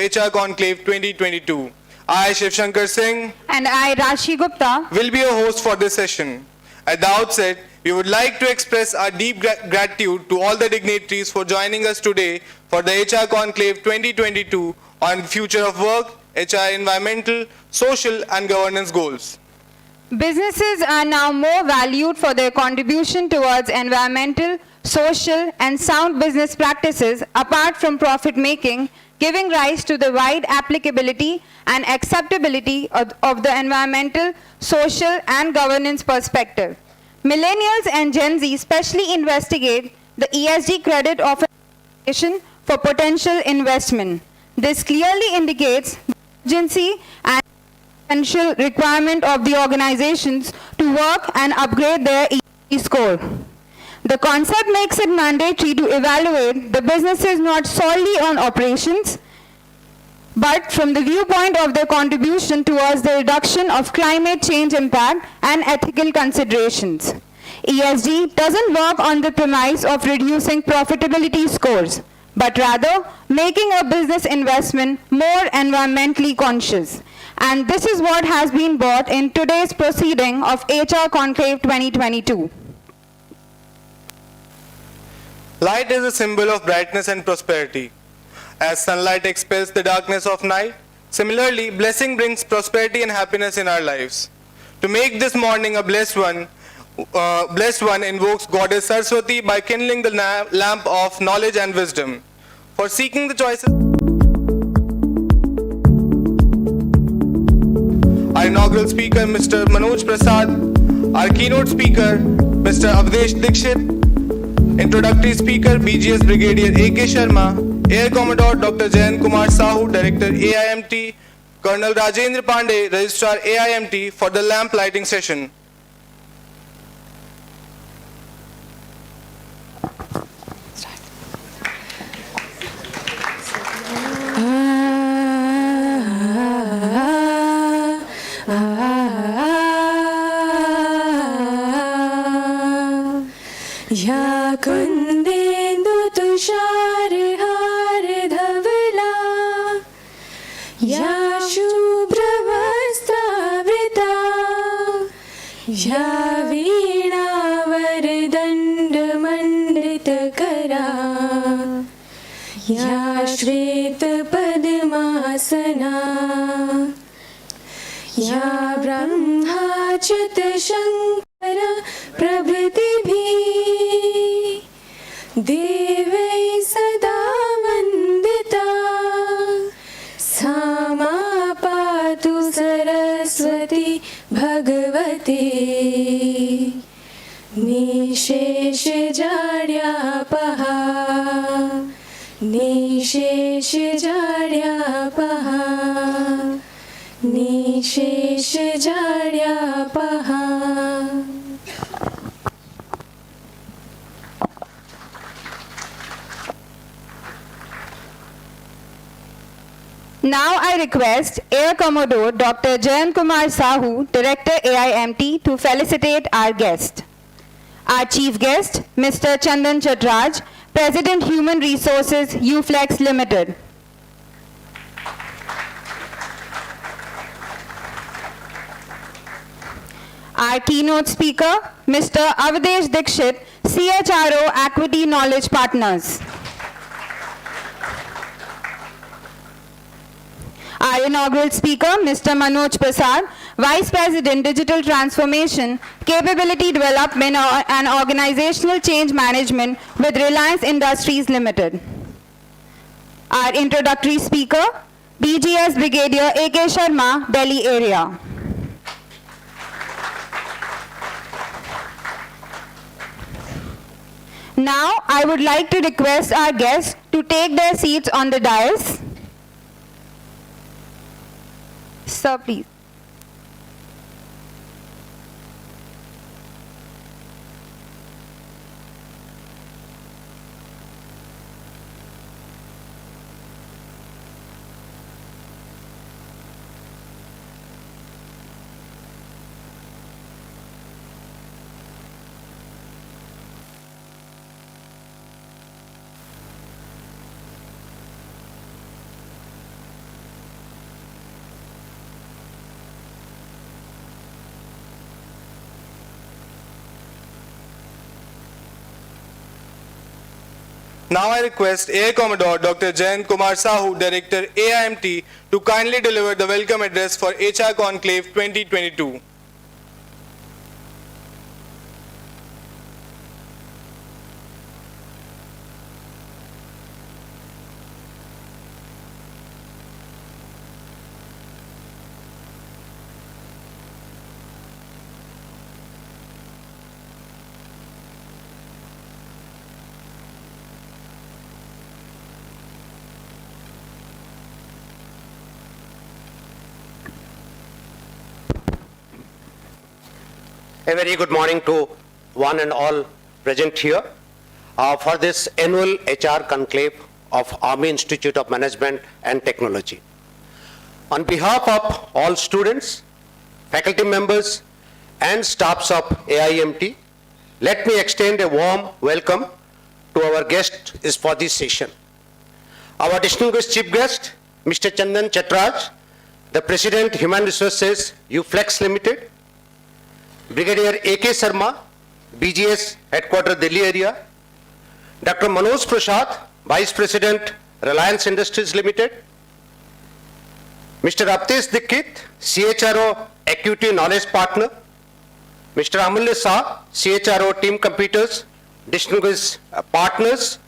HR Conclave 2022. I, Shiv Shankar Singh, And I, Rashi Gupta, will be your host for this session. At the outset, we would like to express our deep gratitude to all the dignitaries for joining us today for the HR Conclave 2022 on future of work, HR environmental, social and governance goals. businesses are now more valued for their contribution towards environmental, social, and sound business practices apart from profit making, giving rise to the wide applicability and acceptability of the environmental, social, and governance perspective. Millennials and Gen Z specially investigate the ESG credit of an organization for potential investment. This clearly indicates the urgency and essential requirement of the organizations to work and upgrade their ESG score. The concept makes it mandatory to evaluate the businesses not solely on operations, but from the viewpoint of their contribution towards the reduction of climate change impact and ethical considerations. ESG doesn't work on the premise of reducing profitability scores, but rather making a business investment more environmentally conscious. And this is what has been brought in today's proceeding of HR Conclave 2022. Light is a symbol of brightness and prosperity. As sunlight expels the darkness of night, similarly, blessing brings prosperity and happiness in our lives. To make this morning a blessed one invokes Goddess Saraswati by kindling the lamp of knowledge and wisdom. For seeking the choices, our inaugural speaker, Mr. Manoj Prasad, our keynote speaker, Mr. Avdesh Dikshit, introductory speaker, BGS Brigadier A.K. Sharma, Air Commodore Dr. Jayan Kumar Sahu, Director AIMT, Colonel Rajendra Pandey, Registrar AIMT for the lamp lighting session. या कुंदेन्दु तुषार हार धवला या शुभ्र वस्त्रावृता या वीणावर दंड मंडित करा या श्वेत पद्मासना या ब्रह्माच्युत शंकर प्रभृतिभिः देवै सदा वन्दिता सा मा पातु Saraswati Bhagwati निशेष जाड्यापहा निशेष जाड्यापहा निशेष जाड्यापहा. Now I request Air Commodore Dr. Jayan Kumar Sahu, Director AIMT, to felicitate our guest. Our chief guest, Mr. Chandan Chatraj, President Human Resources, UFlex Limited. Our keynote speaker, Mr. Avdesh Dikshit, CHRO Equity Knowledge Partners. Our inaugural speaker, Mr. Manoj Prasad, Vice President, Digital Transformation, Capability Development and Organizational Change Management with Reliance Industries Limited. Our introductory speaker, BGS Brigadier A.K. Sharma, Delhi area. Now, I would like to request our guests to take their seats on the dais. Sir, please. Now I request Air Commodore Dr. Jayant Kumar Sahu, Director AIMT, to kindly deliver the welcome address for HR Conclave 2022. A very good morning to one and all present here for this annual HR Conclave of Army Institute of Management and Technology. On behalf of all students, faculty members and staffs of AIMT, let me extend a warm welcome to our guest is for this session. Our distinguished chief guest, Mr. Chandan Chatraj, the President Human Resources UFlex Limited, Brigadier A.K. Sharma, BGS Headquarters Delhi area, Dr. Manoj Prasad, Vice President Reliance Industries Limited, Mr. Aptesh Dikshit, CHRO Equity Knowledge Partner, Mr. Amulya Shah, CHRO Team Computers, distinguished partners,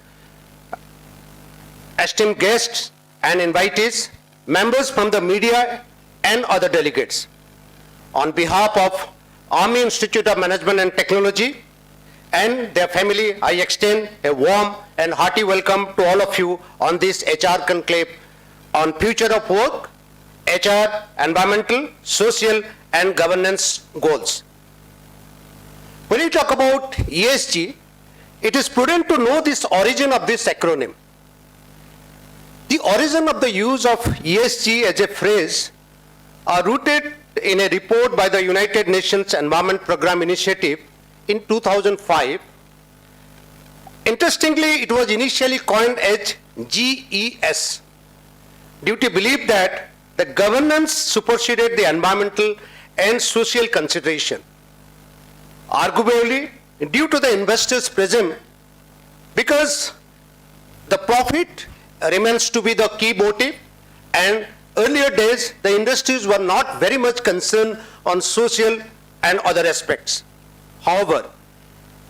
esteemed guests and invitees, members from the media and other delegates. On behalf of Army Institute of Management and Technology and their family, I extend a warm and hearty welcome to all of you on this HR Conclave on future of work, HR, environmental, social and governance goals. When you talk about ESG, it is prudent to know this origin of this acronym. The origin of the use of ESG as a phrase are rooted in a report by the United Nations Environment Programme Initiative in 2005. Interestingly, it was initially coined as GES due to belief that the governance superseded the environmental and social consideration. Arguably, due to the investors' prism, because the profit remains to be the key motive, and earlier days, the industries were not very much concerned on social and other aspects. However,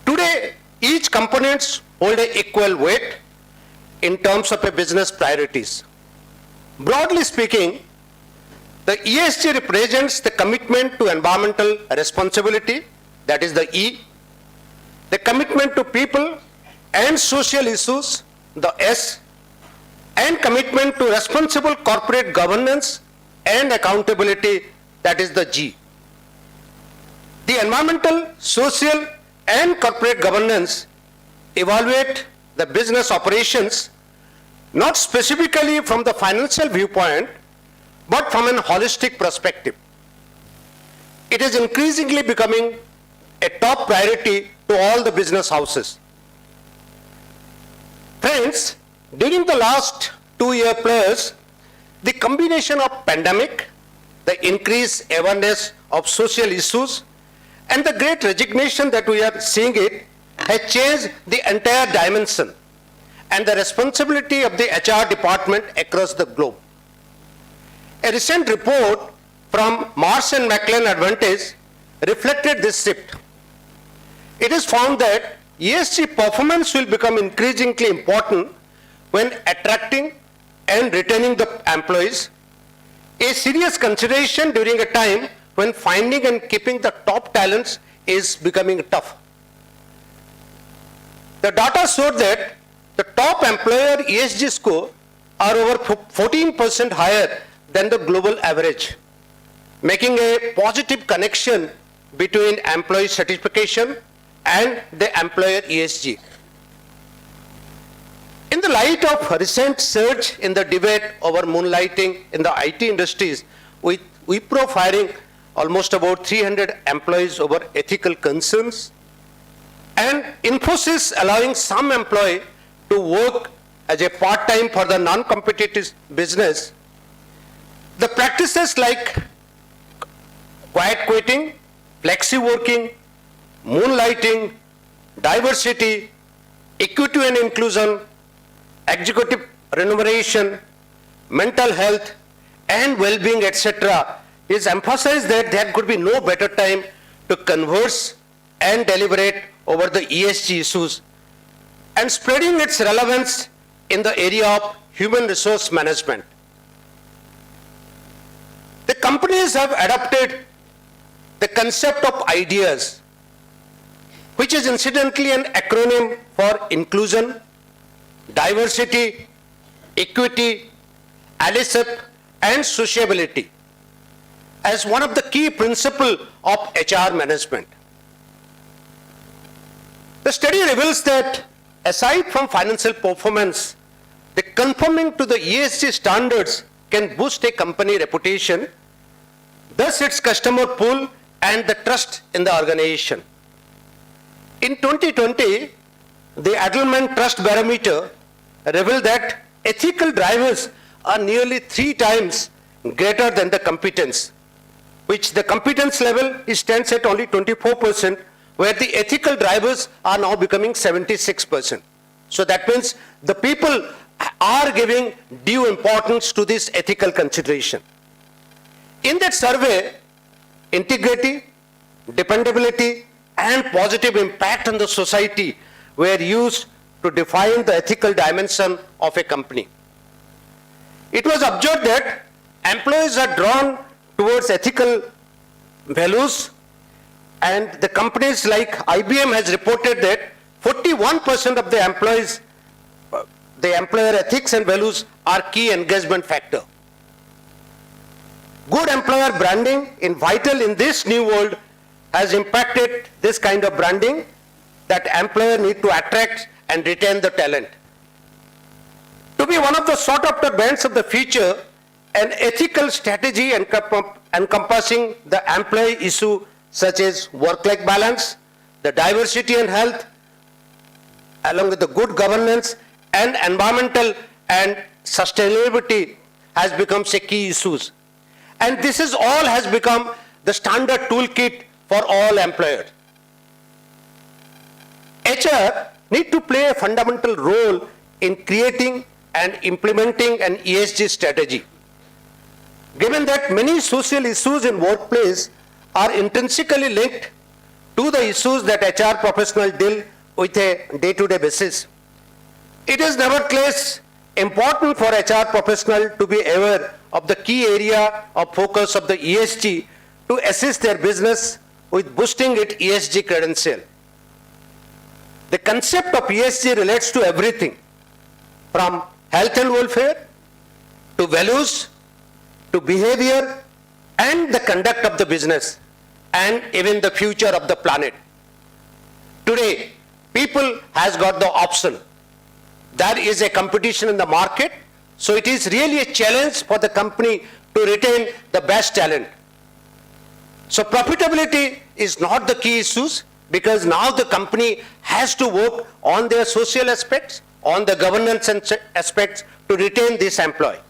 today, each components hold an equal weight in terms of a business priorities. Broadly speaking, the ESG represents the commitment to environmental responsibility, that is the E, the commitment to people and social issues, the S, and commitment to responsible corporate governance and accountability, that is the G. The environmental, social and corporate governance evaluate the business operations not specifically from the financial viewpoint, but from an holistic perspective. It is increasingly becoming a top priority to all the business houses. Friends, during the last 2 years plus, the combination of pandemic, the increased awareness of social issues, and the great resignation that we are seeing it has changed the entire dimension and the responsibility of the HR department across the globe. A recent report from Marsh & McLennan Advantage reflected this shift. It is found that ESG performance will become increasingly important when attracting and retaining the employees, a serious consideration during a time when finding and keeping the top talents is becoming tough. The data showed that the top employer ESG score are over 14% higher than the global average, making a positive connection between employee satisfaction and the employer ESG. In the light of recent surge in the debate over moonlighting in the IT industries, with Wipro firing almost about 300 employees over ethical concerns, and Infosys allowing some employee to work as a part-time for the non-competitive business, the practices like quiet quitting, flexi working, moonlighting, diversity, equity and inclusion, executive remuneration, mental health, and well-being, etc., is emphasized that there could be no better time to converse and deliberate over the ESG issues and spreading its relevance in the area of human resource management. The companies have adopted the concept of ideas, which is incidentally an acronym for inclusion, diversity, equity, allyship, and sociability, as one of the key principles of HR management. The study reveals that aside from financial performance, the conforming to the ESG standards can boost a company reputation, thus its customer pool and the trust in the organization. In 2020, the Edelman Trust Barometer revealed that ethical drivers are nearly 3 times greater than the competence, which the competence level stands at only 24%, where the ethical drivers are now becoming 76%. So that means the people are giving due importance to this ethical consideration. In that survey, integrity, dependability, and positive impact on the society were used to define the ethical dimension of a company. It was observed that employees are drawn towards ethical values, and the companies like IBM has reported that 41% of the employees, the employer ethics and values are key engagement factor. Good employer branding in vital in this new world has impacted this kind of branding that employer need to attract and retain the talent. To be one of the sought after brands of the future, an ethical strategy encompassing the employee issue such as work-life balance, the diversity and health, along with the good governance and environmental and sustainability has become a key issues. And this is all has become the standard toolkit for all employers. HR need to play a fundamental role in creating and implementing an ESG strategy. Given that many social issues in workplace are intrinsically linked to the issues that HR professionals deal with a day-to-day basis, it is nevertheless important for HR professionals to be aware of the key area of focus of the ESG to assist their business with boosting its ESG credential. The concept of ESG relates to everything from health and welfare to values to behavior and the conduct of the business and even the future of the planet. Today, people has got the option. There is a competition in the market, so it is really a challenge for the company to retain the best talent. So profitability is not the key issues, because now the company has to work on their social aspects, on the governance aspects to retain this employee.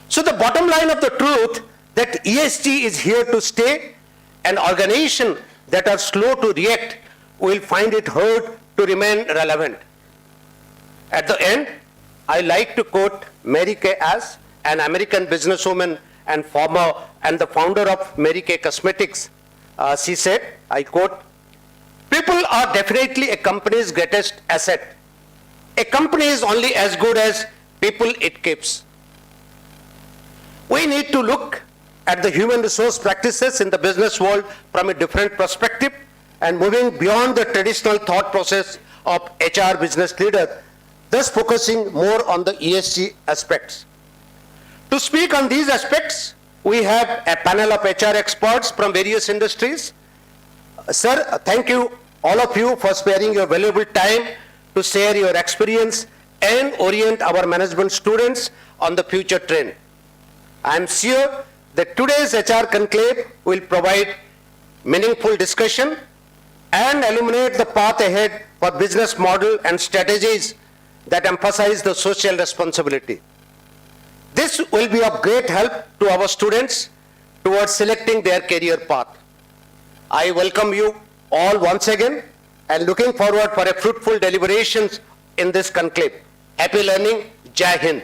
So the bottom line of the truth that ESG is here to stay, and organizations that are slow to react will find it hard to remain relevant. At the end, I like to quote Mary Kay as an American businesswoman and the founder of Mary Kay Cosmetics. She said, I quote, "People are definitely a company's greatest asset. A company is only as good as people it keeps." We need to look at the human resource practices in the business world from a different perspective and moving beyond the traditional thought process of HR business leader, thus focusing more on the ESG aspects. To speak on these aspects, we have a panel of HR experts from various industries. Sir, thank you, all of you, for sparing your valuable time to share your experience and orient our management students on the future trend. I am sure that today's HR Conclave will provide meaningful discussion and illuminate the path ahead for business model and strategies that emphasize the social responsibility. This will be of great help to our students towards selecting their career path. I welcome you all once again and looking forward for a fruitful deliberations in this conclave. Happy learning. Jai Hind.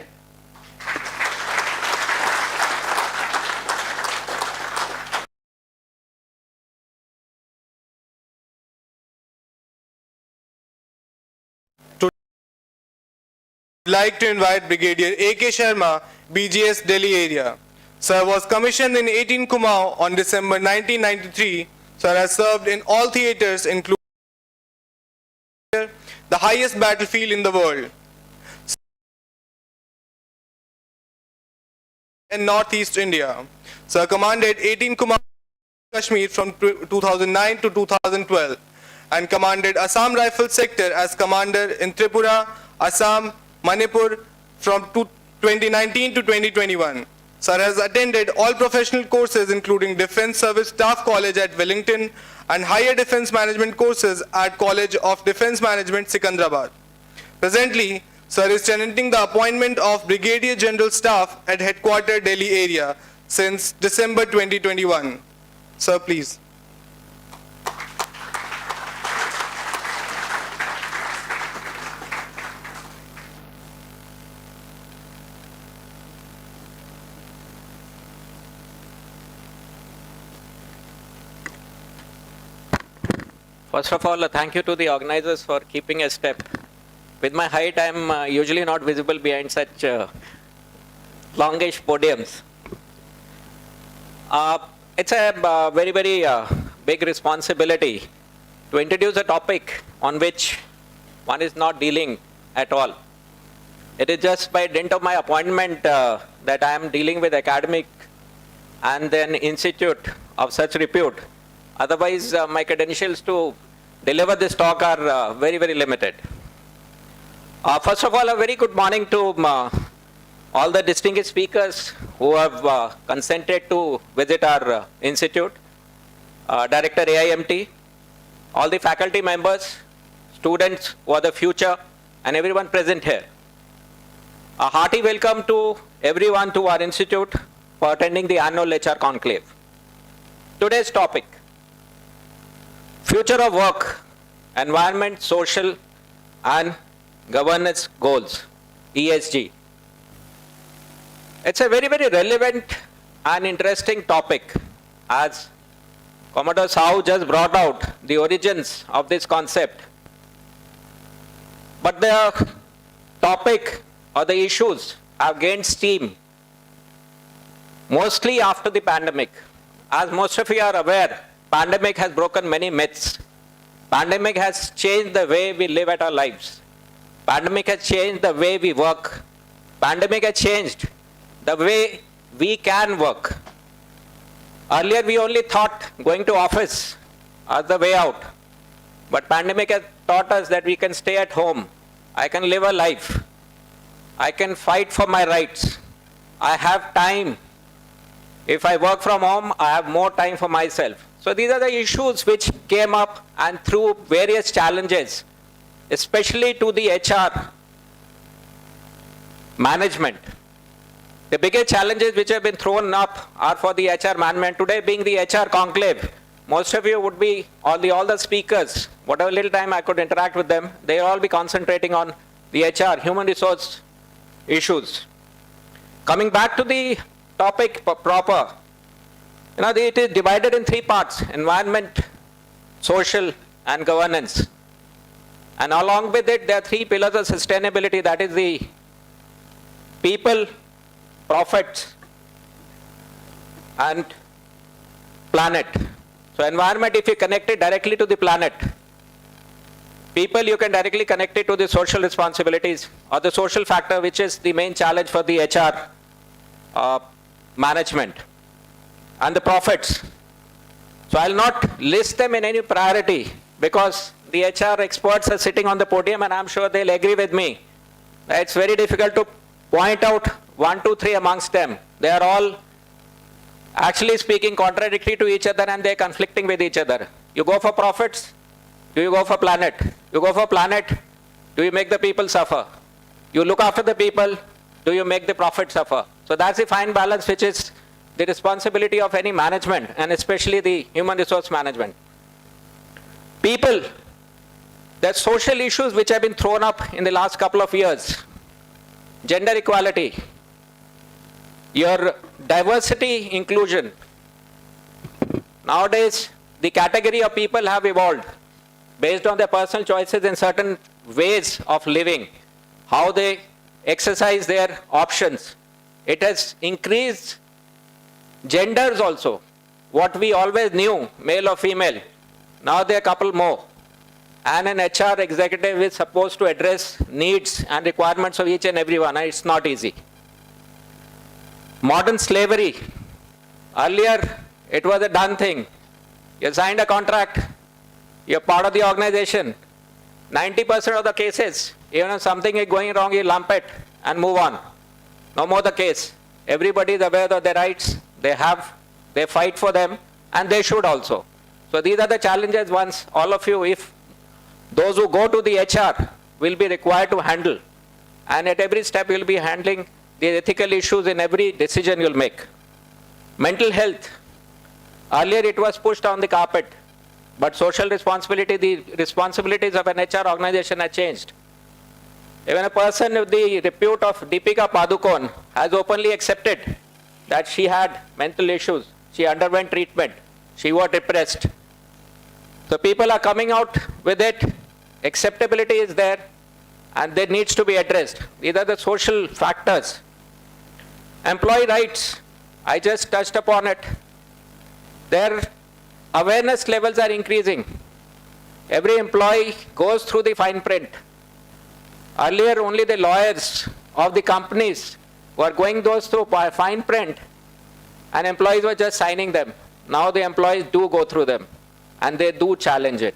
I'd like to invite Brigadier A.K. Sharma, BGS Delhi area. Sir was commissioned in 18 Kumaon on December 1993. Sir has served in all theatres, including the highest battlefield in the world, in Northeast India. Sir commanded 18 Kumaon Kashmir from 2009 to 2012 and commanded Assam Rifle Sector as commander in Tripura, Assam, Manipur from 2019 to 2021. Sir has attended all professional courses including Defence Service Staff College at Wellington and Higher Defence Management courses at College of Defence Management, Secunderabad. Presently, Sir is tenanting the appointment of Brigadier General Staff at Headquarter Delhi area since December 2021. Sir, please. First of all, thank you to the organizers for keeping a step. With my height, I am usually not visible behind such longish podiums. It's a very, very big responsibility to introduce a topic on which one is not dealing at all. It is just by dint of my appointment that I am dealing with academic and then institute of such repute. Otherwise, my credentials to deliver this talk are very, very limited. First of all, a very good morning to all the distinguished speakers who have consented to visit our institute, Director AIMT, all the faculty members, students who are the future, and everyone present here. A hearty welcome to everyone to our institute for attending the annual HR Conclave. Today's topic: Future of Work, Environment, Social and Governance Goals, ESG. It's a very, very relevant and interesting topic, as Commodore Sao just brought out the origins of this concept. But the topic or the issues have gained steam mostly after the pandemic. As most of you are aware, pandemic has broken many myths. Pandemic has changed the way we live at our lives. Pandemic has changed the way we work. Pandemic has changed the way we can work. Earlier we only thought going to office as the way out. But pandemic has taught us that we can stay at home. I can live a life. I can fight for my rights. I have time. If I work from home, I have more time for myself. So these are the issues which came up and through various challenges, especially to the HR management. The biggest challenges which have been thrown up are for the HR management. Today being the HR Conclave, most of you would be, all the speakers, whatever little time I could interact with them, they all be concentrating on the HR, human resource issues. Coming back to the topic proper, it is divided in three parts: environment, social and governance. And along with it, there are three pillars of sustainability, that is the people, profits and planet. So environment, if you connect it directly to the planet. People, you can directly connect it to the social responsibilities or the social factor, which is the main challenge for the HR management. And the profits. So I'll not list them in any priority because the HR experts are sitting on the podium and I'm sure they'll agree with me. It's very difficult to point out 1, 2, 3 amongst them. They are all actually speaking contradictory to each other and they're conflicting with each other. You go for profits, do you go for planet? You go for planet, do you make the people suffer? You look after the people, do you make the profit suffer? So that's the fine balance which is the responsibility of any management and especially the human resource management. People, there are social issues which have been thrown up in the last couple of years. Gender equality, your diversity inclusion. Nowadays, the category of people have evolved based on their personal choices in certain ways of living, how they exercise their options. It has increased genders also. What we always knew, male or female, now there are a couple more. And an HR executive is supposed to address needs and requirements of each and everyone, and it's not easy. Modern slavery. Earlier, it was a done thing. You signed a contract, you're part of the organization. 90% of the cases, even if something is going wrong, you lump it and move on. No more the case. Everybody is aware of their rights, they fight for them, and they should also. So these are the challenges once all of you, if those who go to the HR, will be required to handle. And at every step you'll be handling the ethical issues in every decision you'll make. Mental health. Earlier it was pushed on the carpet, but social responsibility, the responsibilities of an HR organization have changed. Even a person with the repute of Deepika Padukone has openly accepted that she had mental issues. She underwent treatment. She was depressed. So people are coming out with it. Acceptability is there, and that needs to be addressed. These are the social factors. Employee rights, I just touched upon it. Their awareness levels are increasing. Every employee goes through the fine print. Earlier, only the lawyers of the companies were going those through fine print, and employees were just signing them. Now the employees do go through them, and they do challenge it.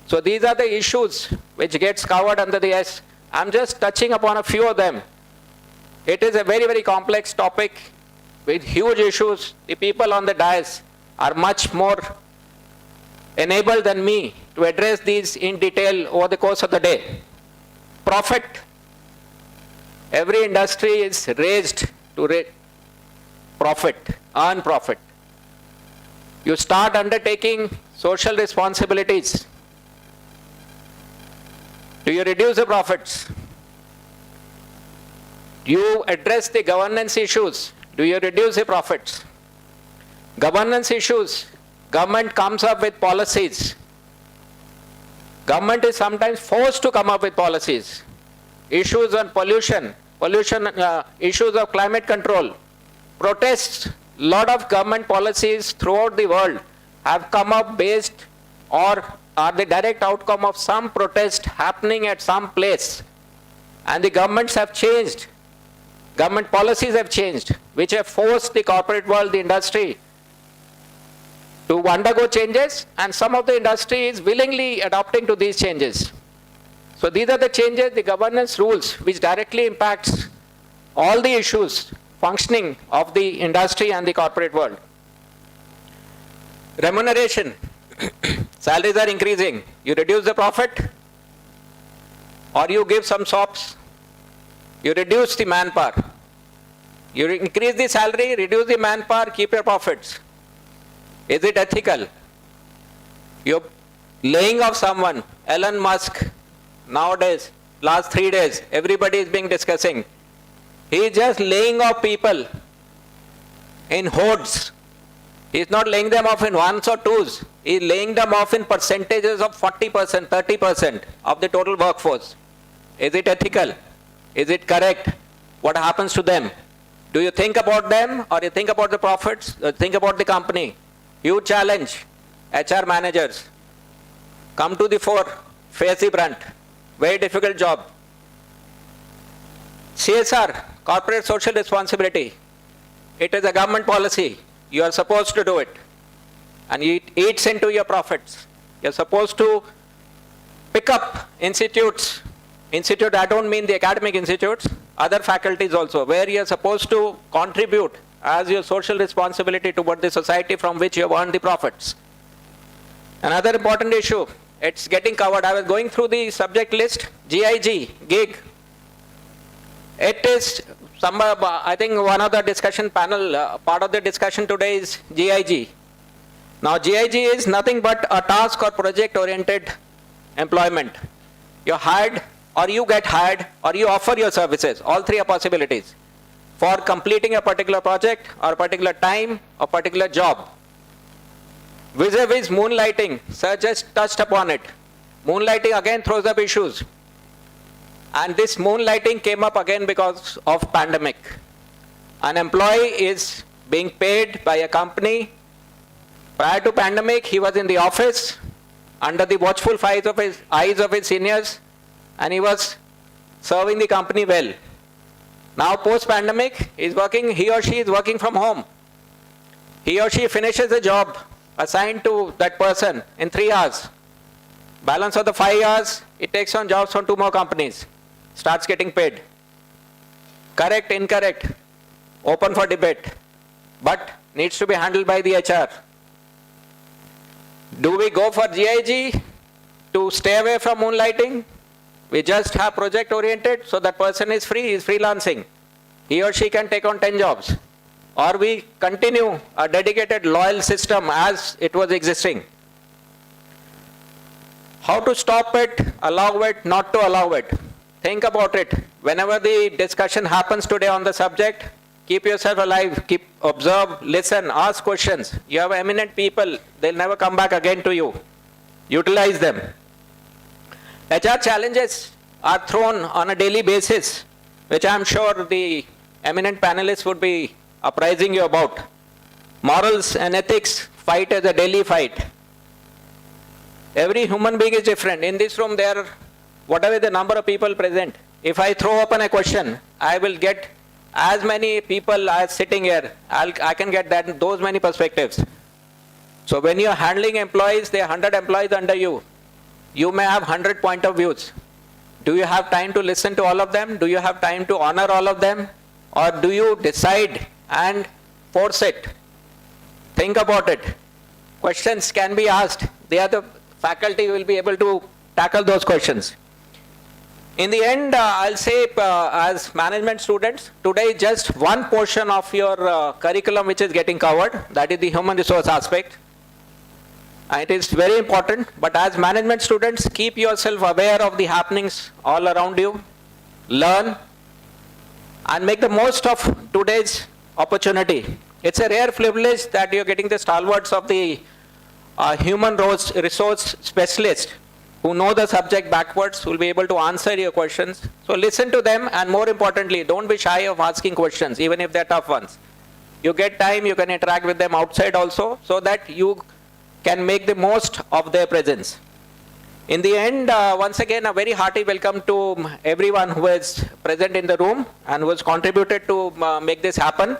So these are the issues which gets covered under the S. I'm just touching upon a few of them. It is a very, very complex topic with huge issues. The people on the dais are much more enabled than me to address these in detail over the course of the day. Profit. Every industry is raised to profit, earn profit. You start undertaking social responsibilities. Do you reduce the profits? Do you address the governance issues? Do you reduce the profits? Governance issues. Government comes up with policies. Government is sometimes forced to come up with policies. Issues on pollution, issues of climate control, protests. Lot of government policies throughout the world have come up based or are the direct outcome of some protest happening at some place. And the governments have changed. Government policies have changed, which have forced the corporate world, the industry, to undergo changes, and some of the industry is willingly adopting to these changes. So these are the changes, the governance rules, which directly impacts all the issues functioning of the industry and the corporate world. Remuneration. Salaries are increasing. You reduce the profit, or you give some SOPs. You reduce the manpower. You increase the salary, reduce the manpower, keep your profits. Is it ethical? You're laying off someone. Elon Musk, nowadays, last 3 days, everybody is being discussing. He is just laying off people in hordes. He is not laying them off in ones or twos. He is laying them off in percentages of 40%, 30% of the total workforce. Is it ethical? Is it correct? What happens to them? Do you think about them, or you think about the profits, or think about the company? Huge challenge. HR managers, come to the fore, face the brunt. Very difficult job. CSR, corporate social responsibility. It is a government policy. You are supposed to do it. And it eats into your profits. You're supposed to pick up institutes. Institute, I don't mean the academic institutes, other faculties also, where you're supposed to contribute as your social responsibility toward the society from which you have earned the profits. Another important issue, it's getting covered. I was going through the subject list, GIG, gig. It is, I think one of the discussion panel, part of the discussion today is GIG. Now GIG is nothing but a task or project oriented employment. You're hired or you get hired, or you offer your services. All three are possibilities for completing a particular project or a particular time or particular job. Vis-a-vis moonlighting, sir just touched upon it. Moonlighting again throws up issues. And this moonlighting came up again because of pandemic. An employee is being paid by a company. Prior to pandemic, he was in the office under the watchful eyes of his seniors, and he was serving the company well. Now post-pandemic, he or she is working from home. He or she finishes a job assigned to that person in 3 hours. Balance of the 5 hours, it takes on jobs from 2 more companies. Starts getting paid. Correct, incorrect, open for debate, but needs to be handled by the HR. Do we go for GIG to stay away from moonlighting? We just have project oriented, so that person is free, is freelancing. He or she can take on 10 jobs. Or we continue a dedicated loyal system as it was existing. How to stop it, allow it, not to allow it. Think about it. Whenever the discussion happens today on the subject, keep yourself alive, observe, listen, ask questions. You have eminent people, they'll never come back again to you. Utilize them. HR challenges are thrown on a daily basis, which I'm sure the eminent panelists would be apprising you about. Morals and ethics fight as a daily fight. Every human being is different. In this room, there are whatever the number of people present. If I throw open a question, I will get as many people as sitting here. I can get those many perspectives. So when you're handling employees, there are 100 employees under you. You may have 100 point of views. Do you have time to listen to all of them? Do you have time to honor all of them? Or do you decide and force it? Think about it. Questions can be asked. The other faculty will be able to tackle those questions. In the end, I'll say as management students, today just one portion of your curriculum which is getting covered, that is the human resource aspect. It is very important, but as management students, keep yourself aware of the happenings all around you, learn, and make the most of today's opportunity. It's a rare privilege that you're getting the stalwarts of the human resource specialist who know the subject backwards, will be able to answer your questions. So listen to them, and more importantly, don't be shy of asking questions, even if they're tough ones. You get time, you can interact with them outside also, so that you can make the most of their presence. In the end, once again, a very hearty welcome to everyone who is present in the room and who has contributed to make this happen.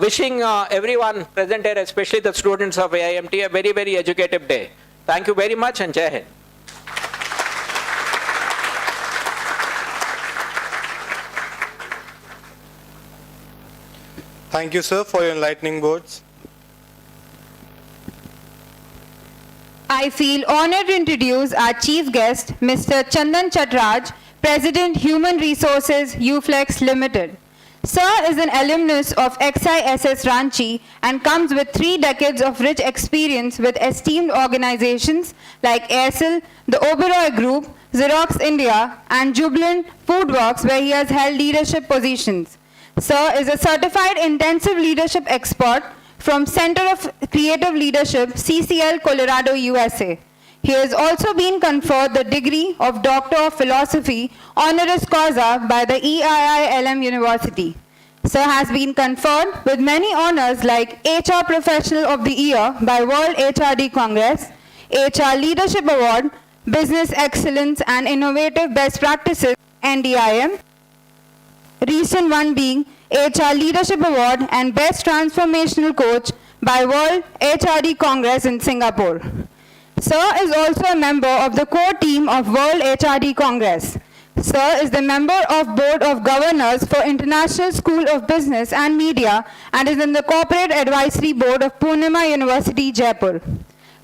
Wishing everyone present here, especially the students of AIMT, a very, very educative day. Thank you very much, and Jai Hind. Thank you, sir, for your enlightening words. I feel honored to introduce our chief guest, Mr. Chandan Chatraj, President, Human Resources, UFlex Limited. Sir is an alumnus of XISS Ranchi and comes with 3 decades of rich experience with esteemed organizations like Aircel, the Oberoi Group, Xerox India, and Jubilant Foodworks, where he has held leadership positions. Sir is a certified intensive leadership expert from Center of Creative Leadership, CCL, Colorado, USA. He has also been conferred the degree of Doctor of Philosophy honoris causa by the EIILM University. Sir has been conferred with many honors like HR Professional of the Year by World HRD Congress, HR Leadership Award, Business Excellence and Innovative Best Practices, NDIM. Recent one being HR Leadership Award and Best Transformational Coach by World HRD Congress in Singapore. Sir is also a member of the core team of World HRD Congress. Sir is the member of Board of Governors for International School of Business and Media and is in the Corporate Advisory Board of Purnima University, Jaipur.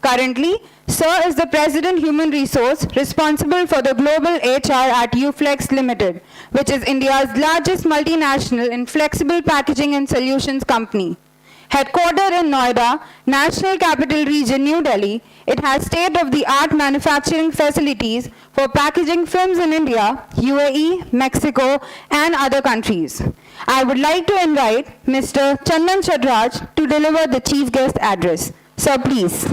Currently, Sir is the President Human Resource responsible for the global HR at UFlex Limited, which is India's largest multinational in flexible packaging and solutions company. Headquartered in Noida, National Capital Region, New Delhi, it has state-of-the-art manufacturing facilities for packaging films in India, UAE, Mexico, and other countries. I would like to invite Mr. Chandan Chadraj to deliver the chief guest address. Sir, please.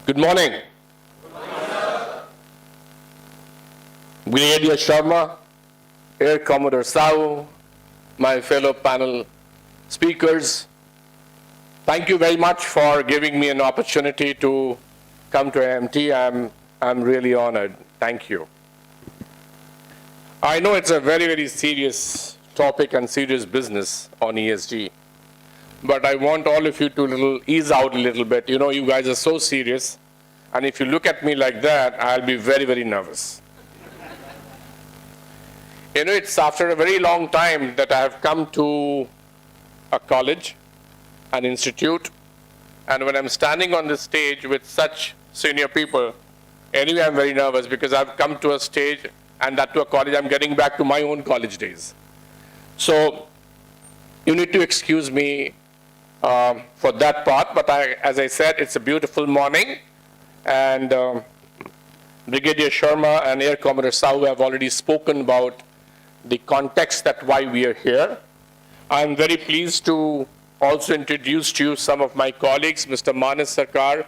Good morning. Brigadier Sharma, Air Commodore Sau, my fellow panel speakers, thank you very much for giving me an opportunity to come to AMT. I'm really honored. Thank you. I know it's a very, very serious topic and serious business on ESG. But I want all of you to ease out a little bit. You know, you guys are so serious. And if you look at me like that, I'll be very, very nervous. You know, it's after a very long time that I have come to a college, an institute, and when I'm standing on this stage with such senior people, anyway, I'm very nervous because I've come to a stage, and that to a college, I'm getting back to my own college days. So you need to excuse me for that part, but as I said, it's a beautiful morning, and Brigadier Sharma and Air Commodore Sau have already spoken about the context that why we are here. I'm very pleased to also introduce to you some of my colleagues, Mr. Manas Sarkar,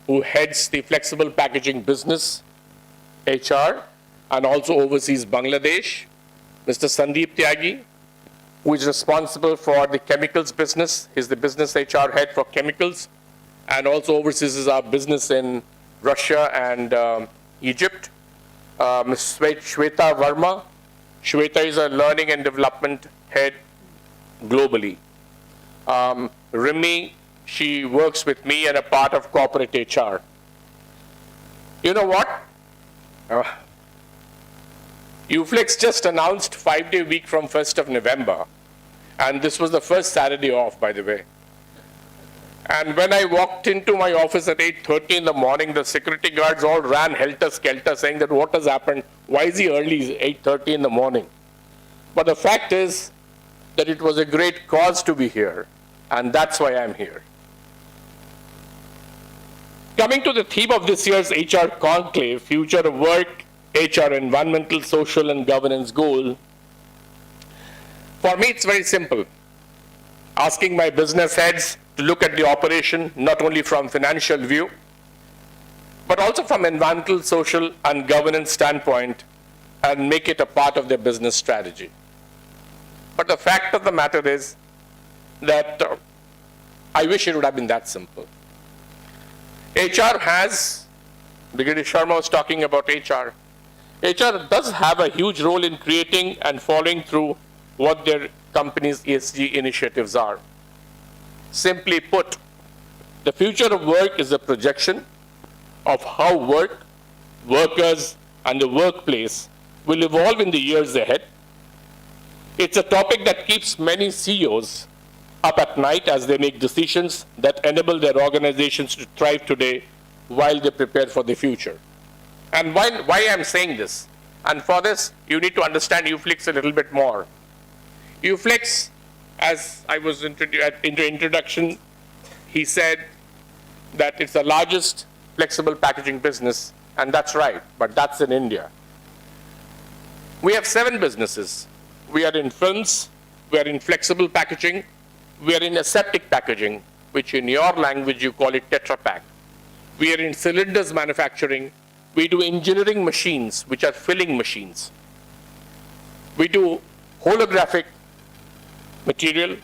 who heads the flexible packaging business, HR, and also oversees Bangladesh, Mr. Sandeep Tyagi, who is responsible for the chemicals business. He's the business HR head for chemicals, and also oversees our business in Russia and Egypt. Ms. Shweta Verma. Shweta is a learning and development head globally. Rimi, she works with me and a part of corporate HR. You know what? UFlex just announced 5-day week from 1st of November. And this was the first Saturday off, by the way. And when I walked into my office at 8:30 in the morning, the security guards all ran helter-skelter saying that what has happened? Why is he early 8:30 in the morning? But the fact is that it was a great cause to be here. And that's why I'm here. Coming to the theme of this year's HR Conclave, Future of Work, HR Environmental, Social and Governance Goal, for me it's very simple. Asking my business heads to look at the operation not only from financial view, but also from environmental, social and governance standpoint and make it a part of their business strategy. But the fact of the matter is that I wish it would have been that simple. HR has, Brigadier Sharma was talking about HR. HR does have a huge role in creating and following through what their company's ESG initiatives are. Simply put, the future of work is a projection of how work, workers, and the workplace will evolve in the years ahead. It's a topic that keeps many CEOs up at night as they make decisions that enable their organizations to thrive today while they prepare for the future. And why I'm saying this? And for this, you need to understand UFlex a little bit more. UFlex, as I was in the introduction, he said that it's the largest flexible packaging business, and that's right, but that's in India. We have 7 businesses. We are in films, we are in flexible packaging, we are in aseptic packaging, which in your language you call it Tetra Pak. We are in cylinders manufacturing. We do engineering machines, which are filling machines. We do holographic material.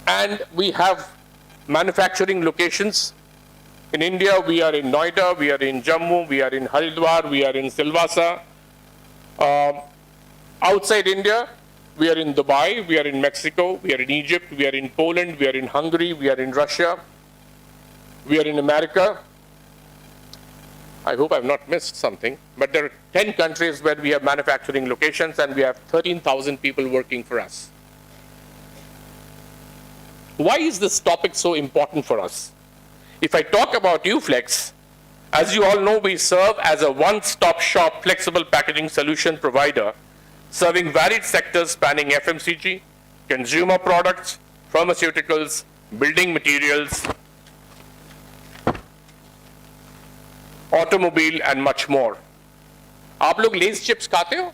And we have manufacturing locations. In India, we are in Noida, we are in Jammu, we are in Haridwar, we are in Silvassa. Outside India, we are in Dubai, we are in Mexico, we are in Egypt, we are in Poland, we are in Hungary, we are in Russia, we are in America. I hope I've not missed something, but there are 10 countries where we have manufacturing locations and we have 13,000 people working for us. Why is this topic so important for us? If I talk about UFlex, as you all know, we serve as a one-stop shop flexible packaging solution provider, serving varied sectors spanning FMCG, consumer products, pharmaceuticals, building materials, automobile, and much more. आप लोग Lay's chips खाते हो?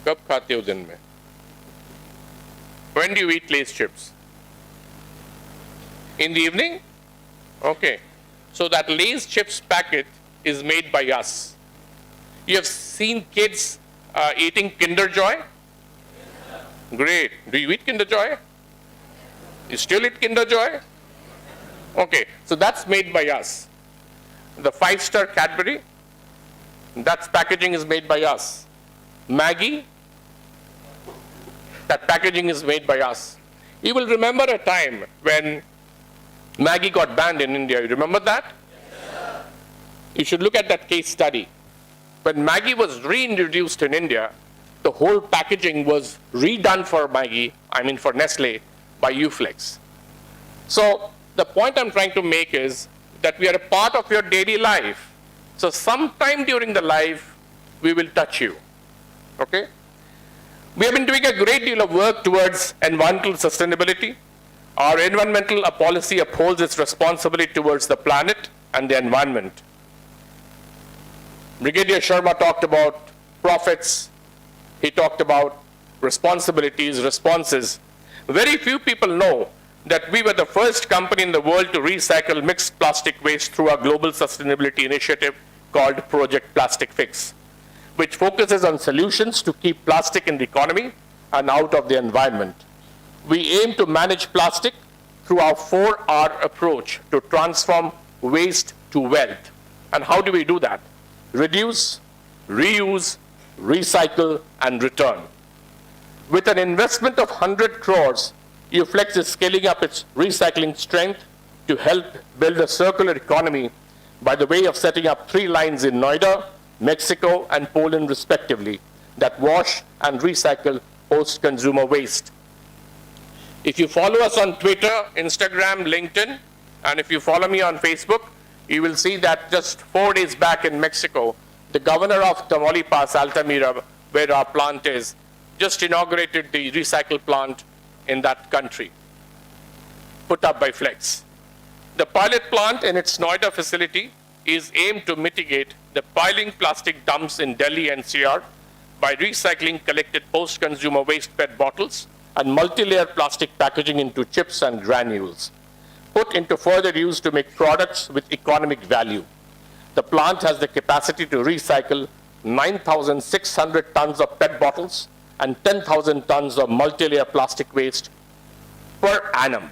कब खाते हो दिन में? When do you eat Lay's chips? In the evening? Okay. So that Lay's chips packet is made by us. You have seen kids eating Kinder Joy? Great. Do you eat Kinder Joy? You still eat Kinder Joy? Okay. So that's made by us. The 5-star Cadbury, that packaging is made by us. Maggie, that packaging is made by us. You will remember a time when Maggie got banned in India. You remember that? Yes. You should look at that case study. When Maggie was reintroduced in India, the whole packaging was redone for Maggie, for Nestle, by UFlex. So the point I'm trying to make is that we are a part of your daily life. So sometime during the life, we will touch you. Okay? We have been doing a great deal of work towards environmental sustainability. Our environmental policy upholds its responsibility towards the planet and the environment. Brigadier Sharma talked about profits. He talked about responsibilities, responses. Very few people know that we were the first company in the world to recycle mixed plastic waste through our global sustainability initiative called Project Plastic Fix, which focuses on solutions to keep plastic in the economy and out of the environment. We aim to manage plastic through our 4R approach to transform waste to wealth. And how do we do that? Reduce, reuse, recycle, and return. With an investment of 100 crores, UFlex is scaling up its recycling strength to help build a circular economy by the way of setting up 3 lines in Noida, Mexico, and Poland respectively that wash and recycle post-consumer waste. If you follow us on Twitter, Instagram, LinkedIn, and if you follow me on Facebook, you will see that just 4 days back in Mexico, the governor of Tamaulipas, Altamira, where our plant is, just inaugurated the recycle plant in that country, put up by Flex. The pilot plant in its Noida facility is aimed to mitigate the piling plastic dumps in Delhi NCR by recycling collected post-consumer waste PET bottles and multi-layer plastic packaging into chips and granules, put into further use to make products with economic value. The plant has the capacity to recycle 9,600 tons of PET bottles and 10,000 tons of multi-layer plastic waste per annum.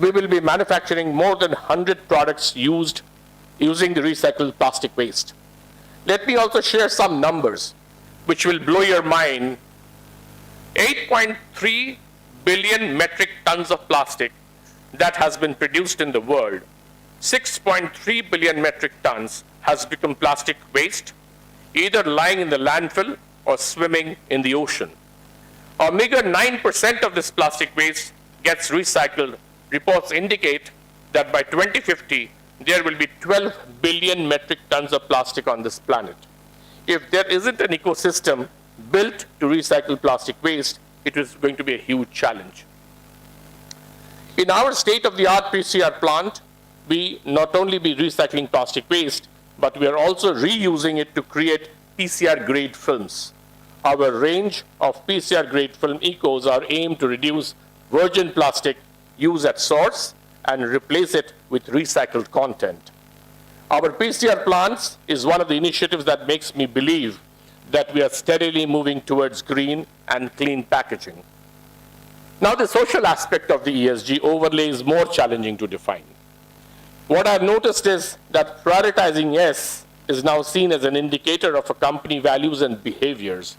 We will be manufacturing more than 100 products using the recycled plastic waste. Let me also share some numbers which will blow your mind. 8.3 billion metric tons of plastic that has been produced in the world. 6.3 billion metric tons has become plastic waste, either lying in the landfill or swimming in the ocean. A meager 9% of this plastic waste gets recycled. Reports indicate that by 2050, there will be 12 billion metric tons of plastic on this planet. If there isn't an ecosystem built to recycle plastic waste, it is going to be a huge challenge. In our state-of-the-art PCR plant, we not only be recycling plastic waste, but we are also reusing it to create PCR-grade films. Our range of PCR-grade film ecos are aimed to reduce virgin plastic use at source and replace it with recycled content. Our PCR plants is one of the initiatives that makes me believe that we are steadily moving towards green and clean packaging. Now, the social aspect of the ESG overlay is more challenging to define. What I've noticed is that prioritizing S is now seen as an indicator of a company values and behaviors,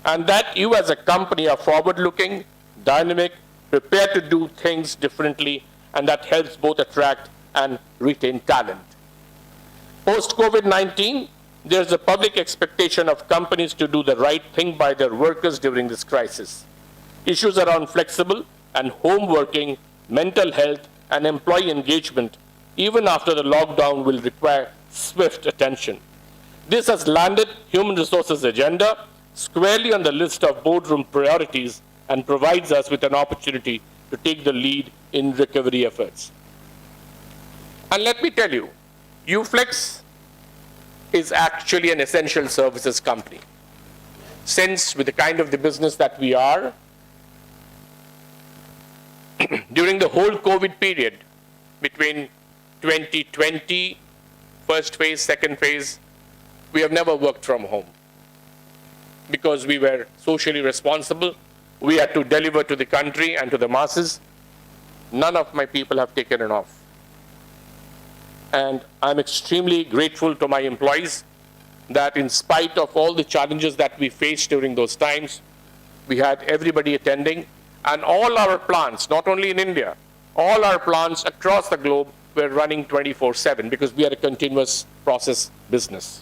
and that you as a company are forward-looking, dynamic, prepared to do things differently, and that helps both attract and retain talent. Post-COVID-19, there's a public expectation of companies to do the right thing by their workers during this crisis. Issues around flexible and home working, mental health, and employee engagement, even after the lockdown, will require swift attention. This has landed human resources agenda squarely on the list of boardroom priorities and provides us with an opportunity to take the lead in recovery efforts. And let me tell you, UFlex is actually an essential services company. Since with the kind of the business that we are, during the whole COVID period, between 2020, first phase, second phase, we have never worked from home. Because we were socially responsible, we had to deliver to the country and to the masses. None of my people have taken it off. And I'm extremely grateful to my employees that in spite of all the challenges that we faced during those times, we had everybody attending, and all our plants, not only in India, all our plants across the globe were running 24/7 because we are a continuous process business.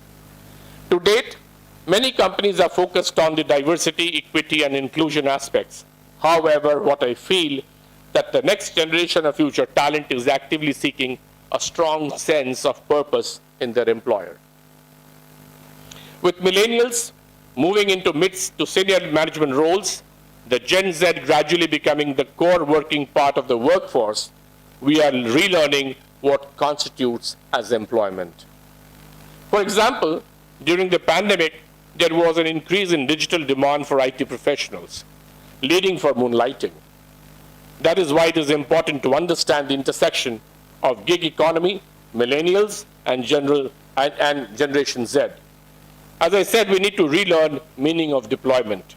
To date, many companies are focused on the diversity, equity, and inclusion aspects. However, what I feel that the next generation of future talent is actively seeking a strong sense of purpose in their employer. With millennials moving into mid to senior management roles, the Gen Z gradually becoming the core working part of the workforce, we are relearning what constitutes as employment. For example, during the pandemic, there was an increase in digital demand for IT professionals, leading for moonlighting. That is why it is important to understand the intersection of gig economy, millennials, and Generation Z. As I said, we need to relearn meaning of deployment.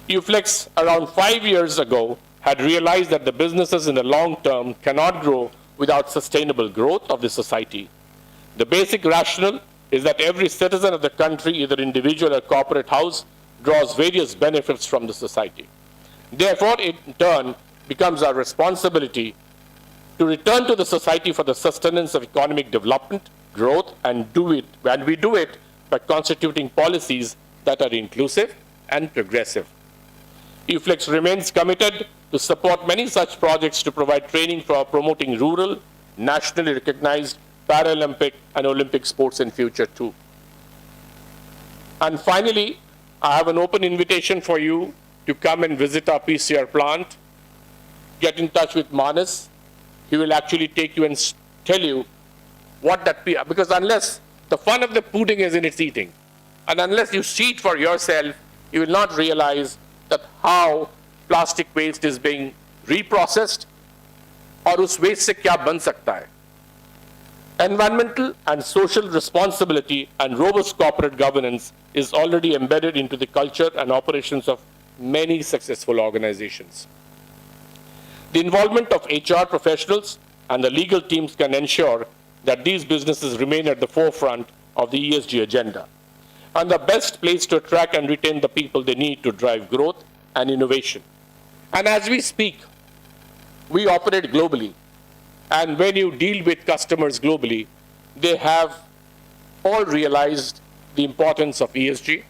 UFlex, around 5 years ago, had realized that the businesses in the long term cannot grow without sustainable growth of the society. The basic rationale is that every citizen of the country, either individual or corporate house, draws various benefits from the society. Therefore, in turn, becomes our responsibility to return to the society for the sustenance of economic development, growth, and we do it by constituting policies that are inclusive and progressive. UFlex remains committed to support many such projects to provide training for promoting rural, nationally recognized Paralympic and Olympic sports in future too. And finally, I have an open invitation for you to come and visit our PCR plant. Get in touch with Manas. He will actually take you and tell you what that, because unless the fun of the pudding is in its eating, and unless you see it for yourself, you will not realize that how plastic waste is being reprocessed और उस waste से क्या बन सकता है. Environmental and social responsibility and robust corporate governance is already embedded into the culture and operations of many successful organizations. The involvement of HR professionals and the legal teams can ensure that these businesses remain at the forefront of the ESG agenda and the best place to attract and retain the people they need to drive growth and innovation. And as we speak, we operate globally. And when you deal with customers globally, they have all realized the importance of ESG.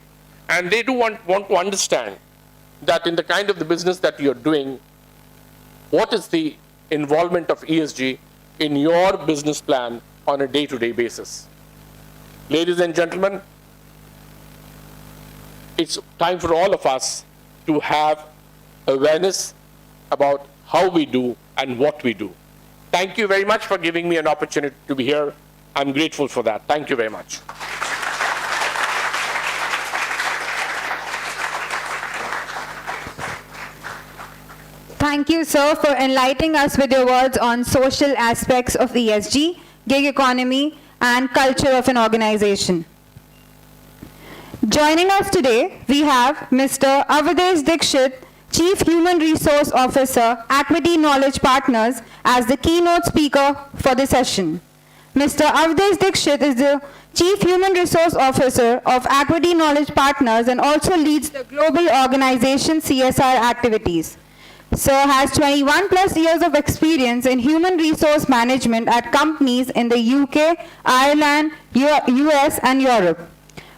And they do want to understand that in the kind of the business that you're doing, what is the involvement of ESG in your business plan on a day-to-day basis. Ladies and gentlemen, it's time for all of us to have awareness about how we do and what we do. Thank you very much for giving me an opportunity to be here. I'm grateful for that. Thank you very much. Thank you, sir, for enlightening us with your words on social aspects of ESG, gig economy, and culture of an organization. Joining us today, we have Mr. Avades Dixit, Chief Human Resource Officer, Equity Knowledge Partners, as the keynote speaker for the session. Mr. Avades Dixit is the Chief Human Resource Officer of Equity Knowledge Partners and also leads the global organization CSR activities. Sir has 21 plus years of experience in human resource management at companies in the UK, Ireland, US and Europe.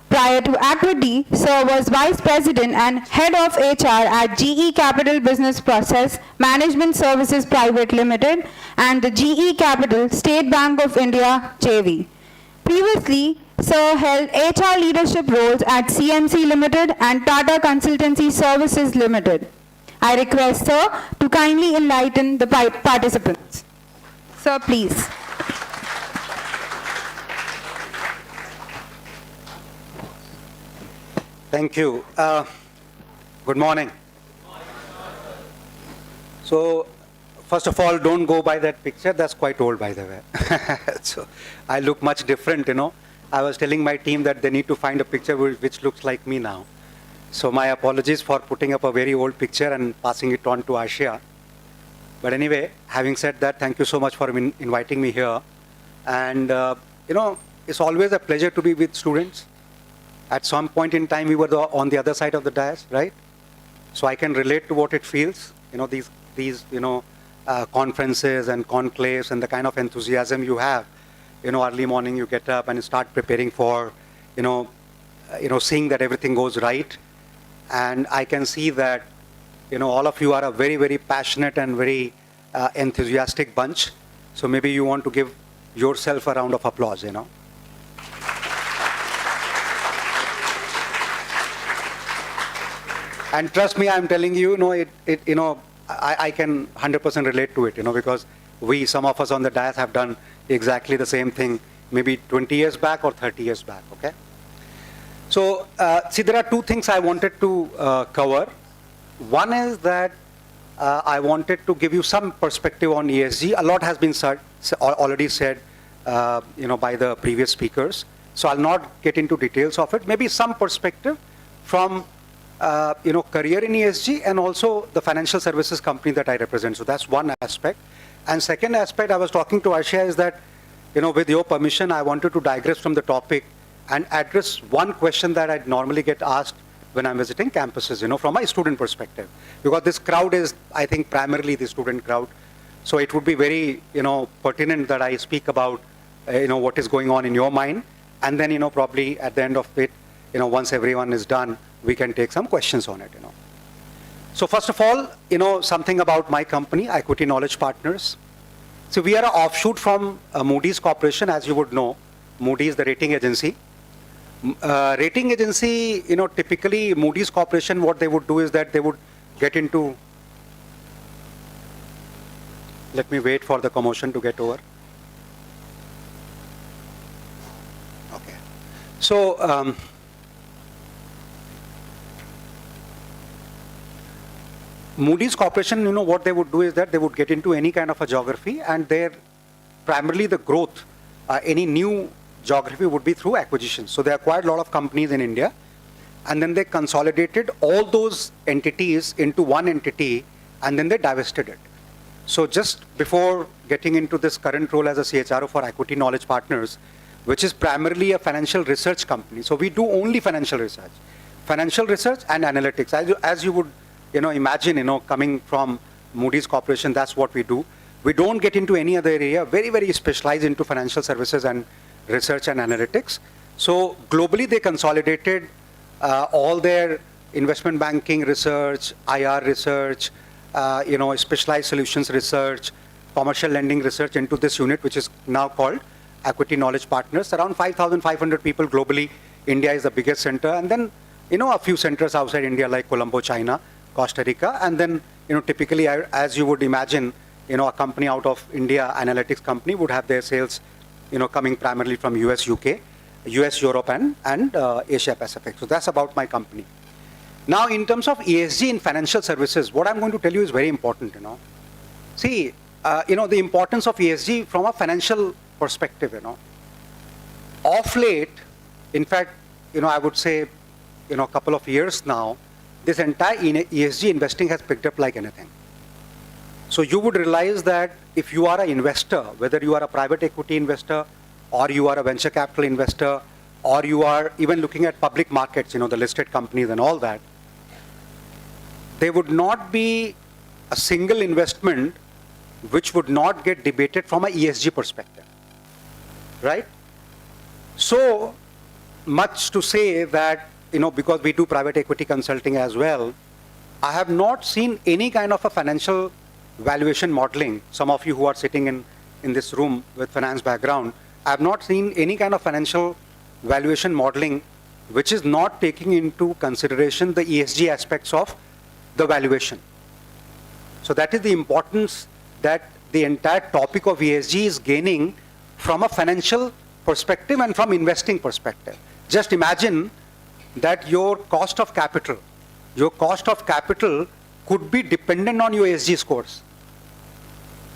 Prior to Equity, Sir was Vice President and Head of HR at GE Capital Business Process Management Services Private Limited and the GE Capital State Bank of India JV. Previously, Sir held HR leadership roles at CMC Limited and Tata Consultancy Services Limited. I request Sir to kindly enlighten the participants. Sir, please. Thank you. Good morning. So, first of all, don't go by that picture. That's quite old, by the way. So, I look much different, you know. I was telling my team that they need to find a picture which looks like me now. So, my apologies for putting up a very old picture and passing it on to Ashia. But anyway, having said that, thank you so much for inviting me here. And, you know, it's always a pleasure to be with students. At some point in time, we were on the other side of the dais, right? So I can relate to what it feels, you know, these conferences and conclaves and the kind of enthusiasm you have. You know, early morning you get up and start preparing for, seeing that everything goes right. And I can see that, you know, all of you are a very, very passionate and very enthusiastic bunch. So maybe you want to give yourself a round of applause, you know. And trust me, I'm telling you, I can 100% relate to it, you know, because some of us on the dais have done exactly the same thing, maybe 20 years back or 30 years back, okay? So, see, there are two things I wanted to cover. One is that I wanted to give you some perspective on ESG. A lot has been already said, by the previous speakers. So I'll not get into details of it. Maybe some perspective from career in ESG and also the financial services company that I represent. So that's one aspect. And second aspect I was talking to Ashia is that, you know, with your permission, I wanted to digress from the topic and address one question that I'd normally get asked when I'm visiting campuses, you know, from my student perspective. Because this crowd is, I think, primarily the student crowd. So it would be very, pertinent that I speak about, what is going on in your mind. And then, probably at the end of it, once everyone is done, we can take some questions on it, you know. So first of all, something about my company, Equity Knowledge Partners. So we are an offshoot from Moody's Corporation, as you would know. Moody's, the rating agency. Rating agency, typically Moody's Corporation, what they would do is that they would get into, let me wait for the commotion to get over. Okay. So, Moody's Corporation, what they would do is that they would get into any kind of a geography, and primarily the growth, any new geography would be through acquisitions. So they acquired a lot of companies in India, and then they consolidated all those entities into one entity, and then they divested it. So just before getting into this current role as a CHRO for Equity Knowledge Partners, which is primarily a financial research company. So we do only financial research and analytics. As you would imagine, coming from Moody's Corporation, that's what we do. We don't get into any other area, very, very specialized into financial services and research and analytics. So globally, they consolidated all their investment banking research, IR research, specialized solutions research, commercial lending research into this unit, which is now called Equity Knowledge Partners. Around 5,500 people globally. India is the biggest center. And then, a few centers outside India like Colombo, China, Costa Rica, and then, typically, as you would imagine, a company out of India, analytics company, would have their sales, coming primarily from US, UK, US, Europe, and Asia Pacific. So that's about my company. Now, in terms of ESG in financial services, what I'm going to tell you is very important, See, the importance of ESG from a financial perspective, Of late, in fact, I would say, a couple of years now, this entire ESG investing has picked up like anything. So you would realize that if you are an investor, whether you are a private equity investor, or you are a venture capital investor, or you are even looking at public markets, the listed companies and all that, there would not be a single investment which would not get debated from an ESG perspective, right? So much to say that, because we do private equity consulting as well, I have not seen any kind of a financial valuation modeling. Some of you who are sitting in this room with finance background, I have not seen any kind of financial valuation modeling which is not taking into consideration the ESG aspects of the valuation. So that is the importance that the entire topic of ESG is gaining from a financial perspective and from investing perspective. Just imagine that your cost of capital could be dependent on your ESG scores,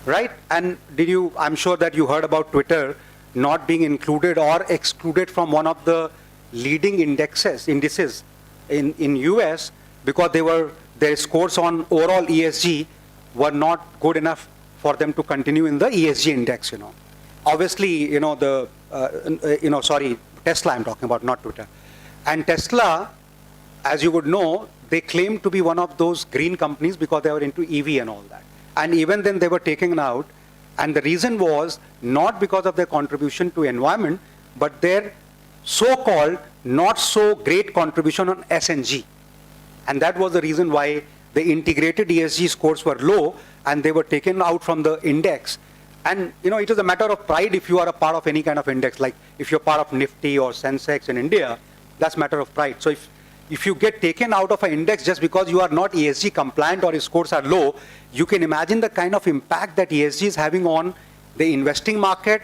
right? And I'm sure that you heard about Twitter not being included or excluded from one of the leading indices in US because their scores on overall ESG were not good enough for them to continue in the ESG index, Obviously, Tesla I'm talking about, not Twitter. And Tesla, as you would know, they claim to be one of those green companies because they were into EV and all that. And even then they were taken out. And the reason was not because of their contribution to environment, but their so-called not so great contribution on S&G. And that was the reason why the integrated ESG scores were low and they were taken out from the index. And it is a matter of pride if you are a part of any kind of index, like if you're part of Nifty or Sensex in India, that's a matter of pride. So if you get taken out of an index just because you are not ESG compliant or your scores are low, you can imagine the kind of impact that ESG is having on the investing market,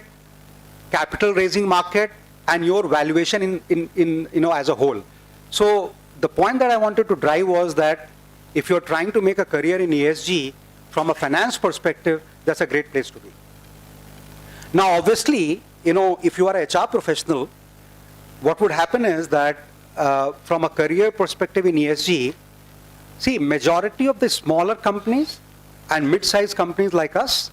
capital raising market, and your valuation in as a whole. So the point that I wanted to drive was that if you're trying to make a career in ESG from a finance perspective, that's a great place to be. Now, obviously, if you are a HR professional, what would happen is that from a career perspective in ESG, see, majority of the smaller companies and mid-sized companies like us,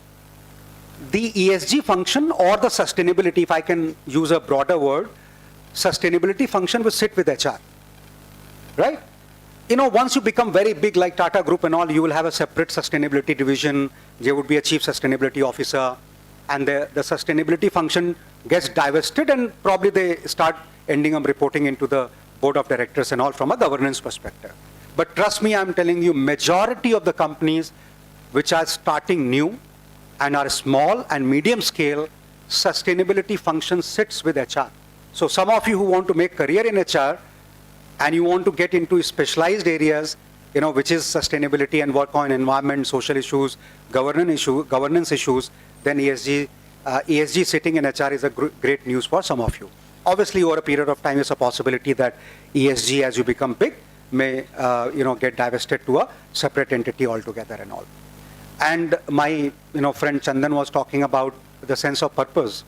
the ESG function or the sustainability, if I can use a broader word, sustainability function will sit with HR, right? Once you become very big like Tata Group and all, you will have a separate sustainability division. There would be a chief sustainability officer, and the sustainability function gets divested, and probably they start ending up reporting into the board of directors and all from a governance perspective. But trust me, I'm telling you, majority of the companies which are starting new and are small and medium scale, sustainability function sits with HR. So some of you who want to make career in HR and you want to get into specialized areas, which is sustainability and work on environment, social issues, governance issues, then ESG sitting in HR is a great news for some of you. Obviously, over a period of time, it's a possibility that ESG, as you become big, may get divested to a separate entity altogether and all. And my friend Chandan was talking about the sense of purpose.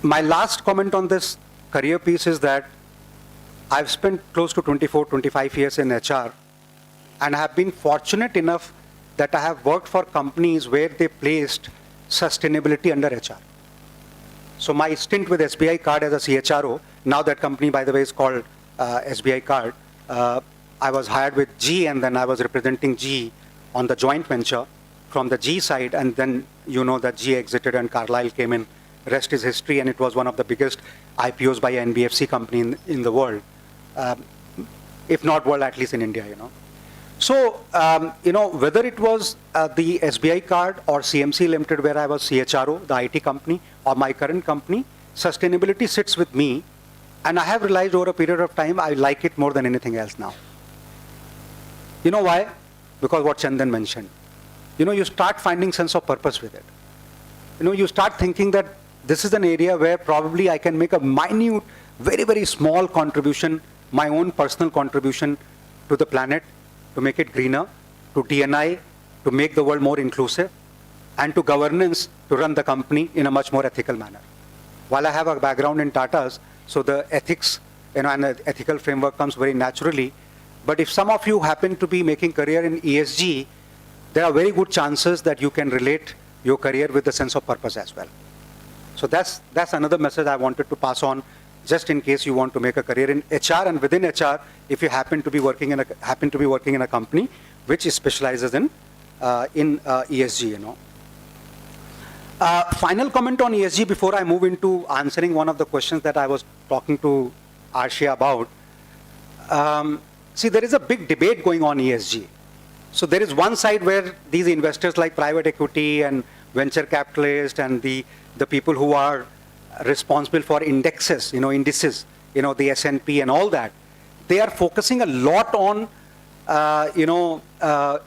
My last comment on this career piece is that I've spent close to 24, 25 years in HR, and I have been fortunate enough that I have worked for companies where they placed sustainability under HR. So my stint with SBI Card as a CHRO, now that company, by the way, is called SBI Card. I was hired with G, and then I was representing G on the joint venture from the G side, and then that G exited and Carlyle came in. Rest is history, and it was one of the biggest IPOs by an NBFC company in the world, if not world, at least in India, So, whether it was the SBI Card or CMC Limited, where I was CHRO, the IT company, or my current company, sustainability sits with me, and I have realized over a period of time, I like it more than anything else now. You know why? Because what Chandan mentioned. You start finding sense of purpose with it. You start thinking that this is an area where probably I can make a minute, very, very small contribution, my own personal contribution to the planet, to make it greener, to D&I, to make the world more inclusive, and to governance, to run the company in a much more ethical manner. While I have a background in Tatas, so the ethics and the ethical framework comes very naturally. But if some of you happen to be making career in ESG, there are very good chances that you can relate your career with the sense of purpose as well. So that's another message I wanted to pass on, just in case you want to make a career in HR, and within HR, if you happen to be working in a company which specializes in ESG, Final comment on ESG before I move into answering one of the questions that I was talking to Arshia about. See, there is a big debate going on ESG. So there is one side where these investors like private equity and venture capitalists and the people who are responsible for indexes, indices, the S&P and all that, they are focusing a lot on,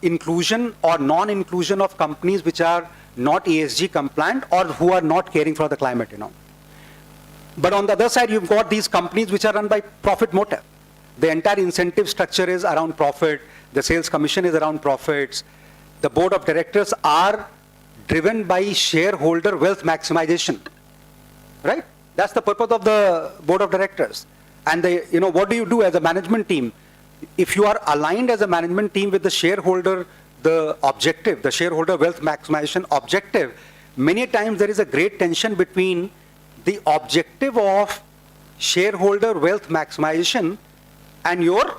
inclusion or non-inclusion of companies which are not ESG compliant or who are not caring for the climate, But on the other side, you've got these companies which are run by profit motive. The entire incentive structure is around profit. The sales commission is around profits. The board of directors are driven by shareholder wealth maximization, right? That's the purpose of the board of directors. And what do you do as a management team? If you are aligned as a management team with the shareholder, the objective, the shareholder wealth maximization objective, many times there is a great tension between the objective of shareholder wealth maximization and your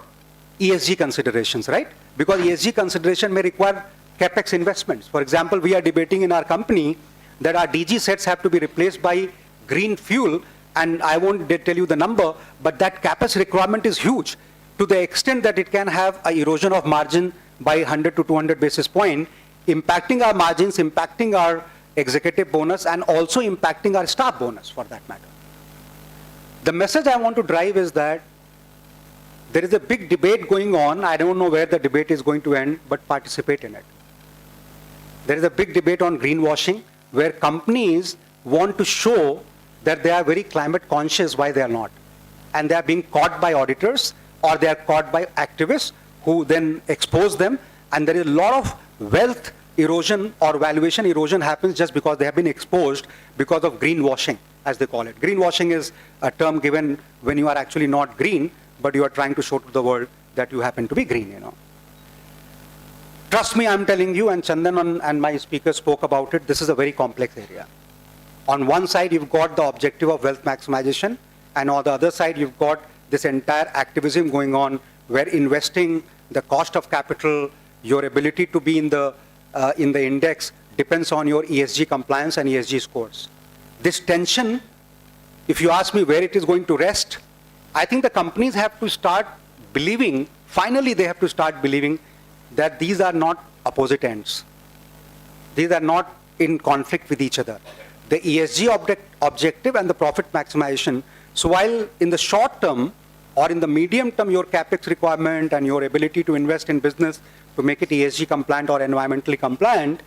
ESG considerations, right? Because ESG consideration may require capex investments. For example, we are debating in our company that our DG sets have to be replaced by green fuel, and I won't tell you the number, but that capex requirement is huge to the extent that it can have an erosion of margin by 100 to 200 basis point, impacting our margins, impacting our executive bonus, and also impacting our staff bonus for that matter. The message I want to drive is that there is a big debate going on. I don't know where the debate is going to end, but participate in it. There is a big debate on greenwashing, where companies want to show that they are very climate conscious while they are not. And they are being caught by auditors, or they are caught by activists who then expose them. And there is a lot of wealth erosion or valuation erosion happens just because they have been exposed because of greenwashing, as they call it. Greenwashing is a term given when you are actually not green, but you are trying to show to the world that you happen to be green, Trust me, I'm telling you, and Chandan and my speaker spoke about it, this is a very complex area. On one side, you've got the objective of wealth maximization, and on the other side, you've got this entire activism going on where investing, the cost of capital, your ability to be in the index depends on your ESG compliance and ESG scores. This tension, if you ask me where it is going to rest, I think the companies have to start believing, finally they have to start believing that these are not opposite ends. These are not in conflict with each other. The ESG objective and the profit maximization. So while in the short term or in the medium term, your capex requirement and your ability to invest in business to make it ESG compliant or environmentally compliant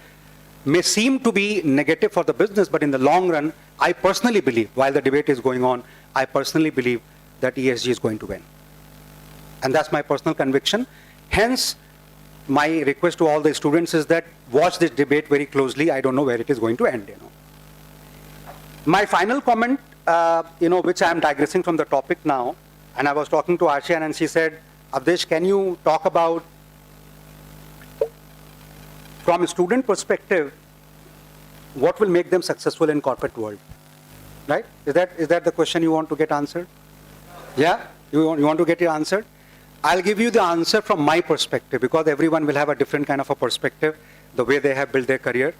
may seem to be negative for the business, but in the long run, I personally believe, while the debate is going on, I personally believe that ESG is going to win. And that's my personal conviction. Hence, my request to all the students is that watch this debate very closely. I don't know where it is going to end, My final comment, which I am digressing from the topic now, and I was talking to Arshian and she said, Avdesh, can you talk about, from a student perspective, what will make them successful in corporate world? Right? Is that the question you want to get answered? Yeah? You want to get it answered? I'll give you the answer from my perspective, because everyone will have a different kind of a perspective, the way they have built their career.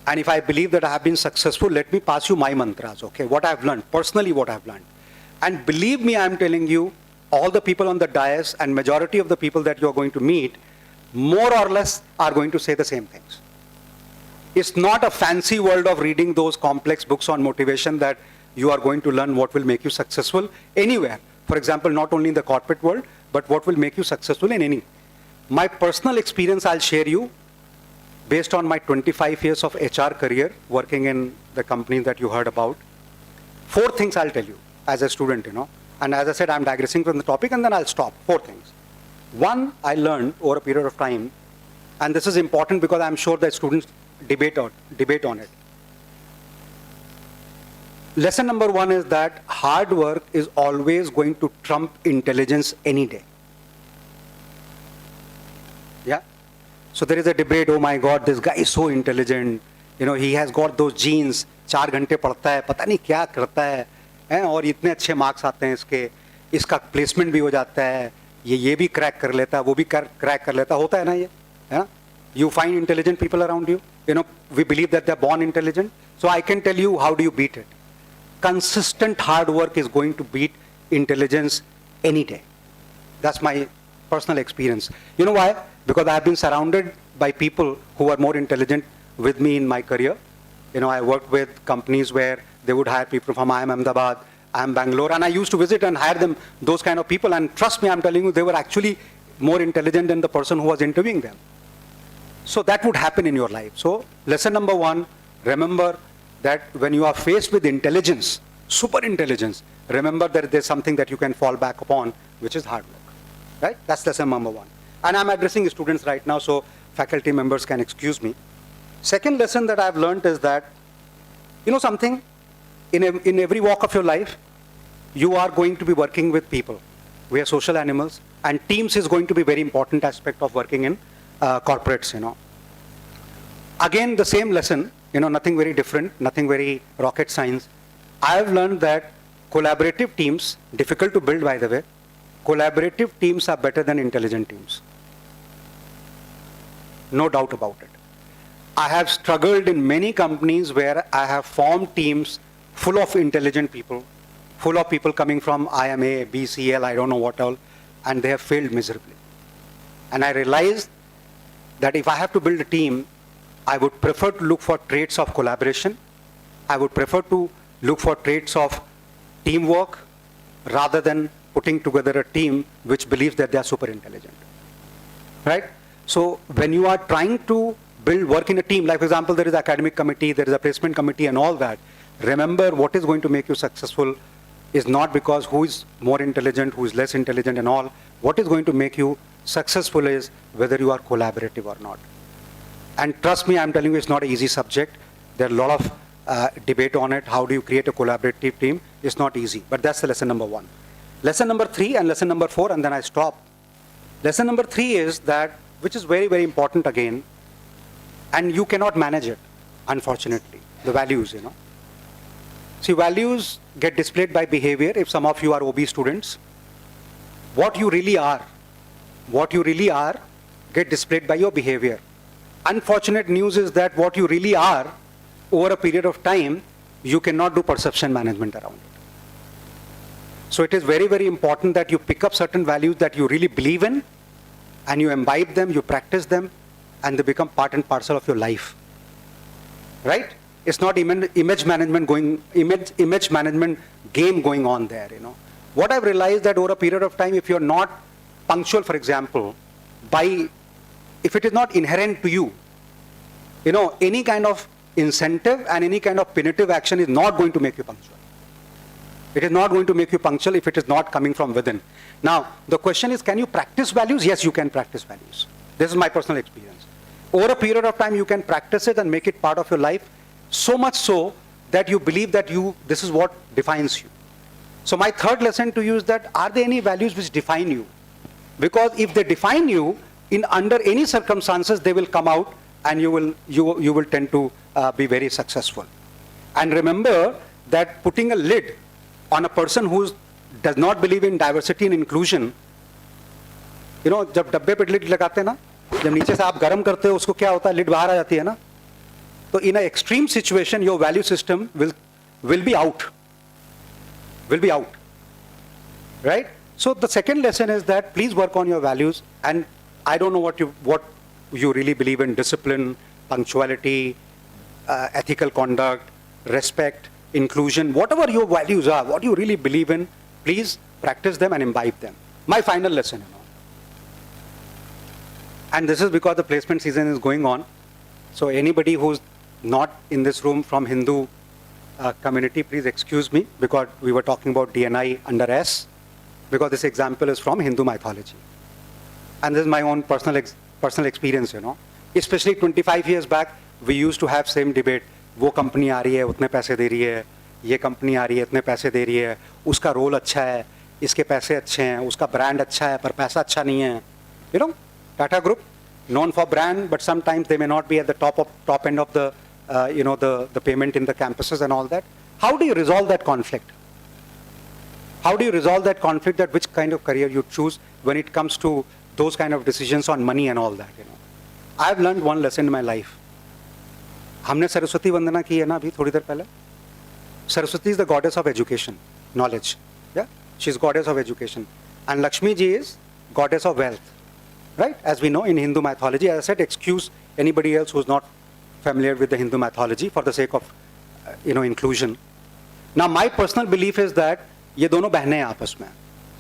And if I believe that I have been successful, let me pass you my mantras, okay? What I've learned, personally what I've learned. And believe me, I'm telling you, all the people on the dais and majority of the people that you're going to meet, more or less are going to say the same things. It's not a fancy world of reading those complex books on motivation that you are going to learn what will make you successful anywhere. For example, not only in the corporate world, but what will make you successful in any. My personal experience I'll share you based on my 25 years of HR career working in the company that you heard about. 4 things I'll tell you as a student, And as I said, I'm digressing from the topic and then I'll stop. 4 things. 1, I learned over a period of time, and this is important because I'm sure that students debate on it. Lesson number 1 is that hard work is always going to trump intelligence any day. Yeah? So there is a debate, oh my God, this guy is so intelligent. He has got those genes, 4 घंटे पढ़ता है, पता नहीं क्या करता है, और इतने अच्छे मार्क्स आते हैं इसका प्लेसमेंट भी हो जाता है, ये भी क्रैक कर लेता है, वो भी क्रैक कर लेता होता है ना ये, है ना? You find intelligent people around you? we believe that they're born intelligent. So I can tell you, how do you beat it? Consistent hard work is going to beat intelligence any day. That's my personal experience. You know why? Because I have been surrounded by people who are more intelligent with me in my career. I worked with companies where they would hire people from IIM Ahmedabad, IIM Bangalore, and I used to visit and hire them, those kind of people. And trust me, I'm telling you, they were actually more intelligent than the person who was interviewing them. So that would happen in your life. So lesson number one, remember that when you are faced with intelligence, super intelligence, remember that there's something that you can fall back upon, which is hard work. Right? That's lesson number one. And I'm addressing students right now, so faculty members can excuse me. Second lesson that I've learned is that, something, in every walk of your life, you are going to be working with people. We are social animals, and teams is going to be very important aspect of working in corporates. Again, the same lesson, nothing very different, nothing very rocket science. I have learned that collaborative teams, difficult to build by the way, collaborative teams are better than intelligent teams. No doubt about it. I have struggled in many companies where I have formed teams full of intelligent people, full of people coming from IMA, BCL, I don't know what all, and they have failed miserably. And I realized that if I have to build a team, I would prefer to look for traits of collaboration. I would prefer to look for traits of teamwork rather than putting together a team which believes that they are super intelligent. Right? So when you are trying to build work in a team, like for example, there is an academic committee, there is a placement committee and all that, remember what is going to make you successful is not because who is more intelligent, who is less intelligent and all. What is going to make you successful is whether you are collaborative or not. And trust me, I'm telling you, it's not an easy subject. There are a lot of debate on it. How do you create a collaborative team? It's not easy, but that's the lesson number one. Lesson number 3 and lesson number 4, and then I stop. Lesson number 3 is that, which is very, very important again, and you cannot manage it, unfortunately, the values, See, values get displayed by behavior. If some of you are OB students, what you really are get displayed by your behavior. Unfortunate news is that what you really are, over a period of time, you cannot do perception management around it. So it is very, very important that you pick up certain values that you really believe in, and you imbibe them, you practice them, and they become part and parcel of your life. Right? It's not image management game going on there, What I've realized that over a period of time, if you're not punctual, for example, if it is not inherent to you, any kind of incentive and any kind of punitive action is not going to make you punctual. It is not going to make you punctual if it is not coming from within. Now, the question is, can you practice values? Yes, you can practice values. This is my personal experience. Over a period of time, you can practice it and make it part of your life, so much so that you believe that this is what defines you. So my third lesson to you is that, are there any values which define you? Because if they define you, under any circumstances, they will come out and you will tend to be very successful. And remember that putting a lid on a person who does not believe in diversity and inclusion, जब डब्बे पे lid लगाते हैं ना, जब नीचे से आप गर्म करते हो, उसको क्या होता है, लिड बाहर आ जाती है ना. So in an extreme situation, your value system will be out. Will be out. Right? So the second lesson is that please work on your values, and I don't know what you really believe in: discipline, punctuality, ethical conduct, respect, inclusion, whatever your values are, what you really believe in, please practice them and imbibe them. My final lesson, and this is because the placement season is going on. So anybody who's not in this room from Hindu community, please excuse me, because we were talking about DNI under S, because this example is from Hindu mythology. And this is my own personal experience, Especially 25 years back, we used to have same debate. वो company आ रही है, उतने पैसे दे रही है, ये company आ रही है, इतने पैसे दे रही है, उसका रोल अच्छा है, इसके पैसे अच्छे हैं, उसका ब्रांड अच्छा है, पर पैसा अच्छा नहीं है. Tata Group, known for brand, but sometimes they may not be at the top end of the the payment in the campuses and all that. How do you resolve that conflict? How do you resolve that conflict, that which kind of career you choose when it comes to those kind of decisions on money and all that? I've learned one lesson in my life. हमने सरस्वती वंदना की है ना अभी थोड़ी देर पहले. Saraswati is the goddess of education, knowledge. Yeah, she's goddess of education, and Lakshmi ji is goddess of wealth, right? As we know in Hindu mythology, as I said, excuse anybody else who's not familiar with the Hindu mythology for the sake of inclusion. Now, my personal belief is that ये दोनों बहनें हैं आपस में.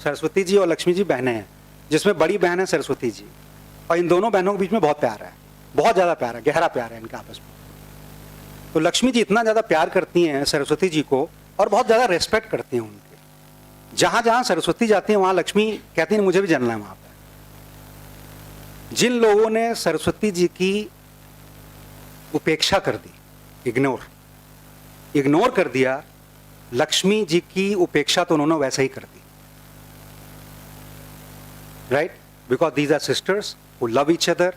सरस्वती जी और लक्ष्मी जी बहनें हैं, जिसमें बड़ी बहन है सरस्वती जी, और इन दोनों बहनों के बीच में बहुत प्यार है, बहुत ज़्यादा प्यार है, गहरा प्यार है इनके आपस में. तो लक्ष्मी जी इतना ज़्यादा प्यार करती हैं सरस्वती जी को और बहुत ज़्यादा रेस्पेक्ट करती हैं उनके. जहाँ जहाँ सरस्वती जाती हैं वहाँ लक्ष्मी कहती हैं मुझे भी जाना है वहाँ पर. जिन लोगों ने सरस्वती जी की उपेक्षा कर दी, इग्नोर कर दिया, लक्ष्मी जी की उपेक्षा तो उन्होंने वैसे ही कर दी. Right? Because these are sisters who love each other.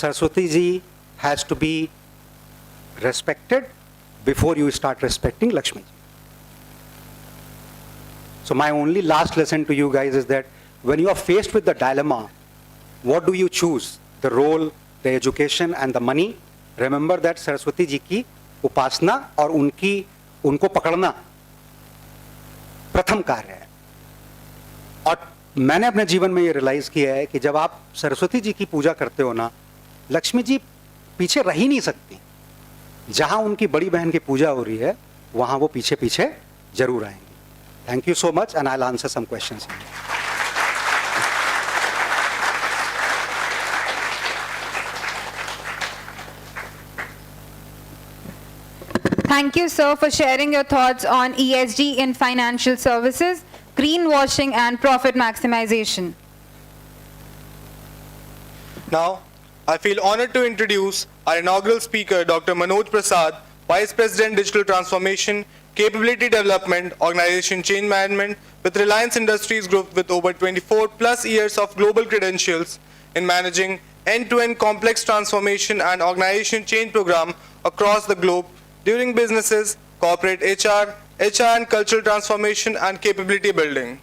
Saraswati ji has to be respected before you start respecting Lakshmi. So my only last lesson to you guys is that when you are faced with the dilemma, what do you choose? The role, the education and the money? Remember that Saraswati ji की उपासना और उनको पकड़ना प्रथम कार्य है. और मैंने अपने जीवन में ये रियलाइज किया है कि जब आप सरस्वती जी की पूजा करते हो ना, लक्ष्मी जी पीछे रह ही नहीं सकती. जहां उनकी बड़ी बहन की पूजा हो रही है वहां वो पीछे पीछे जरूर आएंगी. Thank you so much and I will answer some questions. Thank you, sir, for sharing your thoughts on ESG in financial services, greenwashing and profit maximization. Now, I feel honored to introduce our inaugural speaker, Dr. Manoj Prasad, Vice President Digital Transformation, Capability Development, Organization Change Management with Reliance Industries Group with over 24 plus years of global credentials in managing end-to-end complex transformation and organization change program across the globe during businesses, corporate HR and cultural transformation and capability building.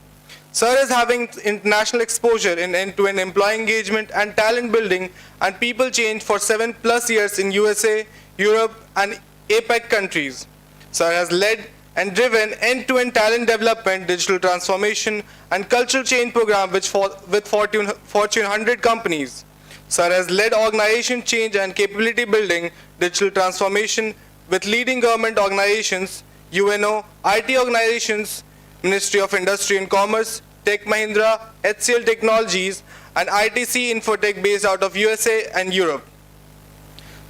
Sir is having international exposure in end-to-end employee engagement and talent building and people change for 7+ years in USA, Europe and APAC countries. Sir has led and driven end-to-end talent development, digital transformation and cultural change program with Fortune 100 companies. Sir has led organization change and capability building, digital transformation with leading government organizations, UNO, IT organizations, Ministry of Industry and Commerce, Tech Mahindra, HCL Technologies, and ITC Infotech based out of USA and Europe.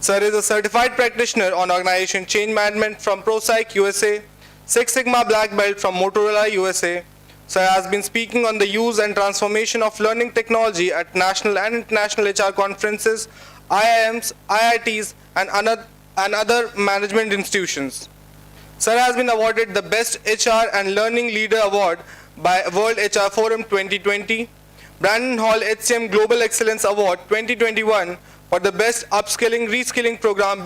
Sir is a certified practitioner on organization change management from ProPsych USA, Six Sigma Black Belt from Motorola USA. Sir has been speaking on the use and transformation of learning technology at national and international HR conferences, IIMs, IITs, and other management institutions. Sir has been awarded the Best HR and Learning Leader Award by World HR Forum 2020, Brandon Hall HCM Global Excellence Award 2021 for the Best Upskilling Reskilling Program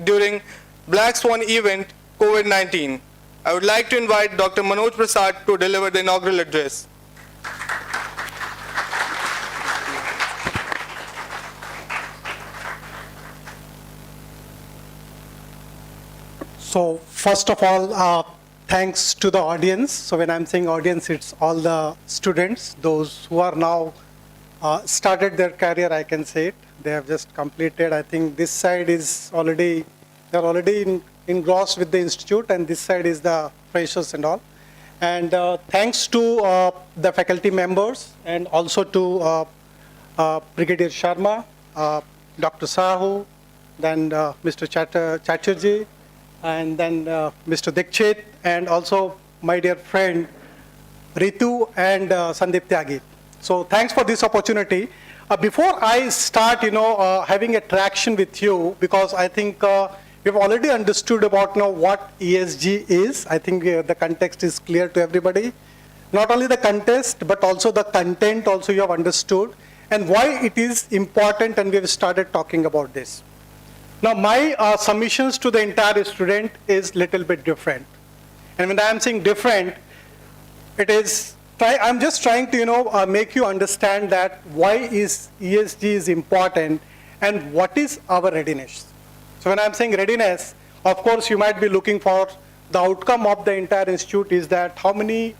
during Black Swan event COVID-19. I would like to invite Dr. Manoj Prasad to deliver the inaugural address. So first of all, thanks to the audience. So when I'm saying audience, it's all the students, those who are now started their career, I can say it. They have just completed. I think this side is already, they're already engrossed with the institute, and this side is the freshers and all. And thanks to the faculty members and also to Brigadier Sharma, Dr. Sahu, then Mr. Chatterjee, and then Mr. Dikshit, and also my dear friend Ritu and Sandeep Tyagi. So thanks for this opportunity. Before I start, having a traction with you, because I think we've already understood about what ESG is. I think the context is clear to everybody. Not only the context, but also the content also you have understood, and why it is important, and we have started talking about this. Now, my submissions to the entire student is little bit different. And when I am saying different, it is, I'm just trying to, make you understand that why is ESG is important and what is our readiness. So when I'm saying readiness, of course you might be looking for the outcome of the entire institute is that how many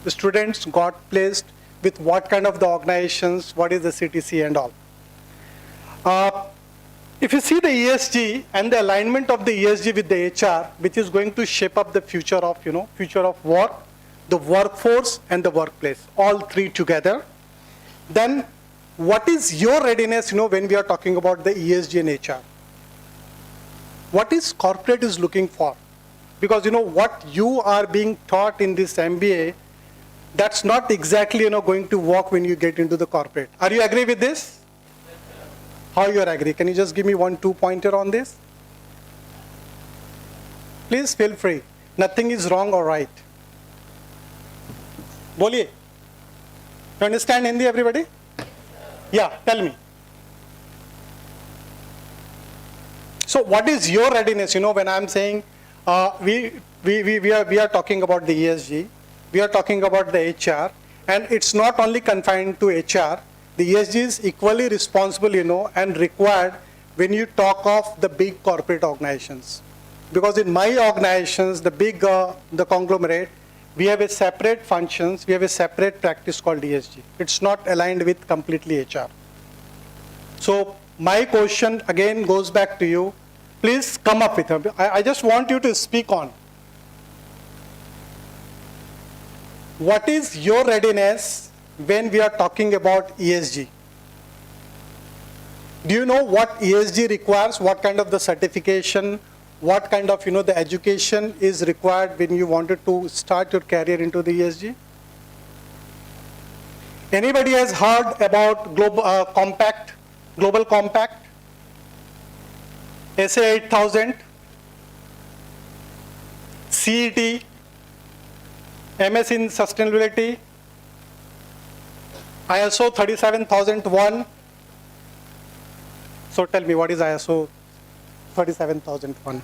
students got placed with what kind of the organizations, what is the CTC and all. If you see the ESG and the alignment of the ESG with the HR, which is going to shape up the future of, future of work, the workforce and the workplace, all three together, then what is your readiness, when we are talking about the ESG and HR? What is corporate is looking for? Because, what you are being taught in this MBA, that's not exactly, going to work when you get into the corporate. Are you agree with this? How you are agree? Can you just give me 1-2 pointer on this? Please feel free. Nothing is wrong or right. Boliye. You understand Hindi, everybody? Yeah, tell me. So what is your readiness? When I'm saying we are talking about the ESG, we are talking about the HR, and it's not only confined to HR. The ESG is equally responsible, and required when you talk of the big corporate organizations. Because in my organizations, the big, the conglomerate, we have a separate functions, we have a separate practice called ESG. It's not aligned with completely HR. So my question again goes back to you. Please come up with it. I just want you to speak on. What is your readiness when we are talking about ESG? Do you know what ESG requires? What kind of the certification? What kind of, the education is required when you wanted to start your career into the ESG? Anybody has heard about global compact? SA 8000, CET, MS in sustainability, ISO 37001. So tell me, what is ISO 37001?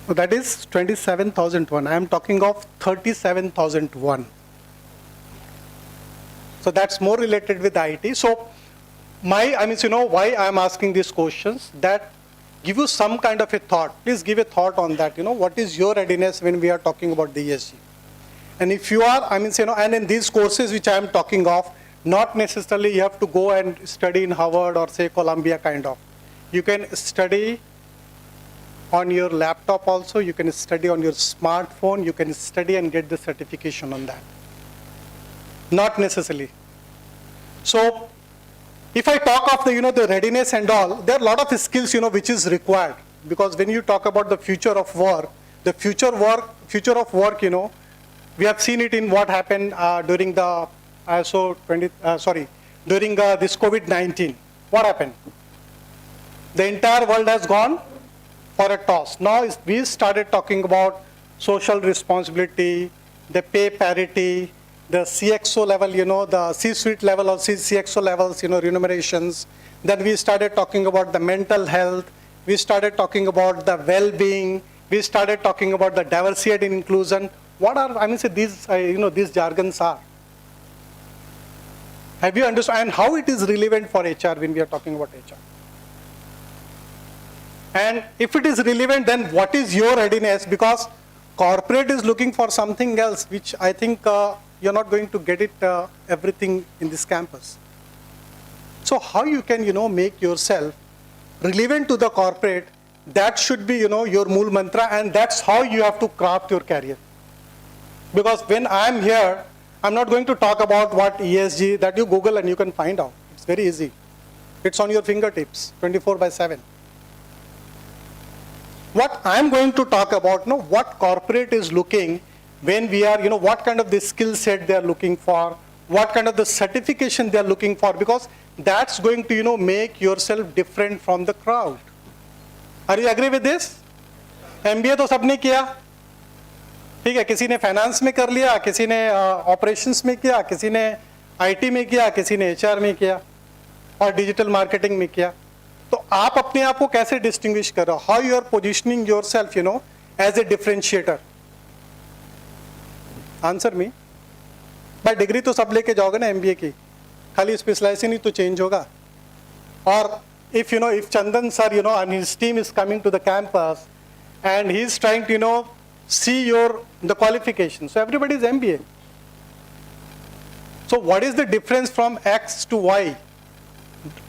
So that is 27,001. I am talking of 37,001. So that's more related with IT. So why I am asking these questions, that give you some kind of a thought. Please give a thought on that. What is your readiness when we are talking about the ESG? And if you are, and in these courses which I am talking of, not necessarily you have to go and study in Harvard or say Columbia kind of. You can study on your laptop also, you can study on your smartphone, you can study and get the certification on that. Not necessarily. So if I talk of the, the readiness and all, there are a lot of skills, which is required. Because when you talk about the future of work, we have seen it in what happened during the during this COVID-19. What happened? The entire world has gone for a toss. Now we started talking about social responsibility, the pay parity, the CXO level, the C-suite level or CXO levels, remunerations. Then we started talking about the mental health. We started talking about the well-being. We started talking about the diversity and inclusion. What are, these, these jargons are. Have you understood? And how it is relevant for HR when we are talking about HR? And if it is relevant, then what is your readiness? Because corporate is looking for something else, which I think you're not going to get it everything in this campus. So how you can, make yourself relevant to the corporate, that should be, your mool mantra, and that's how you have to craft your career. Because when I'm here, I'm not going to talk about what ESG, that you Google and you can find out. It's very easy. It's on your fingertips, 24/7. What I'm going to talk about, what corporate is looking when we are, what kind of the skill set they are looking for, what kind of the certification they are looking for, because that's going to, make yourself different from the crowd. Are you agree with this? MBA तो सबने किया, ठीक है, किसी ने finance में कर लिया, किसी ने ऑपरेशंस में किया, किसी ने आईटी में किया, किसी ने एचआर में किया और डिजिटल मार्केटिंग में किया. तो आप अपने आप को कैसे डिस्टिंग्विश कर रहे हो? How you are positioning yourself, as a differentiator. Answer me भाई डिग्री तो सब लेके जाओगे ना एमबीए की, खाली स्पेशलाइजेशन ही तो चेंज होगा. और if if Chandan sir and his team is coming to the campus and he is trying to see the qualifications, so everybody is MBA. So what is the difference from X to Y?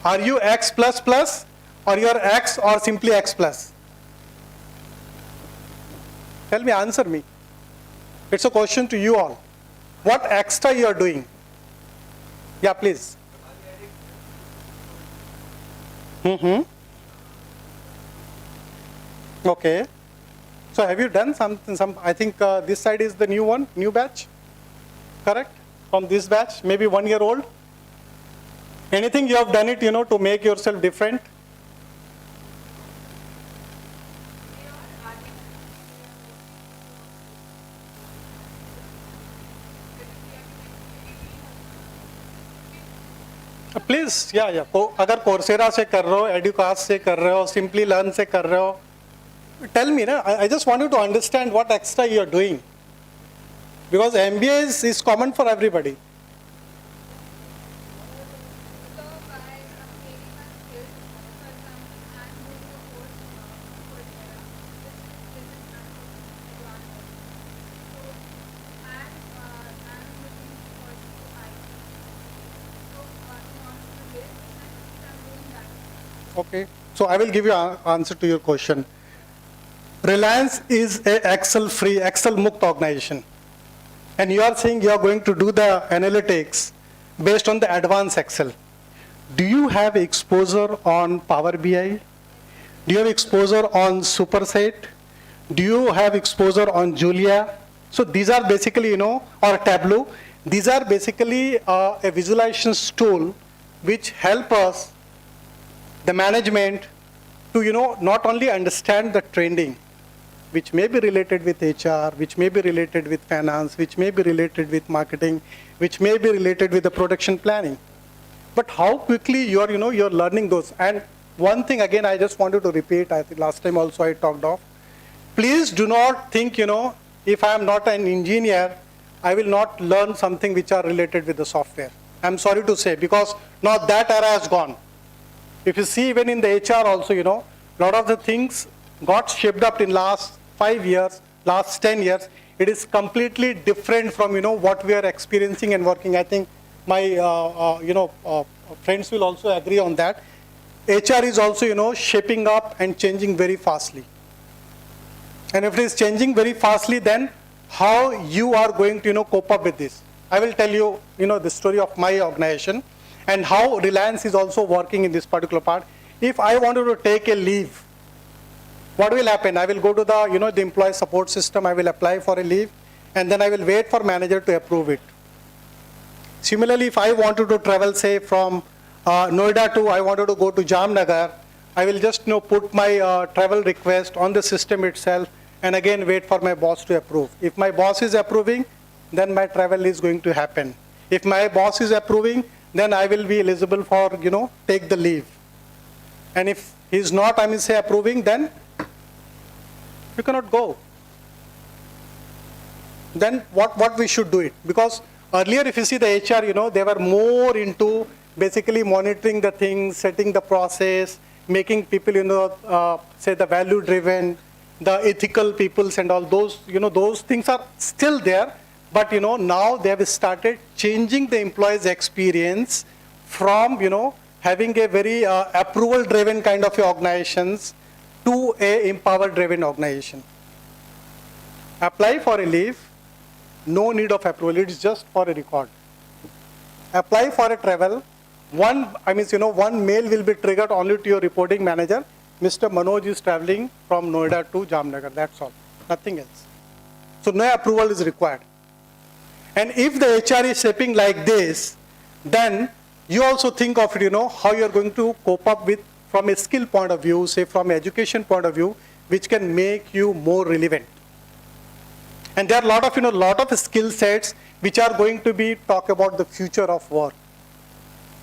Are you X plus plus, or you are X or simply X plus? Tell me, answer me. It's a question to you all. What extra you are doing? Yeah, please. Okay. So have you done something? I think this side is the new one, new batch. Correct? From this batch, maybe 1 year old. Anything you have done it, to make yourself different? Please या अगर Coursera से कर रहे हो, एडुकास्ट से कर रहे हो, सिंपली लर्न से कर रहे हो, टेल मी ना. I just want you to understand what extra you are doing, because MBA is common for everybody. Okay, so I will give you an answer to your question. Reliance is a Excel-free, Excel-mukt organization. And you are saying you are going to do the analytics based on the advanced Excel. Do you have exposure on Power BI? Do you have exposure on Superset? Do you have exposure on Julia? So these are basically, or Tableau. These are basically a visualization tool which help us, the management, to not only understand the trending, which may be related with HR, which may be related with finance, which may be related with marketing, which may be related with the production planning, but how quickly you are you're learning those. And one thing again I just wanted to repeat, I think last time also I talked of, please do not think if I am not an engineer, I will not learn something which are related with the software. I'm sorry to say, because now that era has gone. If you see even in the HR also, lot of the things got shaped up in last 5 years, last 10 years. It is completely different from, what we are experiencing and working. I think my, friends will also agree on that. HR is also, shaping up and changing very fastly. And if it is changing very fastly, then how you are going to, cope up with this? I will tell you, the story of my organization and how Reliance is also working in this particular part. If I wanted to take a leave, what will happen? I will go to the, the employee support system, I will apply for a leave, and then I will wait for manager to approve it. Similarly, if I wanted to travel, say, from Noida to, I wanted to go to Jamnagar, I will just, put my travel request on the system itself, and again wait for my boss to approve. If my boss is approving, then my travel is going to happen. If my boss is approving, then I will be eligible for, take the leave. And if he's not, I mean, say, approving, then you cannot go. Then what we should do it? Because earlier, if you see the HR, they were more into basically monitoring the things, setting the process, making people, say the value driven, the ethical peoples and all those, those things are still there. But, now they have started changing the employee's experience from, having a very approval-driven kind of organizations to a empower-driven organization. Apply for a leave, no need of approval, it's just for a record. Apply for a travel, one mail will be triggered only to your reporting manager. Mr. Manoj is traveling from Noida to Jamnagar, that's all, nothing else. So no approval is required. And if the HR is shaping like this, then you also think of it, how you are going to cope up with from a skill point of view, say from education point of view, which can make you more relevant. And there are a lot of skill sets which are going to be talk about the future of work.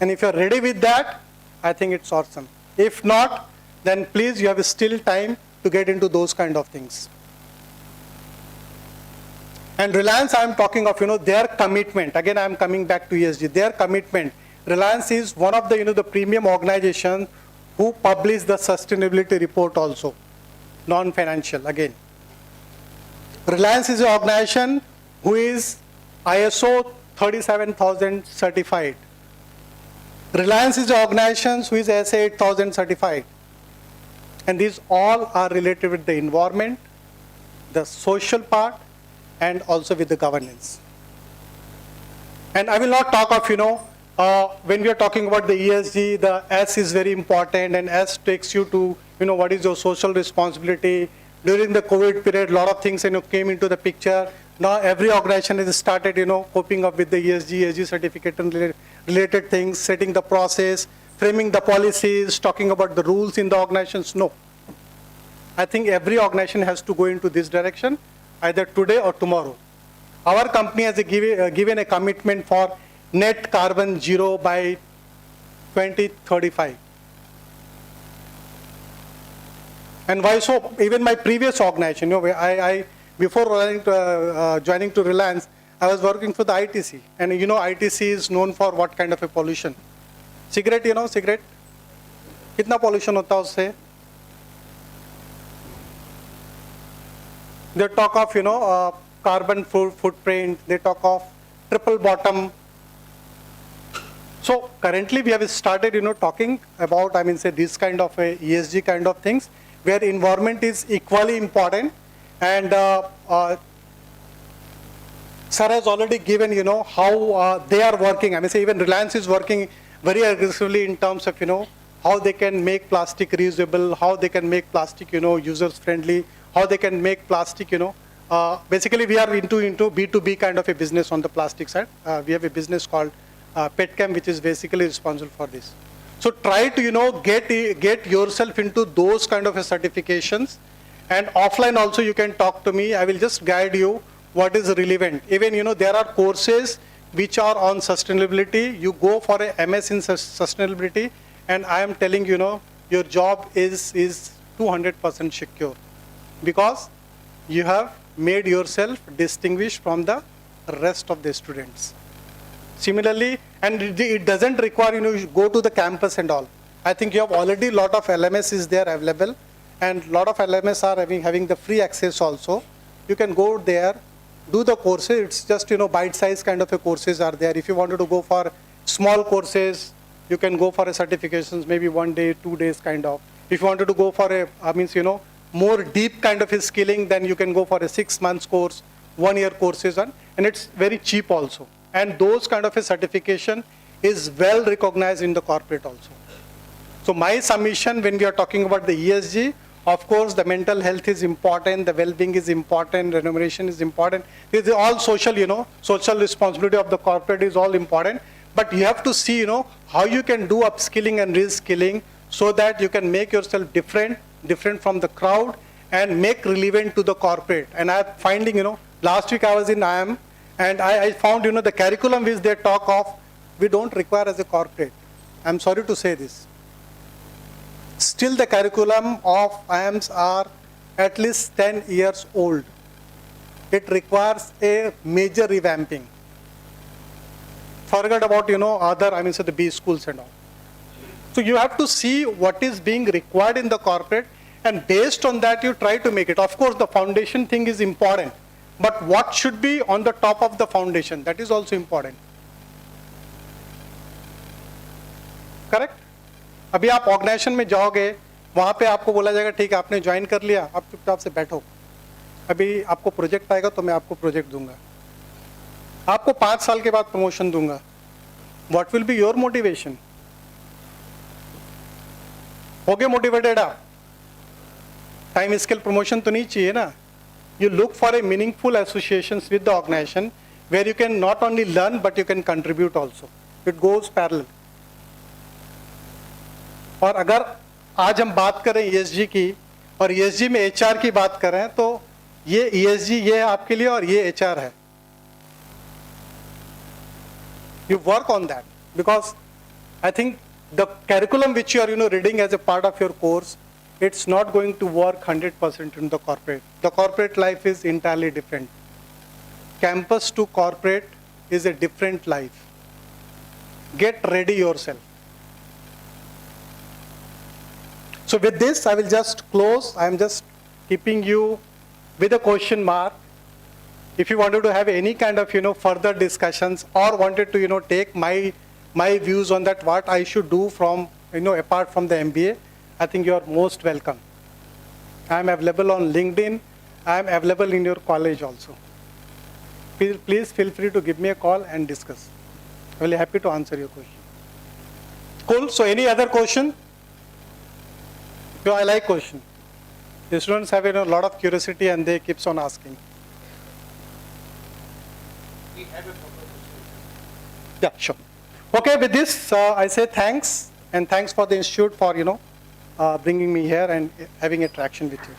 And if you are ready with that, I think it's awesome. If not, then please, you have still time to get into those kind of things. And Reliance, I am talking of, their commitment. Again, I am coming back to ESG, their commitment. Reliance is one of the, the premium organizations who publish the sustainability report also, non-financial again. Reliance is an organization who is ISO 37000 certified. Reliance is an organization who is SA 8000 certified. And these all are related with the environment, the social part, and also with the governance. And I will not talk of, when we are talking about the ESG, the S is very important, and S takes you to, what is your social responsibility. During the COVID period, a lot of things, came into the picture. Now every organization has started, coping up with the ESG certificate and related things, setting the process, framing the policies, talking about the rules in the organizations. No. I think every organization has to go into this direction, either today or tomorrow. Our company has given a commitment for net carbon zero by 2035. And why so? Even my previous organization, before joining to Reliance, I was working for the ITC. And ITC is known for what kind of a pollution? Cigarette, cigarette? Kitna pollution hota hai usse? They talk of, carbon footprint, they talk of triple bottom. So currently we have started, talking about, this kind of a ESG kind of things, where environment is equally important. And sir has already given, how they are working. Even Reliance is working very aggressively in terms of, how they can make plastic reusable, how they can make plastic, users friendly, how they can make plastic, basically we are into B2B kind of a business on the plastic side. We have a business called Petchem, which is basically responsible for this. So try to, get yourself into those kind of a certifications. And offline also you can talk to me. I will just guide you what is relevant. Even, there are courses which are on sustainability. You go for a MS in sustainability, and I am telling your job is 200% secure, because you have made yourself distinguished from the rest of the students. Similarly, and it doesn't require, you go to the campus and all. I think you have already lot of LMS is there available, and lot of LMS are having the free access also. You can go there, do the courses. It's just, bite-sized kind of a courses are there. If you wanted to go for small courses, you can go for a certifications, maybe 1 day, 2 days kind of. If you wanted to go for a, more deep kind of a skilling, then you can go for a 6 months course, 1 year courses, and it's very cheap also. And those kind of a certification is well recognized in the corporate also. So my submission when we are talking about the ESG, of course the mental health is important, the well-being is important, remuneration is important. These are all social, social responsibility of the corporate is all important. But you have to see, how you can do upskilling and reskilling so that you can make yourself different from the crowd and make relevant to the corporate. And I'm finding, last week I was in IIM, and I found, the curriculum which they talk of, we don't require as a corporate. I'm sorry to say this. Still the curriculum of IIMs are at least 10 years old. It requires a major revamping. Forget about, other, the B schools and all. So you have to see what is being required in the corporate, and based on that you try to make it. Of course the foundation thing is important, but what should be on the top of the foundation, that is also important. Correct? अभी आप organisation में जाओगे, वहाँ पे आपको बोला जाएगा ठीक है आपने ज्वाइन कर लिया, आप चुपचाप से बैठो, अभी आपको प्रोजेक्ट आएगा तो मैं आपको प्रोजेक्ट दूंगा, आपको 5 साल के बाद प्रमोशन दूंगा. What will be your motivation? होगे मोटिवेटेड आप? टाइम स्केल प्रमोशन तो नहीं चाहिए ना. You look for a meaningful associations with the organization where you can not only learn but you can contribute also. It goes parallel. और अगर आज हम बात करें ESG की और ESG में HR की बात करें तो ये ESG ये आपके लिए और ये HR है. You work on that because I think the curriculum which you are reading as a part of your course, it's not going to work 100% in the corporate. The corporate life is entirely different. campus to corporate is a different life. Get ready yourself. So with this, I will just close. I am just keeping you with a question mark. If you wanted to have any kind of, further discussions or wanted to, take my views on that, what I should do from, apart from the MBA, I think you are most welcome. I am available on LinkedIn. I am available in your college also. Please feel free to give me a call and discuss. I will be happy to answer your question. Cool. So any other question? I like question. The students have a lot of curiosity and they keeps on asking. Yeah, sure. Okay, with this, I say thanks, and thanks for the institute for, bringing me here and having interaction with you.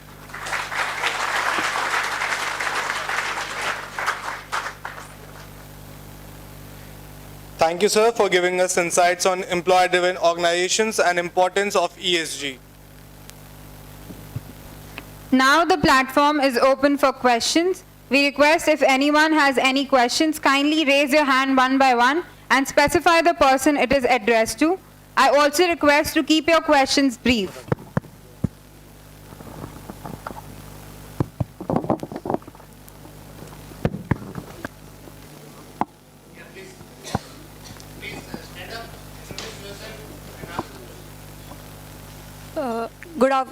Thank you, sir, for giving us insights on employer-driven organizations and importance of ESG. Now the platform is open for questions. We request if anyone has any questions, kindly raise your hand one by one and specify the person it is addressed to. I also request to keep your questions brief.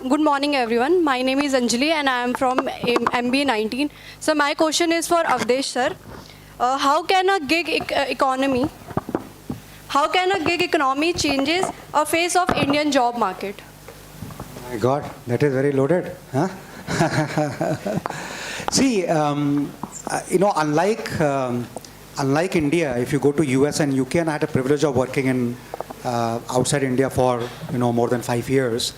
Good morning, everyone. My name is Anjali and I am from MBA 19. So my question is for Avdesh sir. How can a gig economy changes a face of Indian job market? My God, that is very loaded. Huh? See, unlike India, if you go to US and UK, and I had a privilege of working in outside India for more than 5 years,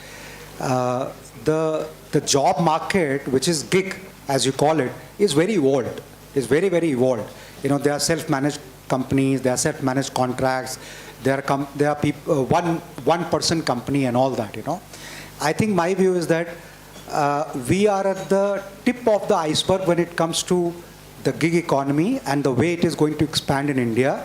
the job market, which is gig as you call it, is very evolved. Is very, very evolved. There are self-managed companies, there are self-managed contracts, there are people, one person company and all that. I think my view is that we are at the tip of the iceberg when it comes to the gig economy and the way it is going to expand in India.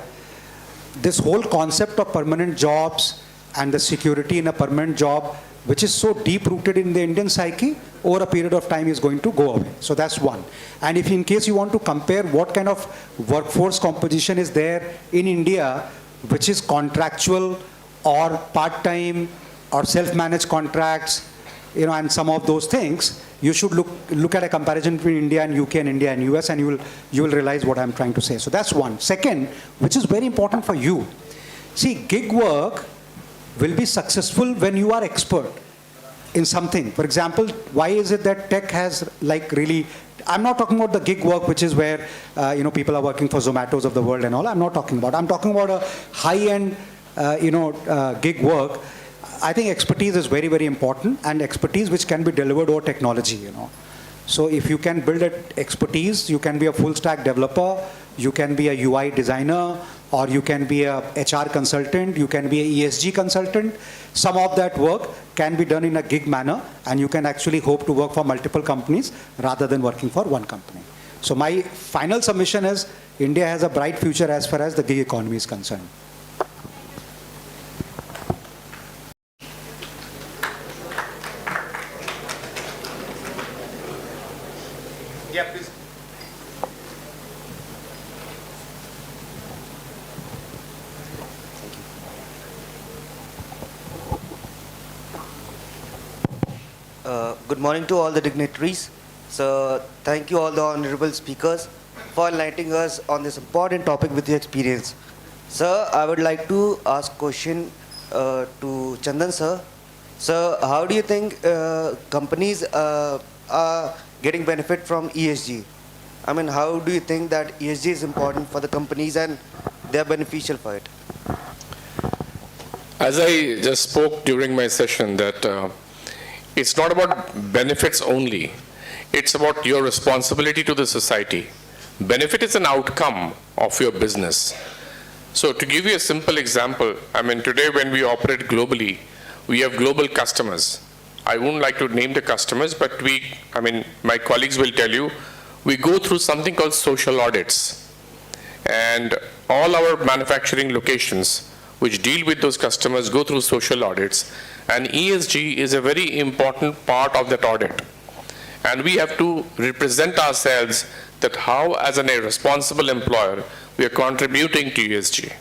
This whole concept of permanent jobs and the security in a permanent job, which is so deep-rooted in the Indian psyche, over a period of time is going to go away. So that's one. And if in case you want to compare what kind of workforce composition is there in India, which is contractual or part-time or self-managed contracts, and some of those things, you should look at a comparison between India and UK and India and US, and you will realize what I'm trying to say. So that's one. Second, which is very important for you. See, gig work will be successful when you are expert in something. For example, why is it that tech has really, I'm not talking about the gig work, which is where people are working for Zomatos of the world and all. I'm talking about a high-end gig work. I think expertise is very, very important, and expertise which can be delivered over technology. So if you can build expertise, you can be a full stack developer, you can be a UI designer, or you can be a HR consultant, you can be a ESG consultant. Some of that work can be done in a gig manner, and you can actually hope to work for multiple companies rather than working for one company. So my final submission is India has a bright future as far as the gig economy is concerned. Yeah, please. Good morning to all the dignitaries. So thank you all the honorable speakers for enlightening us on this important topic with your experience. Sir, I would like to ask a question to Chandan sir. Sir, how do you think companies are getting benefit from ESG? I mean, how do you think that ESG is important for the companies and they are beneficial for it? As I just spoke during my session, that it's not about benefits only. It's about your responsibility to the society. Benefit is an outcome of your business. So to give you a simple example, today when we operate globally, we have global customers. I wouldn't like to name the customers, but my colleagues will tell you, we go through something called social audits. And all our manufacturing locations which deal with those customers go through social audits. And ESG is a very important part of that audit. And we have to represent ourselves that how, as a responsible employer, we are contributing to ESG.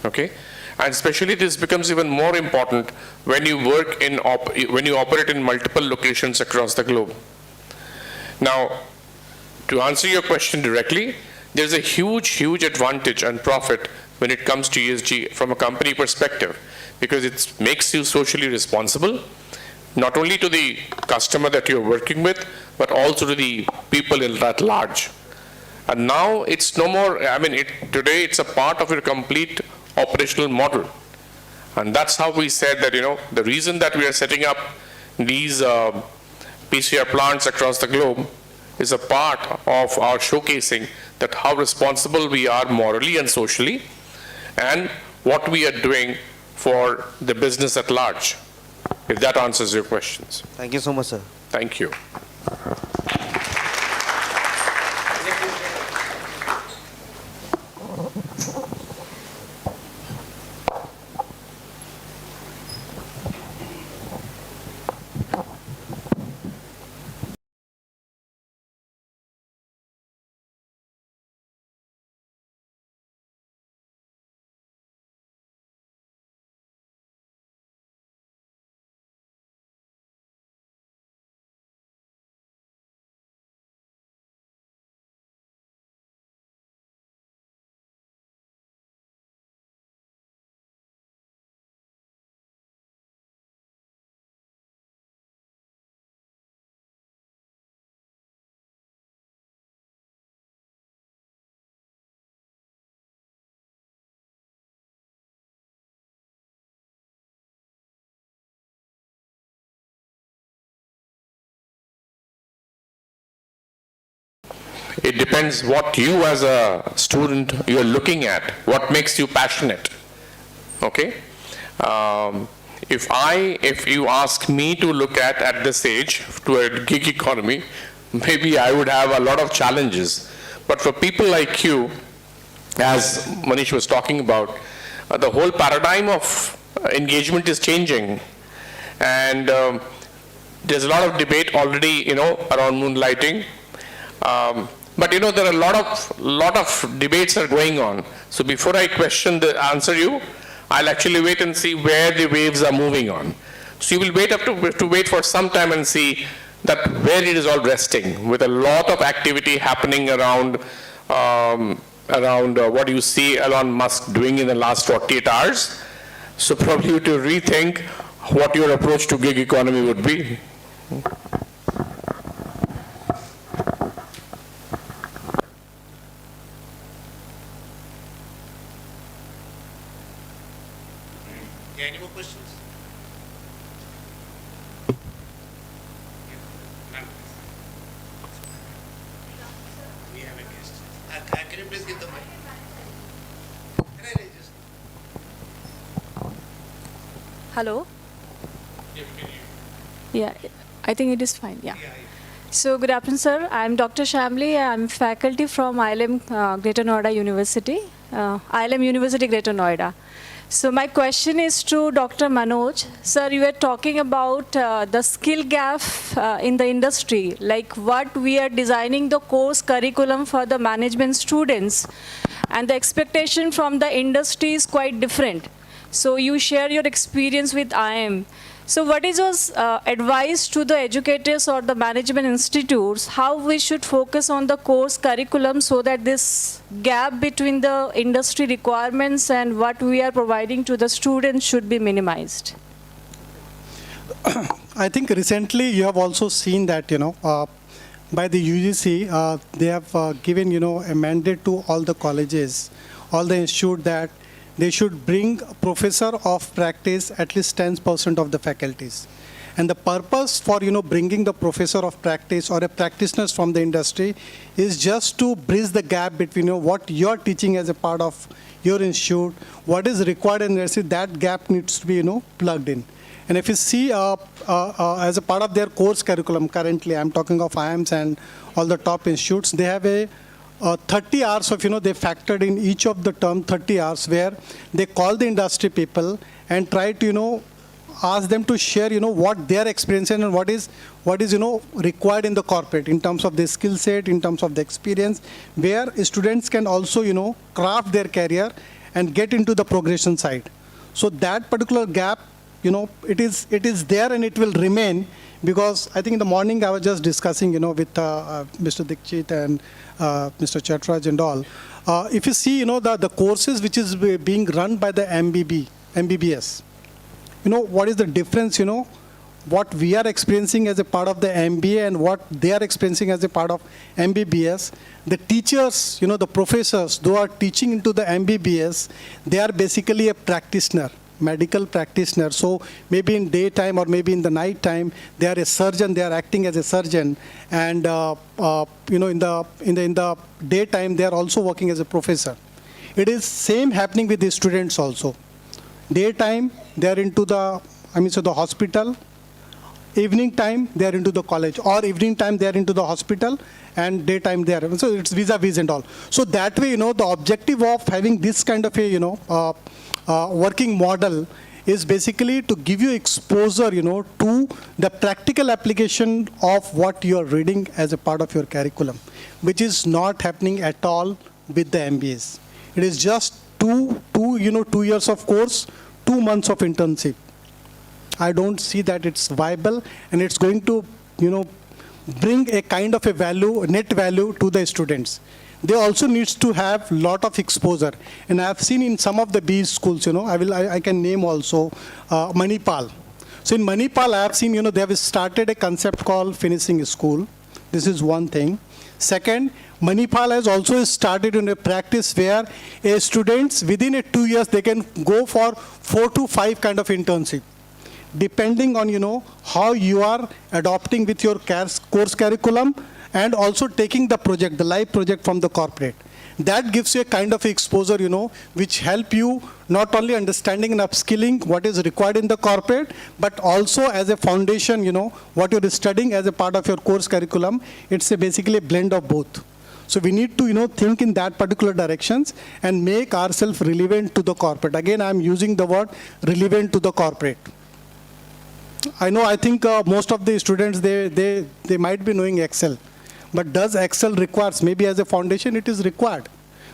Okay? And especially this becomes even more important when you work in, when you operate in multiple locations across the globe. Now, to answer your question directly, there's a huge advantage and profit when it comes to ESG from a company perspective, because it makes you socially responsible, not only to the customer that you're working with, but also to the people at large. And now it's no more, today it's a part of your complete operational model. And that's how we said that, the reason that we are setting up these PCR plants across the globe is a part of our showcasing that how responsible we are morally and socially, and what we are doing for the business at large, if that answers your questions. Thank you so much, sir. Thank you. It depends what you as a student you're looking at, what makes you passionate. Okay? If you ask me to look at this age to a gig economy, maybe I would have a lot of challenges. But for people like you, as Manish was talking about, the whole paradigm of engagement is changing. And there's a lot of debate already, around moonlighting. But there are a lot of debates are going on. So before I answer you, I'll actually wait and see where the waves are moving on. So you will have to wait for some time and see that where it is all resting, with a lot of activity happening around what you see Elon Musk doing in the last 48 hours. So probably you have to rethink what your approach to gig economy would be. Any more questions? We have a guest. Can you please give the mic? Hello? Yeah, I think it is fine. Yeah. So good afternoon, sir. I'm Dr. Shamli. I'm faculty from ILM Greater Noida University, ILM University Greater Noida. So my question is to Dr. Manoj. Sir, you were talking about the skill gap in the industry, like what we are designing the course curriculum for the management students, and the expectation from the industry is quite different. So you share your experience with IM. So what is your advice to the educators or the management institutes, how we should focus on the course curriculum so that this gap between the industry requirements and what we are providing to the students should be minimized? I think recently you have also seen that, by the UGC, they have given, a mandate to all the colleges, all the institutes that they should bring a professor of practice at least 10% of the faculties. And the purpose for, bringing the professor of practice or a practitioners from the industry is just to bridge the gap between what you're teaching as a part of your institute, what is required in the university, that gap needs to be, plugged in. And if you see as a part of their course curriculum, currently I'm talking of IIMs and all the top institutes, they have a 30 hours of, they factored in each of the term 30 hours where they call the industry people and try to, ask them to share, what their experience and what is, required in the corporate in terms of the skill set, in terms of the experience, where students can also, craft their career and get into the progression side. So that particular gap, it is there and it will remain, because I think in the morning I was just discussing, with Mr. Dikshit and Mr. Chatraj and all. If you see, the courses which is being run by the MBBS, what is the difference, what we are experiencing as a part of the MBA and what they are experiencing as a part of MBBS. The teachers, the professors, those are teaching into the MBBS, they are basically a practitioner, medical practitioner. So maybe in daytime or maybe in the night time, they are a surgeon, they are acting as a surgeon. And, in the daytime, they are also working as a professor. It is same happening with the students also. Daytime, they are into the hospital. Evening time, they are into the college, or evening time, they are into the hospital, and daytime, they are. So it's vis-a-vis and all. So that way, the objective of having this kind of a, working model is basically to give you exposure, to the practical application of what you are reading as a part of your curriculum, which is not happening at all with the MBAs. It is just 2 years of course, 2 months of internship. I don't see that it's viable, and it's going to, bring a kind of a value, net value to the students. They also needs to have lot of exposure. And I've seen in some of the B schools, I can name also Manipal. So in Manipal, I have seen, they have started a concept called finishing school. This is one thing. Second, Manipal has also started in a practice where students within 2 years, they can go for 4 to 5 kind of internship, depending on, how you are adopting with your course curriculum and also taking the project, the live project from the corporate. That gives you a kind of exposure, which help you not only understanding and upskilling what is required in the corporate, but also as a foundation, what you're studying as a part of your course curriculum. It's basically a blend of both. So we need to, think in that particular directions and make ourselves relevant to the corporate. Again, I'm using the word relevant to the corporate. I think most of the students, they might be knowing Excel. But does Excel requires, maybe as a foundation, it is required.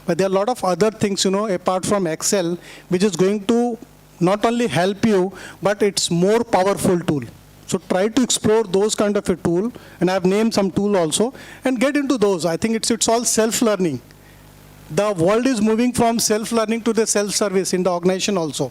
But there are a lot of other things, apart from Excel, which is going to not only help you, but it's more powerful tool. So try to explore those kind of a tool, and I've named some tool also, and get into those. I think it's all self-learning. The world is moving from self-learning to the self-service in the organization also.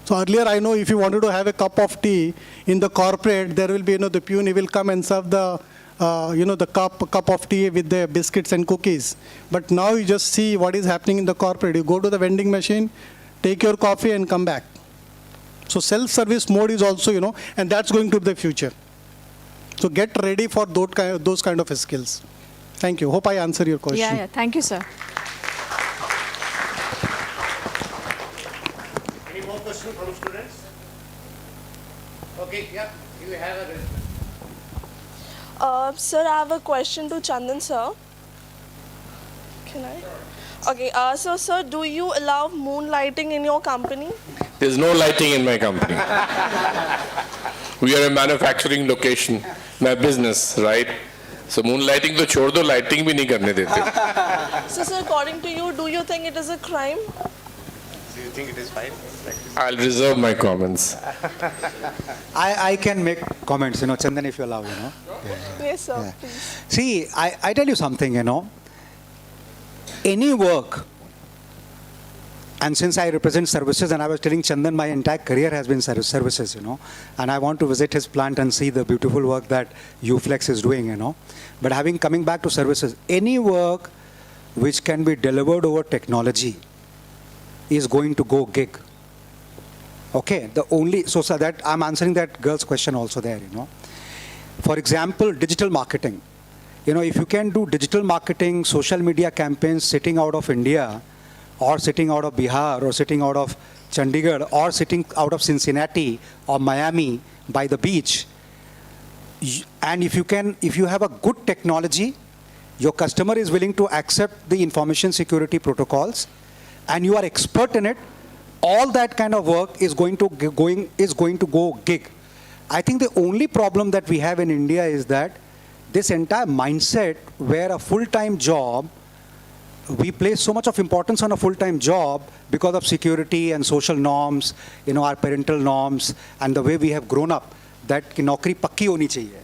So earlier, I know if you wanted to have a cup of tea in the corporate, there will be, the peon, he will come and serve the, the cup of tea with the biscuits and cookies. But now you just see what is happening in the corporate. You go to the vending machine, take your coffee and come back. So self-service mode is also, and that's going to be the future. So get ready for those kind of skills. Thank you. Hope I answer your question. Yeah. Thank you, sir. Any more questions from students? Okay, yeah, you have a Sir, I have a question to Chandan, sir. Can I? Okay, so sir, do you allow moonlighting in your company? There's no lighting in my company. We are a manufacturing location, my business, right? So moonlighting to chhod do, lighting bhi nahi karne dete. So sir, according to you, do you think it is a crime? Do you think it is fine? I'll reserve my comments. I can make comments, Chandan, if you allow, Yes, sir, Yeah. please. See, I tell you something, any work, and since I represent services, and I was telling Chandan, my entire career has been services, and I want to visit his plant and see the beautiful work that Uflex is doing, But coming back to services, any work which can be delivered over technology is going to go gig. Okay, so that I'm answering that girl's question also there, For example, digital marketing. If you can do digital marketing, social media campaigns sitting out of India, or sitting out of Bihar, or sitting out of Chandigarh or sitting out of Cincinnati or Miami by the beach, and if you have a good technology, your customer is willing to accept the information security protocols, and you are expert in it, all that kind of work is going to go gig. I think the only problem that we have in India is that this entire mindset where a full-time job, we place so much of importance on a full-time job because of security and social norms, our parental norms, and the way we have grown up, that कि नौकरी पक्की होनी चाहिए.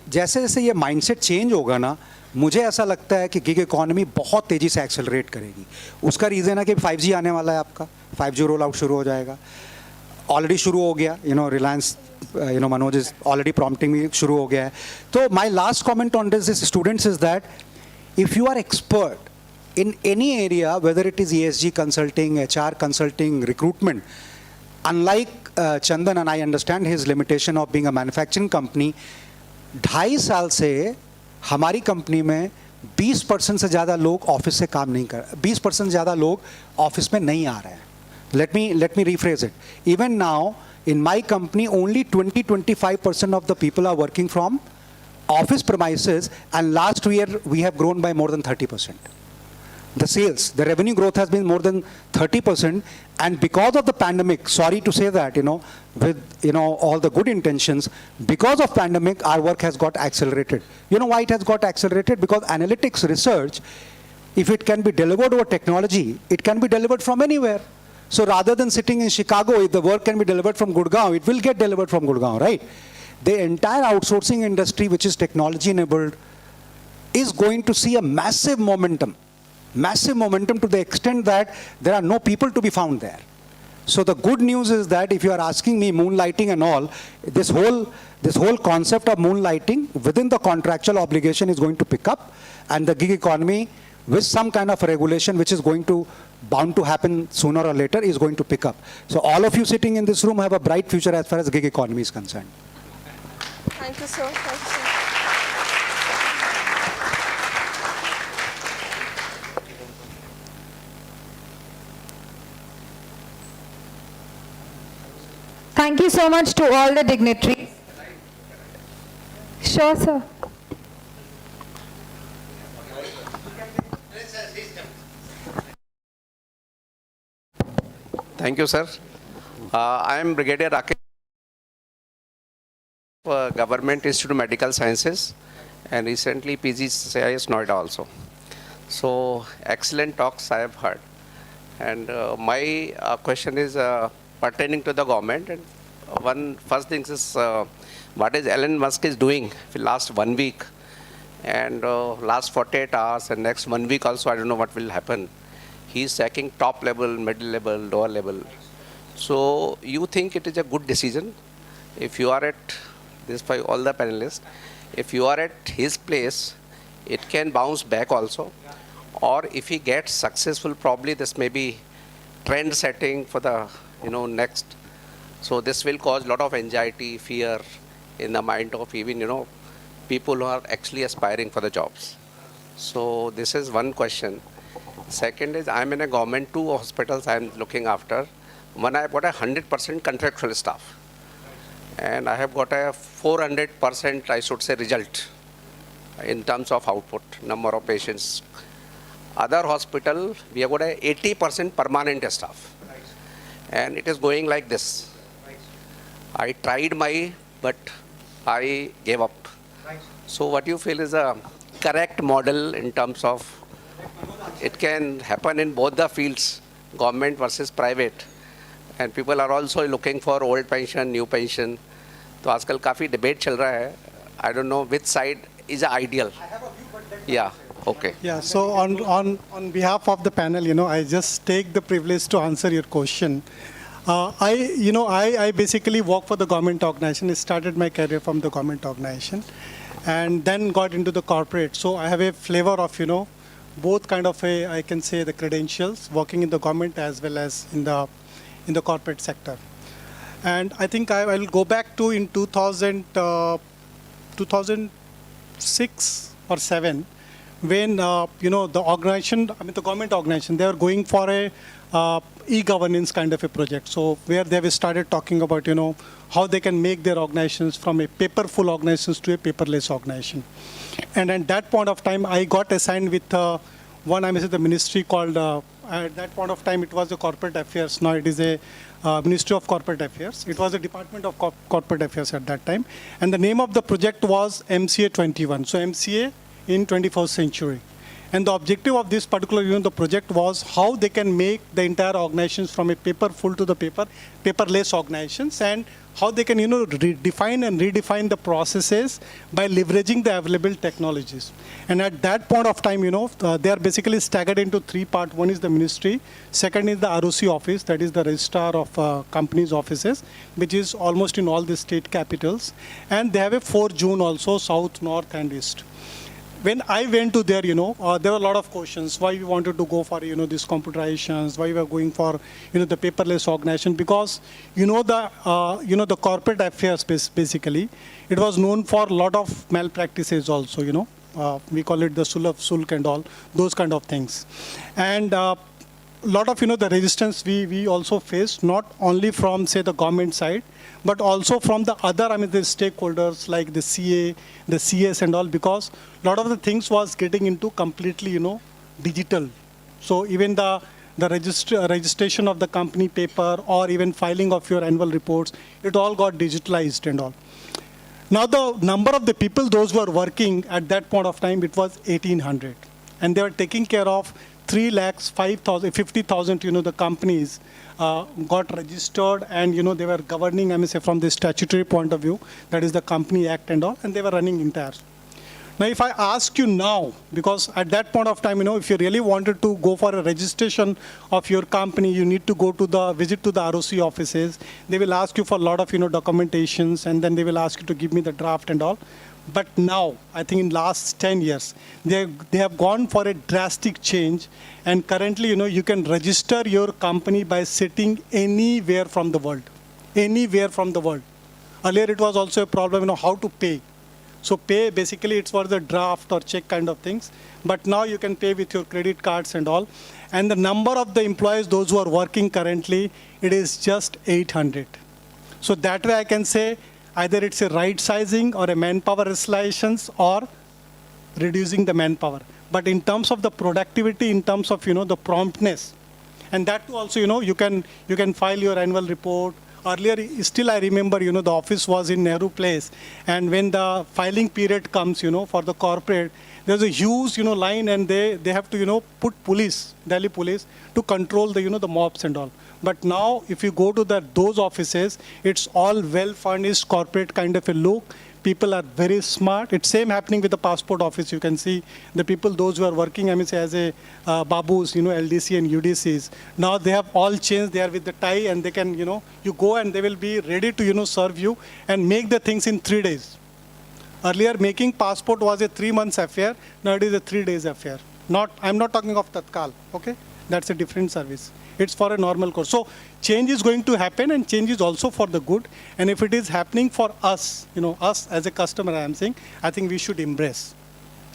जैसे जैसे ये mindset change होगा ना, मुझे ऐसा लगता है कि गिग इकोनॉमी बहुत तेजी से एक्सेलरेट करेगी. उसका रीज़न है कि 5G आने वाला है आपका, 5G रोल आउट शुरू हो जाएगा, ऑलरेडी शुरू हो गया, Reliance Manoj is already prompting me, शुरू हो गया है. तो my last comment on this is, students, is that if you are expert in any area, whether it is ESG consulting, HR consulting, recruitment, unlike Chandan, and I understand his limitation of being a manufacturing company, 2.5 साल से हमारी company में 20% से ज़्यादा लोग office से काम नहीं कर, 20% ज़्यादा लोग ऑफिस में नहीं आ रहे हैं. Let me rephrase it. Even now, in my company, only 20-25% of the people are working from office premises, and last year we have grown by more than 30%. The sales, the revenue growth has been more than 30%, and because of the pandemic, sorry to say that, with all the good intentions, because of pandemic, our work has got accelerated. You know why it has got accelerated? Because analytics research, if it can be delivered over technology, it can be delivered from anywhere. So rather than sitting in Chicago, if the work can be delivered from Gurgaon, it will get delivered from Gurgaon, right? The entire outsourcing industry, which is technology enabled, is going to see a massive momentum to the extent that there are no people to be found there. So the good news is that if you are asking me moonlighting and all, this whole concept of moonlighting within the contractual obligation is going to pick up, and the gig economy with some kind of regulation which is bound to happen sooner or later is going to pick up. So all of you sitting in this room have a bright future as far as gig economy is concerned. Thank you, sir. Thank you, sir. Thank you so much to all the dignitaries. Sure, sir. Thank you, sir. I am Brigadier Rakesh, Government Institute of Medical Sciences, and recently PGCIS Noida also. So excellent talks I have heard. And my question is pertaining to the government. And one first thing is what is Elon Musk is doing for last 1 week and last 48 hours and next 1 week also, I don't know what will happen. He's checking top level, middle level, lower level. So you think it is a good decision? If you are at this, by all the panelists, if you are at his place, it can bounce back also. Or if he gets successful, probably this may be trend setting for the next. So this will cause a lot of anxiety, fear in the mind of even people who are actually aspiring for the jobs. So this is one question. Second is, I'm in a government, 2 hospitals I'm looking after. One, I've got 100% contractual staff. And I have got a 400%, I should say, result in terms of output, number of patients. Other hospital, we have got a 80% permanent staff. And it is going like this. I tried but I gave up. So what you feel is a correct model in terms of it can happen in both the fields, government versus private. And people are also looking for old pension, new pension. So आजकल काफी debate चल रहा है. I don't know which side is ideal. Yeah, okay. Yeah, so on behalf of the panel, I just take the privilege to answer your question. I basically work for the government organization. I started my career from the government organization and then got into the corporate. So I have a flavor of, both kind of I can say the credentials, working in the government as well as in the corporate sector. And I think I will go back to in 2006 or 7, when, the organization, the government organization, they are going for a e-governance kind of a project. So where they have started talking about, how they can make their organizations from a paperful organizations to a paperless organization. And at that point of time, I got assigned with the ministry called, at that point of time, it was the corporate affairs. Now it is a Ministry of Corporate Affairs. It was a Department of Corporate Affairs at that time. And the name of the project was MCA 21. So MCA in 21st century. And the objective of this particular the project was how they can make the entire organizations from a paperful to the paperless organizations, and how they can define and redefine the processes by leveraging the available technologies. And at that point of time, they are basically staggered into three parts. One is the ministry, second is the ROC office, that is the registrar of companies' offices, which is almost in all the state capitals. And they have a 4 zone also, south, north, and east. When I went to there, there were a lot of questions. Why we wanted to go for, these computerizations, why we were going for, the paperless organization, because, the corporate affairs basically, it was known for a lot of malpractices also, we call it the sulk and all, those kind of things. And lot of, the resistance we also faced, not only from, say, the government side, but also from the other, the stakeholders like the CA, the CS and all, because a lot of the things was getting into completely, digital. So even the registration of the company paper, or even filing of your annual reports, it all got digitalized and all. Now the number of the people, those who were working at that point of time, it was 1,800. And they were taking care of 3,50,000, the companies got registered, and, they were governing, from the statutory point of view, that is the Company Act and all, and they were running entire. Now, if I ask you now, because at that point of time, if you really wanted to go for a registration of your company, you need to visit to the ROC offices. They will ask you for a lot of, documentations, and then they will ask you to give me the draft and all. But now, I think in last 10 years, they have gone for a drastic change. And currently, you can register your company by sitting anywhere from the world. Anywhere from the world. Earlier, it was also a problem, how to pay. So pay, basically, it's for the draft or check kind of things. But now you can pay with your credit cards and all. And the number of the employees, those who are working currently, it is just 800. So that way I can say, either it's a right sizing or a manpower rationalizations or reducing the manpower. But in terms of the productivity, in terms of, the promptness, and that too also, you can file your annual report. Earlier, still I remember, the office was in Nehru Place. And when the filing period comes, for the corporate, there's a huge, line, and they have to, put police, Delhi police, to control the, the mobs and all. But now, if you go to those offices, it's all well-furnished corporate kind of a look. People are very smart. It's same happening with the passport office. You can see the people, those who are working, as a babus, LDC and UDCs. Now they have all changed. They are with the tie, and they can, you go and they will be ready to, serve you and make the things in 3 days. Earlier, making passport was a 3 months affair. Now it is a 3 days affair. I'm not talking of Tatkal, okay? That's a different service. It's for a normal course. So change is going to happen, and change is also for the good. And if it is happening for us, us as a customer, I am saying, I think we should embrace.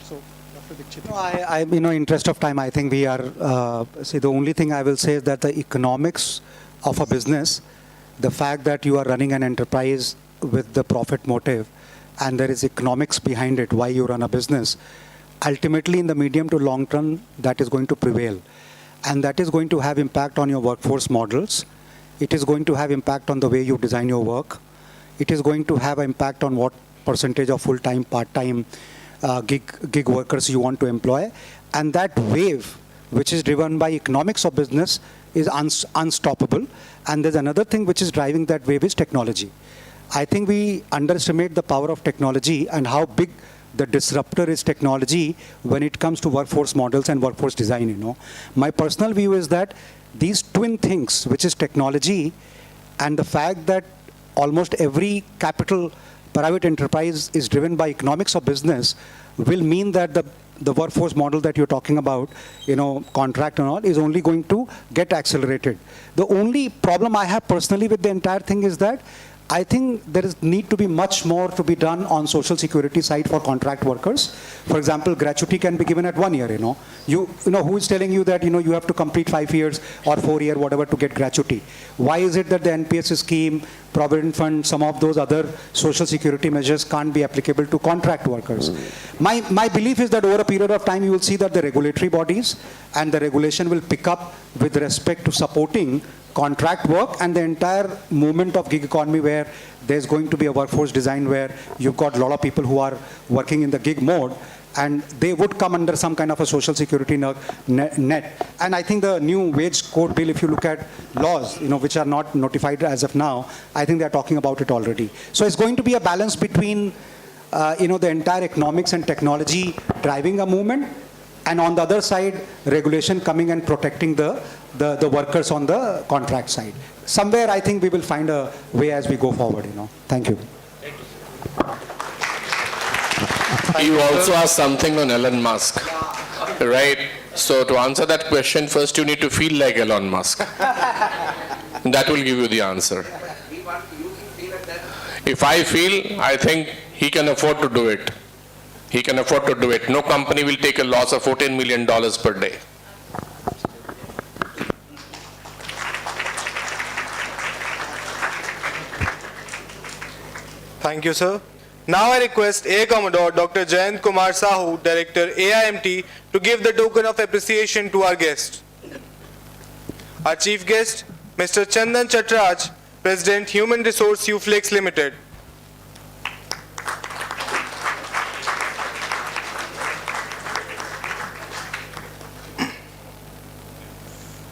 So, Dr. Dikshit. No, interest of time, I think we are, the only thing I will say is that the economics of a business, the fact that you are running an enterprise with the profit motive, and there is economics behind it, why you run a business, ultimately in the medium to long term, that is going to prevail. And that is going to have impact on your workforce models. It is going to have impact on the way you design your work. It is going to have impact on what percentage of full-time, part-time, gig workers you want to employ. And that wave, which is driven by economics of business, is unstoppable. And there's another thing which is driving that wave is technology. I think we underestimate the power of technology and how big the disruptor is technology when it comes to workforce models and workforce design. My personal view is that these twin things, which is technology and the fact that almost every capital private enterprise is driven by economics of business, will mean that the workforce model that you're talking about, contract and all, is only going to get accelerated. The only problem I have personally with the entire thing is that I think there is need to be much more to be done on social security side for contract workers. For example, gratuity can be given at 1 year, You know, who is telling you that, you have to complete 5 years or 4 years, whatever, to get gratuity? Why is it that the NPS scheme, Provident Fund, some of those other social security measures can't be applicable to contract workers? My belief is that over a period of time, you will see that the regulatory bodies and the regulation will pick up with respect to supporting contract work and the entire movement of gig economy, where there's going to be a workforce design where you've got a lot of people who are working in the gig mode, and they would come under some kind of a social security net. And I think the new wage code bill, if you look at laws, which are not notified as of now, I think they're talking about it already. So it's going to be a balance between, the entire economics and technology driving a movement, and on the other side, regulation coming and protecting the workers on the contract side. Somewhere I think we will find a way as we go forward, Thank you. You also asked something on Elon Musk, right? So to answer that question, first you need to feel like Elon Musk. That will give you the answer. If I feel, I think he can afford to do it. He can afford to do it. No company will take a loss of $14 million per day. Thank you, sir. Now I request A Commodore Dr. Jayant Kumar Sahu, Director AIMT, to give the token of appreciation to our guest. Our chief guest, Mr. Chandan Chatraj, President Human Resource Uflex Limited.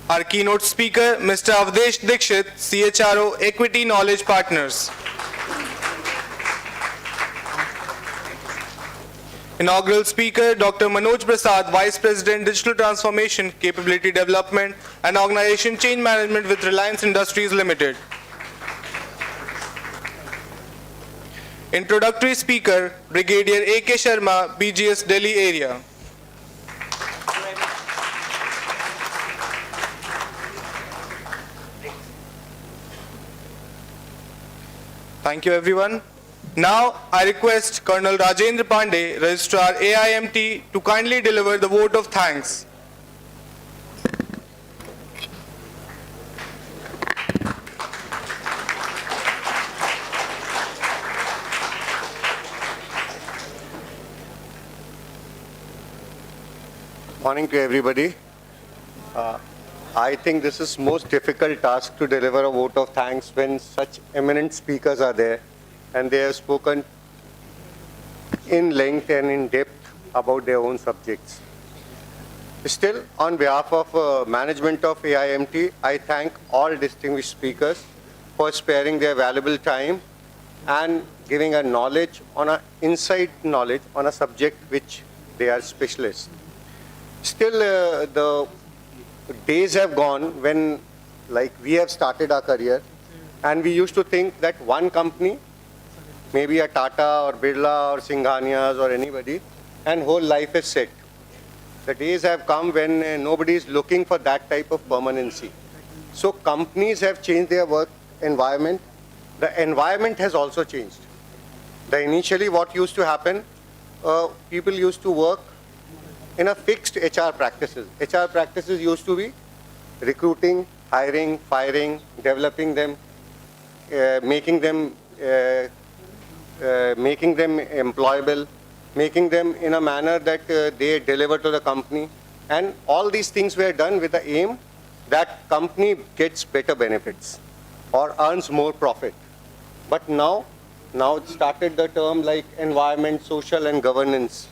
Our keynote speaker, Mr. Avdesh Dikshit, CHRO Equity Knowledge Partners. Inaugural speaker, Dr. Manoj Prasad, Vice President, Digital Transformation, Capability Development and Organization Change Management with Reliance Industries Limited. Introductory speaker, Brigadier A.K. Sharma, BGS Delhi Area. Thank you, everyone. Now, I request Colonel Rajendra Pandey, Registrar AIMT, to kindly deliver the vote of thanks. Morning to everybody. I think this is most difficult task to deliver a vote of thanks when such eminent speakers are there and they have spoken in length and in depth about their own subjects. Still, on behalf of management of AIMT, I thank all distinguished speakers for sparing their valuable time and giving a knowledge on a inside knowledge on a subject which they are specialists. Still, the days have gone when, like, we have started our career and we used to think that one company, maybe a Tata or Birla or Singhanias or anybody, and whole life is set. The days have come when nobody is looking for that type of permanency. So companies have changed their work environment. The environment has also changed. Initially what used to happen, people used to work in a fixed HR practices. HR practices used to be recruiting, hiring, firing, developing them, making them employable, making them in a manner that they deliver to the company. And all these things were done with the aim that company gets better benefits or earns more profit. But now it started the term like environment, social and governance.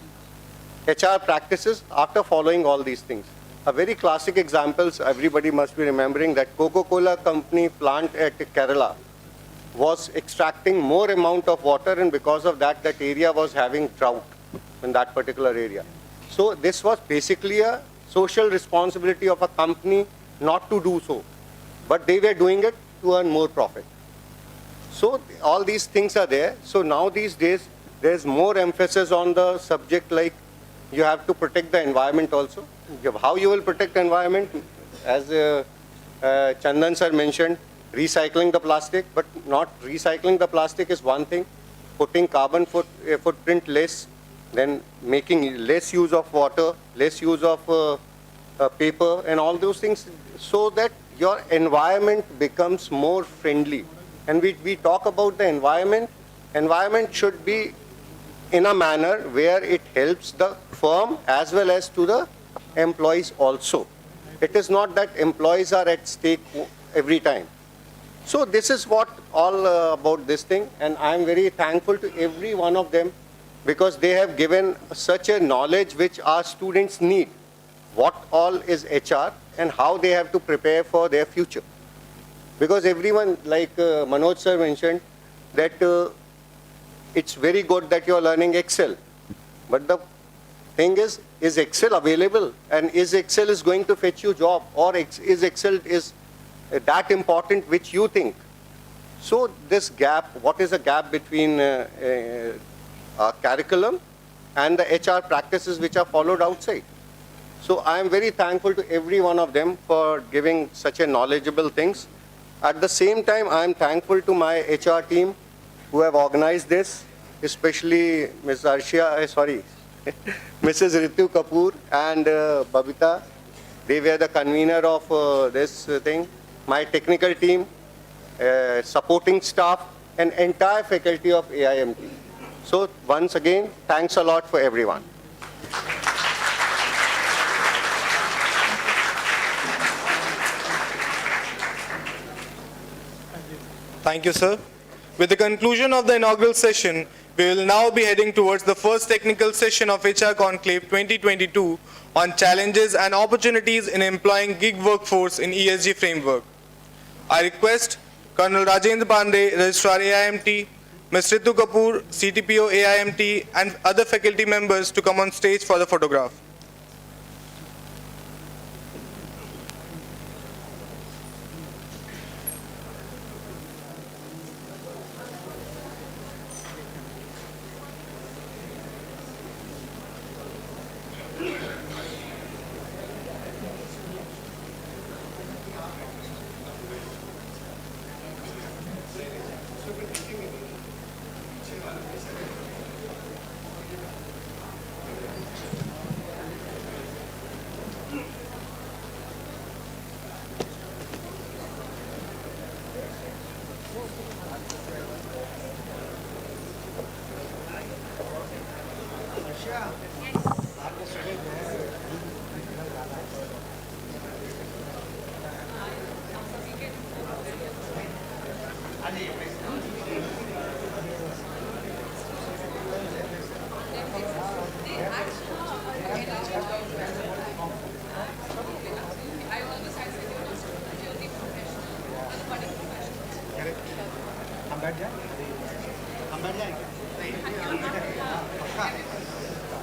HR practices after following all these things. A very classic examples, everybody must be remembering that Coca-Cola company plant at Kerala was extracting more amount of water, and because of that, that area was having drought in that particular area. So this was basically a social responsibility of a company not to do so, but they were doing it to earn more profit. So all these things are there. So now these days, there's more emphasis on the subject like you have to protect the environment also. How you will protect the environment? As Chandan sir mentioned, recycling the plastic, but not recycling the plastic is one thing, putting carbon footprint less, then making less use of water, less use of paper and all those things, so that your environment becomes more friendly. And we talk about the environment. Environment should be in a manner where it helps the firm as well as to the employees also. It is not that employees are at stake every time. So this is what all about this thing, and I am very thankful to every one of them because they have given such a knowledge which our students need. What all is HR and how they have to prepare for their future. Because everyone, like Manoj sir mentioned, that it's very good that you're learning Excel. But the thing is Excel available? And is Excel is going to fetch you job? Or is Excel is that important which you think? So this gap, what is the gap between curriculum and the HR practices which are followed outside? So I am very thankful to every one of them for giving such a knowledgeable things. At the same time, I am thankful to my HR team who have organized this, especially Ms. Mrs. Ritu Kapoor and Babita. They were the convener of this thing. My technical team, supporting staff, and entire faculty of AIMT. So once again, thanks a lot for everyone. Thank you, sir. With the conclusion of the inaugural session, we will now be heading towards the first technical session of HR Conclave 2022 on challenges and opportunities in employing gig workforce in ESG framework. I request Colonel Rajendra Pandey, Registrar AIMT, Ms. Ritu Kapoor, CTPO AIMT, and other faculty members to come on stage for the photograph.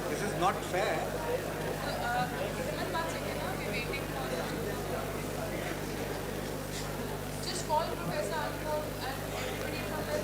This is not fair. Just call Professor Anko and everybody from there.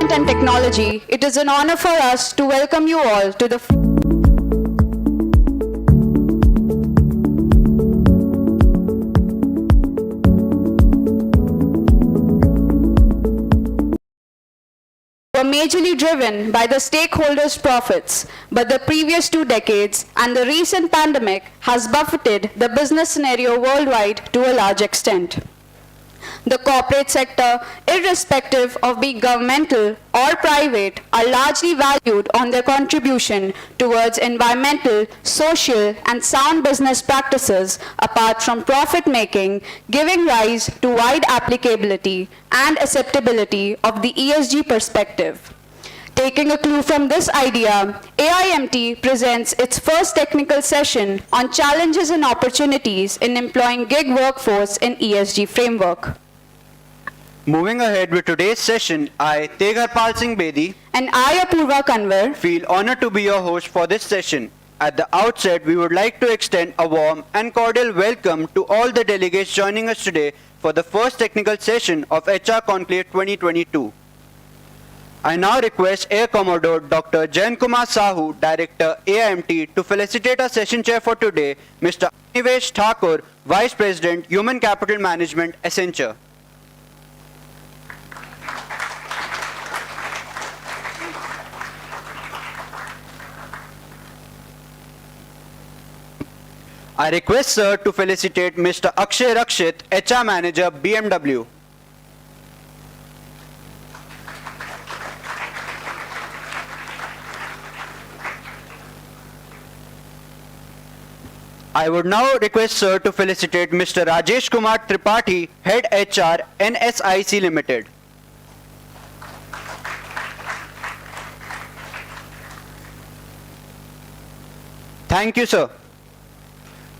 Management and Technology, it is an honor for us to welcome you all to the were majorly driven by the stakeholders' profits, but the previous 2 decades and the recent pandemic has buffeted the business scenario worldwide to a large extent. The corporate sector, irrespective of being governmental or private, are largely valued on their contribution towards environmental, social, and sound business practices apart from profit making, giving rise to wide applicability and acceptability of the ESG perspective. Taking a clue from this idea, AIMT presents its first technical session on challenges and opportunities in employing gig workforce in ESG framework. Moving ahead with today's session, I, Tegharpal Singh Bedi, and I, Apurva Kanwar, feel honored to be your host for this session. At the outset, we would like to extend a warm and cordial welcome to all the delegates joining us today for the first technical session of HR Conclave 2022. I now request Air Commodore Dr. Jain Kumar Sahu, Director AIMT, to felicitate our session chair for today, Mr. Agnivesh Thakur, Vice President, Human Capital Management, Accenture. I request Sir to felicitate Mr. Akshay Rakshit, HR Manager, BMW. I would now request Sir to felicitate Mr. Rajesh Kumar Tripathi, Head HR, NSIC Limited. Thank you, sir.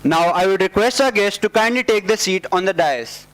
Now I would request our guests to kindly take the seat on the dais.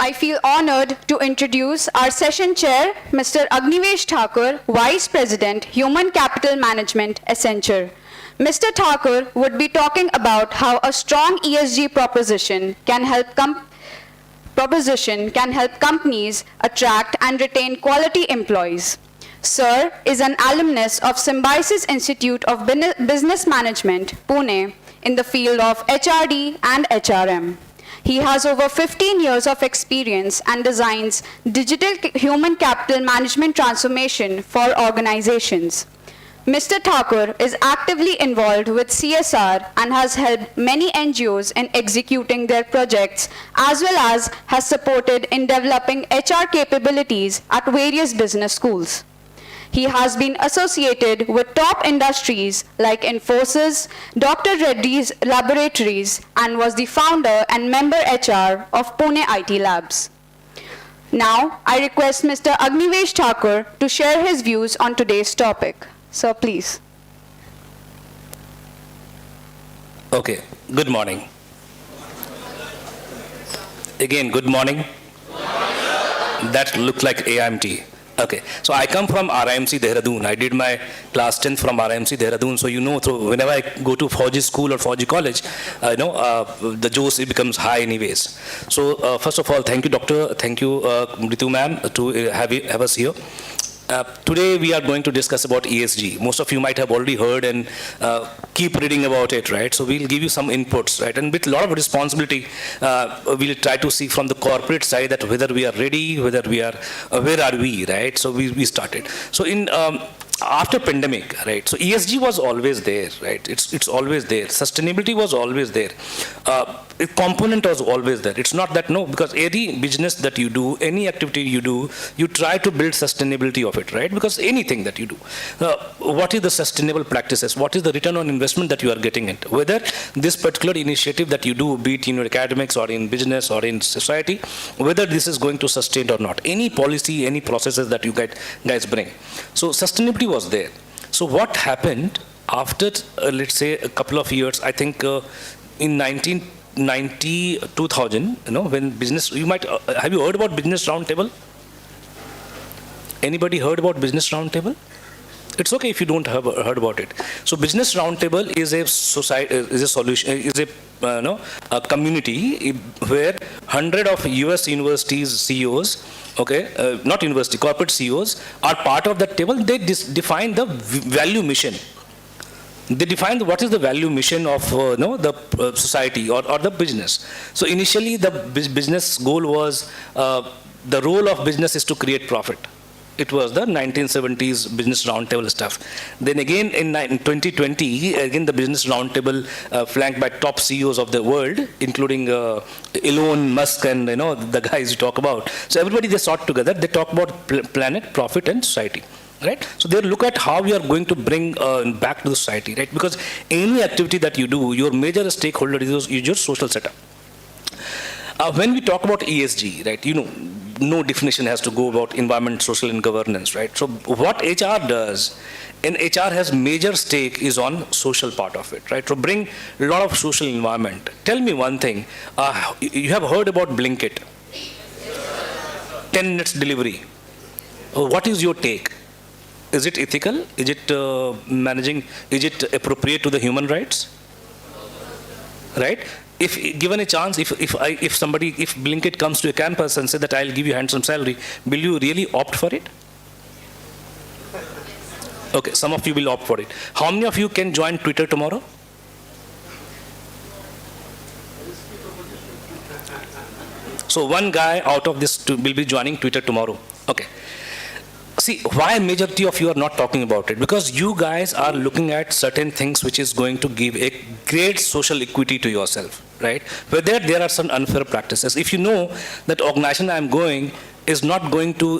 I feel honored to introduce our session chair, Mr. Agnivesh Thakur, Vice President, Human Capital Management, Accenture. Mr. Thakur would be talking about how a strong ESG proposition can help companies attract and retain quality employees. Sir is an alumnus of Symbiosis Institute of Business Management, Pune, in the field of HRD and HRM. He has over 15 years of experience and designs digital human capital management transformation for organizations. Mr. Thakur is actively involved with CSR and has helped many NGOs in executing their projects, as well as has supported in developing HR capabilities at various business schools. He has been associated with top industries like Infosys, Dr. Reddy's Laboratories, and was the founder and member HR of Pune IT Labs. Now, I request Mr. Agnivesh Thakur to share his views on today's topic. Sir, please. Okay, good morning. Again, good morning. That looks like AIMT. Okay, so I come from RIMC Dehradun. I did my class 10th from RIMC Dehradun. So you know, so whenever I go to Fauji school or Fauji college, the juice it becomes high anyways. So first of all, thank you, doctor. Thank you, Ritu ma'am, to have us here. Today we are going to discuss about ESG. Most of you might have already heard and keep reading about it, right? So we'll give you some inputs, right? And with a lot of responsibility, we'll try to see from the corporate side that whether we are ready, whether we are, where are we, right? So we started. So in after pandemic, right? So ESG was always there, right? It's always there. Sustainability was always there. a component was always there. It's not that, no, because any business that you do, any activity you do, you try to build sustainability of it, right? Because anything that you do, what is the sustainable practices? What is the return on investment that you are getting into? Whether this particular initiative that you do, be it in your academics or in business or in society, whether this is going to sustain or not. Any policy, any processes that you guys bring. So sustainability was there. So what happened after, let's say, a couple of years, I think in 2000, when business, you might, have you heard about Business Roundtable? Anybody heard about Business Roundtable? It's okay if you don't have heard about it. So Business Roundtable is a society, is a solution, is a community where 100 of US universities CEOs, not university, corporate CEOs are part of that table. They define the value mission. They define what is the value mission of the society or the business. So initially the business goal was, the role of business is to create profit. It was the 1970s Business Roundtable stuff. Then again in 2020, again the Business Roundtable flanked by top CEOs of the world, including Elon Musk and the guys you talk about. So everybody, they sought together, they talk about planet, profit and society. Right? So they look at how we are going to bring back to the society, right? Because any activity that you do, your major stakeholder is your social setup. When we talk about ESG, right, no definition has to go about environment, social and governance, right? So what HR does, and HR has major stake is on social part of it, right? So bring a lot of social environment. Tell me one thing, you have heard about Blinkit, 10 minutes delivery. What is your take? Is it ethical? Is it managing? Is it appropriate to the human rights? Right? If given a chance, if Blinkit comes to a campus and say that I'll give you handsome salary, will you really opt for it? Okay, some of you will opt for it. How many of you can join Twitter tomorrow? So one guy out of this will be joining Twitter tomorrow. Okay. See, why majority of you are not talking about it? Because you guys are looking at certain things which is going to give a great social equity to yourself, right? Whether there are some unfair practices. If you know that organization I'm going is not going to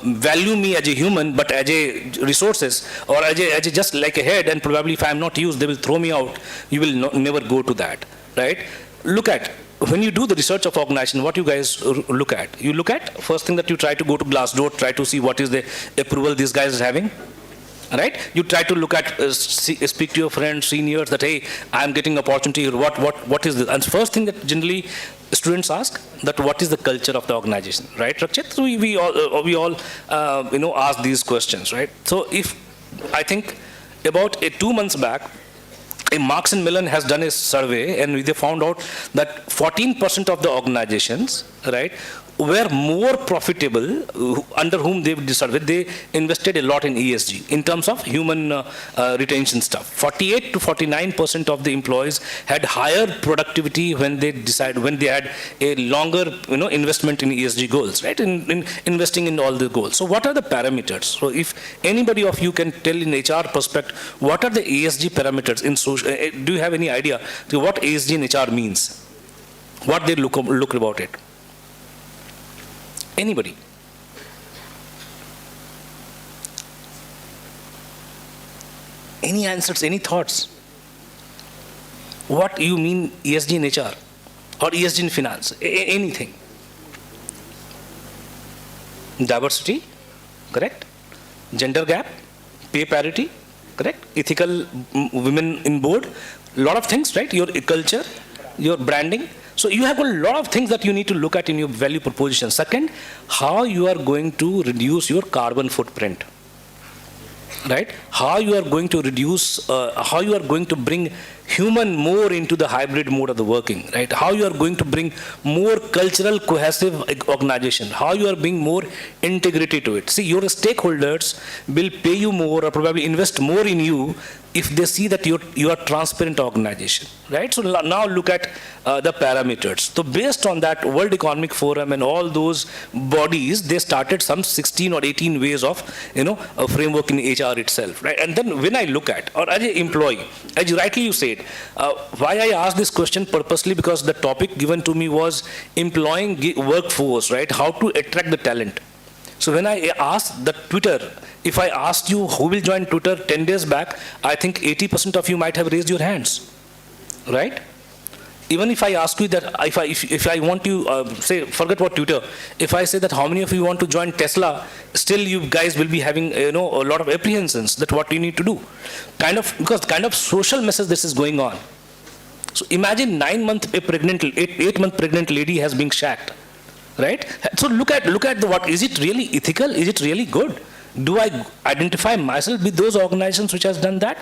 value me as a human, but as a resources, or as a just like a head, and probably if I'm not used, they will throw me out, you will never go to that, right? Look at, when you do the research of organization, what you guys look at? You look at, first thing that you try to go to Glassdoor, try to see what is the approval these guys are having, right? You try to look at, speak to your friends, seniors, that, hey, I'm getting opportunity, what is this? And first thing that generally students ask, that what is the culture of the organization, right, Rakshit? So we all ask these questions, right? So I think about 2 months back, Marks and Millen has done a survey, and they found out that 14% of the organizations, right, were more profitable, under whom they decided, they invested a lot in ESG in terms of human retention stuff. 48 to 49% of the employees had higher productivity when they had a longer investment in ESG goals, right, in investing in all the goals. So what are the parameters? So if anybody of you can tell in HR perspective, what are the ESG parameters in social? Do you have any idea to what ESG in HR means? What they look about it? Anybody? Any answers, any thoughts? What you mean ESG in HR or ESG in finance? Anything? Diversity, correct? Gender gap, pay parity, correct? Ethical women in board, lot of things, right? Your culture, your branding. So you have a lot of things that you need to look at in your value proposition. Second, how you are going to reduce your carbon footprint, right? How you are going to reduce, how you are going to bring human more into the hybrid mode of the working, right? How you are going to bring more cultural cohesive organization, how you are being more integrated to it. See, your stakeholders will pay you more or probably invest more in you if they see that you are transparent organization, right? So now look at the parameters. So based on that, World Economic Forum and all those bodies, they started some 16 or 18 ways of, a framework in HR itself, right? And then when I look at, or as an employee, as rightly you said, why I asked this question purposely, because the topic given to me was employing workforce, right? How to attract the talent. So when I asked the Twitter, if I asked you who will join Twitter 10 days back, I think 80% of you might have raised your hands, right? Even if I ask you that, if I want to say, forget about Twitter, if I say that how many of you want to join Tesla, still you guys will be having, a lot of apprehensions that what you need to do. Because kind of social message this is going on. So imagine 8-month pregnant lady has been shacked. Right? So look at what, is it really ethical? Is it really good? Do I identify myself with those organizations which has done that?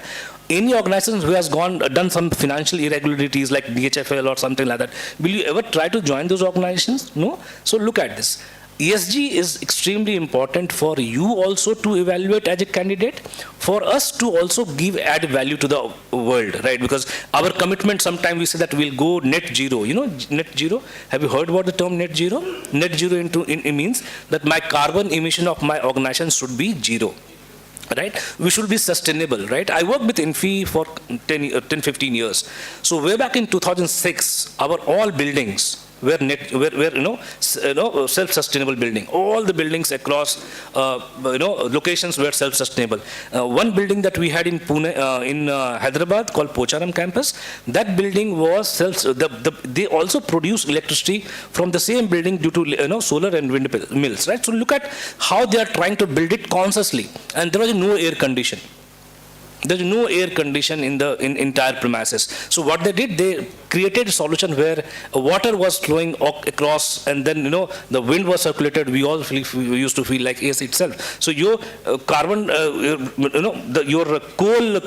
Any organization who has done some financial irregularities like DHFL or something like that, will you ever try to join those organizations? No? So look at this. ESG is extremely important for you also to evaluate as a candidate, for us to also add value to the world, right? Because our commitment, sometimes we say that we'll go net zero. Net zero, have you heard about the term net zero? Net zero it means that my carbon emission of my organization should be zero. Right? We should be sustainable, right? I worked with Infi for 10-15 years. So way back in 2006, our all buildings were self-sustainable building. All the buildings across locations were self-sustainable. One building that we had in Pune, in Hyderabad, called Pocharam campus, that building was they also produce electricity from the same building due to solar and wind mills, right? So look at how they are trying to build it consciously, and there was no air condition. There's no air condition in the entire premises. So what they did, they created a solution where water was flowing across, and then the wind was circulated. We used to feel like AC itself. So your carbon, your coal,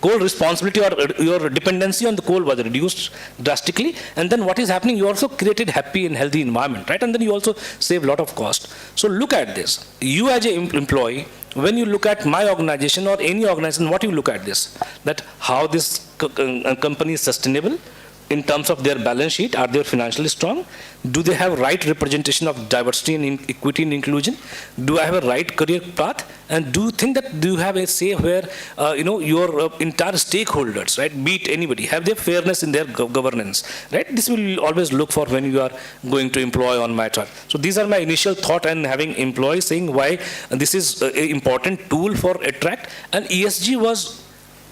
coal responsibility or your dependency on the coal was reduced drastically. And then what is happening, you also created happy and healthy environment, right? And then you also save a lot of cost. So look at this. You as an employee, when you look at my organization or any organization, what you look at this, that how this company is sustainable in terms of their balance sheet. Are they financially strong? Do they have right representation of diversity and equity and inclusion? Do I have a right career path? And do you think that do you have a say where your entire stakeholders, right, be it anybody, have their fairness in their governance, right? This will always look for when you are going to employ on my chart. So these are my initial thought, and having employees saying why this is an important tool for attract. And ESG was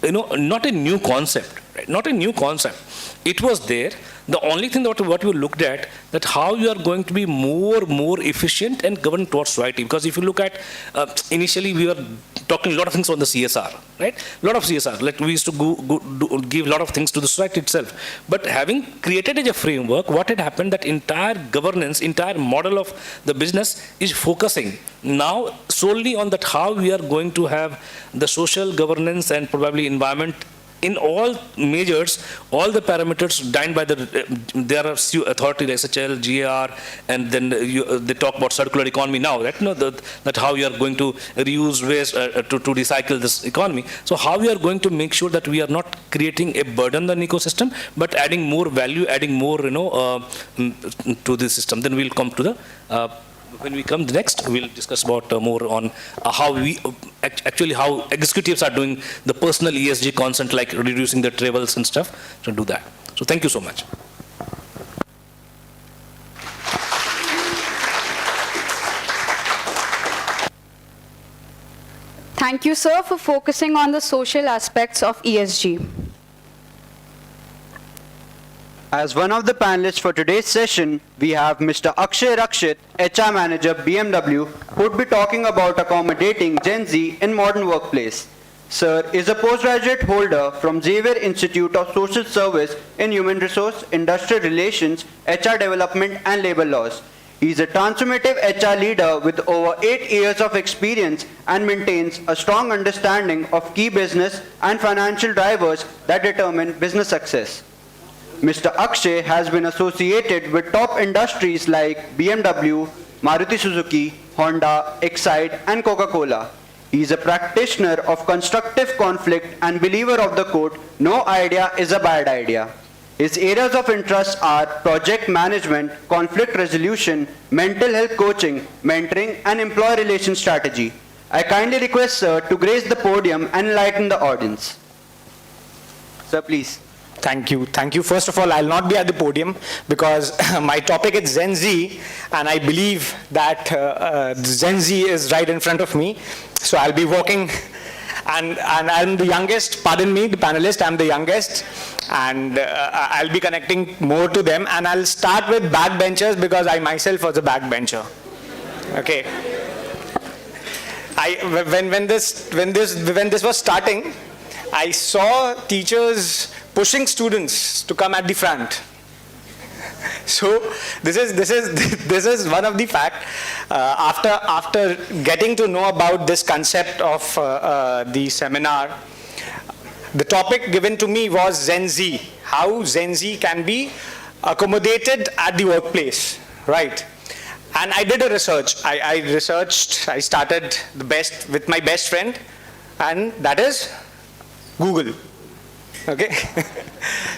not a new concept, right? Not a new concept. It was there. The only thing that what we looked at, that how you are going to be more efficient and govern towards society. Because if you look at, initially we were talking a lot of things on the CSR, right? A lot of CSR, like we used to give a lot of things to the society itself. But having created a framework, what had happened, that entire governance, entire model of the business is focusing now solely on that how we are going to have the social governance and probably environment in all measures, all the parameters defined by there are authorities like SHL, GAR, and then they talk about circular economy now, right? That how you are going to reuse waste to recycle this economy. So how we are going to make sure that we are not creating a burden on the ecosystem, but adding more value, adding more, to the system. Then we'll come to the. When we come next, we'll discuss about more on how we actually how executives are doing the personal ESG consent, like reducing their travels and stuff, to do that. So thank you so much. Thank you, sir, for focusing on the social aspects of ESG. As one of the panelists for today's session, we have Mr. Akshay Rakshit, HR Manager, BMW, who would be talking about accommodating Gen Z in modern workplace. Sir is a postgraduate holder from Xavier Institute of Social Service in Human Resource, Industrial Relations, HR Development and Labor Laws. He is a transformative HR leader with over 8 years of experience and maintains a strong understanding of key business and financial drivers that determine business success. Mr. Akshay has been associated with top industries like BMW, Maruti Suzuki, Honda, Exide, and Coca-Cola. He is a practitioner of constructive conflict and believer of the quote, "No idea is a bad idea." His areas of interest are project management, conflict resolution, mental health coaching, mentoring, and employee relations strategy. I kindly request Sir to grace the podium and enlighten the audience. Sir, please. Thank you. Thank you. First of all, I'll not be at the podium because my topic is Gen Z, and I believe that Gen Z is right in front of me. So I'll be walking, and I'm the youngest, pardon me, the panelist, I'm the youngest, and I'll be connecting more to them, and I'll start with backbenchers because I myself was a backbencher. Okay. When this was starting, I saw teachers pushing students to come at the front. So this is one of the fact. After getting to know about this concept of the seminar, the topic given to me was Gen Z. How Gen Z can be accommodated at the workplace, right? And I did a research. I started with my best friend, and that is Google. Okay.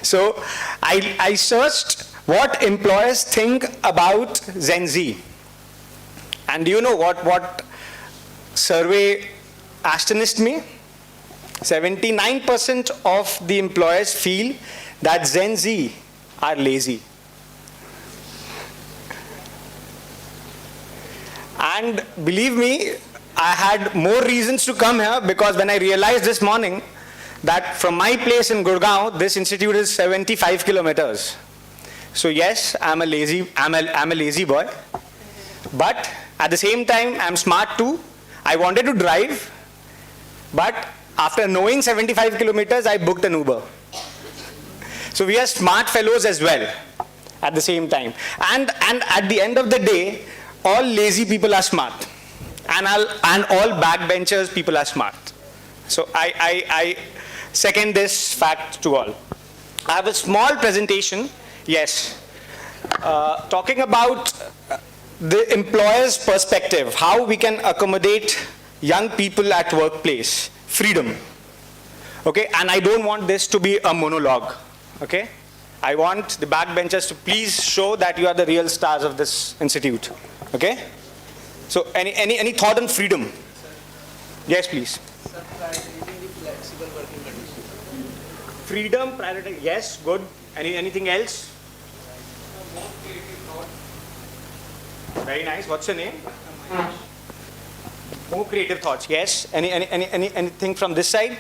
So I searched what employers think about Gen Z. And do you know what survey astonished me? 79% of the employers feel that Gen Z are lazy. And believe me, I had more reasons to come here because when I realized this morning that from my place in Gurgaon, this institute is 75 kilometers. So yes, I'm a lazy boy, but at the same time, I'm smart too. I wanted to drive, but after knowing 75 kilometers, I booked an Uber. So we are smart fellows as well at the same time. And at the end of the day, all lazy people are smart, and all backbenchers people are smart. So I second this fact to all. I have a small presentation, yes, talking about the employer's perspective, how we can accommodate young people at workplace, freedom. Okay, and I don't want this to be a monologue. Okay, I want the backbenchers to please show that you are the real stars of this institute. Okay, so any thought on freedom? Yes, please. Freedom, priority, yes, good. Anything else? Very nice. What's your name? More creative thoughts. Yes. Anything from this side?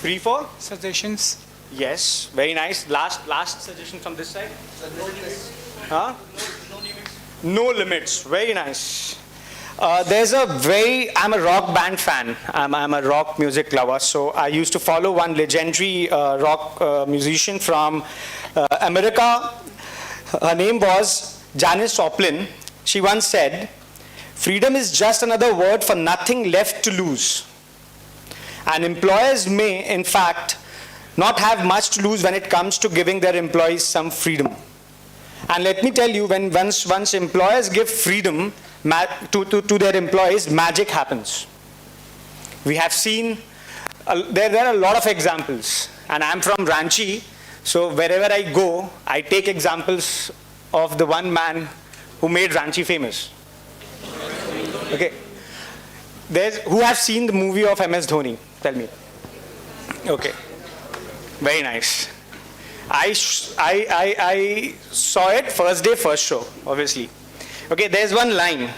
Free for suggestions. Yes. Very nice. Last suggestion from this side. No limits. Huh? No limits. Very nice. I'm a rock band fan. I'm a rock music lover. So I used to follow one legendary rock musician from America. Her name was Janis Joplin. She once said, "Freedom is just another word for nothing left to lose." And employers may, in fact, not have much to lose when it comes to giving their employees some freedom. And let me tell you, once employers give freedom to their employees, magic happens. We have seen, there are a lot of examples, and I'm from Ranchi, so wherever I go, I take examples of the one man who made Ranchi famous. Okay. Who have seen the movie of MS Dhoni? Tell me. Okay. Very nice. I saw it first day, first show, obviously. Okay, there's one line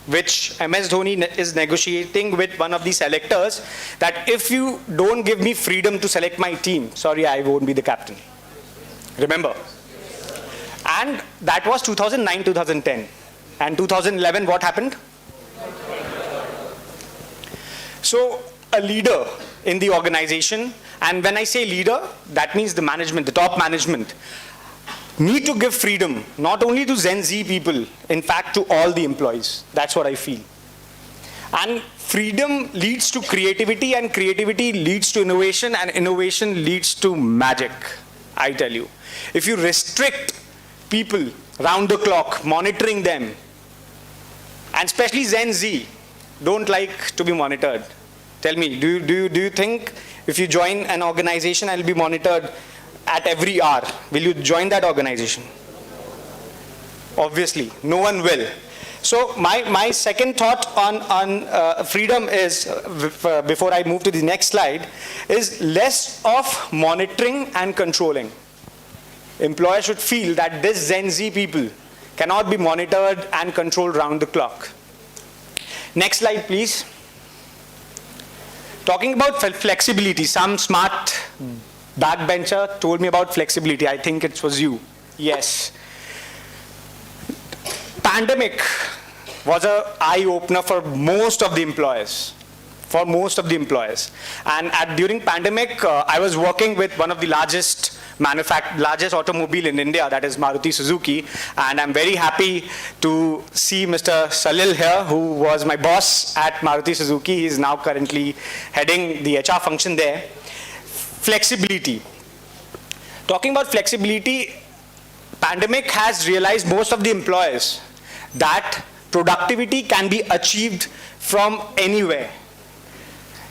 which MS Dhoni is negotiating with one of the selectors, that if you don't give me freedom to select my team, sorry, I won't be the captain. Remember? And that was 2009, 2010. And 2011, what happened? So a leader in the organization, and when I say leader, that means the management, the top management, need to give freedom, not only to Gen Z people, in fact to all the employees. That's what I feel. And freedom leads to creativity, and creativity leads to innovation, and innovation leads to magic, I tell you. If you restrict people round the clock, monitoring them, And especially Gen Z don't like to be monitored. Tell me, do you think if you join an organization and will be monitored at every hour, will you join that organization? Obviously, no one will. So my second thought on freedom is, before I move to the next slide, is less of monitoring and controlling. Employers should feel that this Gen Z people cannot be monitored and controlled round the clock. Next slide, please. Talking about flexibility, some smart backbencher told me about flexibility. I think it was you. Yes. Pandemic was an eye-opener for most of the employers. And during pandemic, I was working with one of the largest automobile in India, that is Maruti Suzuki, and I'm very happy to see Mr. Salil here, who was my boss at Maruti Suzuki. He is now currently heading the HR function there. Flexibility. Talking about flexibility, pandemic has realized most of the employers that productivity can be achieved from anywhere.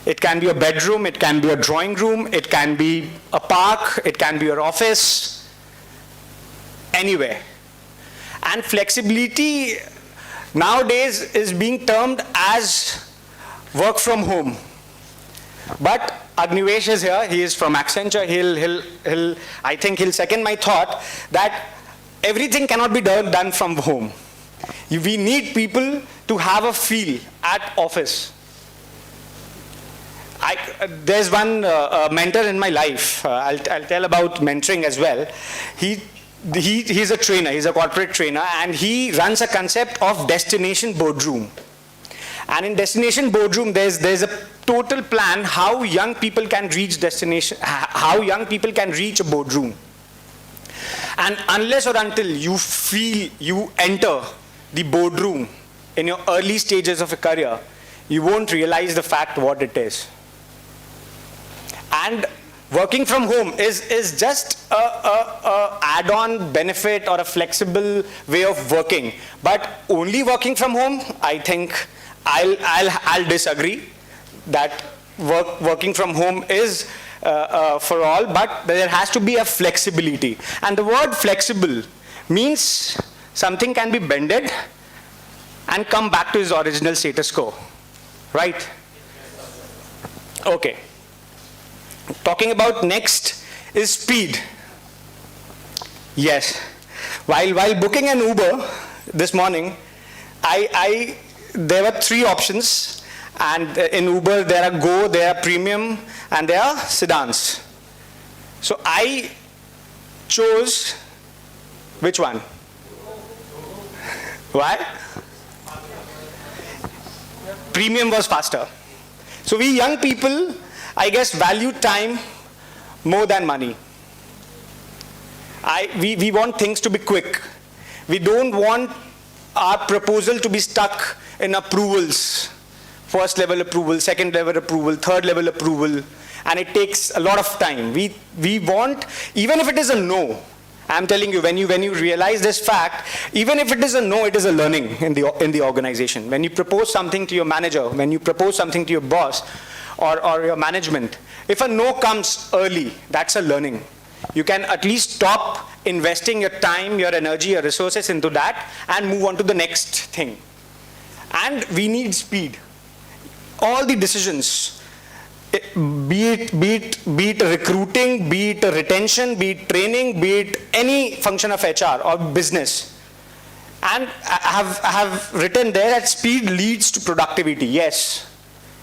It can be a bedroom, it can be a drawing room, it can be a park, it can be your office, anywhere. And flexibility nowadays is being termed as work from home. But Agnivesh is here, he is from Accenture, I think he'll second my thought that everything cannot be done from home. We need people to have a feel at office. There's one mentor in my life, I'll tell about mentoring as well. He's a trainer, he's a corporate trainer, and he runs a concept of destination boardroom. And in destination boardroom, there's a total plan how young people can reach destination, how young people can reach a boardroom. And unless or until you feel you enter the boardroom in your early stages of a career, you won't realize the fact what it is. And working from home is just a add-on benefit or a flexible way of working. But only working from home, I think I'll disagree that working from home is for all, but there has to be a flexibility. And the word flexible means something can be bended and come back to its original status quo, right? Okay. Talking about next is speed. Yes. While booking an Uber this morning, there were 3 options, and in Uber there are Go, there are Premium, and there are sedans. So I chose which one? Why? Premium was faster. So we young people, I guess, value time more than money. We want things to be quick. We don't want our proposal to be stuck in approvals. First level approval, second level approval, third level approval, and it takes a lot of time. We want, even if it is a no, I'm telling you, when you realize this fact, even if it is a no, it is a learning in the organization. When you propose something to your manager, when you propose something to your boss or your management, if a no comes early, that's a learning. You can at least stop investing your time, your energy, your resources into that and move on to the next thing. And we need speed. All the decisions, be it recruiting, be it retention, be it training, be it any function of HR or business. And I have written there that speed leads to productivity. Yes.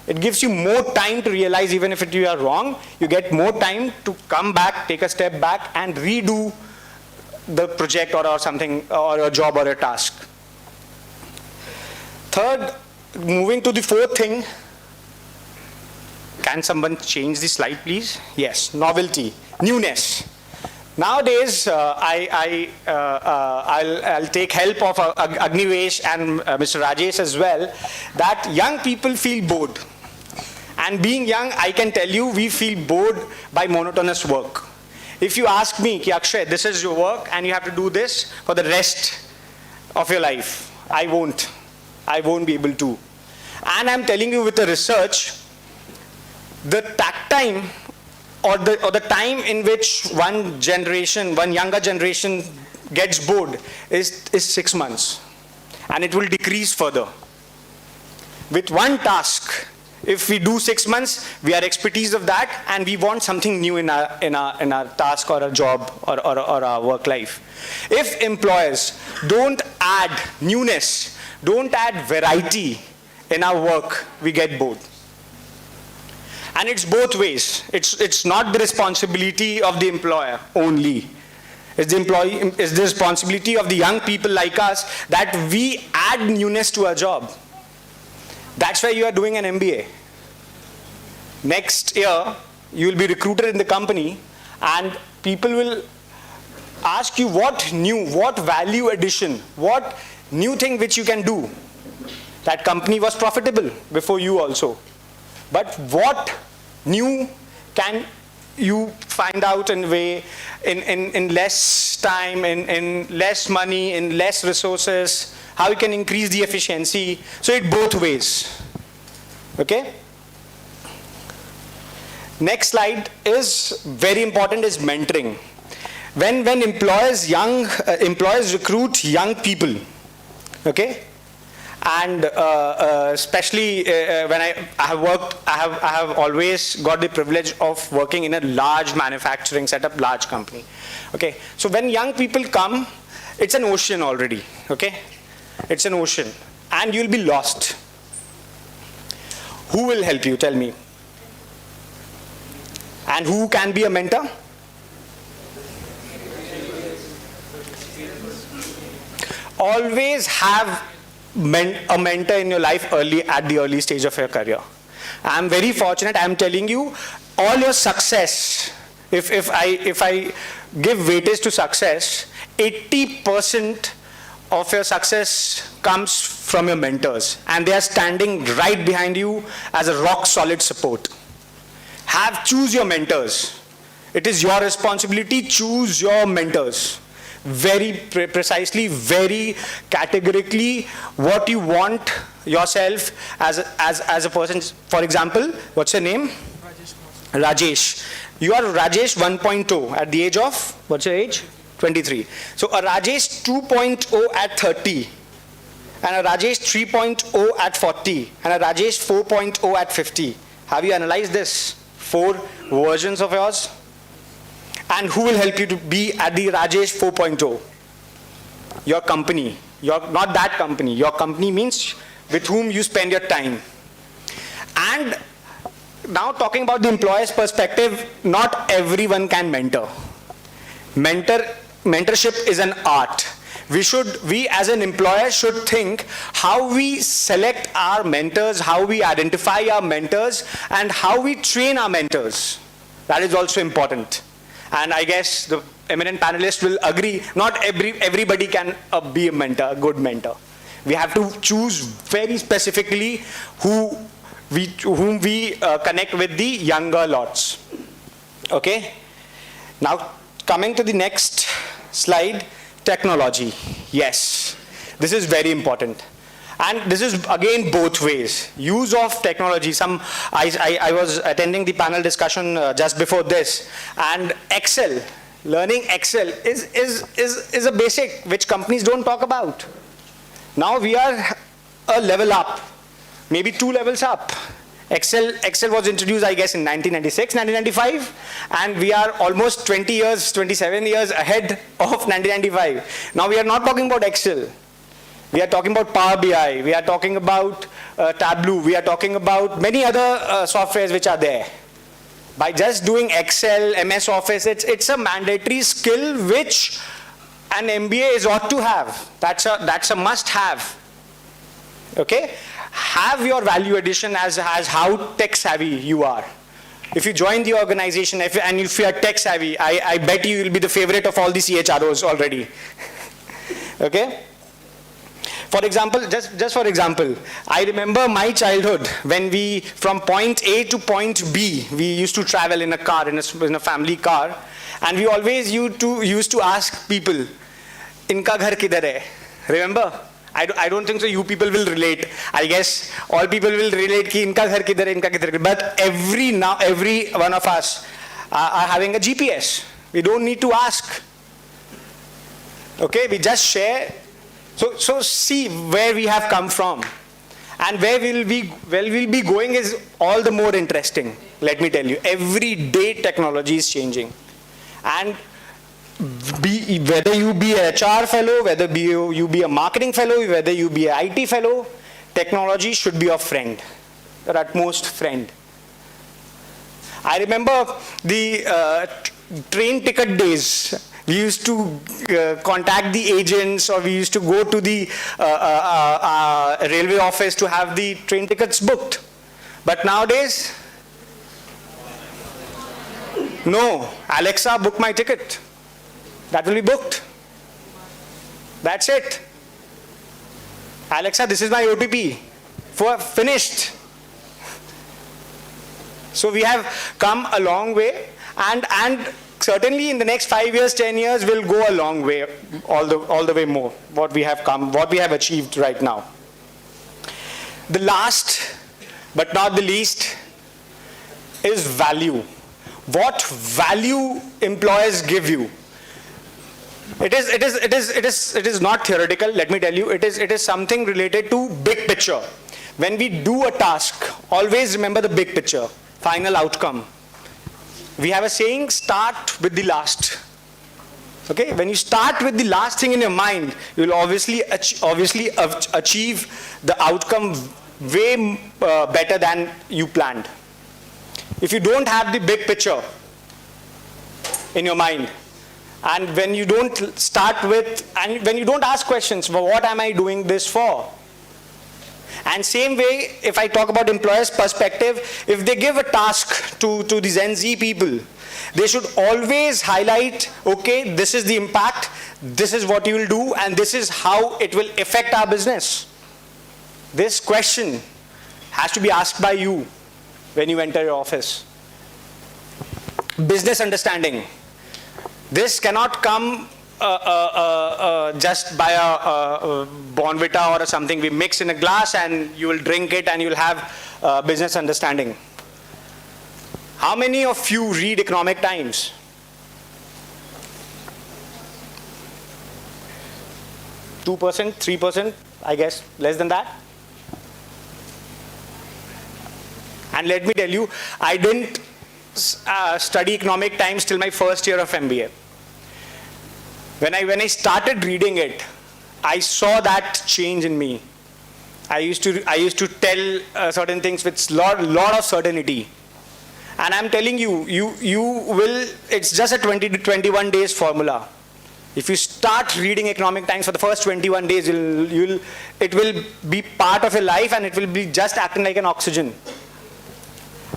It gives you more time to realize even if you are wrong, you get more time to come back, take a step back and redo the project or something, or a job or a task. Third, moving to the fourth thing. Can someone change the slide, please? Yes, novelty, newness. Nowadays, I'll take help of Agnivesh and Mr. Rajesh as well, that young people feel bored. And being young, I can tell you, we feel bored by monotonous work. If you ask me, Ki Akshay, this is your work and you have to do this for the rest of your life, I won't. I won't be able to. And I'm telling you with the research, the takt time or the time in which one younger generation gets bored is 6 months. And it will decrease further. With one task, if we do 6 months, we are expertise of that, and we want something new in our task or a job or our work life. If employers don't add newness, don't add variety in our work, we get bored. And it's both ways. It's not the responsibility of the employer only. It's the responsibility of the young people like us that we add newness to our job. That's why you are doing an MBA. Next year, you will be recruited in the company, and people will ask you what new, what value addition, what new thing which you can do. That company was profitable before you also. But what new can you find out in less time, in less money, in less resources, how you can increase the efficiency. So it both ways. Okay? Next slide is very important, is mentoring. When employers recruit young people, okay? And especially when I have always got the privilege of working in a large manufacturing setup, large company. Okay, so when young people come, it's an ocean already. Okay, it's an ocean, and you'll be lost. Who will help you? Tell me. And who can be a mentor? Always have a mentor in your life at the early stage of your career. I'm very fortunate. I'm telling you, all your success, if I give weightage to success, 80% of your success comes from your mentors, and they are standing right behind you as a rock solid support. Choose your mentors. It is your responsibility. Choose your mentors. Very precisely, very categorically, what you want yourself as a person. For example, what's your name? Rajesh. You are Rajesh 1.0 at the age of, what's your age? 23. So a Rajesh 2.0 at 30, and a Rajesh 3.0 at 40, and a Rajesh 4.0 at 50. Have you analyzed this? 4 versions of yours? And who will help you to be at the Rajesh 4.0? Your company. Not that company. Your company means with whom you spend your time. And now talking about the employer's perspective, not everyone can mentor. Mentorship is an art. We as an employer should think how we select our mentors, how we identify our mentors, and how we train our mentors. That is also important. And I guess the eminent panelists will agree, not everybody can be a mentor, a good mentor. We have to choose very specifically whom we connect with the younger lots. Okay? Now, coming to the next slide, technology. Yes, this is very important. And this is again both ways. Use of technology. I was attending the panel discussion just before this, and Excel, learning Excel is a basic which companies don't talk about. Now we are a level up, maybe 2 levels up. Excel was introduced, I guess, in 1996, 1995, and we are almost 27 years ahead of 1995. Now we are not talking about Excel. We are talking about Power BI, we are talking about Tableau, we are talking about many other softwares which are there. By just doing Excel, MS Office, it's a mandatory skill which an MBA ought to have. That's a must-have. Okay? Have your value addition as how tech-savvy you are. If you join the organization and if you are tech-savvy, I bet you will be the favorite of all the CHROs already. Okay? For example, just for example, I remember my childhood when we, from point A to point B, we used to travel in a car, in a family car, and we always used to ask people, "Inka ghar kidhar hai?" Remember? I don't think so you people will relate. I guess all people will relate ki inka ghar kidhar hai, inka kidhar hai. But every one of us are having a GPS. We don't need to ask. Okay, we just share. So see where we have come from. And where we'll be going is all the more interesting. Let me tell you, every day technology is changing. And whether you be a HR fellow, whether you be a marketing fellow, whether you be a IT fellow, technology should be your friend, your utmost friend. I remember the train ticket days. We used to contact the agents, or we used to go to the railway office to have the train tickets booked. But nowadays, no, Alexa, book my ticket. That will be booked. That's it. Alexa, this is my OTP. Finished. So we have come a long way, and certainly in the next 5 years, 10 years, we'll go a long way, all the way more, what we have achieved right now. The last, but not the least, is value. What value employers give you? It is not theoretical, let me tell you. It is something related to big picture. When we do a task, always remember the big picture, final outcome. We have a saying, start with the last. Okay, when you start with the last thing in your mind, you will obviously achieve the outcome way better than you planned. If you don't have the big picture in your mind, and when you don't start with, and when you don't ask questions, well, what am I doing this for? And same way, if I talk about employers' perspective, if they give a task to the Gen Z people, they should always highlight, okay, this is the impact, this is what you will do, and this is how it will affect our business. This question has to be asked by you when you enter your office. Business understanding. This cannot come just by a Bonvita or something we mix in a glass and you will drink it and you will have business understanding. How many of you read Economic Times? Two %, 3%, I guess, less than that. And let me tell you, I didn't study Economic Times till my first year of MBA. When I started reading it, I saw that change in me. I used to tell certain things with lot of certainty. And I'm telling you, you will, it's just a 20 to 21 days formula. If you start reading Economic Times for the first 21 days, it will be part of your life and it will be just acting like an oxygen.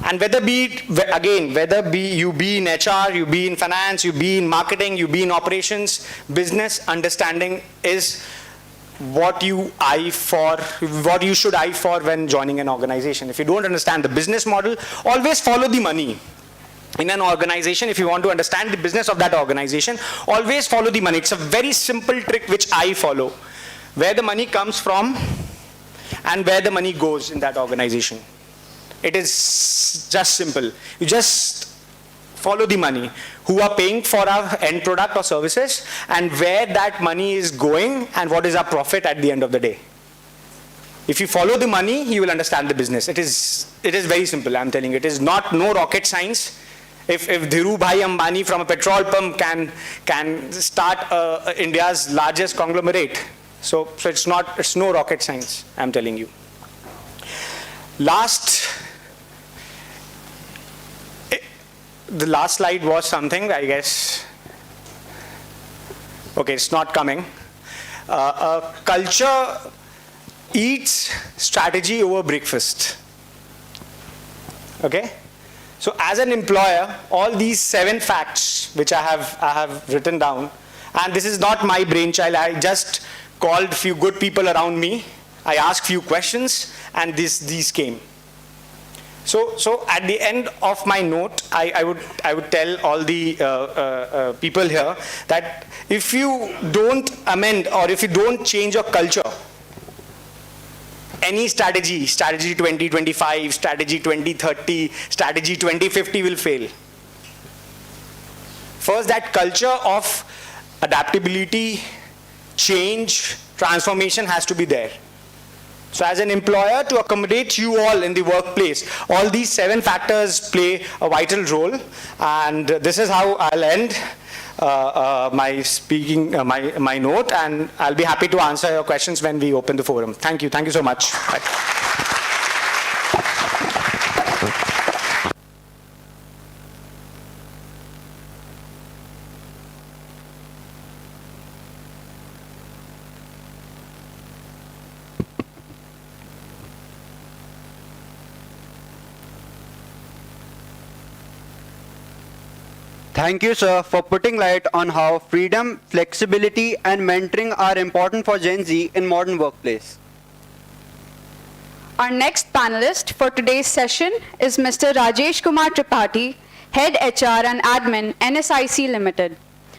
And whether you be in HR, you be in finance, you be in marketing, you be in operations, business understanding is what you should eye for when joining an organization. If you don't understand the business model, always follow the money. In an organization, if you want to understand the business of that organization, always follow the money. It's a very simple trick which I follow. Where the money comes from and where the money goes in that organization. It is just simple. You just follow the money. Who are paying for our end product or services and where that money is going and what is our profit at the end of the day. If you follow the money, you will understand the business. It is very simple, I'm telling you. It is no rocket science. If Dhirubhai Ambani from a petrol pump can start India's largest conglomerate, so it's no rocket science, I'm telling you. The last slide was something, I guess. Okay, it's not coming. Culture eats strategy over breakfast. Okay? So as an employer, all these 7 facts which I have written down, and this is not my brainchild, I just called few good people around me, I asked few questions, and these came. So at the end of my note, I would tell all the people here that if you don't amend or if you don't change your culture, any strategy, strategy 2025, strategy 2030, strategy 2050 will fail. First, that culture of adaptability, change, transformation has to be there. So as an employer, to accommodate you all in the workplace, all these 7 factors play a vital role, and this is how I'll end my speaking, my note, and I'll be happy to answer your questions when we open the forum. Thank you so much. Bye. Thank you, sir, for putting light on how freedom, flexibility, and mentoring are important for Gen Z in modern workplace. Our next panelist for today's session is Mr. Rajesh Kumar Tripathi, Head HR and Admin, NSIC Limited.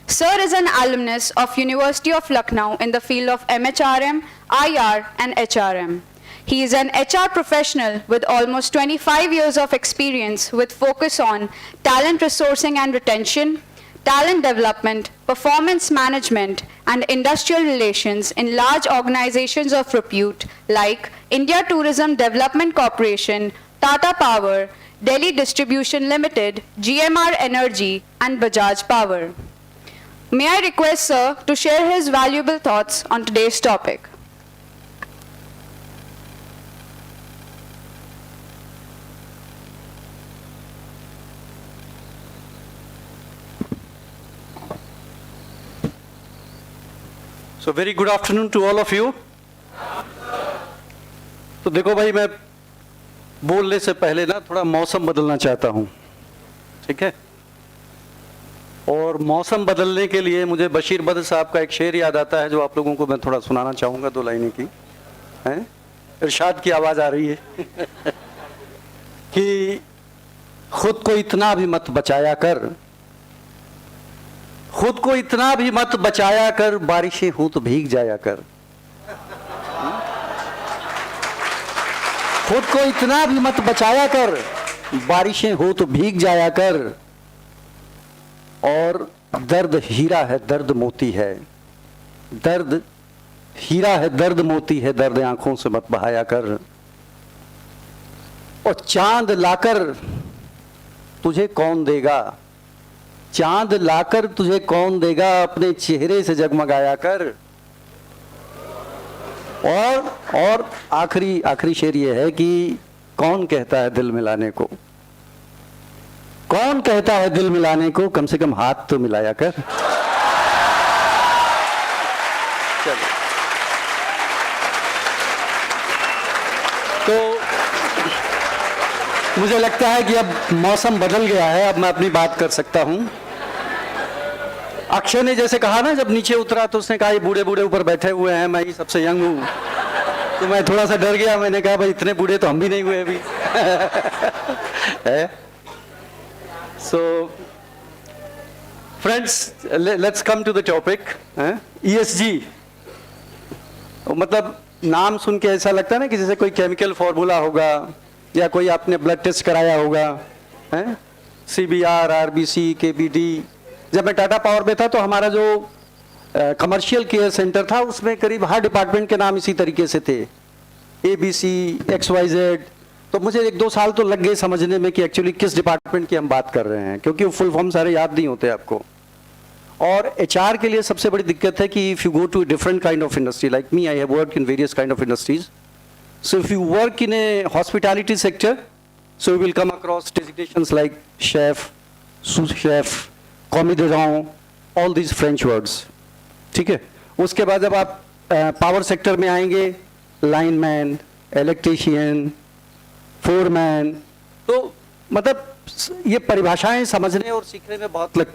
Sir is an alumnus of University of Lucknow in the field of MHRM, IR, and HRM. He is an HR professional with almost 25 years of experience with focus on talent resourcing and retention, talent development, performance management, and industrial relations in large organizations of repute like India Tourism Development Corporation, Tata Power, Delhi Distribution Limited, GMR Energy, and Bajaj Power. May I request Sir to share his valuable thoughts on today's topic. So very good afternoon to all of you. तो देखो भाई, मैं बोलने से पहले ना थोड़ा मौसम बदलना चाहता हूँ, ठीक है? और मौसम बदलने के लिए मुझे बशीर बद्र साहब का एक शेर याद आता है जो आप लोगों को मैं थोड़ा सुनाना चाहूँगा, 2 लाइनें की हैं। इरशाद की आवाज़ आ रही है कि खुद को इतना भी मत बचाया कर, खुद को इतना भी मत बचाया कर, बारिशें हो तो भीग जाया कर। खुद को इतना भी मत बचाया कर, बारिशें हो तो भीग जाया कर। और दर्द हीरा है, दर्द मोती है, दर्द हीरा है, दर्द मोती है, दर्द आंखों से मत बहाया कर। और चांद लाकर तुझे कौन देगा, चांद लाकर तुझे कौन देगा, अपने चेहरे से जगमगाया कर। और आखिरी शेर ये है कि कौन कहता है दिल मिलाने को, कौन कहता है दिल मिलाने को, कम से कम हाथ तो मिलाया कर। चलो, तो मुझे लगता है कि अब मौसम बदल गया है, अब मैं अपनी बात कर सकता हूं। अक्षय ने जैसे कहा ना, जब नीचे उतरा तो उसने कहा ये बूढ़े बूढ़े ऊपर बैठे हुए हैं, मैं ही सबसे यंग हूं। तो मैं थोड़ा सा डर गया, मैंने कहा भाई इतने बूढ़े तो हम भी नहीं हुए अभी। So friends, let's come to the topic. ESG, मतलब नाम सुन के ऐसा लगता है ना कि जैसे कोई केमिकल फॉर्मूला होगा या कोई आपने ब्लड टेस्ट कराया होगा, हैं? CBR, RBC, KBD। जब मैं टाटा पावर में था तो हमारा जो कमर्शियल केयर सेंटर था उसमें करीब हर डिपार्टमेंट के नाम इसी तरीके से थे, ABC, XYZ। तो मुझे 1-2 साल तो लग गए समझने में कि एक्चुअली किस डिपार्टमेंट की हम बात कर रहे हैं, क्योंकि वो फुल फॉर्म सारे याद नहीं होते आपको। और HR के लिए सबसे बड़ी दिक्कत है कि if you go to different kind of industry, like me, I have worked in various kind of industries. So if you work in a hospitality sector, so you will come across designations like chef, sous chef, commis de rang, all these French words. ठीक है? उसके बाद जब आप power sector में आएंगे, lineman, electrician, foreman, तो मतलब ये परिभाषाएं समझने और सीखने में बहुत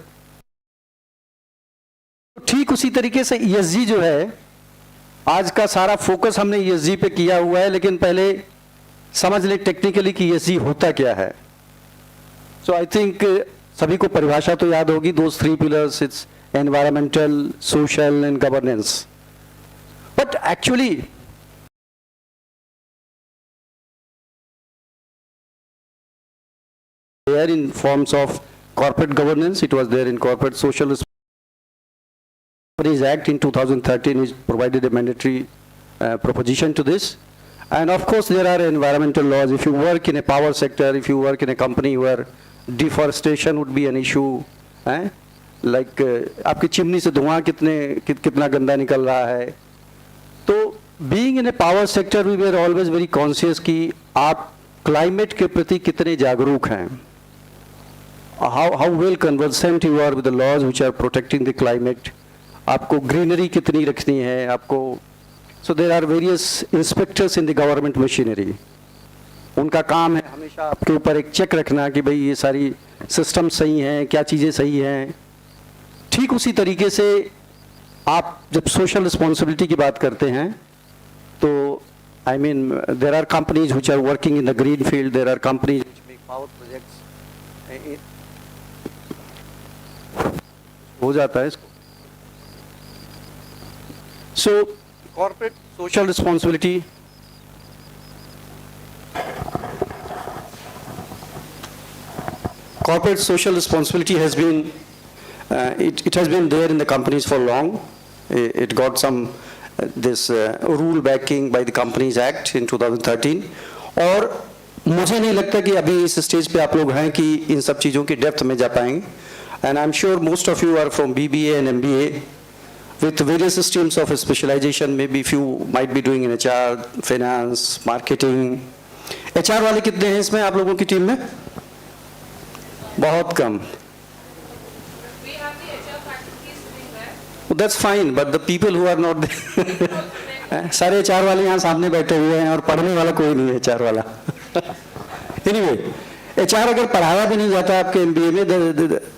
ठीक उसी तरीके से ESG जो है, आज का सारा फोकस हमने ESG पे किया हुआ है, लेकिन पहले समझ ले टेक्निकली कि ESG होता क्या है। सो आई थिंक सभी को परिभाषा तो याद होगी, those 3 pillars, it's environmental, social and governance. But actually there in forms of corporate governance, it was there in Corporate Social Responsibilities Act in 2013, which provided a mandatory proposition to this. And of course, there are environmental laws. If you work in a power sector, if you work in a company where deforestation would be an issue, like आपकी chimney से धुआं कितना गंदा निकल रहा है. तो being in a power sector, we were always very conscious कि आप climate के प्रति कितने जागरूक हैं. How well conversant you are with the laws which are protecting the climate. आपको greenery कितनी रखनी है, आपको. So there are various inspectors in the government machinery. उनका काम है हमेशा आपके ऊपर एक चेक रखना कि भाई ये सारी सिस्टम सही हैं, क्या चीज़ें सही हैं. ठीक उसी तरीके से आप जब सोशल रिस्पॉन्सिबिलिटी की बात करते हैं तो I mean there are companies which are working in the green field, there are companies which make power projects. हो जाता है इसको. So corporate social responsibility. Corporate social responsibility has been, it has been there in the companies for long. It got some, this rule backing by the Companies Act in 2013. और मुझे नहीं लगता कि अभी इस स्टेज पे आप लोग हैं कि इन सब चीज़ों की डेप्थ में जा पाएंगे. And I'm sure most of you are from BBA and MBA with various streams of specialization. Maybe few might be doing in HR, finance, marketing. HR वाले कितने हैं इसमें आप लोगों की टीम में? बहुत कम. Well, that's fine, but the people who are not there, सारे HR वाले यहाँ सामने बैठे हुए हैं और पढ़ने वाला कोई नहीं है HR वाला. Anyway, HR अगर पढ़ाया भी नहीं जाता आपके MBA में,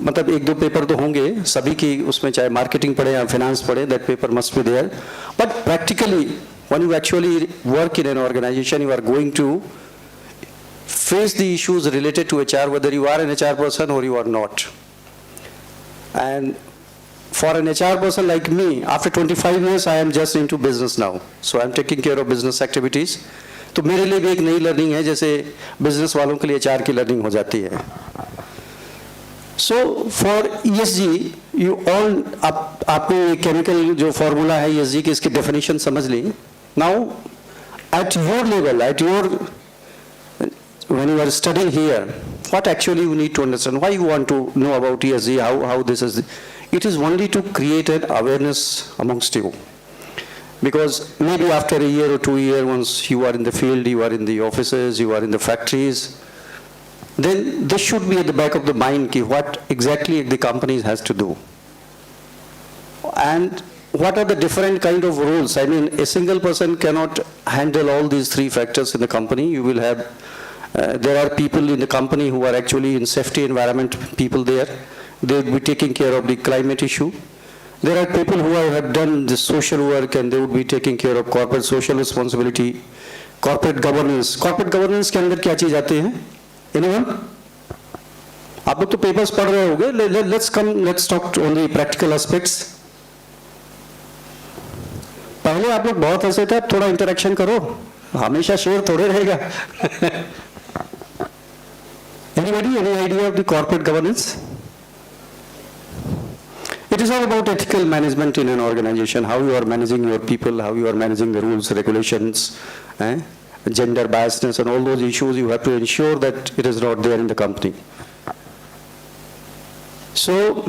मतलब एक दो पेपर तो होंगे सभी की उसमें, चाहे मार्केटिंग पढ़े या फाइनेंस पढ़े, that paper must be there. But practically, when you actually work in an organization, you are going to face the issues related to HR, whether you are an HR person or you are not. And for an HR person like me, after 25 years, I am just into business now. So I'm taking care of business activities. तो मेरे लिए भी एक नई learning है, जैसे business वालों के लिए HR की लर्निंग हो जाती है. So for ESG, you all, आपको ये केमिकल जो फॉर्मूला है ESG की, इसकी डेफिनेशन समझ ली. Now, at your level, at your, when you are studying here, what actually you need to understand, why you want to know about ESG, how this is, it is only to create an awareness amongst you. Because maybe after a year or 2 years, once you are in the field, you are in the offices, you are in the factories, then this should be at the back of the mind, ki what exactly the company has to do. And what are the different kind of roles? I mean, a single person cannot handle all these three factors in the company. You will have, there are people in the company who are actually in safety environment, people there. They will be taking care of the climate issue. There are people who have done the social work and they would be taking care of corporate social responsibility, corporate governance. Corporate governance के अंदर क्या चीज आती है? Anyone? आप लोग तो papers पढ़ रहे होंगे. Let's talk on the practical aspects. पहले आप लोग बहुत हंसे थे, अब थोड़ा interaction करो. हमेशा शेयर थोड़े रहेगा. Anybody, any idea of the corporate governance? It is all about ethical management in an organization, how you are managing your people, how you are managing the rules, regulations, gender biasness and all those issues. You have to ensure that it is not there in the company. So,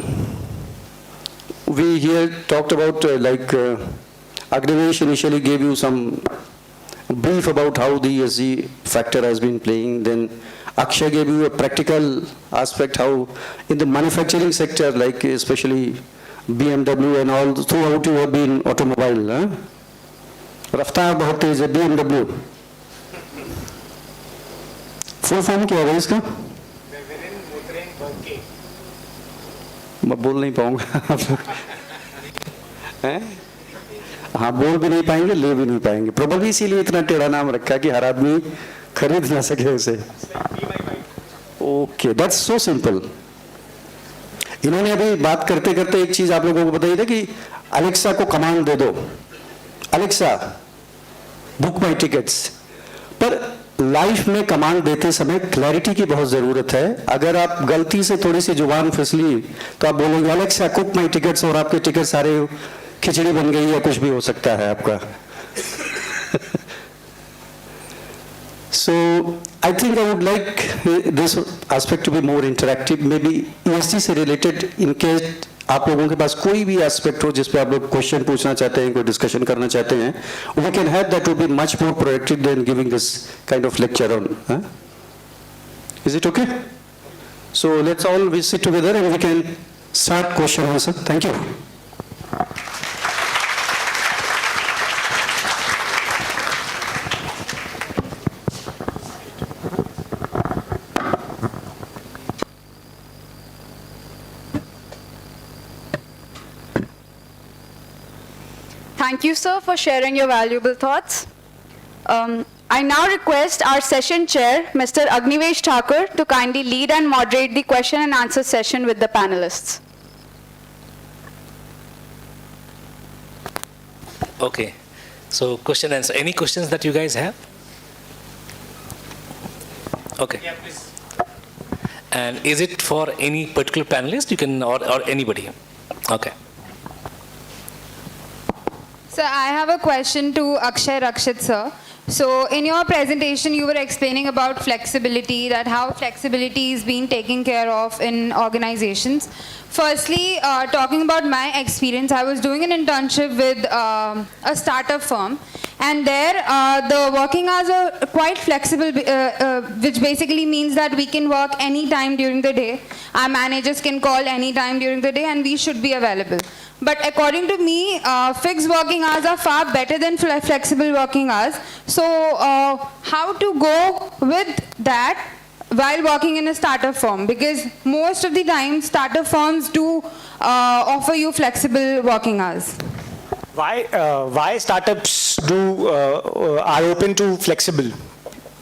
we here talked about Agnivesh initially gave you some brief about how the ESG factor has been playing. Then Akshay gave you a practical aspect how in the manufacturing sector, like especially BMW and all, throughout you have been automobile. रफ्तार बहुत तेज है BMW. Full form क्या है इसका? मैं बोल नहीं पाऊंगा आप लोग. हाँ, बोल भी नहीं पाएंगे, ले भी नहीं पाएंगे. प्रोबेबली इसीलिए इतना टेढ़ा नाम रखा कि हर आदमी खरीद ना सके उसे. Okay, that's so simple. इन्होंने अभी बात करते करते एक चीज आप लोगों को बताई थी कि अलेक्सा को कमांड दे दो, अलेक्सा बुक माई टिकट्स. पर लाइफ में कमांड देते समय क्लैरिटी की बहुत ज़रूरत है। अगर आप गलती से थोड़ी सी जुबान फिसली तो आप बोलेंगे अलेक्सा कुक माई टिकट्स, और आपके टिकट सारे खिचड़ी बन गई या कुछ भी हो सकता है आपका। So I think I would like this aspect to be more interactive, maybe ESG से related, in case आप लोगों के पास कोई भी एस्पेक्ट हो जिस पे आप लोग क्वेश्चन पूछना चाहते हैं, कोई डिस्कशन करना चाहते हैं, we can have that to be much more proactive than giving this kind of lecture on. Huh? Is it okay? So let's all we sit together and we can start question answer. Thank you. Thank you, sir, for sharing your valuable thoughts. I now request our session chair, Mr. Agnivesh Thakur, to kindly lead and moderate the question and answer session with the panelists. Okay, so question and answer. Any questions that you guys have? Okay. Yeah, please. And is it for any particular panelist? You can, or anybody? Okay. So I have a question to Akshay Rakshit sir. So in your presentation you were explaining about flexibility, that how flexibility is being taken care of in organizations. Firstly, talking about my experience, I was doing an internship with a startup firm, and there the working hours are quite flexible, which basically means that we can work any time during the day. Our managers can call any time during the day and we should be available. But according to me, fixed working hours are far better than flexible working hours. So how to go with that while working in a startup firm? Because most of the time startup firms do offer you flexible working hours. Why startups are open to flexible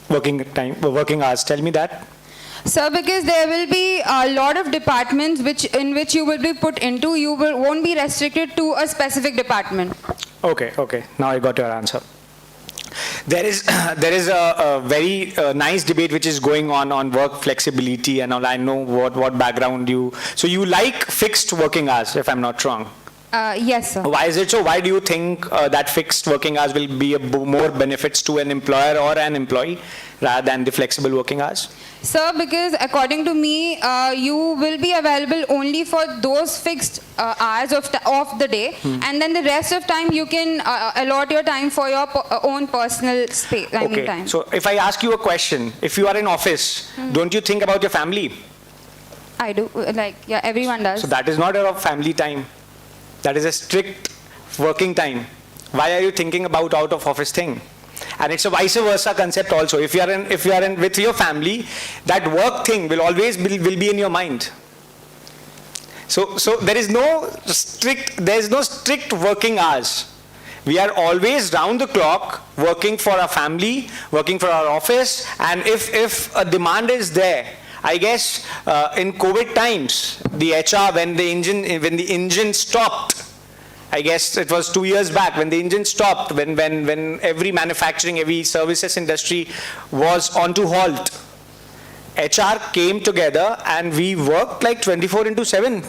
working hours? Tell me that. Sir, because there will be a lot of departments in which you will be put into. You won't be restricted to a specific department. Okay. Now I got your answer. There is a very nice debate which is going on work flexibility and all. I know what background you. So you like fixed working hours, if I'm not wrong. Yes, sir. Why is it so? Why do you think that fixed working hours will be more benefits to an employer or an employee rather than the flexible working hours? Sir, because according to me, you will be available only for those fixed hours of the day, and then the rest of time you can allot your time for your own personal space. Okay. Time. So if I ask you a question, if you are in office, don't you think about your family? I do. Yeah, everyone does. So that is not a family time. That is a strict working time. Why are you thinking about out of office thing? And it's a vice versa concept also. If you are in with your family, that work thing will always be in your mind. So there is no strict working hours. We are always round the clock working for our family, working for our office, and if a demand is there, I guess in COVID times, the HR, when the engine stopped, I guess it was 2 years back, when the engine stopped, when every manufacturing, every services industry was on to halt, HR came together and we worked like 24/7.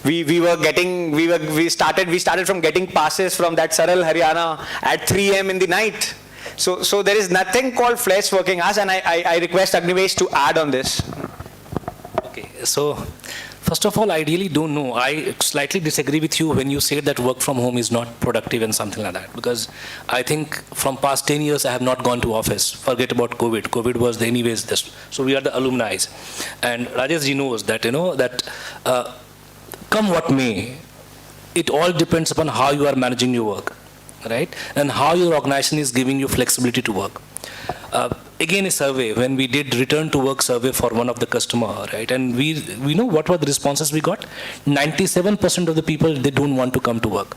We started from getting passes from that Saral, Haryana at 3 a.m. in the night. So there is nothing called flex working hours, and I request Agnivesh to add on this. Okay, so first of all, I really don't know. I slightly disagree with you when you say that work from home is not productive and something like that, because I think from past 10 years I have not gone to office. Forget about COVID. COVID was anyways this. So we are the alumni, and Rajesh ji knows that, that come what may, it all depends upon how you are managing your work, right? And how your organization is giving you flexibility to work. Again, a survey, when we did return to work survey for one of the customer, right? And we know what were the responses we got. 97% of the people, they don't want to come to work,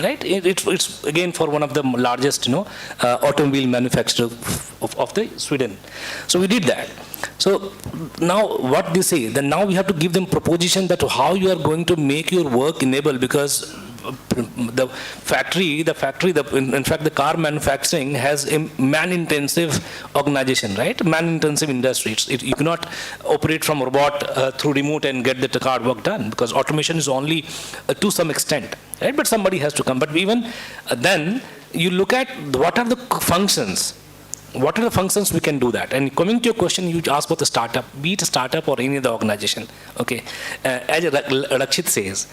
right? It's again for one of the largest, automobile manufacturer of the Sweden. So we did that. So now what they say, then now we have to give them proposition that how you are going to make your work enable, because the factory, in fact, the car manufacturing has a man-intensive organization, right? Man-intensive industry. You cannot operate from robot through remote and get the car work done, because automation is only to some extent, right? But somebody has to come. But even then, you look at what are the functions. What are the functions we can do that? And coming to your question, you asked about the startup, be it a startup or any other organization. Okay, as Rakshit says,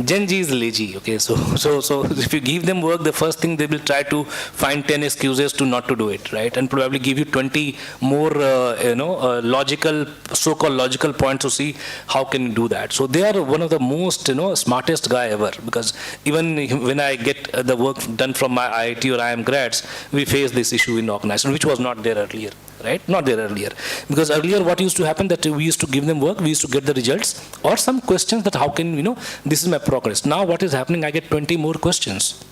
Gen Z is lazy. Okay, so if you give them work, the first thing they will try to find 10 excuses to not to do it, right? And probably give you 20 more, logical, so-called logical points to see how can you do that. So they are one of the most, smartest guy ever, because even when I get the work done from my IIT or IIM grads, we face this issue in organization, which was not there earlier. Right? Not there earlier. Because earlier what used to happen, that we used to give them work, we used to get the results, or some questions that how can, this is my progress. Now what is happening, I get 20 more questions.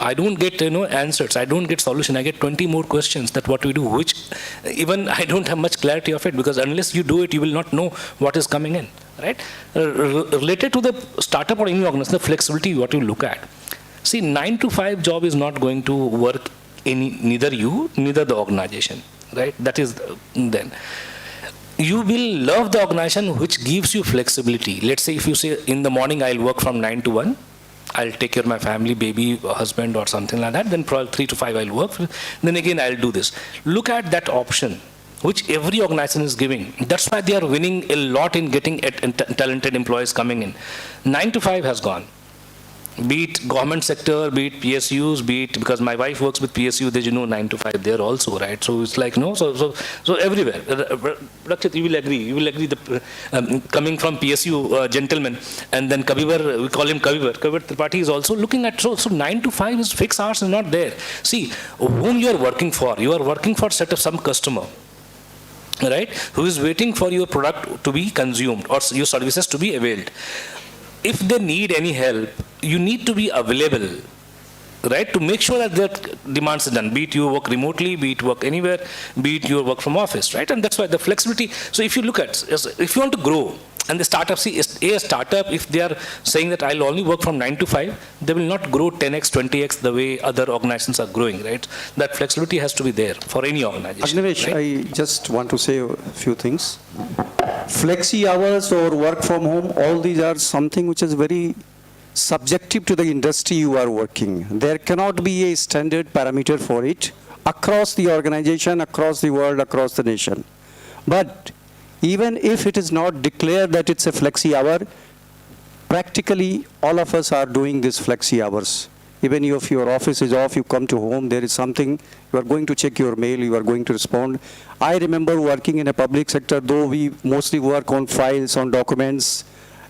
I don't get, answers, I don't get solution, I get 20 more questions that what we do, which even I don't have much clarity of it, because unless you do it, you will not know what is coming in, right? Related to the startup or any organization, the flexibility, what you look at. See, 9 to 5 job is not going to work neither you, neither the organization, right? That is then. You will love the organization which gives you flexibility. Let's say if you say in the morning I'll work from 9 to 1, I'll take care of my family, baby, husband or something like that, then probably 3 to 5 I'll work, then again I'll do this. Look at that option which every organization is giving. That's why they are winning a lot in getting talented employees coming in. 9 to 5 has gone. Be it government sector, be it PSUs, be it, because my wife works with PSU, there's 9 to 5 there also, right? So it's like, so everywhere. Rakshit, you will agree, the coming from PSU gentleman, and then Kavivar, we call him Kavivar Tripathi is also looking at, so 9 to 5 is fixed hours is not there. See, whom you are working for set of some customer, right, who is waiting for your product to be consumed or your services to be availed. If they need any help, you need to be available, right, to make sure that their demands are done, be it you work remotely, be it work anywhere, be it you work from office, right? And that's why the flexibility. So if you look at, if you want to grow, and the startup, see, a startup, if they are saying that I'll only work from 9 to 5, they will not grow 10x, 20x the way other organizations are growing, right? That flexibility has to be there for any organization. Agnivesh, right? I just want to say a few things. Flexi hours or work from home, all these are something which is very subjective to the industry you are working. There cannot be a standard parameter for it across the organization, across the world, across the nation. But even if it is not declared that it's a flexi hour, practically all of us are doing this flexi hours. Even if your office is off, you come to home, there is something, you are going to check your mail, you are going to respond. I remember working in a public sector, though we mostly work on files, on documents,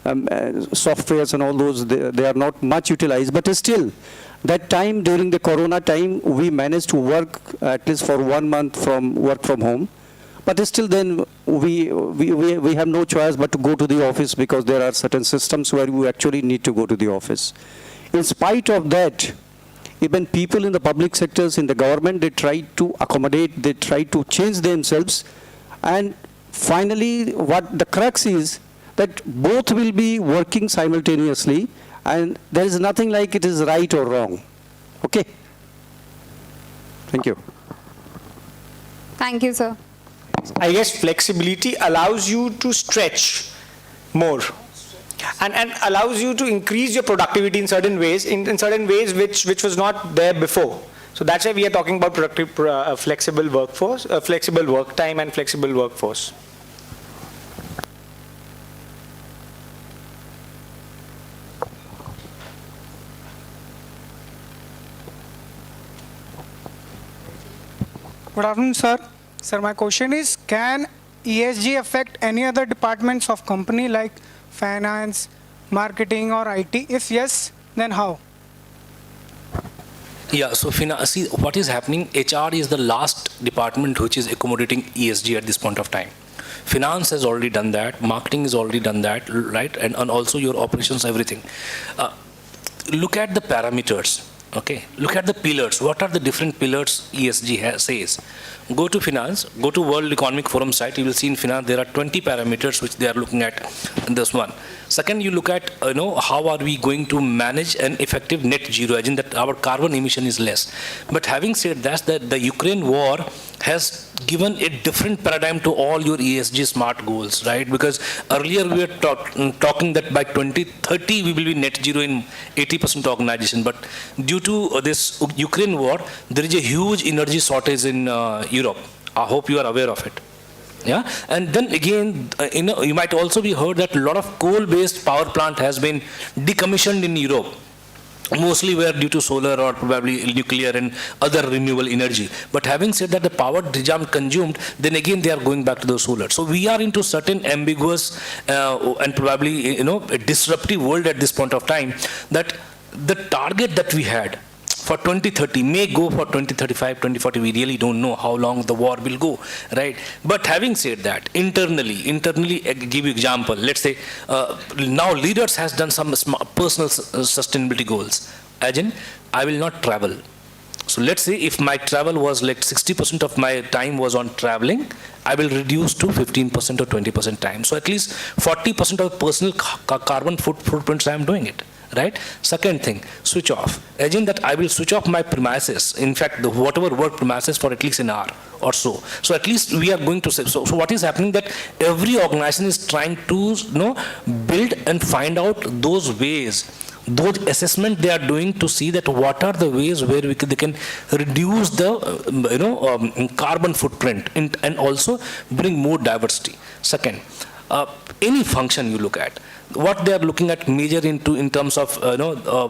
softwares and all those, they are not much utilized, but still, that time during the corona time, we managed to work at least for 1 month from work from home. But still then we have no choice but to go to the office, because there are certain systems where you actually need to go to the office. In spite of that, even people in the public sectors, in the government, they try to accommodate, they try to change themselves. And finally, what the crux is, that both will be working simultaneously, and there is nothing like it is right or wrong. Okay? Thank you. Thank you, sir. I guess flexibility allows you to stretch more and allows you to increase your productivity in certain ways, in certain ways which was not there before. So that's why we are talking about flexible workforce, flexible work time and flexible workforce. Good afternoon, sir. Sir, my question is, can ESG affect any other departments of company like finance, marketing or IT? If yes, then how? Yeah, so see what is happening, HR is the last department which is accommodating ESG at this point of time. Finance has already done that, marketing has already done that, right? And also your operations, everything. Look at the parameters. Okay, look at the pillars. What are the different pillars ESG says? Go to finance, go to World Economic Forum site, you will see in finance there are 20 parameters which they are looking at in this one. Second, you look at, how are we going to manage an effective net zero, as in that our carbon emission is less. But having said that, the Ukraine war has given a different paradigm to all your ESG smart goals, right? Because earlier we were talking that by 2030 we will be net zero in 80% organization, but due to this Ukraine war, there is a huge energy shortage in Europe. I hope you are aware of it. Yeah, and then again, you might also be heard that a lot of coal-based power plant has been decommissioned in Europe. Mostly were due to solar or probably nuclear and other renewable energy. But having said that, the power consumed, then again they are going back to the solar. So we are into certain ambiguous and probably a disruptive world at this point of time, that the target that we had for 2030 may go for 2035, 2040. We really don't know how long the war will go, right? But having said that, internally, I give you example. Let's say now leaders has done some personal sustainability goals. As in, I will not travel. So let's say if my travel was like 60% of my time was on traveling, I will reduce to 15% or 20% time. So at least 40% of personal carbon footprints I am doing it. Right? Second thing, switch off. Imagine that I will switch off my premises, in fact, whatever work premises for at least an hour or so. So at least we are going to say, so what is happening that every organization is trying to build and find out those ways, those assessment they are doing to see that what are the ways where they can reduce the carbon footprint and also bring more diversity. Second, any function you look at, what they are looking at major in terms of,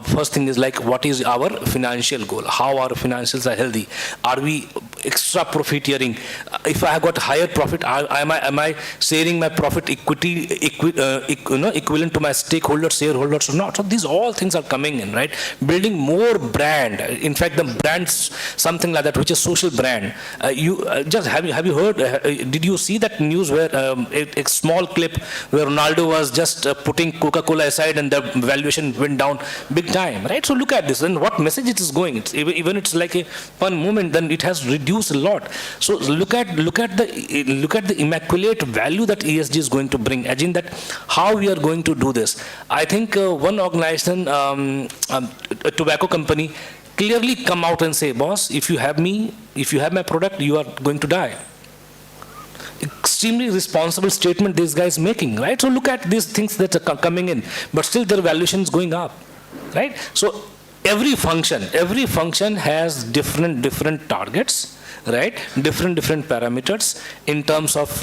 first thing is like, what is our financial goal? How our financials are healthy? Are we extra profiteering? If I have got higher profit, am I sharing my profit equity equivalent to my stakeholders, shareholders or not? So these all things are coming in, right? Building more brand. In fact, the brand's something like that, which is social brand. Have you heard? Did you see that news where a small clip where Ronaldo was just putting Coca-Cola aside and the valuation went down big time, right? So look at this and what message it is going. Even it's like a fun moment, then it has reduced a lot. So look at the immaculate value that ESG is going to bring. Imagine that how we are going to do this. I think one organization, a tobacco company, clearly come out and say, boss, if you have my product, you are going to die. Extremely responsible statement this guy is making, right? So look at these things that are coming in, but still their valuation is going up, right? So every function has different targets, right? Different parameters in terms of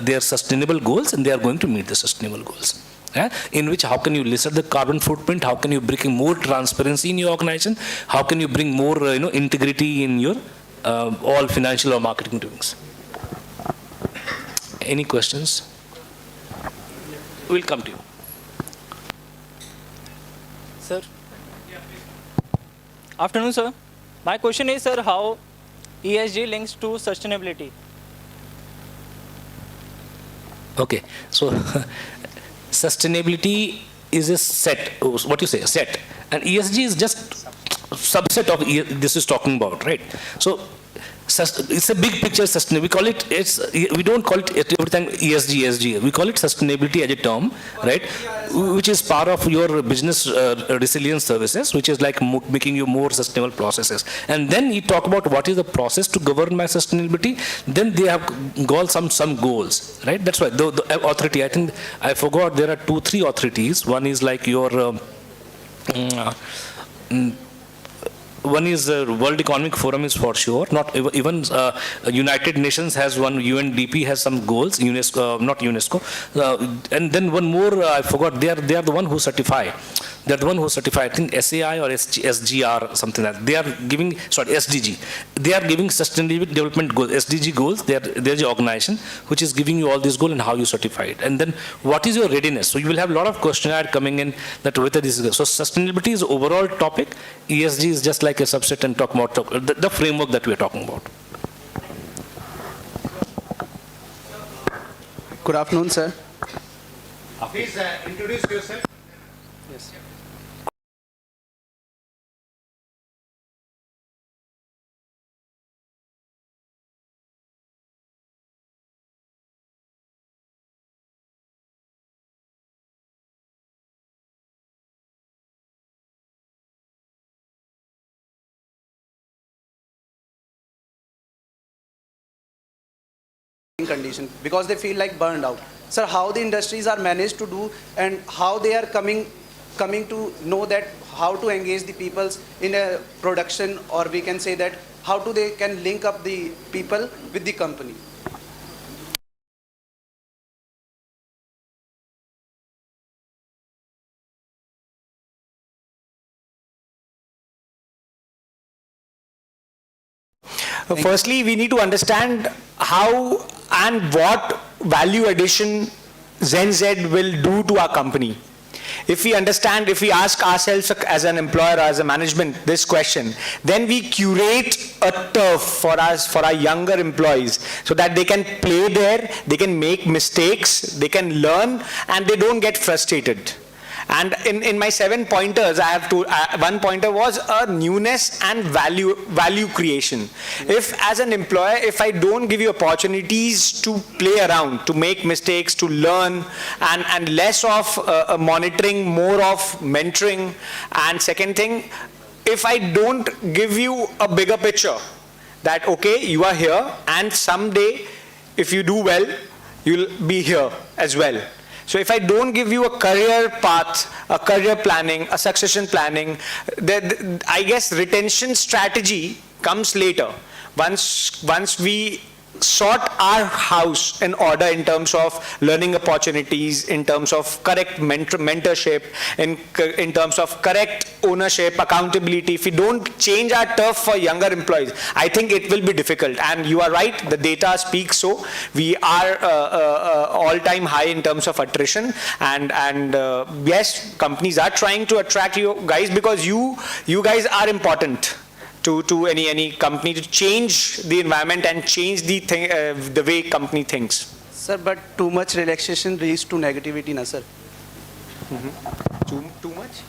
their sustainable goals, and they are going to meet the sustainable goals. Yeah? In which, how can you listen the carbon footprint? How can you bring more transparency in your organization? How can you bring more integrity in your all financial or marketing doings? Any questions? We'll come to you. Sir. Afternoon, sir. My question is, sir, how ESG links to sustainability? Okay, so sustainability is a set. What you say, a set, and ESG is just subset of this is talking about, right? So it's a big picture sustainability. We call it, we don't call it every time ESG. We call it sustainability as a term, right? Which is part of your business resilience services, which is like making you more sustainable processes. And then you talk about what is the process to govern my sustainability. Then they have got some goals, right? That's why the authority, I think, I forgot, there are 2-3 authorities. One is like your one is World Economic Forum is for sure. Not even United Nations has one. UNDP has some goals. UNESCO, not UNESCO, and then one more. I forgot. They are the one who certify. They are the one who certify. I think SAI or SGR something like that. They are giving SDG. They are giving sustainable development goals. SDG goals. There's an organization which is giving you all these goals and how you certify it. And then what is your readiness? So you will have a lot of questionnaire coming in that whether this is so. Sustainability is overall topic. ESG is just like a subset and talk about the framework that we are talking about. Good afternoon, sir. Please introduce yourself. Yes. condition because they feel like burned out. Sir, how the industries are managed to do and how they are coming to know that how to engage the peoples in a production, or we can say that how to they can link up the people with the company. Firstly, we need to understand how and what value addition Gen Z will do to our company. If we understand, if we ask ourselves as an employer or as a management this question, then we curate a turf for us, for our younger employees, so that they can play there, they can make mistakes, they can learn, and they don't get frustrated. And in my 7 pointers, I have one pointer was a newness and value creation. If as an employer, if I don't give you opportunities to play around, to make mistakes, to learn, and less of monitoring, more of mentoring, and second thing, if I don't give you a bigger picture, that okay, you are here, and someday, if you do well, you'll be here as well. So if I don't give you a career path, a career planning, a succession planning, I guess retention strategy comes later. Once we sort our house in order in terms of learning opportunities, in terms of correct mentorship, in terms of correct ownership, accountability, if we don't change our turf for younger employees, I think it will be difficult. And you are right, the data speaks so. We are all-time high in terms of attrition, and yes, companies are trying to attract you guys because you guys are important to any company to change the environment and change the way company thinks. Sir, but too much relaxation leads to negativity, na sir? Too much?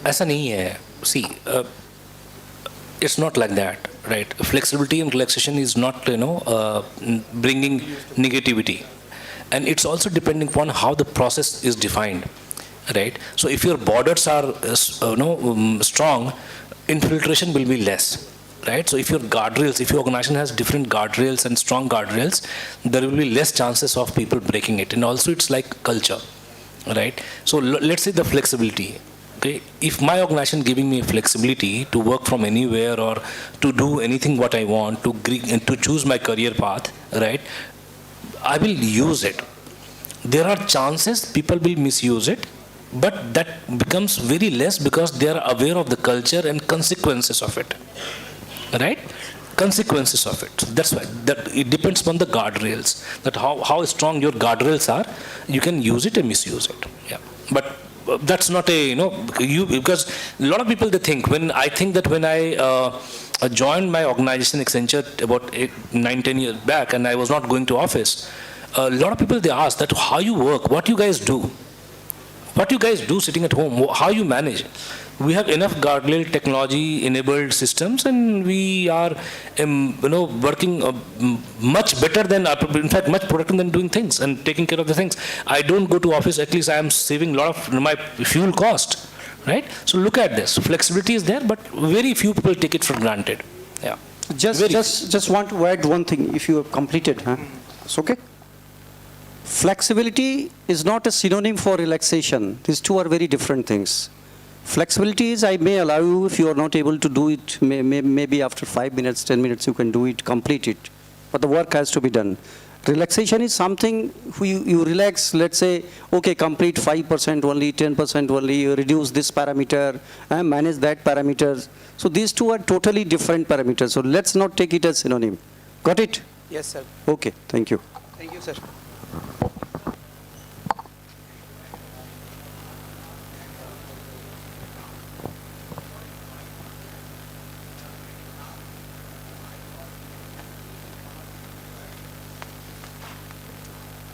ऐसा नहीं है. See, it's not like that, right? Flexibility and relaxation is not, bringing negativity, and it's also depending upon how the process is defined. Right. So if your borders are strong, infiltration will be less. Right. So if your guardrails, if your organization has different guardrails and strong guardrails, there will be less chances of people breaking it. And also it's like culture. Right. So let's say the flexibility. Okay. If my organization giving me flexibility to work from anywhere or to do anything what I want, to choose my career path, right, I will use it. There are chances people will misuse it, but that becomes very less because they are aware of the culture and consequences of it, right? Consequences of it. So that's why that it depends on the guardrails. That how strong your guardrails are, you can use it and misuse it. Yeah, but that's not a because a lot of people they think when I joined my organization Accenture about 9-10 years back, and I was not going to office. A lot of people they ask that how you work, what you guys do. What you guys do sitting at home, how you manage. We have enough guardrail technology enabled systems, and we are working much better than, in fact much productive than doing things and taking care of the things. I don't go to office, at least I am saving a lot of my fuel cost, right? So look at this, flexibility is there, but very few people take it for granted. Yeah. Just want to add one thing, if you have completed, huh? It's okay. Flexibility is not a synonym for relaxation. These two are very different things. Flexibility is I may allow you if you are not able to do it, maybe after 5 minutes, 10 minutes you can do it, complete it. But the work has to be done. Relaxation is something you relax, let's say, okay, complete 5% only, 10% only, you reduce this parameter, and manage that parameter. So these two are totally different parameters. So let's not take it as synonym. Got it? Yes, sir. Okay, thank you. Thank you, sir.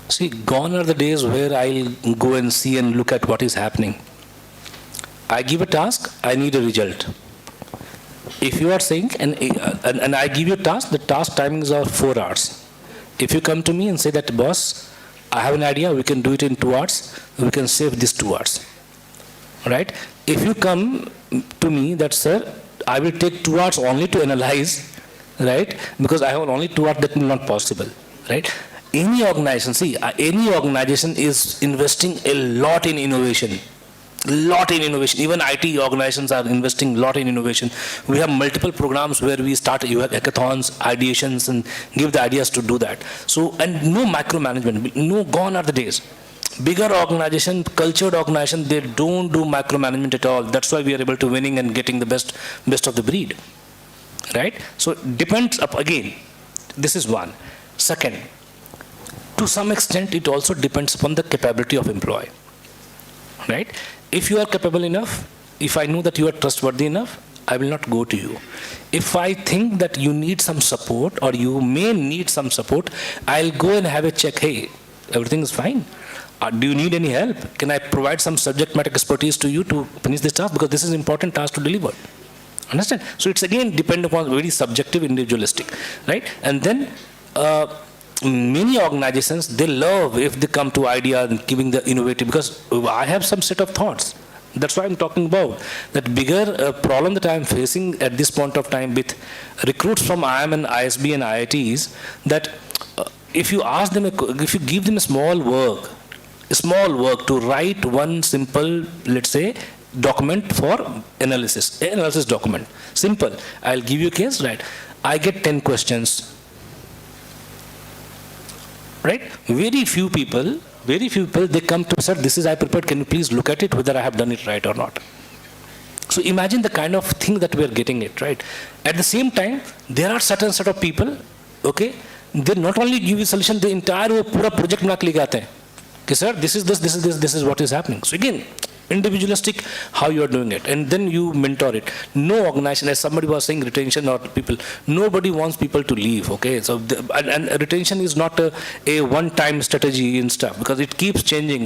See, gone are the days where I'll go and see and look at what is happening. I give a task, I need a result. If you are saying, and I give you a task, the task timings are 4 hours. If you come to me and say that, boss, I have an idea, we can do it in 2 hours, we can save this 2 hours. Right? If you come to me that, sir, I will take 2 hours only to analyze, right? Because I have only 2 hours, that will not possible, right? Any organization, see, any organization is investing a lot in innovation. Lot in innovation. Even IT organizations are investing a lot in innovation. We have multiple programs where we start, you have hackathons, ideations, and give the ideas to do that. So, and no micromanagement, no, gone are the days. Bigger organization, cultured organization, they don't do micromanagement at all. That's why we are able to winning and getting the best of the breed, right? So it depends up again. This is one. Second, to some extent, it also depends upon the capability of employee, right? If you are capable enough, if I know that you are trustworthy enough, I will not go to you. If I think that you need some support or you may need some support, I'll go and have a check. Hey, everything is fine. Do you need any help? Can I provide some subject matter expertise to you to finish this task? Because this is an important task to deliver. Understand? So it's again depend upon very subjective, individualistic, right? And then many organizations, they love if they come to idea and giving the innovative, because I have some set of thoughts. That's why I'm talking about that bigger problem that I'm facing at this point of time with recruits from IIM and ISB and IITs, that if you ask them, if you give them a small work to write one simple, let's say, document for analysis document. Simple. I'll give you a case, right? I get 10 questions. Right? Very few people, they come to, sir, this is I prepared, can you please look at it, whether I have done it right or not. So imagine the kind of thing that we are getting it, right? At the same time, there are certain set of people, okay, they not only give you solution, the entire project bana ke liye aate hain. Okay, sir, this is what is happening. So again, individualistic, how you are doing it, and then you mentor it. No organization, as somebody was saying, retention or people, nobody wants people to leave, okay? So, and retention is not a one-time strategy and stuff, because it keeps changing.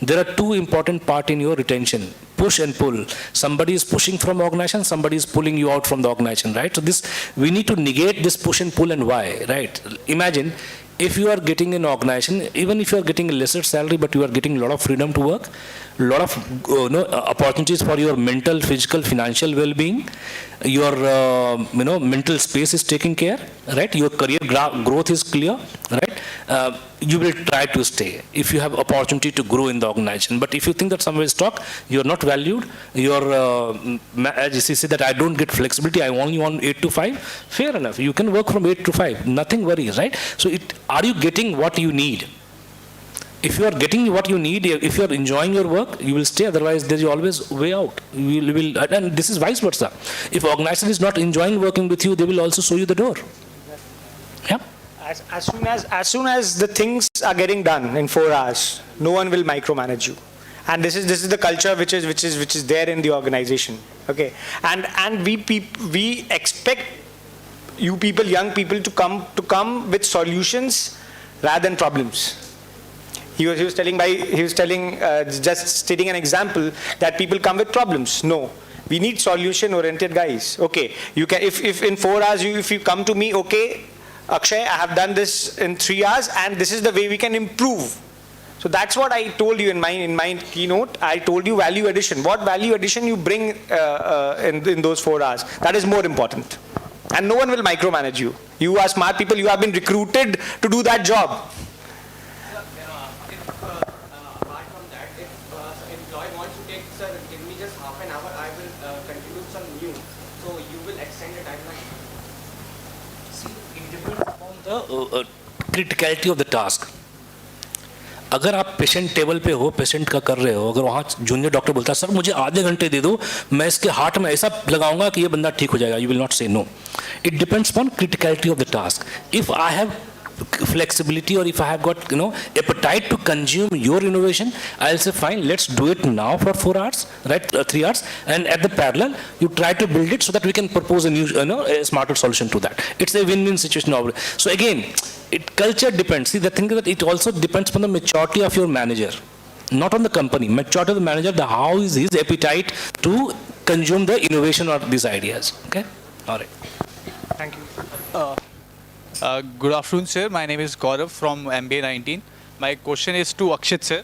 There are 2 important parts in your retention, push and pull. Somebody is pushing from organization, somebody is pulling you out from the organization, right? So we need to negate this push and pull, and why, right? Imagine, if you are getting an organization, even if you are getting a lesser salary, but you are getting a lot of freedom to work, a lot of opportunities for your mental, physical, financial well-being, your mental space is taken care, right? Your career growth is clear, right? You will try to stay if you have opportunity to grow in the organization. But if you think that somewhere is stuck, you are not valued, as you say that I don't get flexibility, I only want 8 to 5, fair enough. You can work from 8 to 5, nothing worries, right? So are you getting what you need? If you are getting what you need, if you are enjoying your work, you will stay. Otherwise, there is always way out. And this is vice versa. If organization is not enjoying working with you, they will also show you the door. Yeah. As soon as the things are getting done in 4 hours, no one will micromanage you. And this is the culture which is there in the organization. Okay. And we expect you people, young people, to come with solutions rather than problems. He was telling, just stating an example, that people come with problems. No, we need solution-oriented guys. Okay, you can, if in 4 hours if you come to me, okay, Akshay, I have done this in 3 hours, and this is the way we can improve. So that's what I told you in my keynote. I told you value addition. What value addition you bring in those 4 hours? That is more important. And no one will micromanage you. You are smart people. You have been recruited to do that job. Criticality of the task. अगर आप patient table पे हो, patient का कर रहे हो, अगर वहाँ जूनियर डॉक्टर बोलता है सर मुझे आधे घंटे दे दो, मैं इसके हार्ट में ऐसा लगाऊंगा कि ये बंदा ठीक हो जाएगा, you will not say no. It depends upon criticality of the task. If I have flexibility, or if I have got appetite to consume your innovation, I'll say fine, let's do it now for 4 hours, right? 3 hours, and at the parallel you try to build it so that we can propose a new a smarter solution to that. It's a win-win situation. So again, culture depends. See, the thing is that it also depends upon the maturity of your manager, not on the company. Maturity of the manager, how is his appetite to consume the innovation or these ideas. Okay, all right. Thank you. Good afternoon, sir. My name is Gaurav from MBA 19. My question is to Akshit, sir.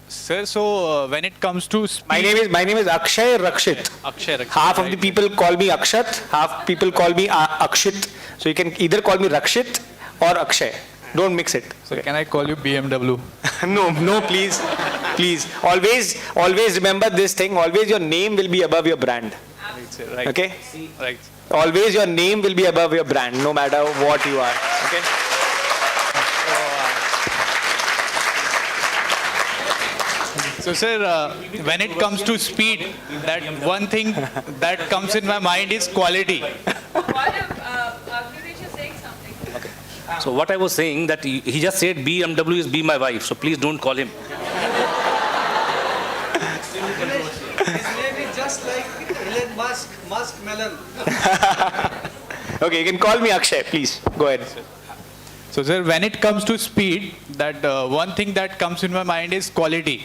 Sir, so when it comes to speed, my name is Akshay Rakshit. Akshay, Half of the people call me Akshat, half people call me Akshit. So you can either call me Rakshit or Akshay. Don't mix it. So can I call you BMW? No, please. Always remember this thing. Always your name will be above your brand. Right. Okay? Right. Always your name will be above your brand, no matter what you are. Okay? So sir, when it comes to speed, that one thing that comes in my mind is quality. So what I was saying that he just said BMW is be my wife. So please don't call him. His name is just like Elon Musk Melon. Okay, you can call me Akshay, please. Go ahead. So sir, when it comes to speed, that one thing that comes in my mind is quality.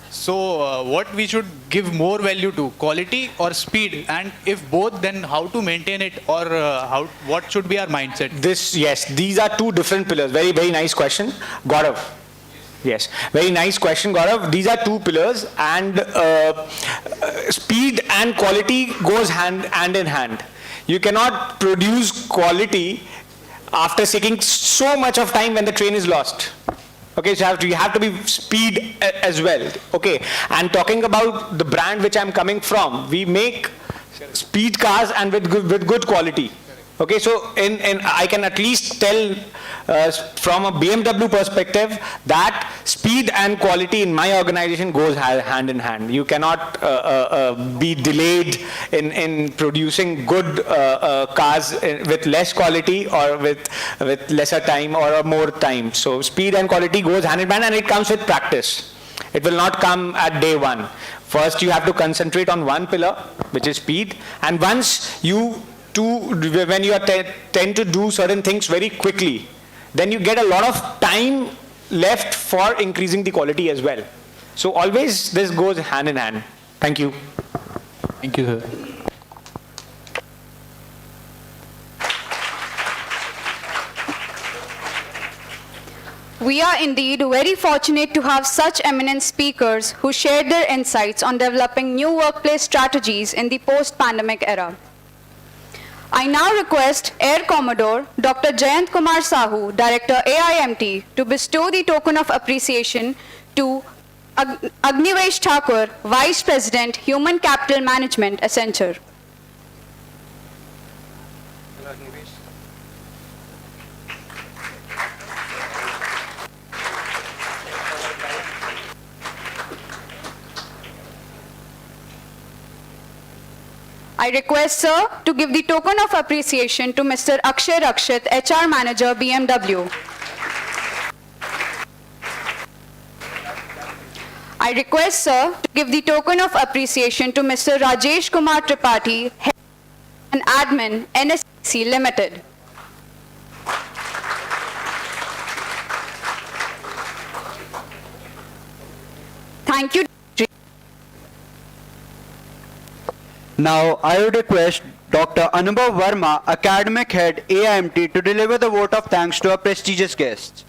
So what we should give more value to, quality or speed? And if both, then how to maintain it, or what should be our mindset? These are two different pillars. Very, very nice question, Gaurav. Yes, very nice question, Gaurav. These are two pillars, and speed and quality goes hand in hand. You cannot produce quality after taking so much of time when the train is lost. Okay, so you have to be speed as well. Okay, and talking about the brand which I'm coming from, we make speed cars and with good quality. Okay, so I can at least tell from a BMW perspective that speed and quality in my organization goes hand in hand. You cannot be delayed in producing good cars with less quality or with lesser time or more time. So speed and quality goes hand in hand, and it comes with practice. It will not come at day one. First you have to concentrate on one pillar, which is speed, and once when you tend to do certain things very quickly, then you get a lot of time left for increasing the quality as well. So always this goes hand in hand. Thank you. Thank you, sir. We are indeed very fortunate to have such eminent speakers who shared their insights on developing new workplace strategies in the post-pandemic era. I now request Air Commodore Dr. Jayant Kumar Sahu, Director AIMT, to bestow the token of appreciation to Agnivesh Thakur, Vice President, Human Capital Management, Accenture. I request, sir, to give the token of appreciation to Mr. Akshay Rakshit, HR Manager, BMW. I request, sir, to give the token of appreciation to Mr. Rajesh Kumar Tripathi, Head and Admin, NSC Limited. Thank you. Now, I would request Dr. Anubhav Verma, Academic Head, AIMT, to deliver the vote of thanks to our prestigious guests.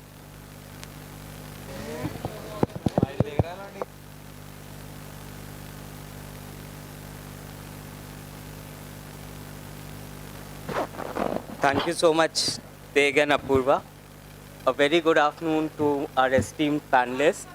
Thank you so much, Teg and Apurva. A very good afternoon to our esteemed panelists.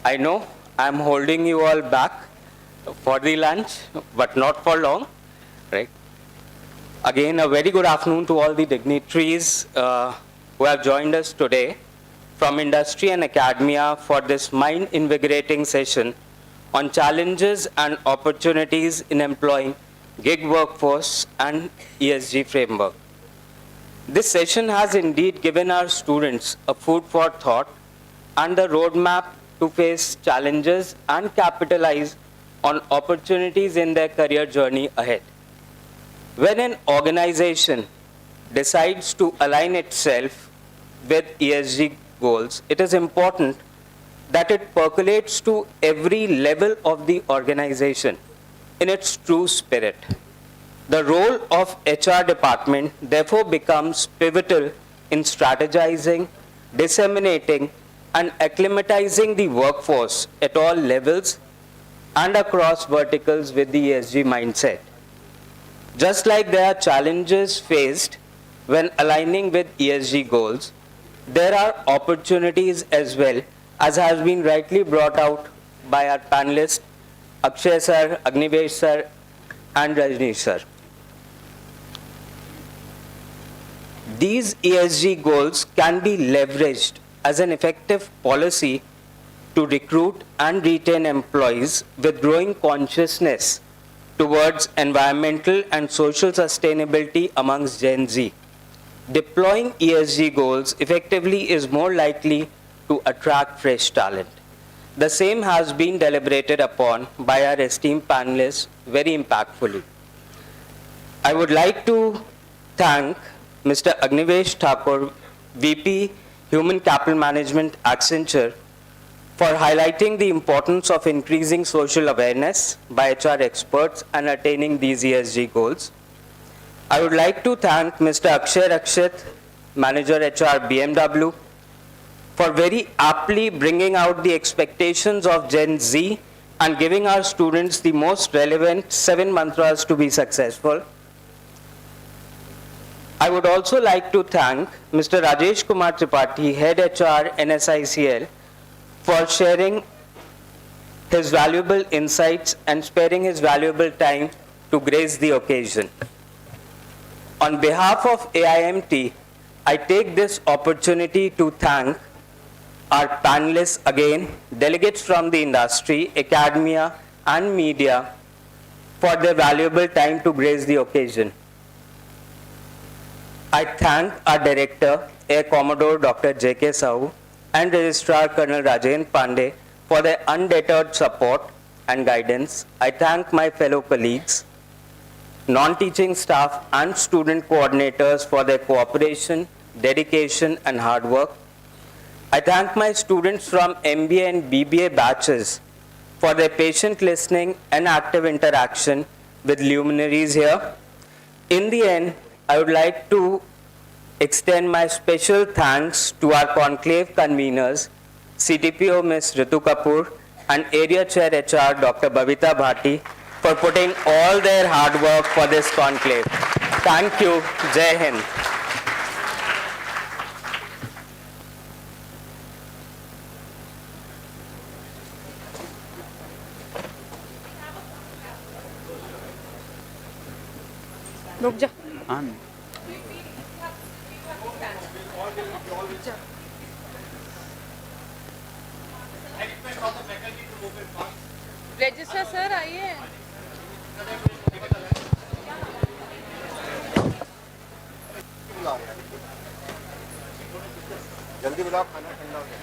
I know I'm holding you all back for the lunch, but not for long, right? Again, a very good afternoon to all the dignitaries who have joined us today from industry and academia for this mind-invigorating session on challenges and opportunities in employing gig workforce and ESG framework. This session has indeed given our students a food for thought and the roadmap to face challenges and capitalize on opportunities in their career journey ahead. When an organization decides to align itself with ESG goals, it is important that it percolates to every level of the organization in its true spirit. The role of HR department therefore becomes pivotal in strategizing, disseminating, and acclimatizing the workforce at all levels and across verticals with the ESG mindset. Just like there are challenges faced when aligning with ESG goals, there are opportunities as well, as has been rightly brought out by our panelists, Akshay sir, Agnivesh sir, and Rajneesh sir. These ESG goals can be leveraged as an effective policy to recruit and retain employees with growing consciousness towards environmental and social sustainability amongst Gen Z. Deploying ESG goals effectively is more likely to attract fresh talent. The same has been deliberated upon by our esteemed panelists very impactfully. I would like to thank Mr. Agnivesh Thakur, VP Human Capital Management, Accenture, for highlighting the importance of increasing social awareness by HR experts and attaining these ESG goals. I would like to thank Mr. Akshay Rakshit, Manager HR BMW, for very aptly bringing out the expectations of Gen Z and giving our students the most relevant 7 mantras to be successful. I would also like to thank Mr. Rajesh Kumar Tripathi, Head HR NSICL, for sharing his valuable insights and sparing his valuable time to grace the occasion. On behalf of AIMT, I take this opportunity to thank our panelists again, delegates from the industry, academia, and media for their valuable time to grace the occasion. I thank our Director, Air Commodore Dr. J.K. Sahu, and Registrar Colonel Rajendra Pandey for their undeterred support and guidance. I thank my fellow colleagues, non-teaching staff, and student coordinators for their cooperation, dedication, and hard work. I thank my students from MBA and BBA batches for their patient listening and active interaction with luminaries here. In the end, I would like to extend my special thanks to our conclave conveners, CTPO Ms. Ritu Kapoor and Area Chair HR Dr. Babita Bhati, for putting all their hard work for this conclave. Thank you. Jai Hind. रुक जा register sir आइए जल्दी बुलाओ, खाना ठंडा हो गया।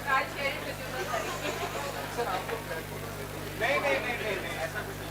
नहीं नहीं नहीं नहीं ऐसा कुछ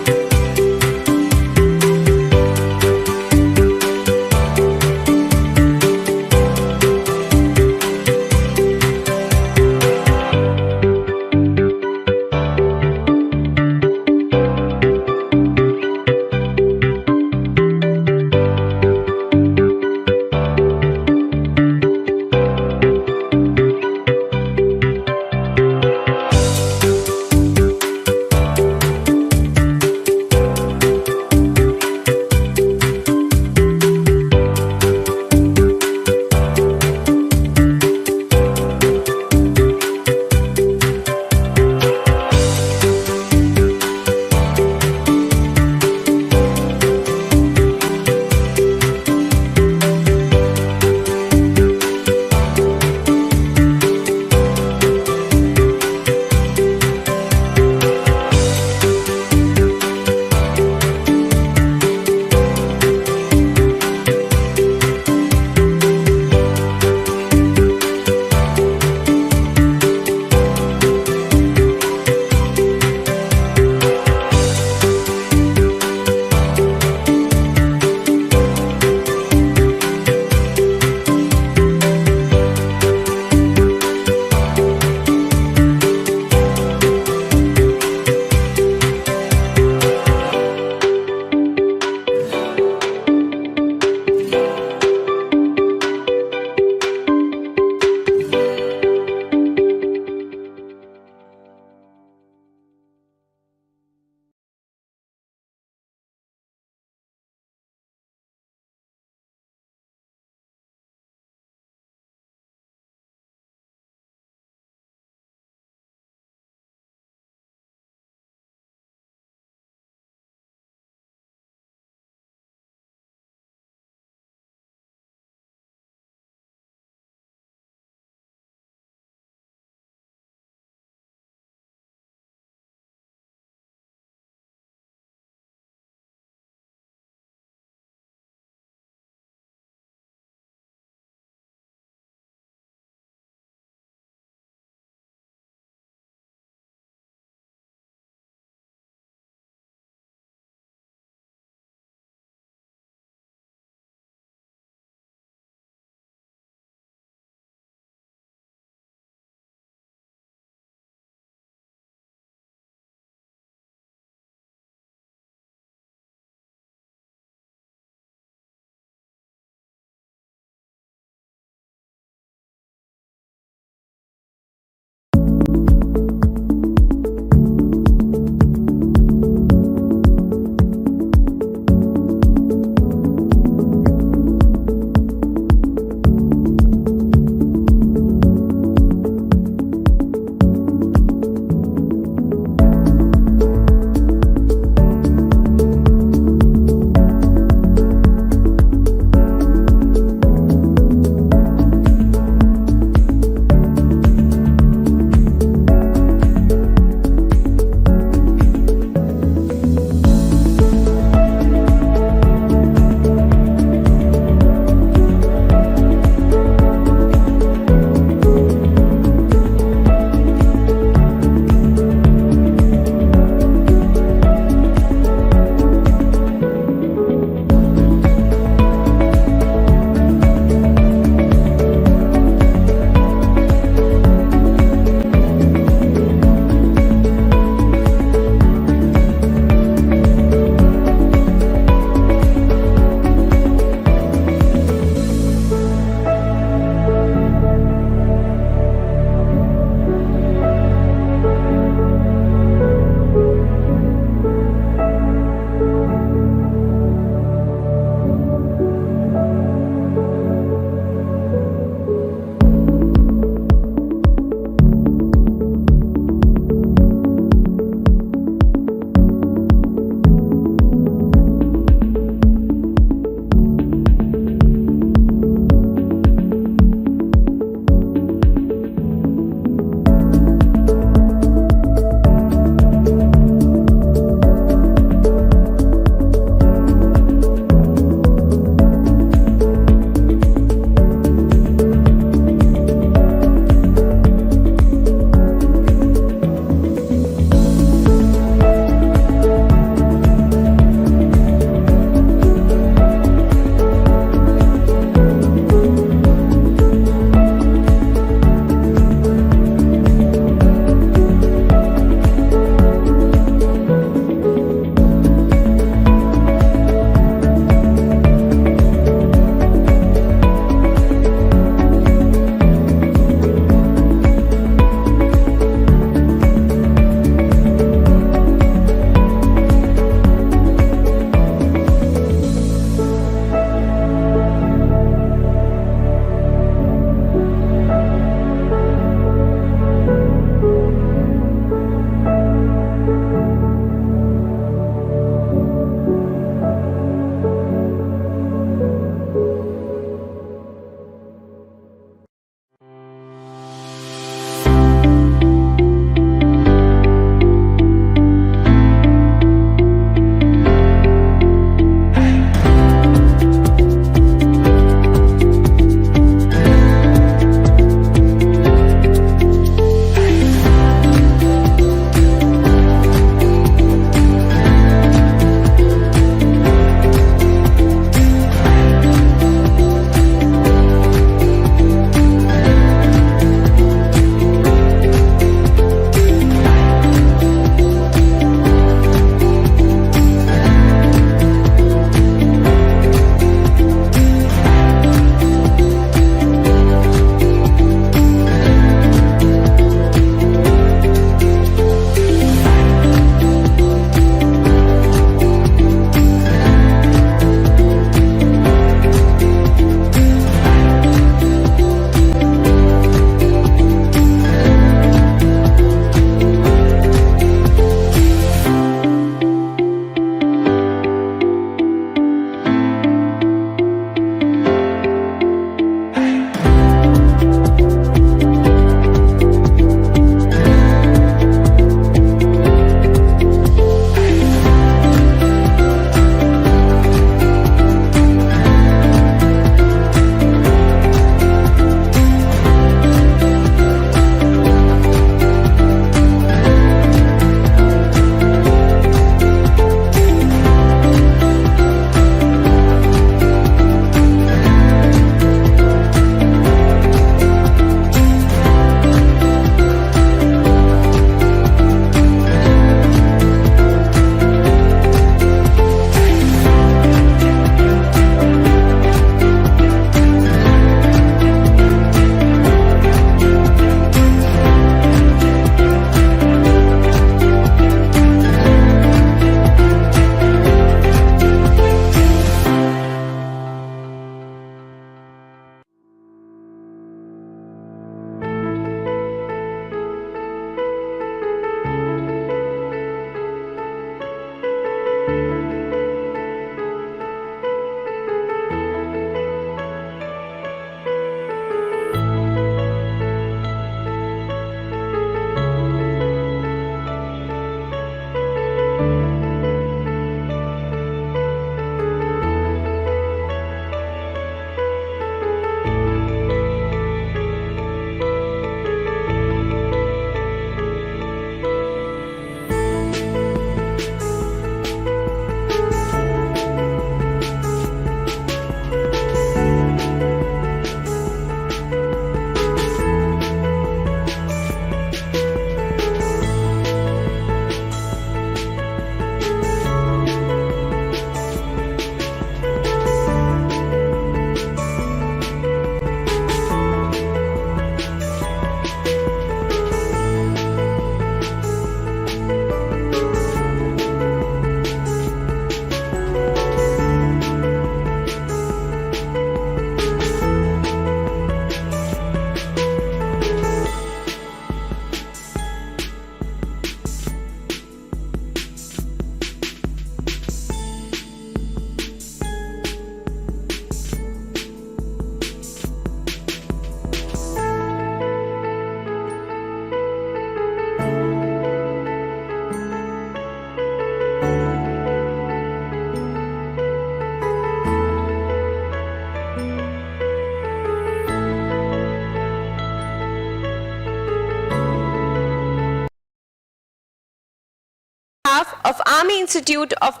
behalf of Army Institute of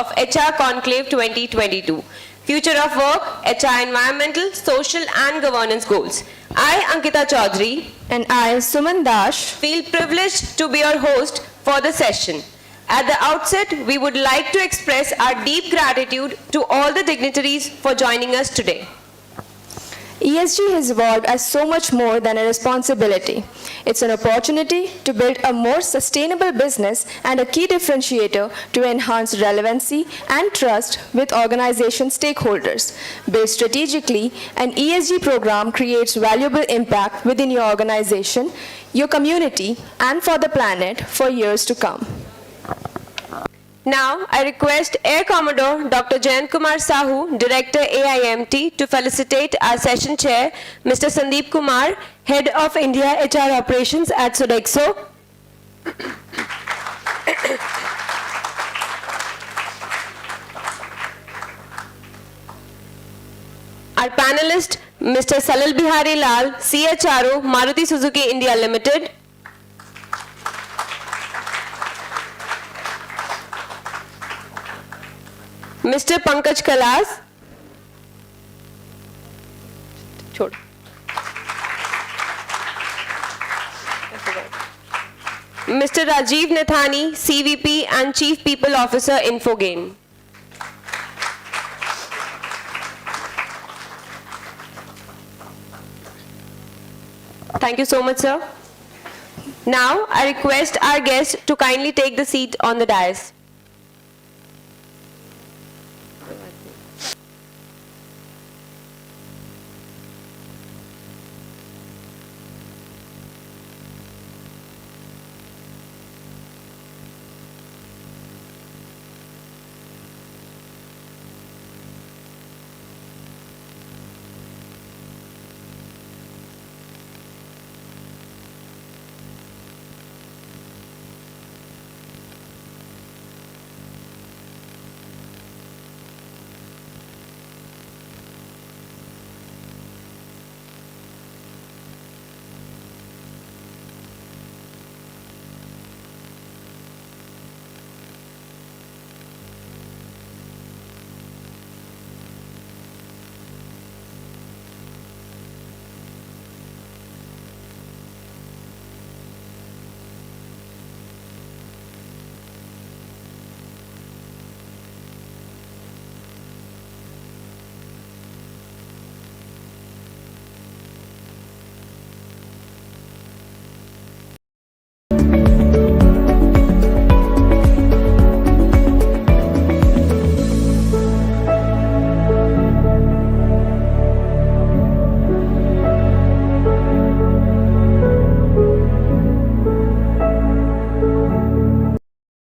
of HR Conclave 2022. Future of Work, HR Environmental, Social and Governance Goals. I, Ankita Chaudhary, and I, Suman Dash, feel privileged to be your host for the session. At the outset, we would like to express our deep gratitude to all the dignitaries for joining us today. ESG has evolved as so much more than a responsibility. It's an opportunity to build a more sustainable business and a key differentiator to enhance relevancy and trust with organization stakeholders. Built strategically, an ESG program creates valuable impact within your organization, your community, and for the planet for years to come. Now, I request Air Commodore Dr. Jayant Kumar Sahu, Director AIMT, to felicitate our session chair, Mr. Sandeep Kumar, Head of India HR Operations at Sodexo. Our panelist, Mr. Salil Bihari Lal, CHRO, Maruti Suzuki India Limited. Mr. Pankaj Kalas. Mr. Rajiv Nathani, CVP and Chief People Officer, Infogain. Thank you so much, sir. Now, I request our guest to kindly take the seat on the dais.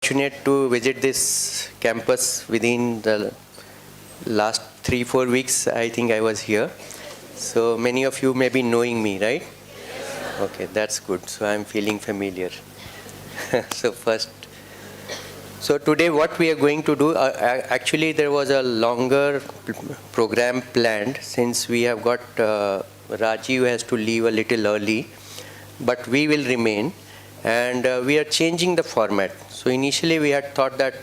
Fortunate to visit this campus within the last 3-4 weeks. I think I was here. So many of you may be knowing me, right? Yes. Okay, that's good. So I'm feeling familiar. So today what we are going to do, actually there was a longer program planned since we have got Rajiv has to leave a little early, but we will remain. And we are changing the format. So initially we had thought that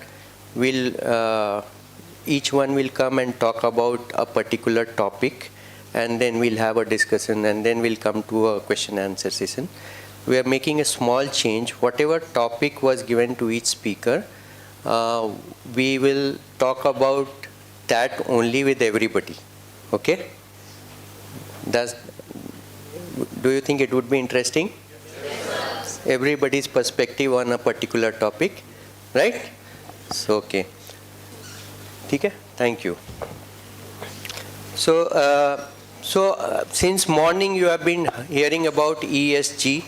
each one will come and talk about a particular topic, and then we'll have a discussion, and then we'll come to a question and answer session. We are making a small change. Whatever topic was given to each speaker, we will talk about that only with everybody. Okay? Do you think it would be interesting? Everybody's perspective on a particular topic, right? So, okay. Okay? Thank you. So, since morning you have been hearing about ESG.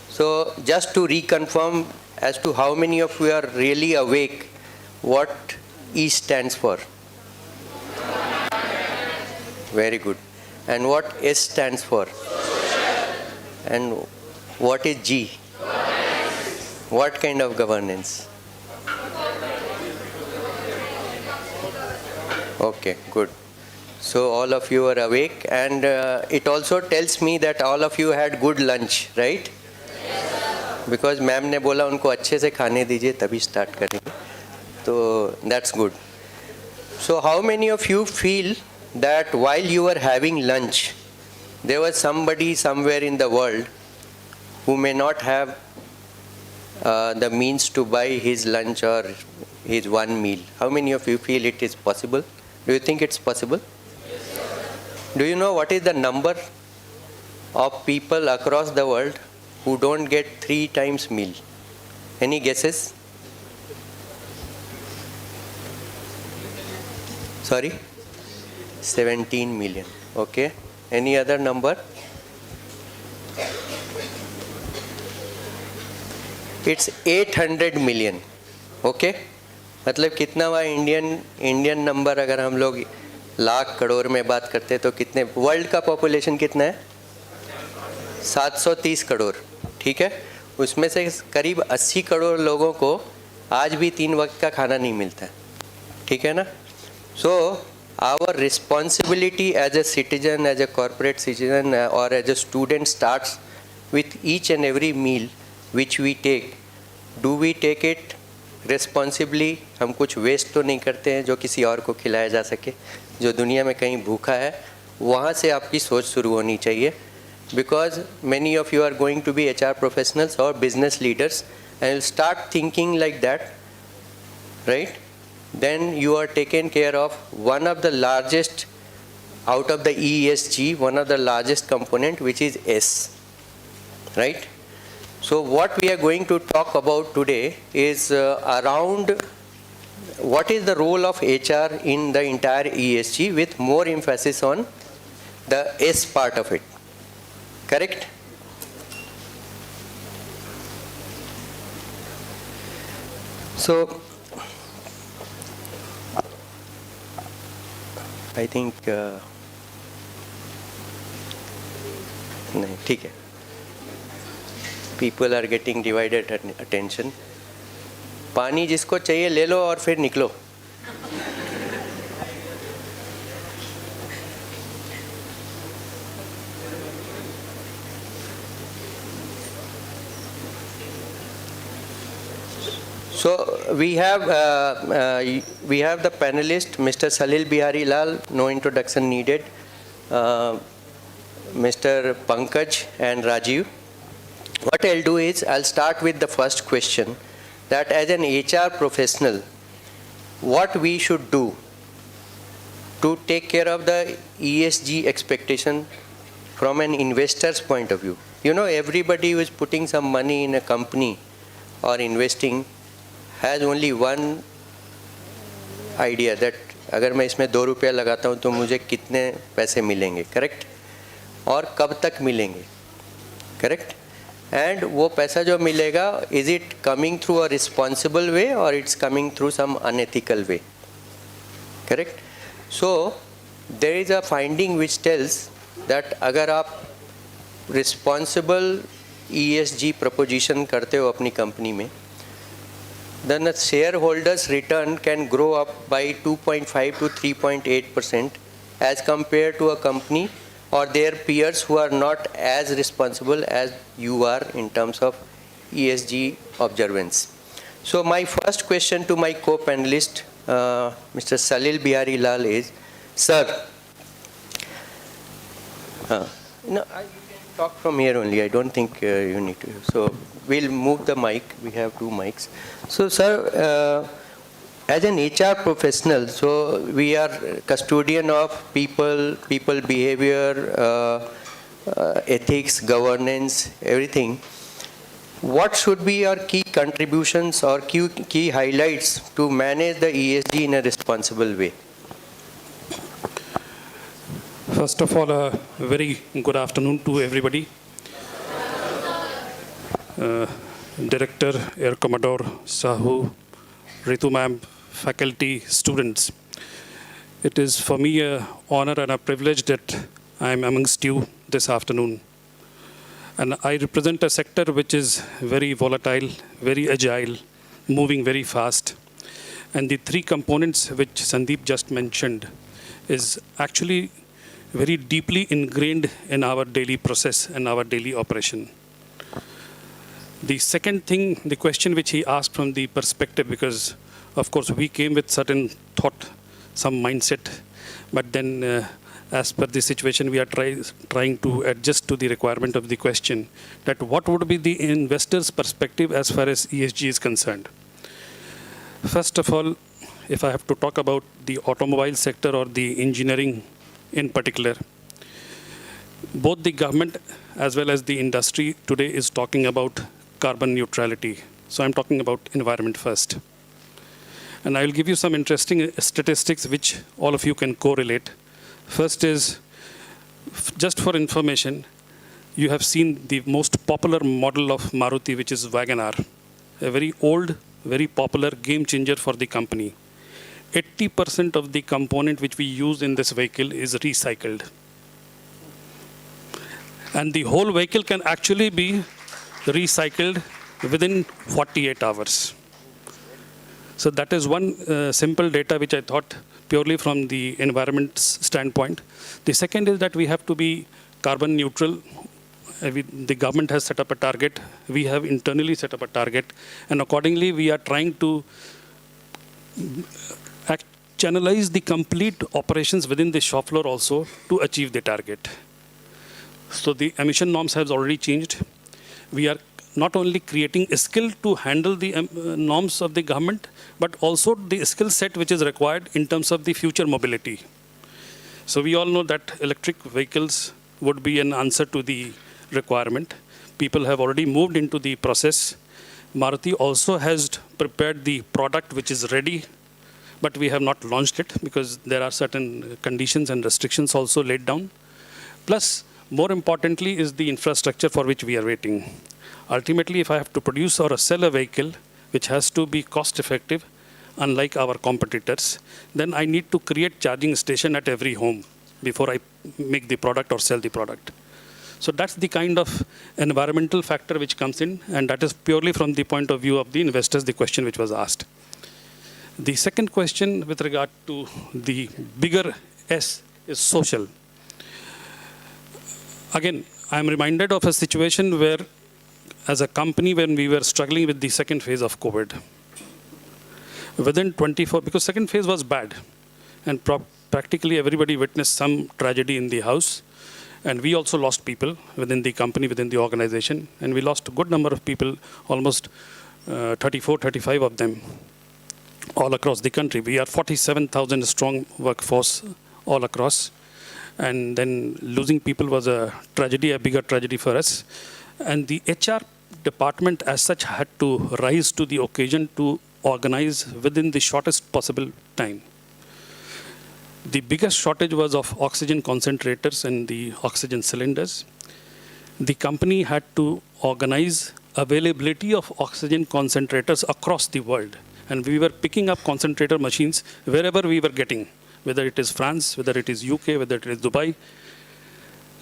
So, just to reconfirm as to how many of you are really awake, what E stands for? Very good. And what S stands for? And what is G? What kind of governance? Okay, good. So all of you are awake, and it also tells me that all of you had good lunch, right? Because ma'am ने बोला उनको अच्छे से खाने दीजिए तभी start करेंगे. So that's good. So how many of you feel that while you were having lunch, there was somebody somewhere in the world who may not have the means to buy his lunch or his one meal? How many of you feel it is possible? Do you think it's possible? Do you know what is the number of people across the world who don't get 3 times meal? Any guesses? Sorry? 17 million. Okay. Any other number? It's 800 million. Okay? मतलब कितना हुआ Indian number अगर हम लोग लाख करोड़ में बात करते हैं तो कितने वर्ल्ड का पॉपुलेशन कितना है 730 करोड़. ठीक है, उसमें से करीब 80 करोड़ लोगों को आज भी 3 वक्त का खाना नहीं मिलता है. ठीक है ना? सो our responsibility as a citizen, as a corporate citizen or as a student starts with each and every meal which we take. Do we take it responsibly? हम कुछ वेस्ट तो नहीं करते हैं जो किसी और को खिलाया जा सके, जो दुनिया में कहीं भूखा है. वहाँ से आपकी सोच शुरू होनी चाहिए. Because many of you are going to be HR professionals or business leaders and will start thinking like that, right? Then you are taken care of one of the largest out of the ESG, one of the largest component, which is S, right? So what we are going to talk about today is around what is the role of HR in the entire ESG with more emphasis on the S part of it. Correct? So I think नहीं ठीक है. People are getting divided attention. पानी जिसको चाहिए ले लो और फिर निकलो. So we have the panelist, Mr. Salil Bihari Lal, no introduction needed, Mr. Pankaj and Rajiv. What I'll do is I'll start with the first question, that as an HR professional, what we should do to take care of the ESG expectation from an investor's point of view. You know, everybody who is putting some money in a company or investing has only one idea, that अगर मैं इसमें 2 रुपया लगाता हूँ तो मुझे कितने पैसे मिलेंगे, करेक्ट, और कब तक मिलेंगे, करेक्ट, एंड वो पैसा जो मिलेगा, is it coming through a responsible way और it's coming through some unethical way, correct. So there is a finding which tells that अगर आप रिस्पॉन्सिबल ESG प्रपोजिशन करते हो अपनी कंपनी में, then the shareholders return can grow up by 2.5 to 3.8% as compared to a company or their peers who are not as responsible as you are in terms of ESG observance. So my first question to my co-panelist, Mr. Salil Bihari Lal is, sir, no, you can talk from here only, I don't think you need to. So we'll move the mic, we have 2 mics. So sir, as an HR professional, so we are custodian of people behavior, ethics, governance, everything. What should be our key contributions or key highlights to manage the ESG in a responsible way? First of all, a very good afternoon to everybody. Director, Air Commodore Sahu, Ritu ma'am, faculty, students. It is for me an honor and a privilege that I am amongst you this afternoon. And I represent a sector which is very volatile, very agile, moving very fast. And the 3 components which Sandeep just mentioned is actually very deeply ingrained in our daily process and our daily operation. The second thing, the question which he asked from the perspective, because of course we came with certain thought, some mindset, but then as per the situation we are trying to adjust to the requirement of the question, that what would be the investor's perspective as far as ESG is concerned. First of all, if I have to talk about the automobile sector or the engineering in particular, both the government as well as the industry today is talking about carbon neutrality. So I'm talking about environment first. And I will give you some interesting statistics which all of you can correlate. First is, just for information, you have seen the most popular model of Maruti, which is WagonR, a very old, very popular game changer for the company. 80% of the component which we use in this vehicle is recycled. And the whole vehicle can actually be recycled within 48 hours. So that is one simple data which I thought purely from the environment standpoint. The second is that we have to be carbon neutral. The government has set up a target. We have internally set up a target. And accordingly, we are trying to channelize the complete operations within the shop floor also to achieve the target. So the emission norms have already changed. We are not only creating a skill to handle the norms of the government, but also the skill set which is required in terms of the future mobility. So we all know that electric vehicles would be an answer to the requirement. People have already moved into the process. Maruti also has prepared the product which is ready, but we have not launched it because there are certain conditions and restrictions also laid down. Plus, more importantly, is the infrastructure for which we are waiting. Ultimately, if I have to produce or sell a vehicle which has to be cost effective, unlike our competitors, then I need to create charging station at every home before I make the product or sell the product. So that's the kind of environmental factor which comes in, and that is purely from the point of view of the investors, the question which was asked. The second question with regard to the bigger S is social. Again, I am reminded of a situation where, as a company, when we were struggling with the second phase of COVID, within 24, because second phase was bad, and practically everybody witnessed some tragedy in the house, and we also lost people within the company, within the organization, and we lost a good number of people, almost 34, 35 of them, all across the country. We are 47,000 strong workforce all across, and then losing people was a tragedy, a bigger tragedy for us. And the HR department as such had to rise to the occasion to organize within the shortest possible time. The biggest shortage was of oxygen concentrators and the oxygen cylinders. The company had to organize availability of oxygen concentrators across the world. And we were picking up concentrator machines wherever we were getting, whether it is France, whether it is UK, whether it is Dubai.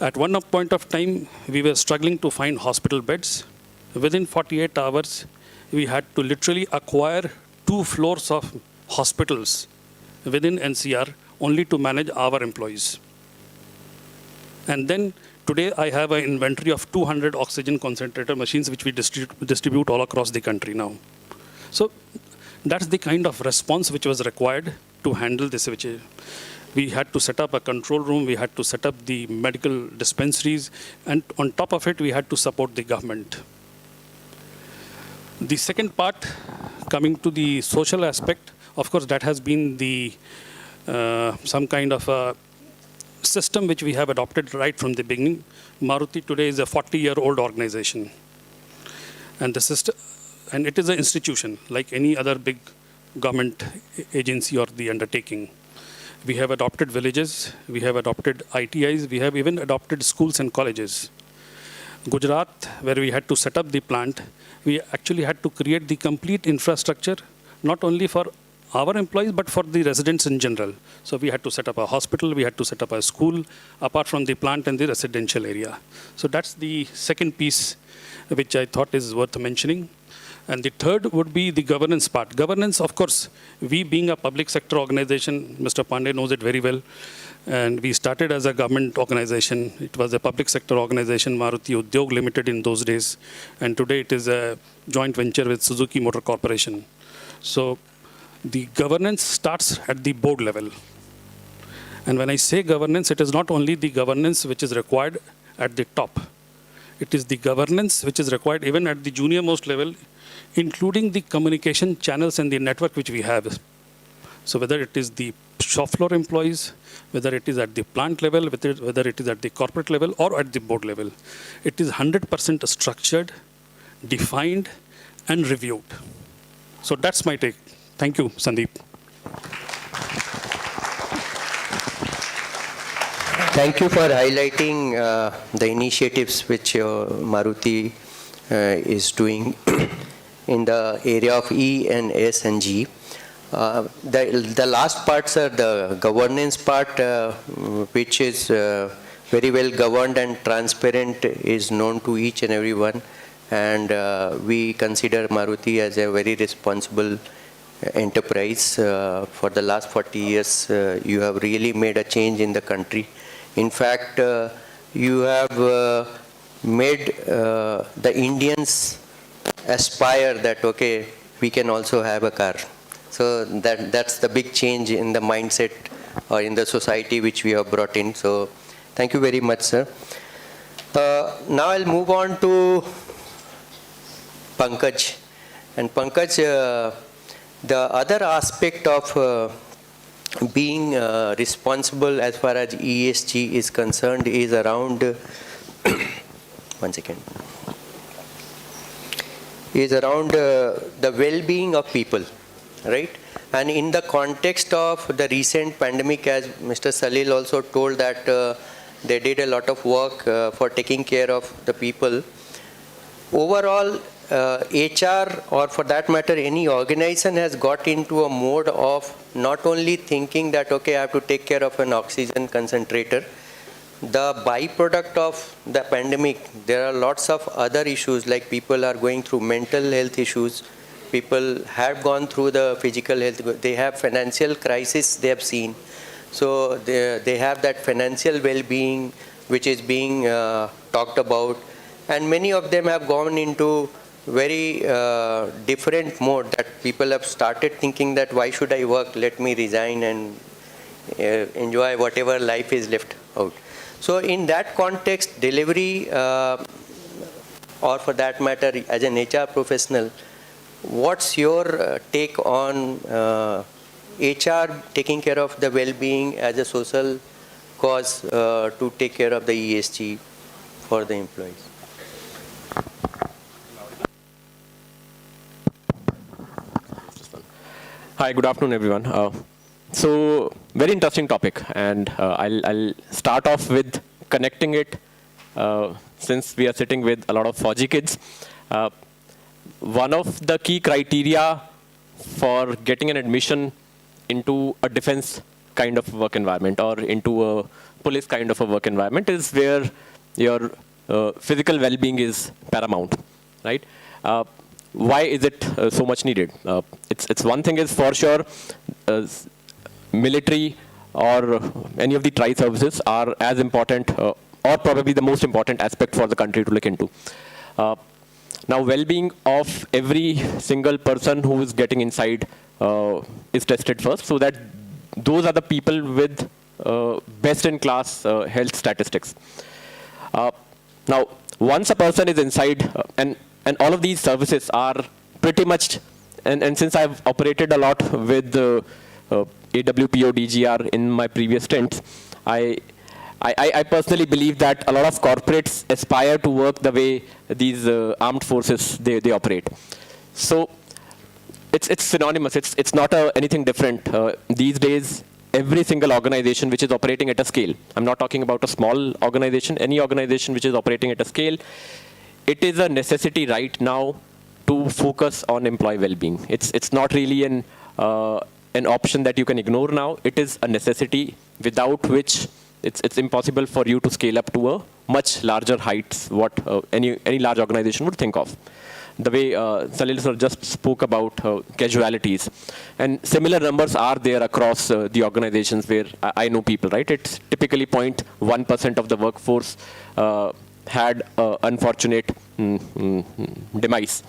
At one point of time, we were struggling to find hospital beds. Within 48 hours, we had to literally acquire 2 floors of hospitals within NCR only to manage our employees. And then today I have an inventory of 200 oxygen concentrator machines which we distribute all across the country now. So that's the kind of response which was required to handle this. We had to set up a control room, we had to set up the medical dispensaries, and on top of it, we had to support the government. The second part, coming to the social aspect, of course, that has been the some kind of a system which we have adopted right from the beginning. Maruti today is a 40-year-old organization. And the system, and it is an institution like any other big government agency or the undertaking. We have adopted villages, we have adopted ITIs, we have even adopted schools and colleges. Gujarat, where we had to set up the plant, we actually had to create the complete infrastructure, not only for our employees, but for the residents in general. So we had to set up a hospital, we had to set up a school, apart from the plant and the residential area. So that's the second piece which I thought is worth mentioning. And the third would be the governance part. Governance, of course, we being a public sector organization, Mr. Pandey knows it very well. And we started as a government organization. It was a public sector organization, Maruti Udyog Limited in those days. And today it is a joint venture with Suzuki Motor Corporation. So the governance starts at the board level. And when I say governance, it is not only the governance which is required at the top. It is the governance which is required even at the junior most level, including the communication channels and the network which we have. So whether it is the shop floor employees, whether it is at the plant level, whether it is at the corporate level or at the board level, it is 100% structured, defined, and reviewed. So that's my take. Thank you, Sandeep. Thank you for highlighting the initiatives which Maruti is doing in the area of E and S and G. The last part, sir, the governance part, which is very well governed and transparent, is known to each and everyone. And we consider Maruti as a very responsible enterprise. For the last 40 years, you have really made a change in the country. In fact, you have made the Indians aspire that, okay, we can also have a car. So that's the big change in the mindset or in the society which we have brought in. So thank you very much, sir. Now I'll move on to Pankaj. And Pankaj, the other aspect of being responsible as far as ESG is concerned is around, one second, is around the well-being of people, right? And in the context of the recent pandemic, as Mr. Salil also told that they did a lot of work for taking care of the people. Overall, HR, or for that matter any organization, has got into a mode of not only thinking that, okay, I have to take care of an oxygen concentrator. The byproduct of the pandemic, there are lots of other issues, like people are going through mental health issues, people have gone through the physical health, they have financial crisis they have seen. So they have that financial well-being which is being talked about, and many of them have gone into very different mode, that people have started thinking that why should I work, let me resign and enjoy whatever life is left out. So in that context, delivery, or for that matter as an HR professional, what's your take on HR taking care of the well-being as a social cause to take care of the ESG for the employees? Hi, good afternoon, everyone. So, very interesting topic, and I'll start off with connecting it, since we are sitting with a lot of Fauji kids. One of the key criteria for getting an admission into a defense kind of work environment or into a police kind of a work environment is where your physical well-being is paramount, right? Why is it so much needed? It's one thing is for sure, military or any of the tri-services are as important or probably the most important aspect for the country to look into. Now, well-being of every single person who is getting inside is tested first, so that those are the people with best-in-class health statistics. Now, once a person is inside, and all of these services are pretty much, and since I've operated a lot with AWPO, DGR in my previous stints, I personally believe that a lot of corporates aspire to work the way these armed forces they operate. So it's synonymous. It's not anything different. These days, every single organization which is operating at a scale, I'm not talking about a small organization, any organization which is operating at a scale, it is a necessity right now to focus on employee well-being. It's not really an option that you can ignore now. It is a necessity without which it's impossible for you to scale up to a much larger heights what any large organization would think of. the way Salil sir just spoke about casualties. And similar numbers are there across the organizations where I know people, right? It's typically 0.1% of the workforce had unfortunate demise.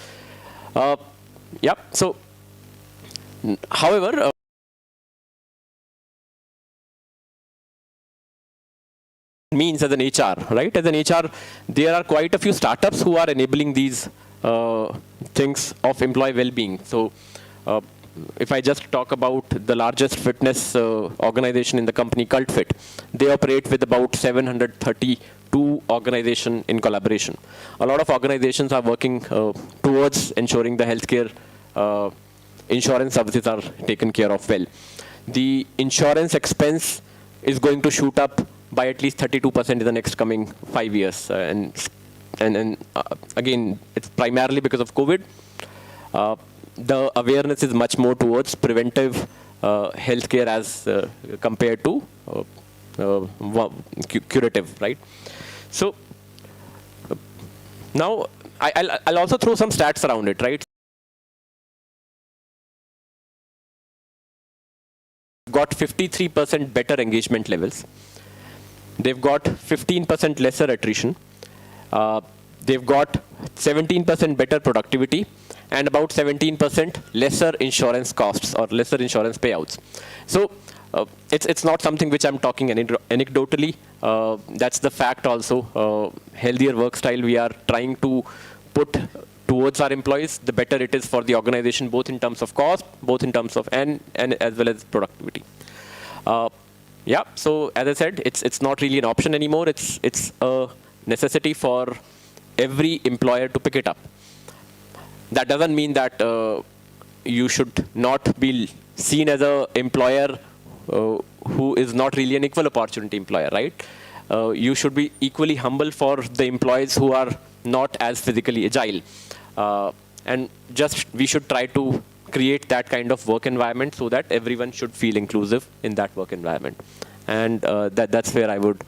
Yeah, so, however, means as an HR, right? As an HR, there are quite a few startups who are enabling these things of employee well-being. So, if I just talk about the largest fitness organization in the company, CultFit, they operate with about 732 organizations in collaboration. A lot of organizations are working towards ensuring the healthcare insurance services are taken care of well. The insurance expense is going to shoot up by at least 32% in the next coming 5 years. And again, it's primarily because of COVID. The awareness is much more towards preventive healthcare as compared to curative, right? So now I'll also throw some stats around it, right? Got 53% better engagement levels. They've got 15% lesser attrition. They've got 17% better productivity and about 17% lesser insurance costs or lesser insurance payouts. So it's not something which I'm talking anecdotally. That's the fact also. Healthier work style we are trying to put towards our employees, the better it is for the organization, both in terms of cost, both in terms of and as well as productivity. Yeah, so as I said, it's not really an option anymore. It's a necessity for every employer to pick it up. That doesn't mean that you should not be seen as an employer who is not really an equal opportunity employer, right? You should be equally humble for the employees who are not as physically agile. And just we should try to create that kind of work environment so that everyone should feel inclusive in that work environment. And that's where I would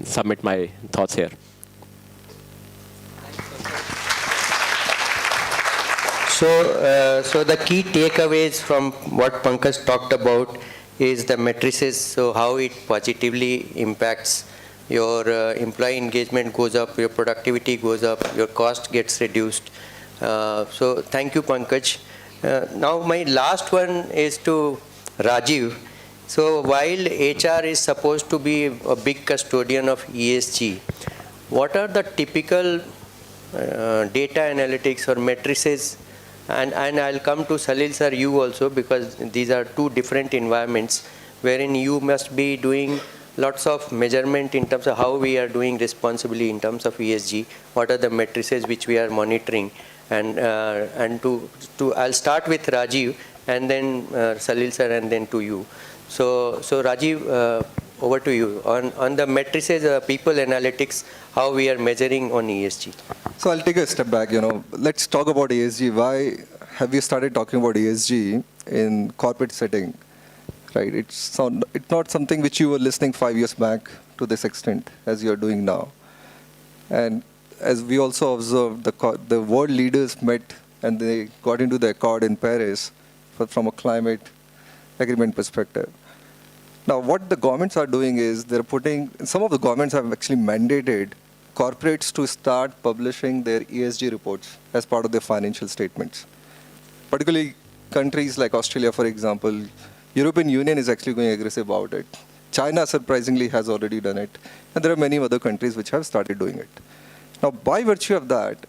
submit my thoughts here. So the key takeaways from what Pankaj talked about is the matrices, so how it positively impacts your employee engagement goes up, your productivity goes up, your cost gets reduced. So thank you, Pankaj. Now my last one is to Rajiv. So while HR is supposed to be a big custodian of ESG, what are the typical data analytics or matrices? And I'll come to Salil sir, you also, because these are two different environments wherein you must be doing lots of measurement in terms of how we are doing responsibly in terms of ESG. What are the matrices which we are monitoring? And I'll start with Rajiv and then Salil sir and then to you. So Rajiv, over to you on the matrices, people analytics, how we are measuring on ESG. So I'll take a step back. Let's talk about ESG. Why have we started talking about ESG in corporate setting? Right? It's not something which you were listening 5 years back to this extent as you are doing now. And as we also observed, the world leaders met and they got into the accord in Paris from a climate agreement perspective. Now, what the governments are doing is some of the governments have actually mandated corporates to start publishing their ESG reports as part of their financial statements. Particularly countries like Australia, for example, European Union is actually going aggressive about it. China, surprisingly, has already done it. And there are many other countries which have started doing it. Now, by virtue of that,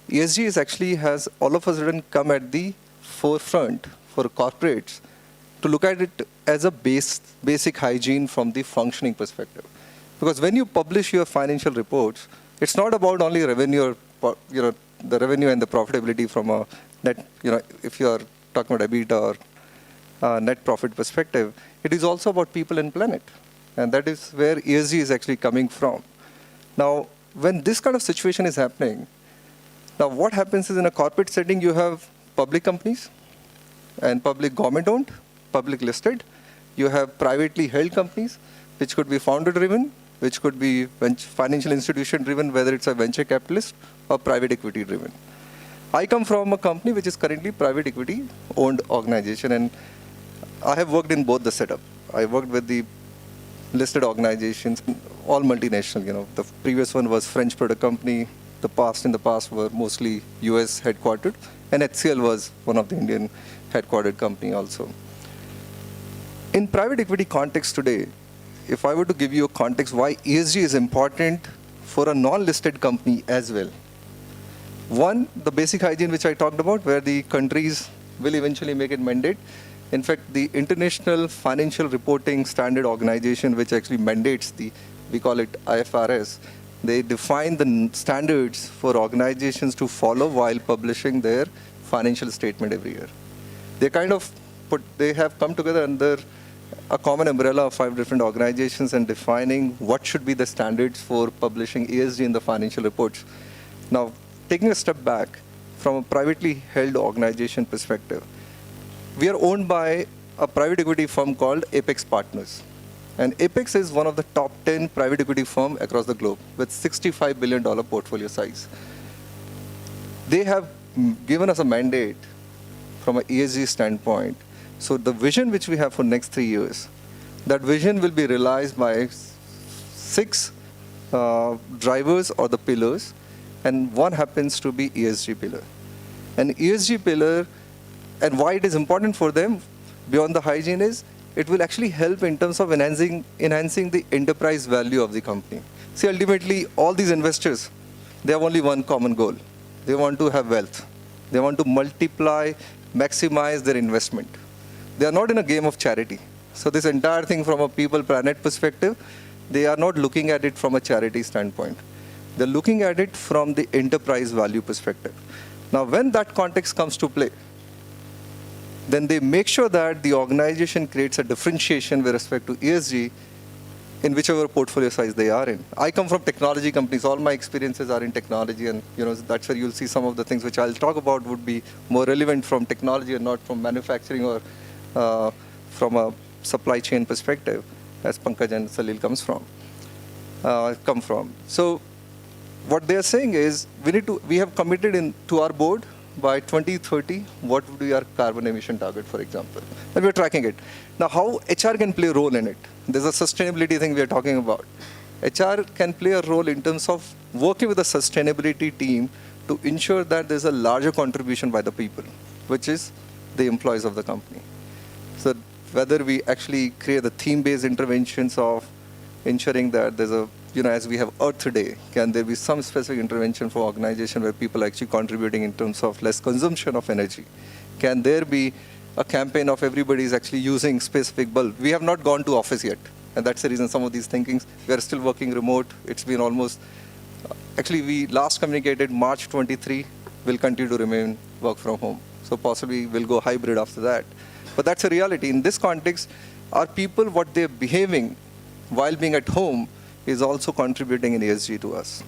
ESG has all of a sudden come at the forefront for corporates to look at it as a basic hygiene from the functioning perspective. Because when you publish your financial reports, it's not about only revenue, or, the revenue and the profitability from a net, if you are talking about EBITDA or net profit perspective, it is also about people and planet. And that is where ESG is actually coming from. Now, when this kind of situation is happening, now what happens is in a corporate setting, you have public companies and public government-owned, public listed. You have privately held companies, which could be founder-driven, which could be financial institution-driven, whether it's a venture capitalist or private equity-driven. I come from a company which is currently private equity owned organization, and I have worked in both the setup. I worked with the listed organizations, all multinational, The previous one was French product company. In the past were mostly US headquartered, and HCL was one of the Indian headquartered company also. In private equity context today, if I were to give you a context why ESG is important for a non-listed company as well. One, the basic hygiene which I talked about, where the countries will eventually make it mandate. In fact, the International Financial Reporting Standard Organization, which actually mandates we call it IFRS, they define the standards for organizations to follow while publishing their financial statement every year. They have come together under a common umbrella of 5 different organizations and defining what should be the standards for publishing ESG in the financial reports. Now, taking a step back from a privately held organization perspective, we are owned by a private equity firm called Apex Partners. And Apex is one of the top 10 private equity firms across the globe with $65 billion portfolio size. They have given us a mandate from an ESG standpoint. So the vision which we have for next 3 years, that vision will be realized by 6 drivers or the pillars, and one happens to be ESG pillar. An ESG pillar, and why it is important for them beyond the hygiene is, it will actually help in terms of enhancing the enterprise value of the company. See, ultimately, all these investors, they have only one common goal. They want to have wealth. They want to multiply, maximize their investment. They are not in a game of charity. So this entire thing from a people planet perspective, they are not looking at it from a charity standpoint. They're looking at it from the enterprise value perspective. Now, when that context comes to play, then they make sure that the organization creates a differentiation with respect to ESG in whichever portfolio size they are in. I come from technology companies. All my experiences are in technology, and that's where you'll see some of the things which I'll talk about would be more relevant from technology and not from manufacturing or from a supply chain perspective, as Pankaj and Salil come from. So what they are saying is we have committed to our board by 2030, what would be our carbon emission target, for example? And we're tracking it. Now, how HR can play a role in it? There's a sustainability thing we are talking about. HR can play a role in terms of working with the sustainability team to ensure that there's a larger contribution by the people, which is the employees of the company. So whether we actually create the theme-based interventions of ensuring that there's a as we have Earth Day, can there be some specific intervention for organization where people are actually contributing in terms of less consumption of energy? Can there be a campaign of everybody is actually using specific bulb? We have not gone to office yet, and that's the reason some of these thinkings, we are still working remote. It's been almost, actually we last communicated March 23, will continue to remain work from home. So possibly we'll go hybrid after that. But that's a reality. In this context, our people, what they're behaving while being at home, is also contributing in ESG to us.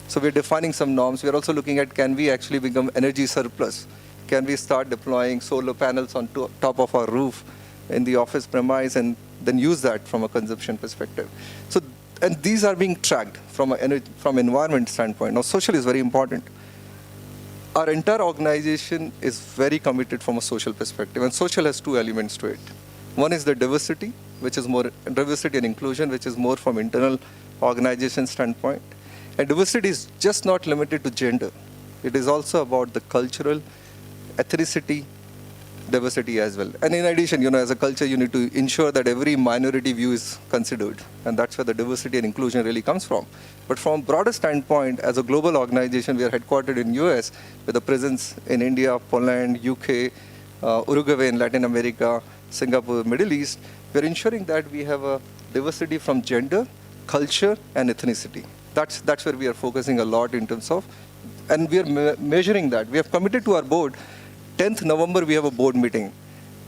So we're defining some norms. We're also looking at, can we actually become energy surplus? Can we start deploying solar panels on top of our roof in the office premise and then use that from a consumption perspective? So, and these are being tracked from environment standpoint. Now, social is very important. Our entire organization is very committed from a social perspective, and social has 2 elements to it. One is the diversity, which is more diversity and inclusion, which is more from internal organization standpoint. And diversity is just not limited to gender. It is also about the cultural, ethnicity, diversity as well. And in addition, as a culture, you need to ensure that every minority view is considered. And that's where the diversity and inclusion really comes from. But from a broader standpoint, as a global organization, we are headquartered in US with a presence in India, Poland, UK, Uruguay in Latin America, Singapore, Middle East. We're ensuring that we have a diversity from gender, culture, and ethnicity. That's where we are focusing a lot in terms of, and we are measuring that. We have committed to our board, 10th November we have a board meeting,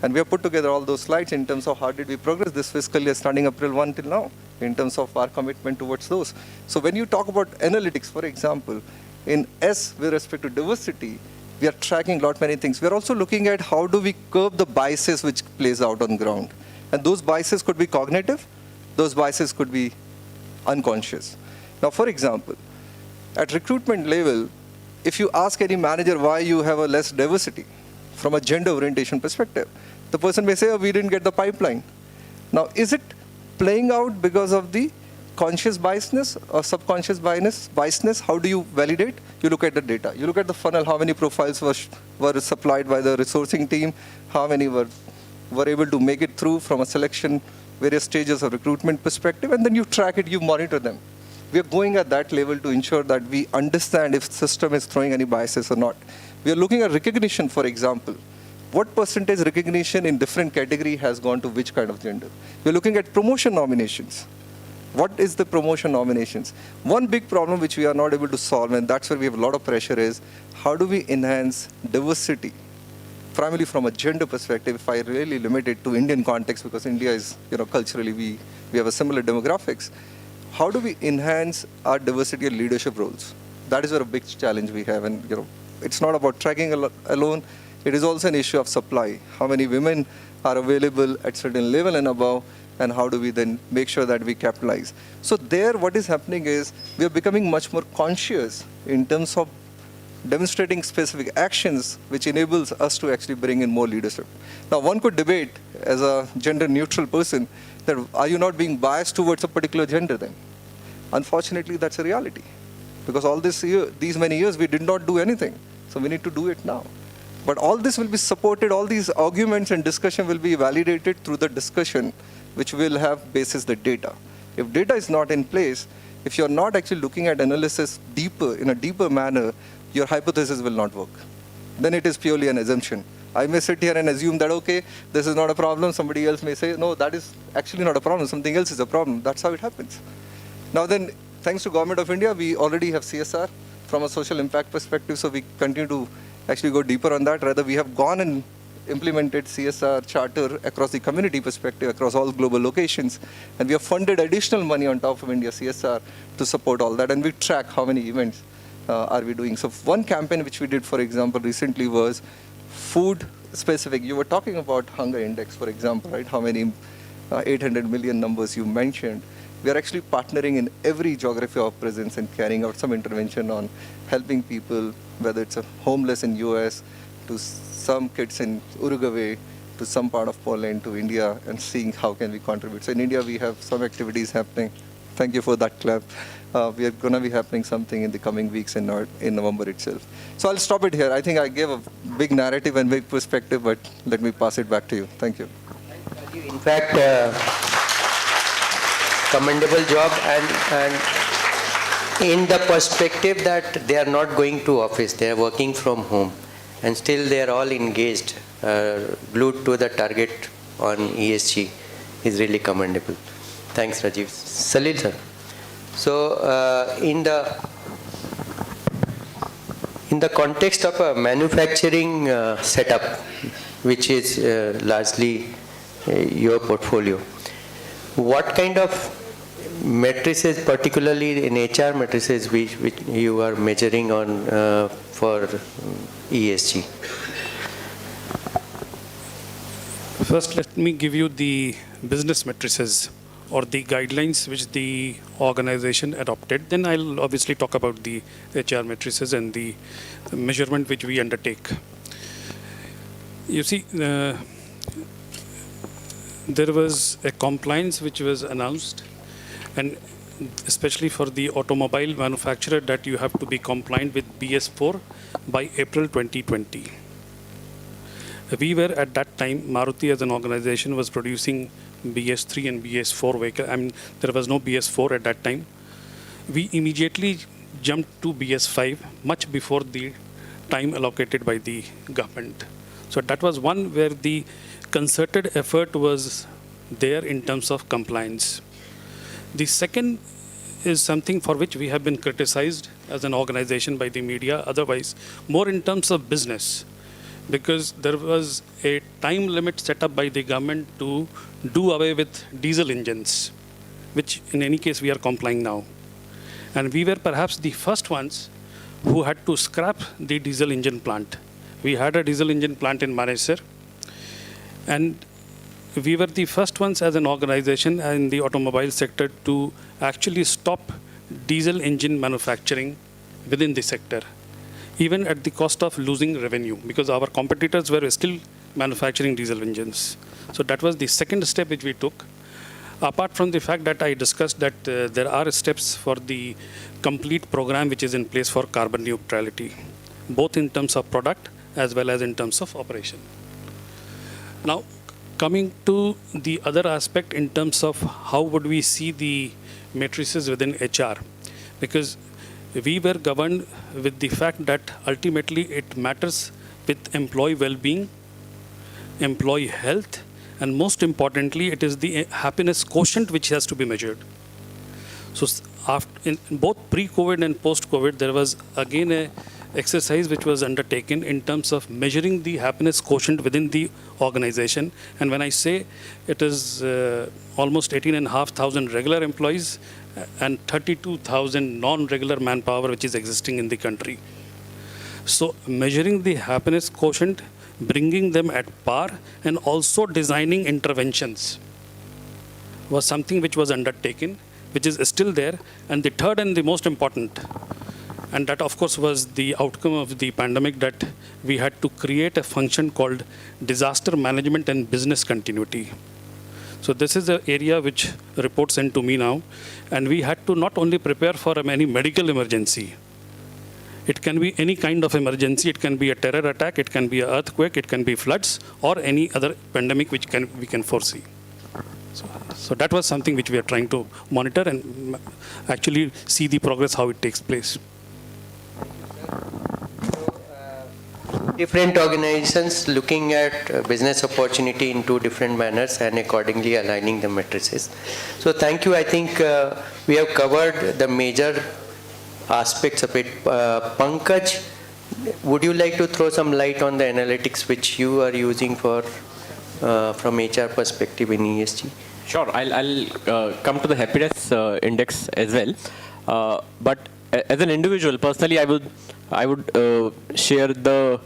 and we have put together all those slides in terms of how did we progress this fiscal year starting April 1 till now, in terms of our commitment towards those. So when you talk about analytics, for example, in S with respect to diversity, we are tracking many things. We are also looking at how do we curb the biases which plays out on ground. And those biases could be cognitive, those biases could be unconscious. Now, for example, at recruitment level, if you ask any manager why you have a less diversity from a gender orientation perspective, the person may say, oh, we didn't get the pipeline. Now, is it playing out because of the conscious biasness or subconscious biasness? How do you validate? You look at the data. You look at the funnel, how many profiles were supplied by the resourcing team, how many were able to make it through from a selection, various stages of recruitment perspective, and then you track it, you monitor them. We are going at that level to ensure that we understand if the system is throwing any biases or not. We are looking at recognition, for example. What percentage recognition in different category has gone to which kind of gender? We are looking at promotion nominations. What is the promotion nominations? One big problem which we are not able to solve, and that's where we have a lot of pressure, is how do we enhance diversity? Primarily from a gender perspective, if I really limit it to Indian context, because India is, culturally we have a similar demographics. How do we enhance our diversity and leadership roles? That is where a big challenge we have, and it's not about tracking alone. It is also an issue of supply. How many women are available at certain level and above, and how do we then make sure that we capitalize? So there, what is happening is we are becoming much more conscious in terms of demonstrating specific actions which enables us to actually bring in more leadership. Now, one could debate as a gender neutral person that are you not being biased towards a particular gender then? Unfortunately, that's a reality. Because all these many years, we did not do anything. So we need to do it now. But all this will be supported, all these arguments and discussion will be validated through the discussion, which will have basis the data. If data is not in place, if you're not actually looking at analysis in a deeper manner, your hypothesis will not work. Then it is purely an assumption. I may sit here and assume that, okay, this is not a problem. Somebody else may say, no, that is actually not a problem. Something else is a problem. That's how it happens. Now then, thanks to Government of India, we already have CSR from a social impact perspective. So we continue to actually go deeper on that. Rather, we have gone and implemented CSR charter across the community perspective, across all global locations. And we have funded additional money on top of India CSR to support all that. And we track how many events are we doing. So one campaign which we did, for example, recently was food specific. You were talking about hunger index, for example, right? How many 800 million numbers you mentioned. We are actually partnering in every geography of presence and carrying out some intervention on helping people, whether it's a homeless in US, to some kids in Uruguay, to some part of Poland, to India, and seeing how can we contribute. So in India, we have some activities happening. Thank you for that clap. We are going to be happening something in the coming weeks in November itself. So I'll stop it here. I think I gave a big narrative and big perspective, but let me pass it back to you. Thank you. In fact, commendable job, and in the perspective that they are not going to office, they are working from home, and still they are all engaged, glued to the target on ESG is really commendable. Thanks, Rajiv. Salil sir. So in the context of a manufacturing setup, which is largely your portfolio, what kind of matrices, particularly in HR matrices, which you are measuring on for ESG? First, let me give you the business matrices or the guidelines which the organization adopted. Then I'll obviously talk about the HR matrices and the measurement which we undertake. You see, there was a compliance which was announced, and especially for the automobile manufacturer, that you have to be compliant with BS4 by April 2020. We were at that time, Maruti as an organization was producing BS3 and BS4 vehicle. I mean, there was no BS4 at that time. We immediately jumped to BS5 much before the time allocated by the government. So that was one where the concerted effort was there in terms of compliance. The second is something for which we have been criticized as an organization by the media, otherwise more in terms of business, because there was a time limit set up by the government to do away with diesel engines, which in any case we are complying now. And we were perhaps the first ones who had to scrap the diesel engine plant. We had a diesel engine plant in Manesar, and we were the first ones as an organization in the automobile sector to actually stop diesel engine manufacturing within the sector. even at the cost of losing revenue, because our competitors were still manufacturing diesel engines. So that was the second step which we took. Apart from the fact that I discussed that there are steps for the complete program which is in place for carbon neutrality, both in terms of product as well as in terms of operation. Now, coming to the other aspect in terms of how would we see the matrices within HR, because we were governed with the fact that ultimately it matters with employee well-being, employee health, and most importantly, it is the happiness quotient which has to be measured. So in both pre-COVID and post-COVID, there was again a exercise which was undertaken in terms of measuring the happiness quotient within the organization. And when I say it is almost 18,500 regular employees and 32,000 non-regular manpower which is existing in the country. So measuring the happiness quotient, bringing them at par, and also designing interventions was something which was undertaken, which is still there. And the third and the most important, and that of course was the outcome of the pandemic, that we had to create a function called disaster management and business continuity. So this is the area which reports into me now, and we had to not only prepare for any medical emergency. It can be any kind of emergency. It can be a terror attack, it can be an earthquake, it can be floods, or any other pandemic which we can foresee. So that was something which we are trying to monitor and actually see the progress, how it takes place. Different organizations looking at business opportunity in two different manners and accordingly aligning the matrices. So thank you. I think we have covered the major aspects of it. Pankaj, would you like to throw some light on the analytics which you are using for from HR perspective in ESG? Sure, I'll come to the happiness index as well. But as an individual, personally, I would share the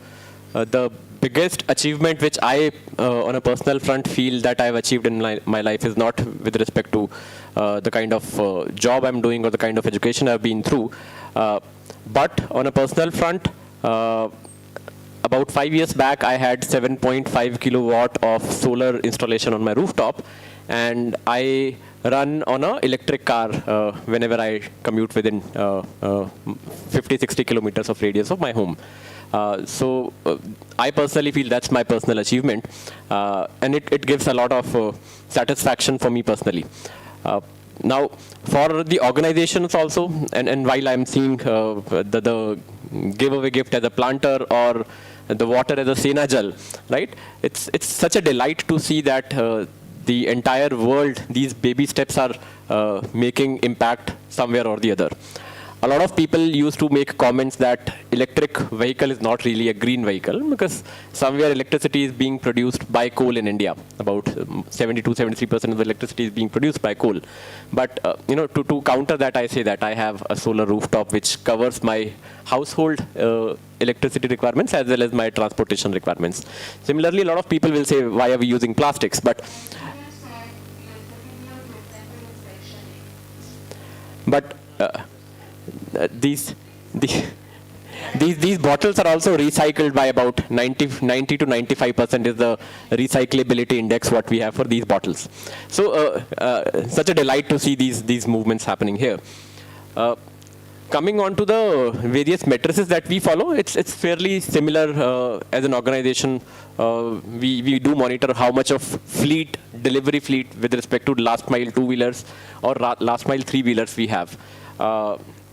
biggest achievement which I, on a personal front, feel that I've achieved in my life is not with respect to the kind of job I'm doing or the kind of education I've been through. But on a personal front, about 5 years back, I had 7.5 kilowatt of solar installation on my rooftop, and I run on an electric car whenever I commute within 50-60 kilometers of radius of my home. So I personally feel that's my personal achievement, and it gives a lot of satisfaction for me personally. Now, for the organizations also, and while I'm seeing the giveaway gift as a planter or the water as a Sena Jal, right? It's such a delight to see that the entire world, these baby steps are making impact somewhere or the other. A lot of people used to make comments that electric vehicle is not really a green vehicle because somewhere electricity is being produced by coal in India. About 72-73% of the electricity is being produced by coal. But to counter that, I say that I have a solar rooftop which covers my household electricity requirements as well as my transportation requirements. Similarly, a lot of people will say, why are we using plastics? But these bottles are also recycled by about 90 to 95% is the recyclability index what we have for these bottles. So such a delight to see these movements happening here. Coming on to the various matrices that we follow, it's fairly similar as an organization. We do monitor how much of delivery fleet with respect to last mile two-wheelers or last mile three-wheelers we have.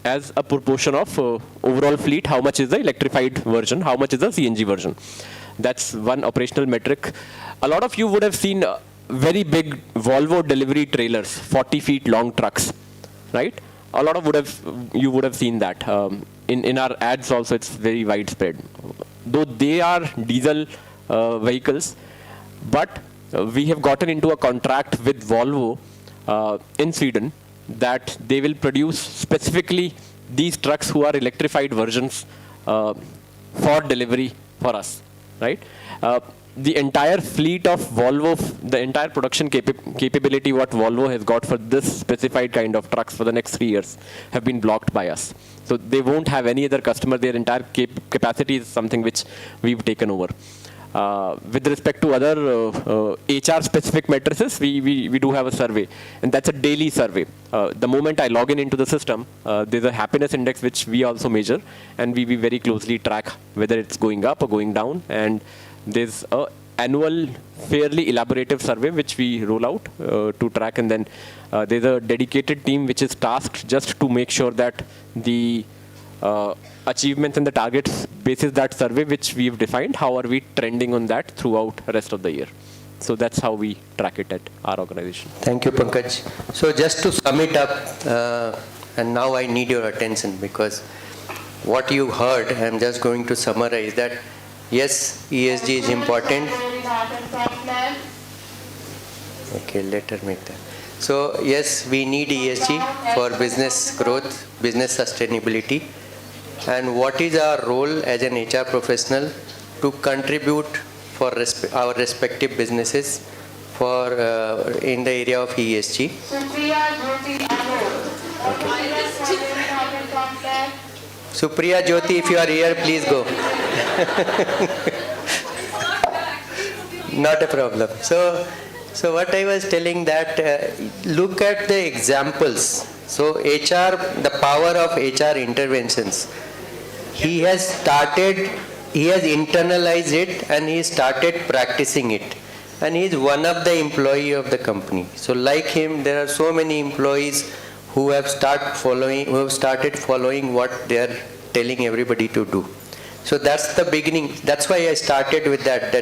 As a proportion of overall fleet, how much is the electrified version, how much is the CNG version. That's one operational metric. A lot of you would have seen very big Volvo delivery trailers, 40 feet long trucks, right? A lot of you would have seen that. In our ads also, it's very widespread. Though they are diesel vehicles, but we have gotten into a contract with Volvo in Sweden that they will produce specifically these trucks who are electrified versions for delivery for us, right? the entire fleet of Volvo, the entire production capability what Volvo has got for this specified kind of trucks for the next 3 years have been blocked by us. So they won't have any other customer. Their entire capacity is something which we've taken over. With respect to other HR specific matrices, we do have a survey, and that's a daily survey. The moment I log in into the system, there's a happiness index which we also measure, and we very closely track whether it's going up or going down. And there's a annual fairly elaborative survey which we roll out to track, and then there's a dedicated team which is tasked just to make sure that the achievements and the targets basis that survey which we've defined, how are we trending on that throughout the rest of the year. So that's how we track it at our organization. Thank you, Pankaj. So just to sum it up, and now I need your attention, because what you heard, I'm just going to summarize that. Yes, ESG is important. Okay, let her make that. So yes, we need ESG for business growth, business sustainability. And what is our role as an HR professional to contribute for our respective businesses for in the area of ESG? Supriya Jyoti, if you are here, please go. Not a problem. So what I was telling that, look at the examples. So HR, the power of HR interventions. He has internalized it, and he started practicing it. And he is one of the employee of the company. So like him, there are so many employees who have started following what they are telling everybody to do. So that's the beginning. That's why I started with that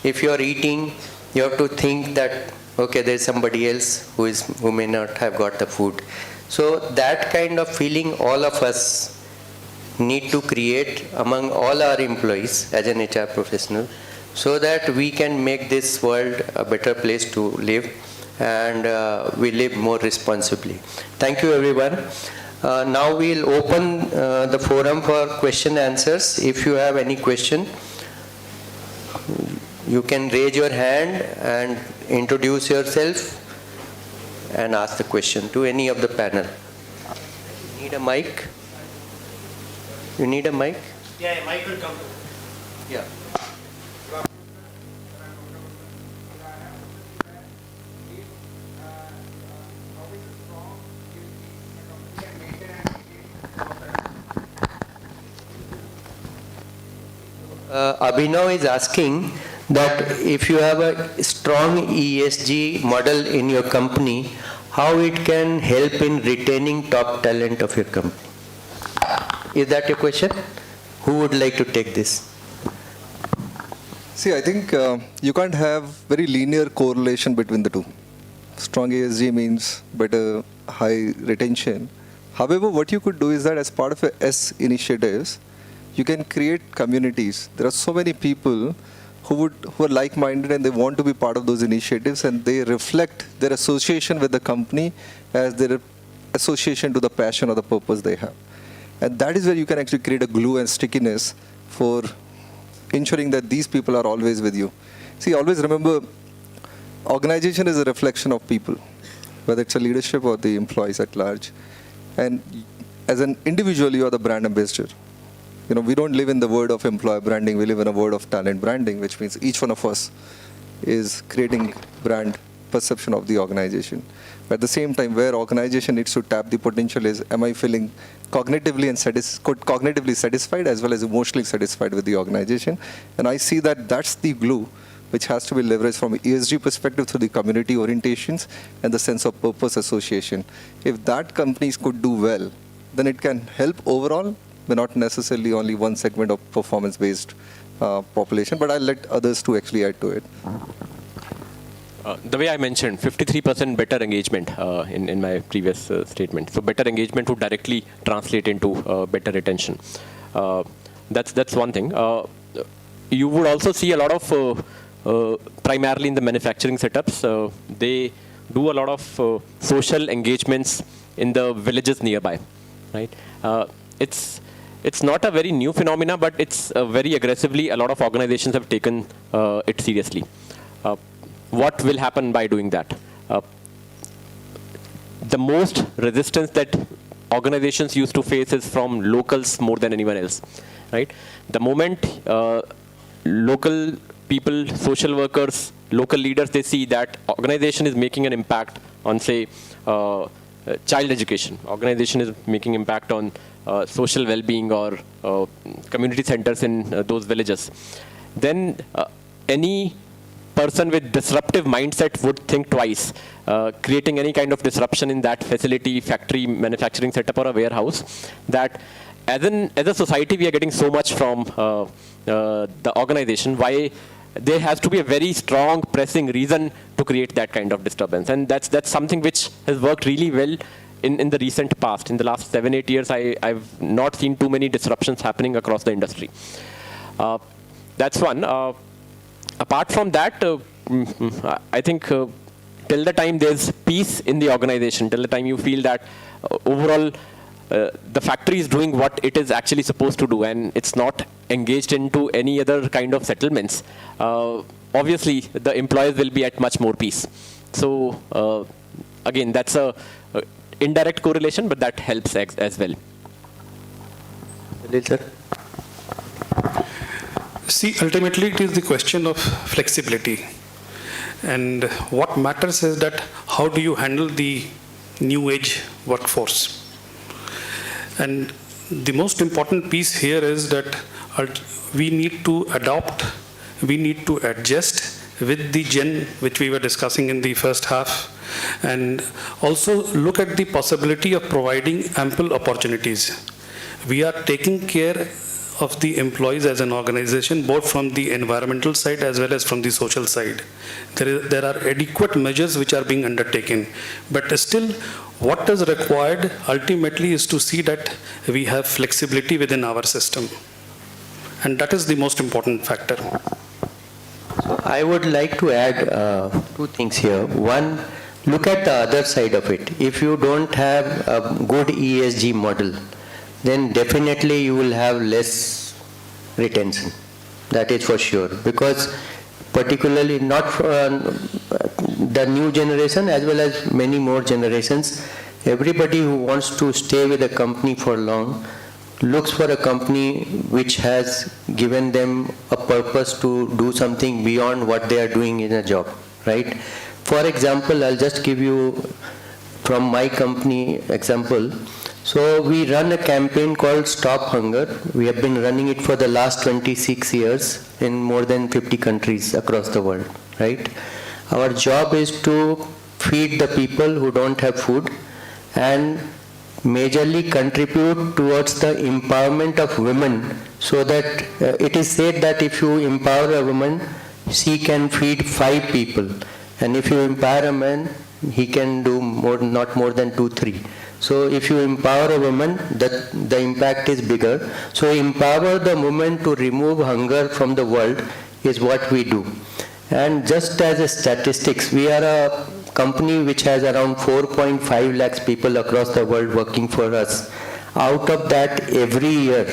if you are eating, you have to think that, okay, there's somebody else who may not have got the food. So that kind of feeling all of us need to create among all our employees as an HR professional, so that we can make this world a better place to live, and we live more responsibly. Thank you, everyone. Now we'll open the forum for question answers. If you have any question, you can raise your hand and introduce yourself and ask the question to any of the panel. Need a mic? You need a mic? Yeah, a mic will come. Yeah. Abhinav is asking that if you have a strong ESG model in your company, how it can help in retaining top talent of your company. Is that your question? Who would like to take this? See, I think you can't have very linear correlation between the two. Strong ESG means better high retention. However, what you could do is that as part of S initiatives, you can create communities. There are so many people who are like-minded and they want to be part of those initiatives, and they reflect their association with the company as their association to the passion or the purpose they have. And that is where you can actually create a glue and stickiness for ensuring that these people are always with you. See, always remember, organization is a reflection of people, whether it's a leadership or the employees at large. And as an individual, you are the brand ambassador. You know, we don't live in the world of employer branding, we live in a world of talent branding, which means each one of us is creating brand perception of the organization. But at the same time, where organization needs to tap the potential is, am I feeling cognitively satisfied as well as emotionally satisfied with the organization? And I see that that's the glue which has to be leveraged from an ESG perspective through the community orientations and the sense of purpose association. If that companies could do well, then it can help overall, but not necessarily only one segment of performance-based population. But I'll let others to actually add to it. The way I mentioned, 53% better engagement in my previous statement. So better engagement would directly translate into better retention. That's one thing. You would also see a lot of, primarily in the manufacturing setups, they do a lot of social engagements in the villages nearby, right? it's not a very new phenomena, but it's very aggressively, a lot of organizations have taken it seriously. What will happen by doing that? The most resistance that organizations used to face is from locals more than anyone else, right? The moment local people, social workers, local leaders, they see that organization is making an impact on, say, child education, organization is making impact on social well-being or community centers in those villages, then any person with disruptive mindset would think twice, creating any kind of disruption in that facility, factory, manufacturing setup or a warehouse, that as a society we are getting so much from the organization, why there has to be a very strong pressing reason to create that kind of disturbance. And that's something which has worked really well in the recent past. In the last 7-8 years, I've not seen too many disruptions happening across the industry. That's one. Apart from that, I think till the time there's peace in the organization, till the time you feel that overall the factory is doing what it is actually supposed to do and it's not engaged into any other kind of settlements, obviously the employees will be at much more peace. So again, that's a indirect correlation, but that helps as well. See, ultimately it is the question of flexibility. And what matters is that how do you handle the new age workforce? And the most important piece here is that we need to adopt, we need to adjust with the gen which we were discussing in the first half, and also look at the possibility of providing ample opportunities. We are taking care of the employees as an organization, both from the environmental side as well as from the social side. There are adequate measures which are being undertaken, but still what is required ultimately is to see that we have flexibility within our system. And that is the most important factor. So I would like to add two things here. One, look at the other side of it. If you don't have a good ESG model, then definitely you will have less retention. That is for sure. Because particularly not for the new generation as well as many more generations, everybody who wants to stay with a company for long looks for a company which has given them a purpose to do something beyond what they are doing in a job, right? For example, I'll just give you from my company example. So we run a campaign called Stop Hunger. We have been running it for the last 26 years in more than 50 countries across the world, right? Our job is to feed the people who don't have food and majorly contribute towards the empowerment of women, so that it is said that if you empower a woman, she can feed 5 people. And if you empower a man, he can do more, not more than 2-3. So if you empower a woman, the impact is bigger. So empower the woman to remove hunger from the world is what we do. And just as a statistics, we are a company which has around 4.5 lakhs people across the world working for us. Out of that, every year,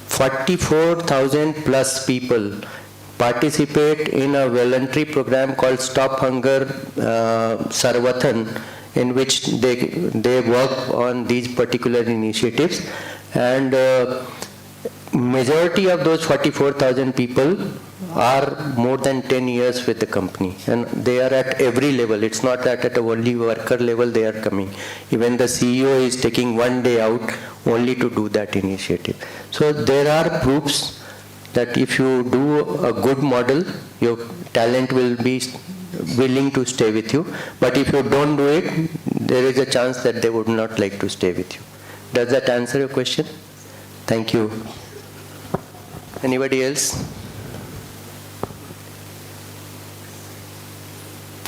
44,000 plus people participate in a voluntary program called Stop Hunger Sarvathan, in which they work on these particular initiatives. And majority of those 44,000 people are more than 10 years with the company, and they are at every level. It's not that at a only worker level they are coming. Even the CEO is taking one day out only to do that initiative. So there are proofs that if you do a good model, your talent will be willing to stay with you. But if you don't do it, there is a chance that they would not like to stay with you. Does that answer your question? Thank you. Anybody else?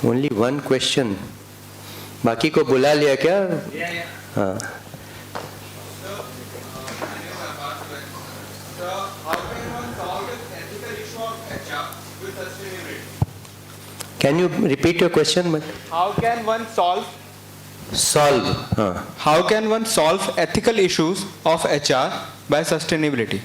Only one question. बाकी को बुला लिया क्या? हाँ. Can you repeat your question? How can one solve? Solve. How can one solve ethical issues of HR By sustainability.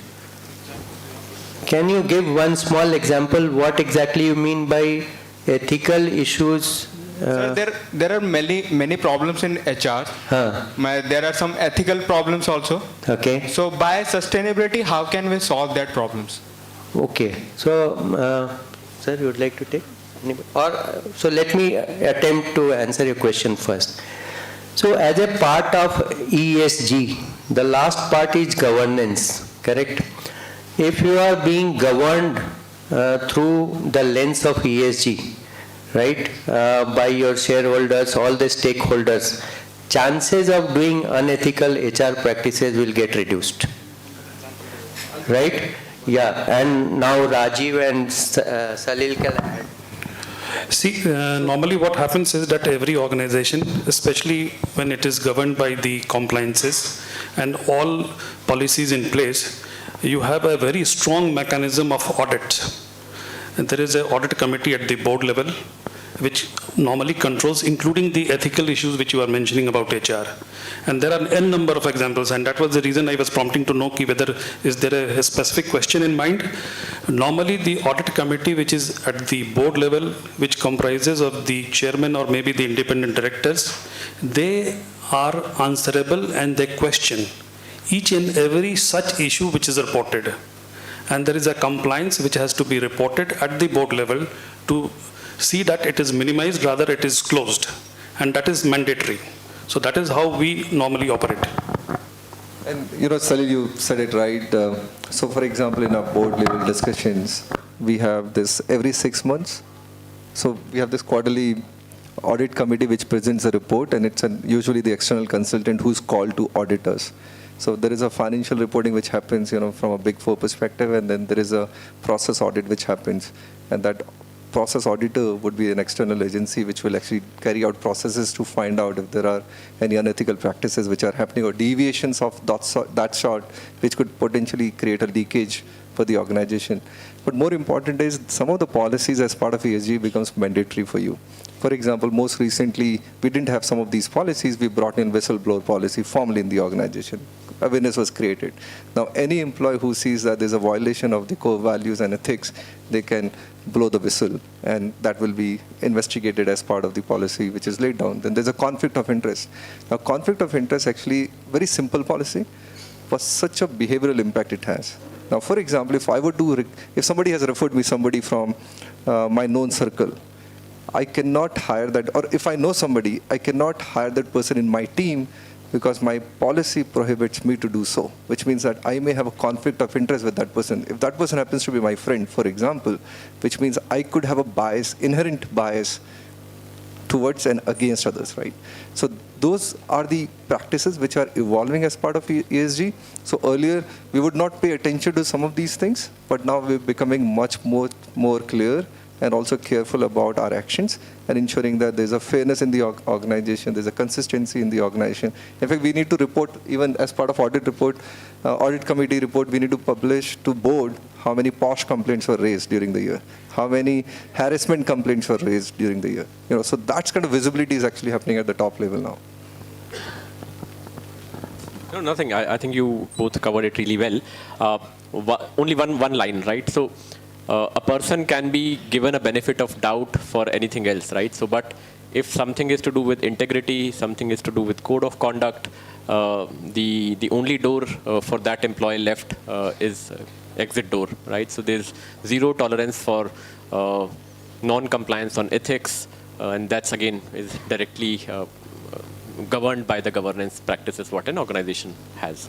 Can you give one small example what exactly you mean by ethical issues? Sir, there are many problems in HR. There are some ethical problems also. Okay. So by sustainability, how can we solve that problems? Okay. So, sir, you would like to take? Or so let me attempt to answer your question first. So as a part of ESG, the last part is governance, correct? If you are being governed through the lens of ESG, right, by your shareholders, all the stakeholders, chances of doing unethical HR practices will get reduced, right? Yeah, and now Rajiv and Salil can add. See, normally what happens is that every organization, especially when it is governed by the compliances and all policies in place, you have a very strong mechanism of audit. And there is an audit committee at the board level, which normally controls, including the ethical issues which you are mentioning about HR. And there are n number of examples, and that was the reason I was prompting to know whether is there a specific question in mind. Normally the audit committee, which is at the board level, which comprises of the chairman or maybe the independent directors, they are answerable and they question each and every such issue which is reported. And there is a compliance which has to be reported at the board level to see that it is minimized, rather it is closed, and that is mandatory. So that is how we normally operate. And Salil, you said it right. So for example, in our board level discussions, we have this every 6 months. So we have this quarterly audit committee which presents a report, and it's usually the external consultant who's called to audit us. So there is a financial reporting which happens, from a Big Four perspective, and then there is a process audit which happens, and that process auditor would be an external agency which will actually carry out processes to find out if there are any unethical practices which are happening or deviations of that sort which could potentially create a leakage for the organization. But more important is some of the policies as part of ESG becomes mandatory for you. For example, most recently, we didn't have some of these policies. We brought in whistleblower policy formally in the organization. Awareness was created. Now, any employee who sees that there's a violation of the core values and ethics, they can blow the whistle, and that will be investigated as part of the policy which is laid down. Then there's a conflict of interest. Now, conflict of interest actually very simple policy, but such a behavioral impact it has. Now, for example, if somebody has referred me somebody from my known circle, I cannot hire that, or if I know somebody, I cannot hire that person in my team because my policy prohibits me to do so, which means that I may have a conflict of interest with that person. If that person happens to be my friend, for example, which means I could have a bias, inherent bias towards and against others, right? So those are the practices which are evolving as part of ESG. So earlier, we would not pay attention to some of these things, but now we're becoming much more clear and also careful about our actions and ensuring that there's a fairness in the organization, there's a consistency in the organization. In fact, we need to report, even as part of audit committee report, we need to publish to board how many POSH complaints were raised during the year, how many harassment complaints were raised during the year. So that's kind of visibility is actually happening at the top level now. No, nothing. I think you both covered it really well. Only one line, right? So a person can be given a benefit of doubt for anything else, right? So, but if something is to do with integrity, something is to do with code of conduct, the only door for that employee left is exit door, right? So there's zero tolerance for non-compliance on ethics, and that's again is directly governed by the governance practices what an organization has.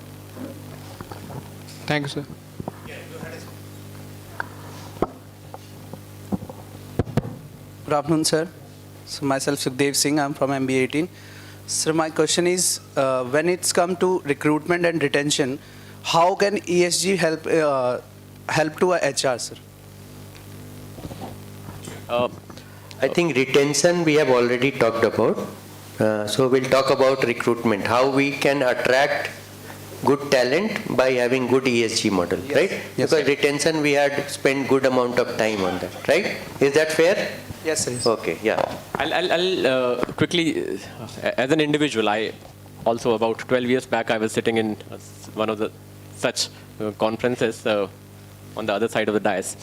Thank you, sir. Good afternoon, sir. So myself, Sukhdev Singh, I'm from MBA 18. Sir, my question is, when it's come to recruitment and retention, how can ESG help to a HR, sir? I think retention we have already talked about. So we'll talk about recruitment, how we can attract good talent by having good ESG model, yes. Right? Yes, because sir. Retention we had spent good amount of time on that, right? Is that fair? Yes, sir. Okay, yeah. I'll quickly, as an individual, I also about 12 years back, I was sitting in one of the such conferences on the other side of the dais,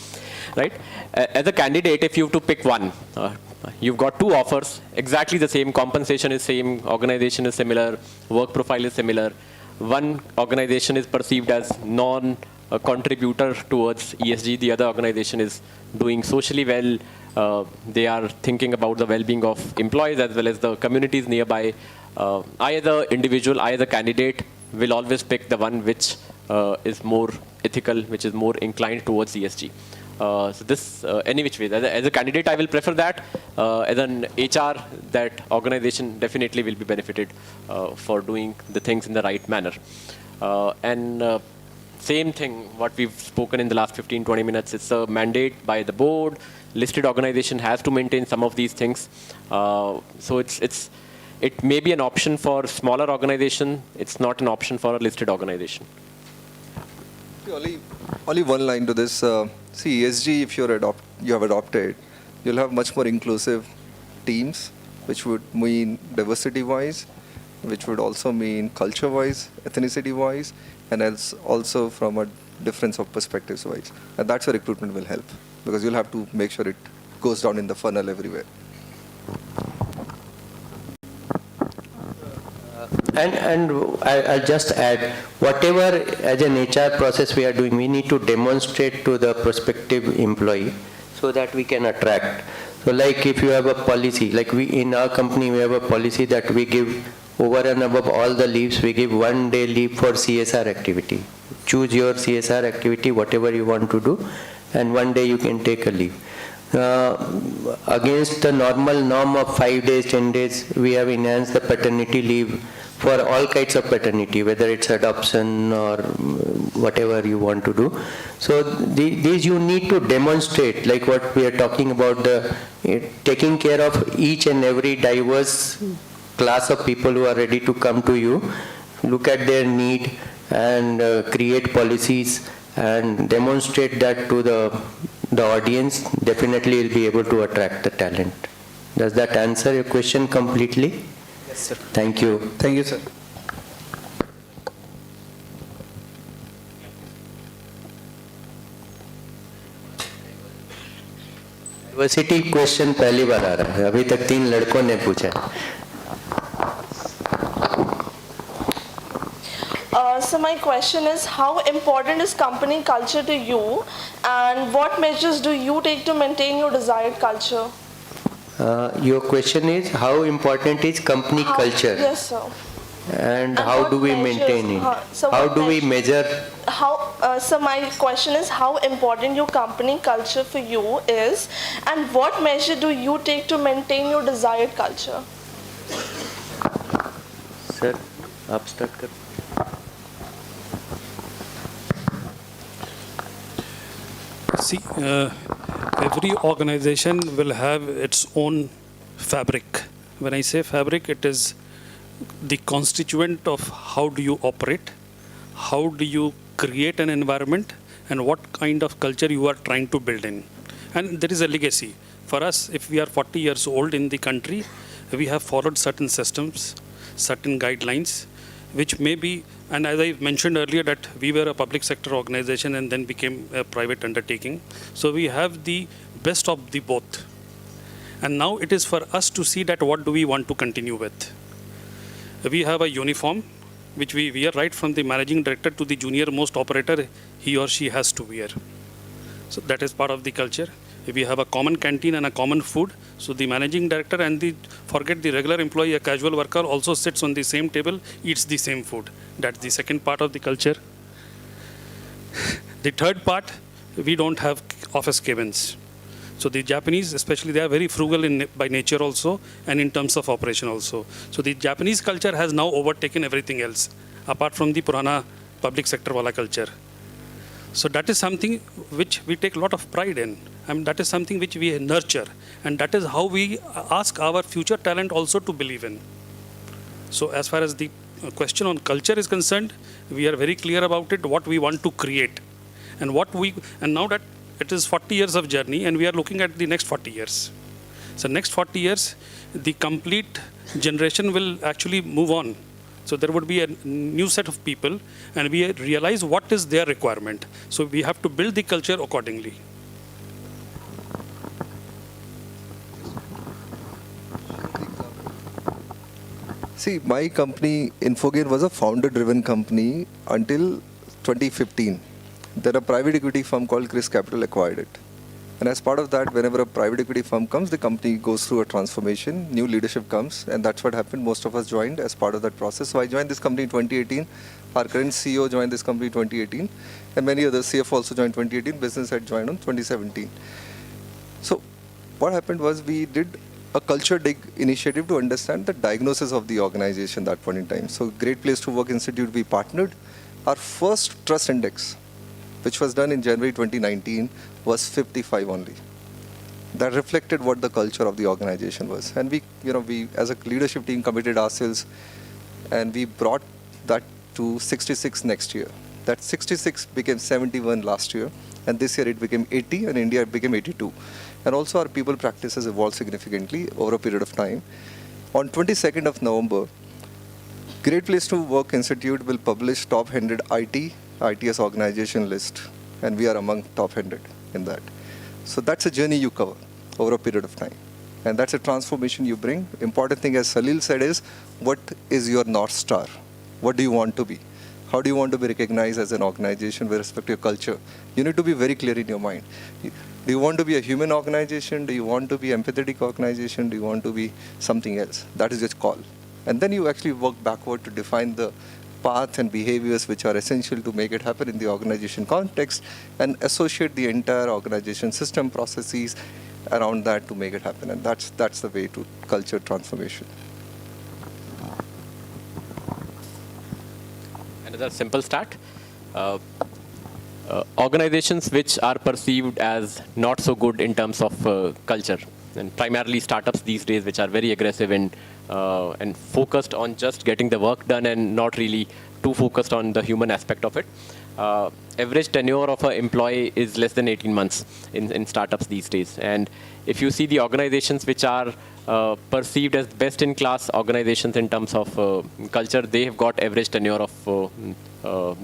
right? As a candidate, if you have to pick one, you've got two offers, exactly the same, compensation is same, organization is similar, work profile is similar. One organization is perceived as non-contributor towards ESG, the other organization is doing socially well, they are thinking about the well-being of employees as well as the communities nearby. I as an individual, I as a candidate will always pick the one which is more ethical, which is more inclined towards ESG. So this, any which way, as a candidate, I will prefer that. As an HR, that organization definitely will be benefited for doing the things in the right manner. Same thing, what we've spoken in the last 15-20 minutes, it's a mandate by the board. Listed organization has to maintain some of these things. So it may be an option for smaller organization. It's not an option for a listed organization. Only one line to this. See, ESG, if you have adopted, you'll have much more inclusive teams, which would mean diversity-wise, which would also mean culture-wise, ethnicity-wise, and also from a difference of perspectives-wise. And that's where recruitment will help, because you'll have to make sure it goes down in the funnel everywhere. And I'll just add, whatever as an HR process we are doing, we need to demonstrate to the prospective employee so that we can attract. So like if you have a policy, like in our company, we have a policy that we give over and above all the leaves, we give 1 day leave for CSR activity. Choose your CSR activity, whatever you want to do, and 1 day you can take a leave. Against the normal norm of 5 days, 10 days, we have enhanced the paternity leave for all kinds of paternity, whether it's adoption or whatever you want to do. So these you need to demonstrate, like what we are talking about, taking care of each and every diverse class of people who are ready to come to you, look at their need and create policies and demonstrate that to the audience. Definitely will be able to attract the talent. Does that answer your question completely? Yes, sir. Thank you. Thank you, sir. Diversity question पहली बार आ रहा है, अभी तक 3 लड़कों ने पूछा है. So my question is, how important is company culture to you, and what measures do you take to maintain your desired culture? Your question is, how important is company culture? Yes, sir. And how do we maintain it? How do we measure? So my question is, how important your company culture for you is, and what measure do you take to maintain your desired culture? Sir, आप start कर. See, every organization will have its own fabric. When I say fabric, it is the constituent of how do you operate, how do you create an environment, and what kind of culture you are trying to build in. And there is a legacy. For us, if we are 40 years old in the country, we have followed certain systems, certain guidelines, which may be, and as I mentioned earlier, that we were a public sector organization and then became a private undertaking. So we have the best of the both. And now it is for us to see that what do we want to continue with. We have a uniform, which we wear right from the managing director to the junior most operator, he or she has to wear. So that is part of the culture. We have a common canteen and a common food. So the managing director and forget the regular employee, a casual worker also sits on the same table, eats the same food. That's the second part of the culture. The third part, we don't have office cabins. So the Japanese, especially, they are very frugal by nature also, and in terms of operation also. So the Japanese culture has now overtaken everything else, apart from the Purana public sector wala culture. So that is something which we take a lot of pride in, and that is something which we nurture, and that is how we ask our future talent also to believe in. So as far as the question on culture is concerned, we are very clear about it, what we want to create, and now that it is 40 years of journey, and we are looking at the next 40 years. So next 40 years, the complete generation will actually move on. So there would be a new set of people, and we realize what is their requirement. So we have to build the culture accordingly. See, my company, Infogain, was a founder-driven company until 2015. Then a private equity firm called Chris Capital acquired it. And as part of that, whenever a private equity firm comes, the company goes through a transformation, new leadership comes, and that's what happened. Most of us joined as part of that process. So I joined this company in 2018. Our current CEO joined this company in 2018, and many others, CFO also joined 2018, business had joined on 2017. So what happened was we did a culture dig initiative to understand the diagnosis of the organization at that point in time. So Great Place to Work Institute, we partnered. Our first trust index, which was done in January 2019, was 55 only. That reflected what the culture of the organization was. And we as a leadership team committed ourselves, and we brought that to 66 next year. That 66 became 71 last year, and this year it became 80, and India it became 82. And also our people practices evolved significantly over a period of time. On 22nd of November, Great Place to Work Institute will publish top 100 ITS organization list, and we are among top 100 in that. So that's a journey you cover over a period of time. And that's a transformation you bring. Important thing, as Salil said, is what is your North Star? What do you want to be? How do you want to be recognized as an organization with respect to your culture? You need to be very clear in your mind. Do you want to be a human organization? Do you want to be an empathetic organization? Do you want to be something else? That is your call. And then you actually work backward to define the path and behaviors which are essential to make it happen in the organization context, and associate the entire organization system processes around that to make it happen. And that's the way to culture transformation. Another simple start. Organizations which are perceived as not so good in terms of culture, and primarily startups these days which are very aggressive and focused on just getting the work done and not really too focused on the human aspect of it. Average tenure of an employee is less than 18 months in startups these days. And if you see the organizations which are perceived as best-in-class organizations in terms of culture, they have got average tenure of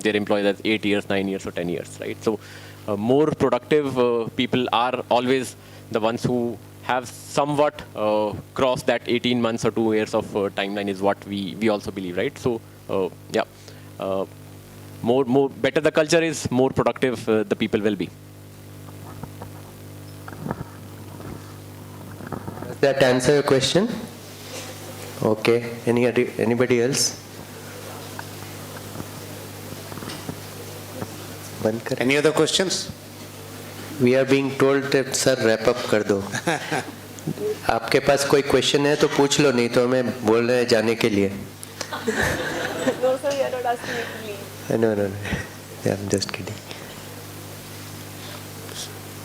their employees as 8 years, 9 years, or 10 years, right? So more productive people are always the ones who have somewhat crossed that 18 months or 2 years of timeline is what we also believe, right? So more better the culture is, more productive the people will be. Does that answer your question? Okay. Anybody else? Any other questions? We are being told that sir wrap up कर दो. आपके पास कोई question है तो पूछ लो, नहीं तो हमें बोल रहे हैं जाने के लिए. No, sir, you are not asking me to leave. No. Yeah, I'm just kidding.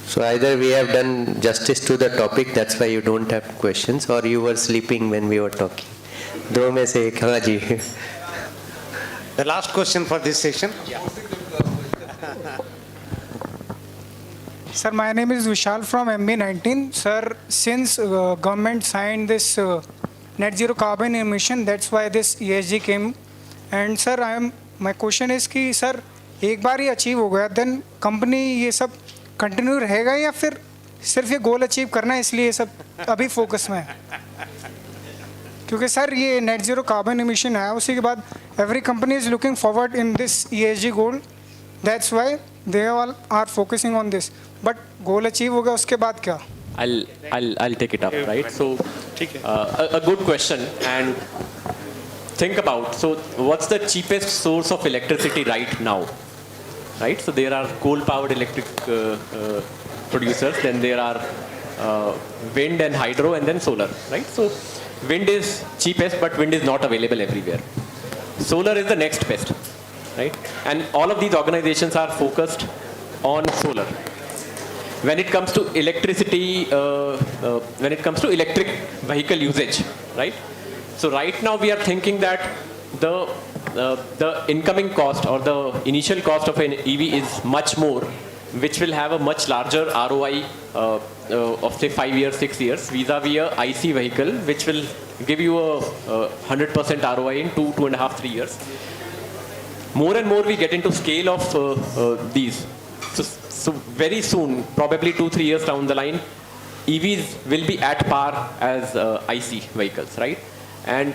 So either we have done justice to the topic, that's why you don't have questions, or you were sleeping when we were talking. दो में से एक. हाँ जी. The last question for this session. Sir, my name is Vishal from MB19. Sir, since government signed this net zero carbon emission, that's why this ESG came. And sir, my question is कि sir, एक बार ये achieve हो गया, then company ये सब continue रहेगा या फिर सिर्फ ये goal achieve करना है इसलिए ये सब अभी focus में है? क्योंकि सर ये net zero carbon emission आया, उसी के बाद every company is looking forward in this ESG goal. That's why they all are focusing on this. But goal achieve हो गया, उसके बाद क्या? I'll take it up, right? So a good question, and think about, so what's the cheapest source of electricity right now, right? So there are coal-powered electric producers, then there are wind and hydro, and then solar, right? So wind is cheapest, but wind is not available everywhere. Solar is the next best, right? And all of these organizations are focused on solar. When it comes to electricity, when it comes to electric vehicle usage, right? So right now we are thinking that the incoming cost or the initial cost of an EV is much more which will have a much larger ROI of say 5 years, 6 years, vis-a-vis a IC vehicle, which will give you a 100% ROI in 2.5, 3 years. More and more we get into scale of these. So very soon, probably 2-3 years down the line, EVs will be at par as IC vehicles, right? And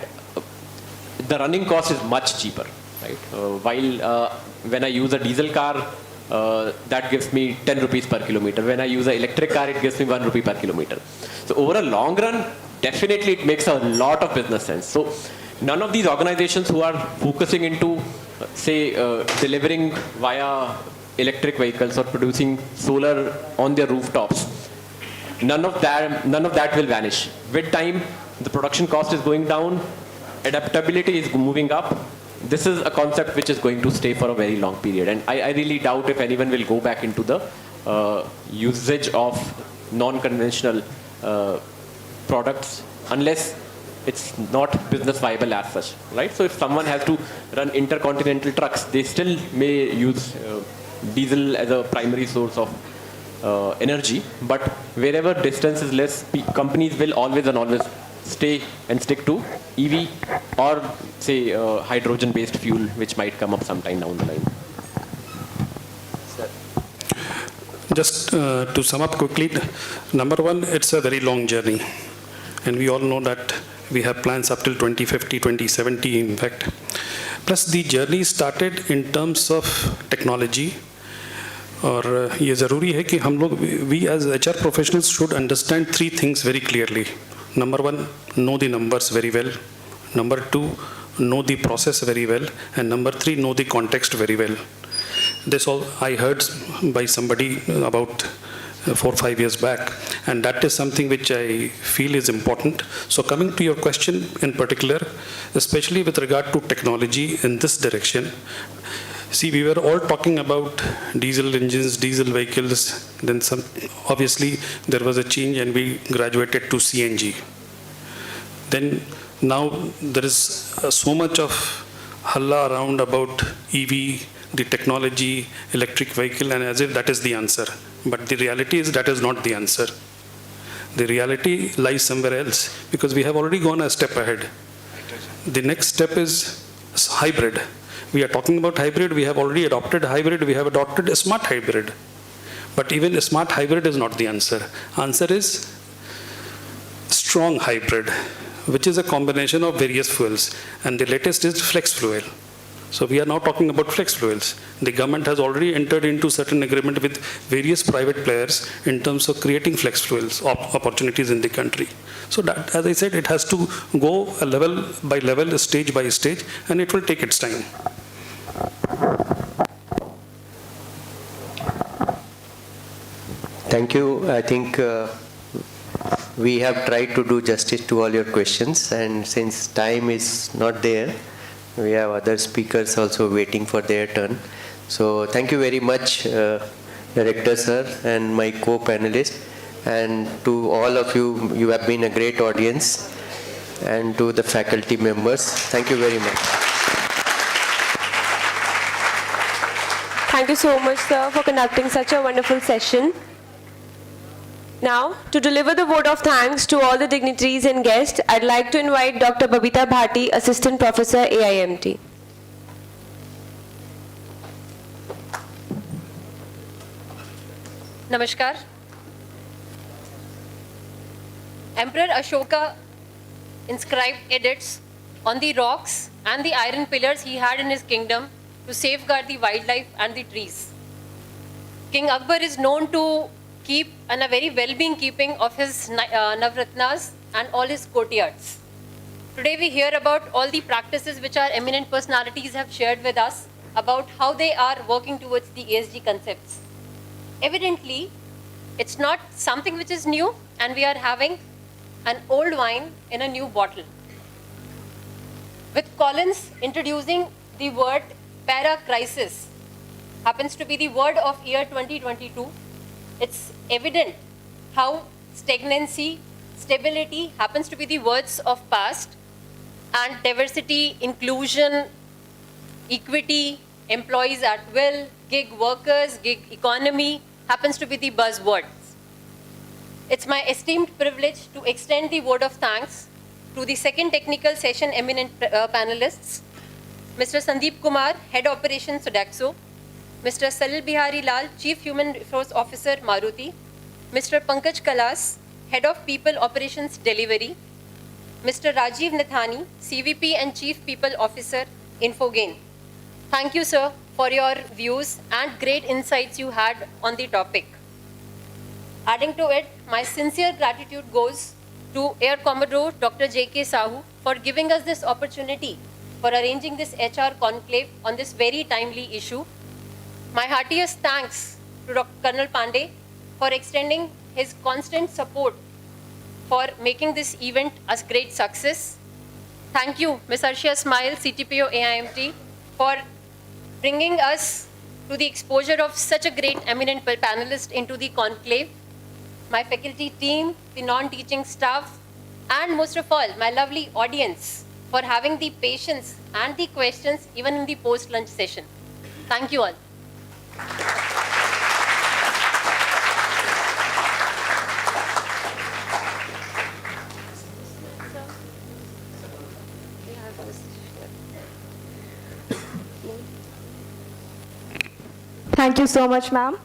the running cost is much cheaper, right? While when I use a diesel car, that gives me 10 rupees per kilometer. When I use an electric car, it gives me 1 rupee per kilometer. So over a long run, definitely it makes a lot of business sense. So none of these organizations who are focusing into, say, delivering via electric vehicles or producing solar on their rooftops, none of that will vanish. With time, the production cost is going down, adaptability is moving up. This is a concept which is going to stay for a very long period, and I really doubt if anyone will go back into the usage of non-conventional products unless it's not business viable as such, right? So if someone has to run intercontinental trucks, they still may use diesel as a primary source of energy, but wherever distance is less, companies will always and always stay and stick to EV or say hydrogen based fuel, which might come up sometime down the line. Just to sum up quickly, number one, it's a very long journey, and we all know that we have plans up till 2050, 2070 in fact. Plus the journey started in terms of technology. और ये ज़रूरी है कि हम लोग we as HR professionals should understand 3 things very clearly. Number 1, know the numbers very well. Number 2, know the process very well. And number 3, know the context very well. This all I heard by somebody about 4 or 5 years back, and that is something which I feel is important. So coming to your question in particular, especially with regard to technology in this direction, see, we were all talking about diesel engines, diesel vehicles, then obviously there was a change and we graduated to CNG. Then now there is so much of halla around about EV, the technology, electric vehicle, and as if that is the answer. But the reality is that is not the answer. The reality lies somewhere else, because we have already gone a step ahead. The next step is hybrid. We are talking about hybrid, we have already adopted hybrid, we have adopted a smart hybrid. But even a smart hybrid is not the answer. Answer is strong hybrid, which is a combination of various fuels. And the latest is flex fuel. So we are now talking about flex fuels. The government has already entered into certain agreement with various private players in terms of creating flex fuels opportunities in the country. So that, as I said, it has to go a level by level, stage by stage, and it will take its time. Thank you. I think we have tried to do justice to all your questions, and since time is not there, we have other speakers also waiting for their turn. So thank you very much, Director Sir and my co-panelists, and to all of you, you have been a great audience, and to the faculty members, thank you very much. Thank you so much, sir, for conducting such a wonderful session. Now, to deliver the vote of thanks to all the dignitaries and guests, I'd like to invite Dr. Babita Bhati, Assistant Professor, AIMT. Namaskar. Emperor Ashoka inscribed edicts on the rocks and the iron pillars he had in his kingdom to safeguard the wildlife and the trees. King Akbar is known to keep and a very well-being keeping of his Navratnas and all his courtyards. Today we hear about all the practices which our eminent personalities have shared with us about how they are working towards the ESG concepts. Evidently, it's not something which is new, and we are having an old wine in a new bottle. With Collins introducing the word para-crisis, happens to be the word of year 2022, it's evident how stagnancy, stability happens to be the words of past, and diversity, inclusion, equity, employees at will, gig workers, gig economy happens to be the buzzwords. It's my esteemed privilege to extend the word of thanks to the second technical session eminent panelists, Mr. Sandeep Kumar, Head Operations Sodexo, Mr. Salil Bihari Lal, Chief Human Resource Officer Maruti, Mr. Pankaj Kalas, Head of People Operations Delivery, Mr. Rajiv Nathani, CVP and Chief People Officer Infogain. Thank you, sir, for your views and great insights you had on the topic. Adding to it, my sincere gratitude goes to Air Commodore Dr. J.K. Sahu for giving us this opportunity for arranging this HR conclave on this very timely issue. My heartiest thanks to Dr. Colonel Pandey for extending his constant support for making this event a great success. Thank you, Ms. Arshia Smile, CTPO AIMT, for bringing us to the exposure of such a great eminent panelist into the conclave. My faculty team, the non-teaching staff, and most of all, my lovely audience for having the patience and the questions even in the post-lunch session. Thank you all. Thank you so much, ma'am,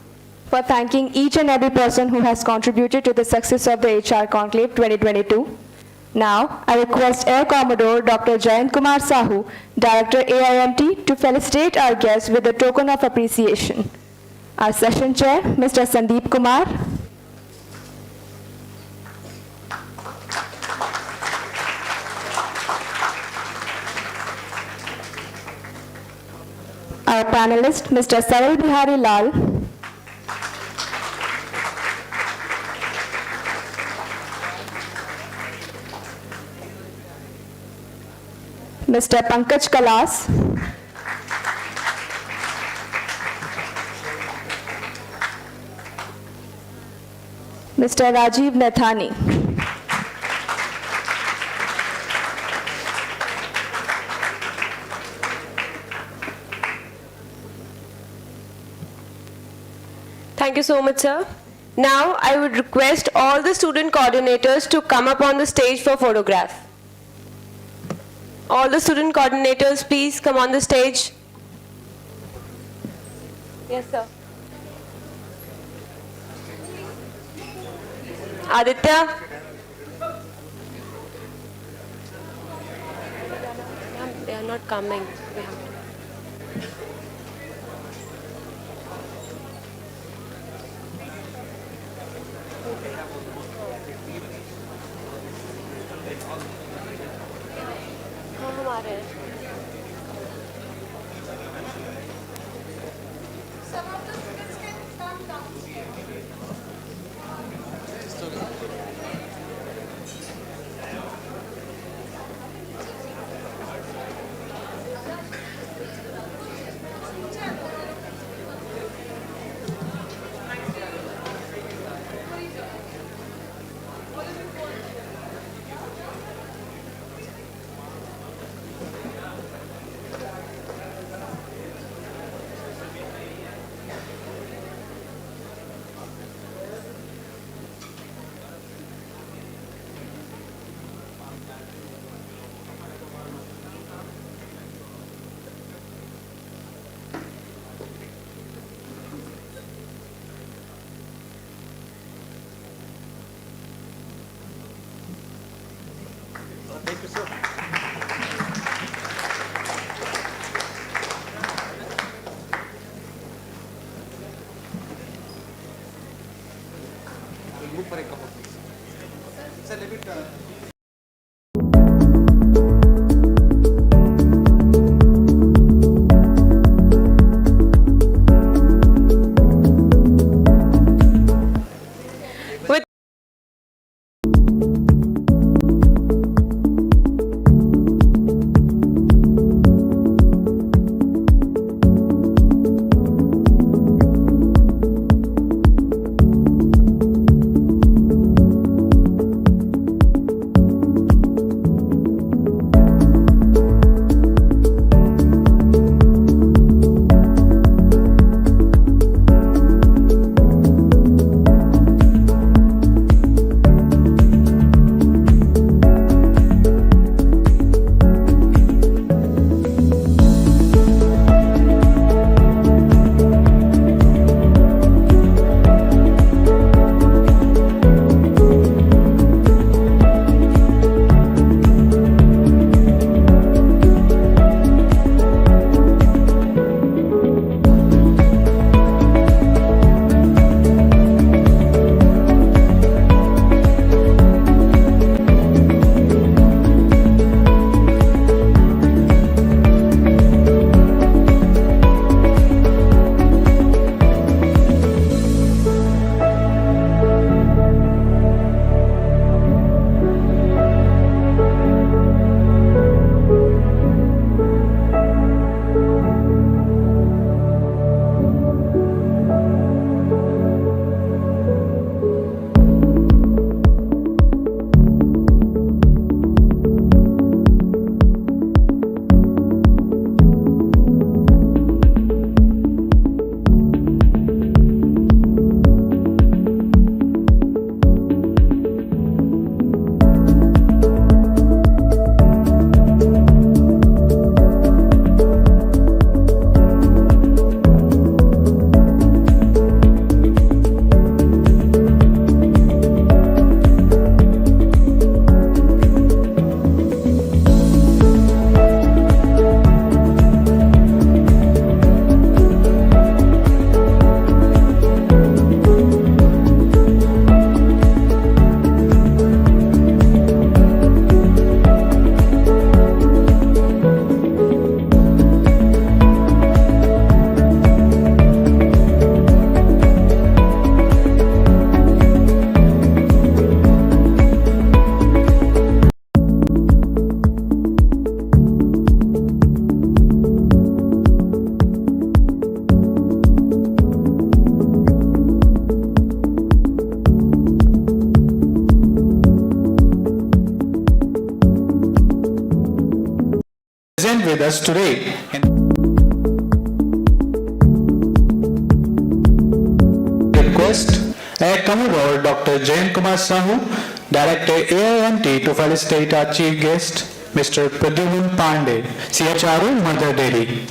for thanking each and every person who has contributed to the success of the HR Conclave 2022. Now, I request Air Commodore Dr. Jayant Kumar Sahu, Director AIMT, to felicitate our guests with a token of appreciation. Our session chair, Mr. Sandeep Kumar. Our panelist, Mr. Salil Bihari Lal. Mr. Pankaj Kalas. Mr. Rajiv Nathani. Thank you so much, sir. Now, I would request all the student coordinators to come up on the stage for photograph. All the student coordinators, please come on the stage. Yes, sir. Aditya. They are not coming. We have to. Thank you, sir. We'll move for a couple, please. Sir, let it. with us today. Request Air Commodore Dr. Jayan Kumar Sahu, Director AIMT, to felicitate our chief guest, Mr. Pradyuman Pandey, CHRO, Mother Dairy.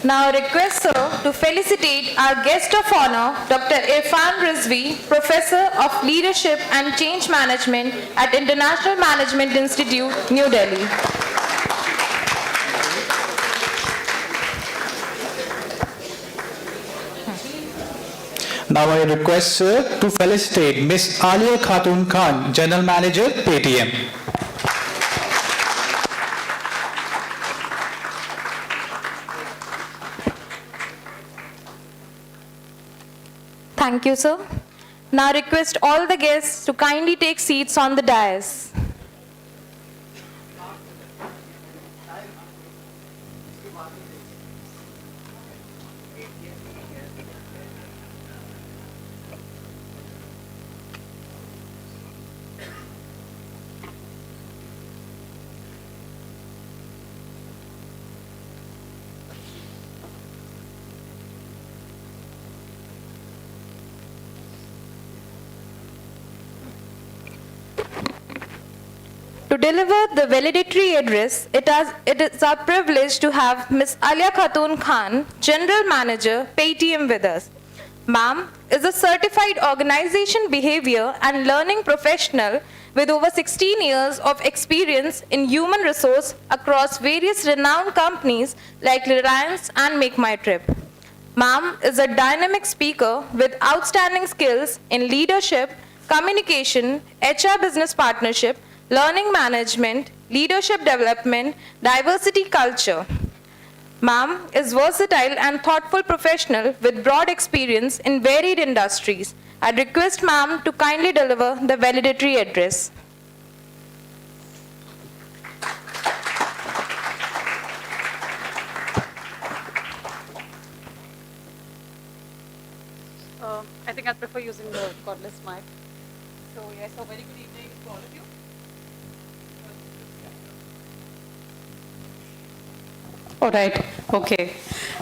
Now I request sir to felicitate our guest of honor, Dr. Irfan Rizvi, Professor of Leadership and Change Management at International Management Institute, New Delhi. Now I request sir to felicitate Miss Alia Khatun Khan, General Manager, Paytm. Thank you, sir. Now I request all the guests to kindly take seats on the dais. To deliver the valedictory address, it is our privilege to have Ms. Alia Khatun Khan, General Manager, Paytm, with us. Ma'am is a certified organization behavior and learning professional with over 16 years of experience in human resource across various renowned companies like Reliance and Make My Trip. Ma'am is a dynamic speaker with outstanding skills in leadership, communication, HR business partnership, learning management, leadership development, diversity culture. Ma'am is versatile and thoughtful professional with broad experience in varied industries. I request ma'am to kindly deliver the valedictory address. I think I prefer using the cordless mic. So yes, a very good evening to all of you. All right, okay.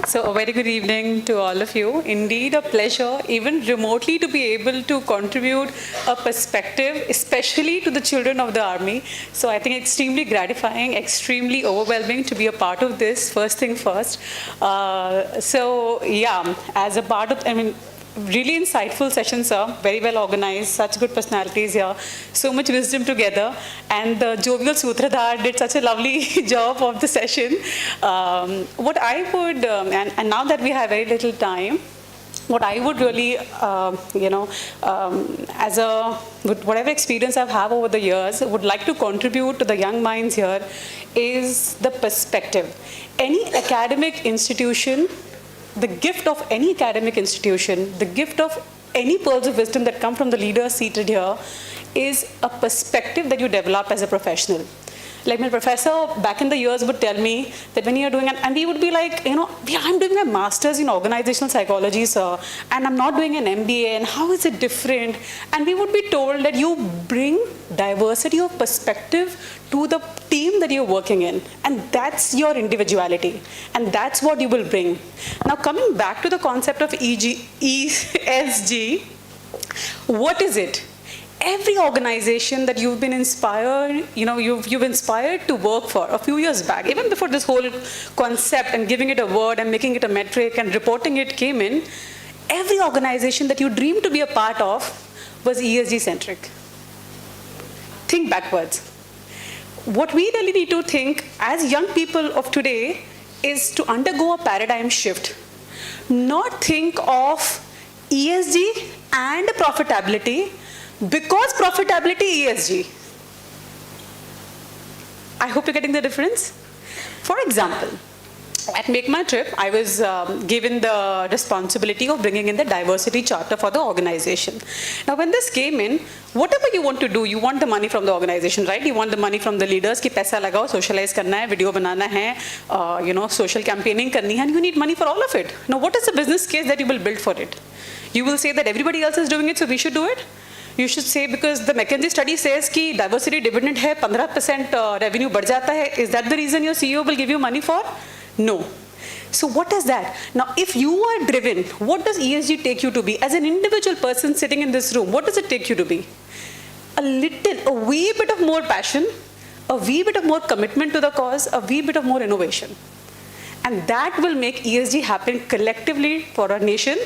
So a very good evening to all of you. Indeed a pleasure, even remotely, to be able to contribute a perspective, especially to the children of the army. So I think extremely gratifying, extremely overwhelming to be a part of this, first thing first. So yeah, as a part of, really insightful sessions, sir. Very well organized, such good personalities here, so much wisdom together, and the jovial Sutradhar did such a lovely job of the session. What I would, and now that we have very little time, what I would really, with whatever experience I've had over the years, would like to contribute to the young minds here is the perspective. Any academic institution, the gift of any academic institution, the gift of any pearls of wisdom that come from the leaders seated here is a perspective that you develop as a professional. Like my professor back in the years would tell me that when you're doing, and he would be like, I'm doing a master's in organizational psychology, sir, and I'm not doing an MBA, and how is it different? And we would be told that you bring diversity of perspective to the team that you're working in, and that's your individuality, and that's what you will bring. Now coming back to the concept of ESG, what is it? Every organization that you've been inspired, you've inspired to work for a few years back, even before this whole concept and giving it a word and making it a metric and reporting it came in, every organization that you dreamed to be a part of was ESG centric. Think backwards. What we really need to think as young people of today is to undergo a paradigm shift. Not think of ESG and profitability, because profitability ESG. I hope you're getting the difference. For example, at Make My Trip, I was given the responsibility of bringing in the diversity charter for the organization. Now, when this came in, whatever you want to do, you want the money from the organization, right? You want the money from the leaders कि पैसा लगाओ, socialize करना है, video बनाना है, social campaigning करनी है, and you need money for all of it. Now, what is the business case that you will build for it? You will say that everybody else is doing it, so we should do it. You should say, because the McKinsey study says कि diversity dividend है 15% revenue बढ़ जाता है. Is that the reason your CEO will give you money for? No. So what is that? Now, if you are driven, what does ESG take you to be? As an individual person sitting in this room, what does it take you to be? A wee bit of more passion, a wee bit of more commitment to the cause, a wee bit of more innovation. And that will make ESG happen collectively for our nation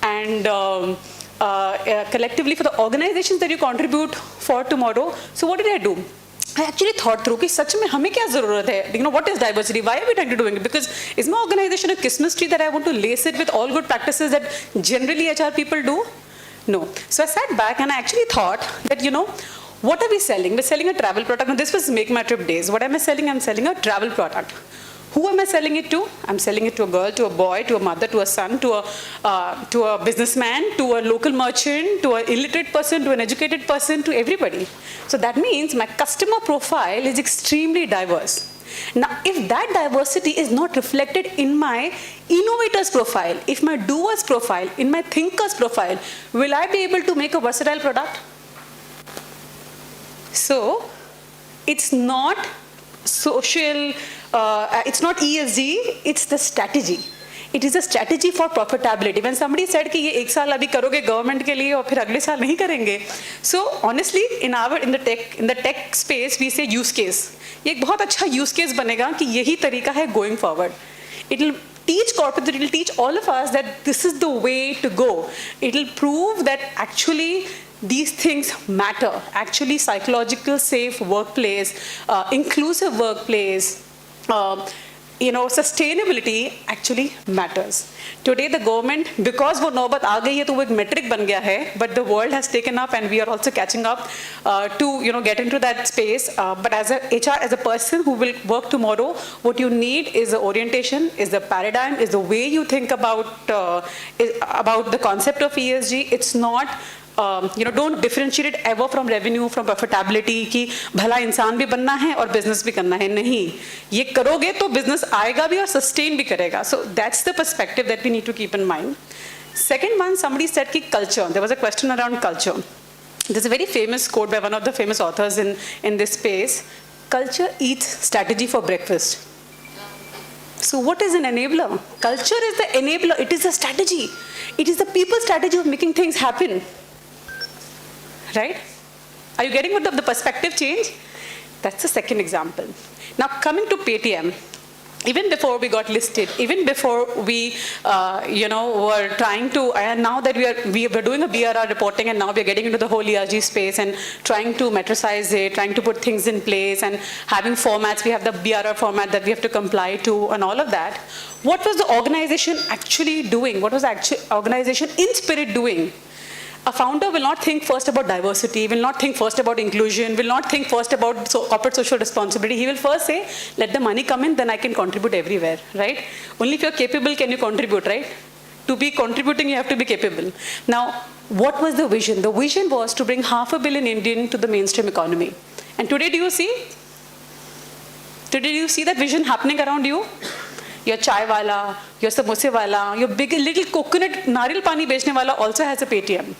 and collectively for the organizations that you contribute for tomorrow. So what did I do? I actually thought through कि सच में हमें क्या ज़रूरत है? What is diversity? Why are we trying to doing it? Because is my organization a Christmas tree that I want to lace it with all good practices that generally HR people do? No. So I sat back and I actually thought that, what are we selling? We're selling a travel product. Now, this was Make My Trip days. What am I selling? I'm selling a travel product. Who am I selling it to? I'm selling it to a girl, to a boy, to a mother, to a son, to a businessman, to a local merchant, to an illiterate person, to an educated person, to everybody. So that means my customer profile is extremely diverse. Now, if that diversity is not reflected in my innovator's profile, if my doer's profile, in my thinker's profile, will I be able to make a versatile product? So, it's not social, it's not ESG, it's the strategy. It is a strategy for profitability. When somebody said कि ये एक साल अभी करोगे government के लिए और फिर अगले साल नहीं करेंगे. So honestly, in the tech space, we say use case. ये एक बहुत अच्छा use case बनेगा कि यही तरीका है going forward. It will teach corporate, it will teach all of us that this is the way to go. It will prove that actually these things matter. Actually, psychological safe workplace, inclusive workplace, sustainability actually matters. Today the government, because वो नौबत आ गई है तो वो एक metric बन गया है, but the world has taken up and we are also catching up to get into that space. But as a HR, as a person who will work tomorrow, what you need is the orientation, is the paradigm, is the way you think about the concept of ESG. It's not don't differentiate it ever from revenue, from profitability कि भला इंसान भी बनना है और business भी करना है. नहीं, ये करोगे तो business आएगा भी और sustain भी करेगा. So that's the perspective that we need to keep in mind. Second one, somebody said कि culture. There was a question around culture. There's a very famous quote by one of the famous authors in this space. Culture eats strategy for breakfast. So what is an enabler? Culture is the enabler. It is a strategy. It is the people's strategy of making things happen. Right? Are you getting what the perspective change? That's the second example. Now coming to Paytm, even before we got listed, even before we, were trying to, and now that we were doing a BRR reporting and now we're getting into the whole ESG space and trying to metricize it, trying to put things in place and having formats, we have the BRR format that we have to comply to and all of that. What was the organization actually doing? What was the organization in spirit doing? A founder will not think first about diversity, will not think first about inclusion, will not think first about corporate social responsibility. He will first say, let the money come in, then I can contribute everywhere, right? Only if you're capable can you contribute, right? To be contributing, you have to be capable. Now, what was the vision? The vision was to bring 500 million Indian to the mainstream economy. And today, do you see? Today, do you see that vision happening around you? Your chai wala, your samosa wala, your big little coconut nariyal pani bechne wala also has a Paytm.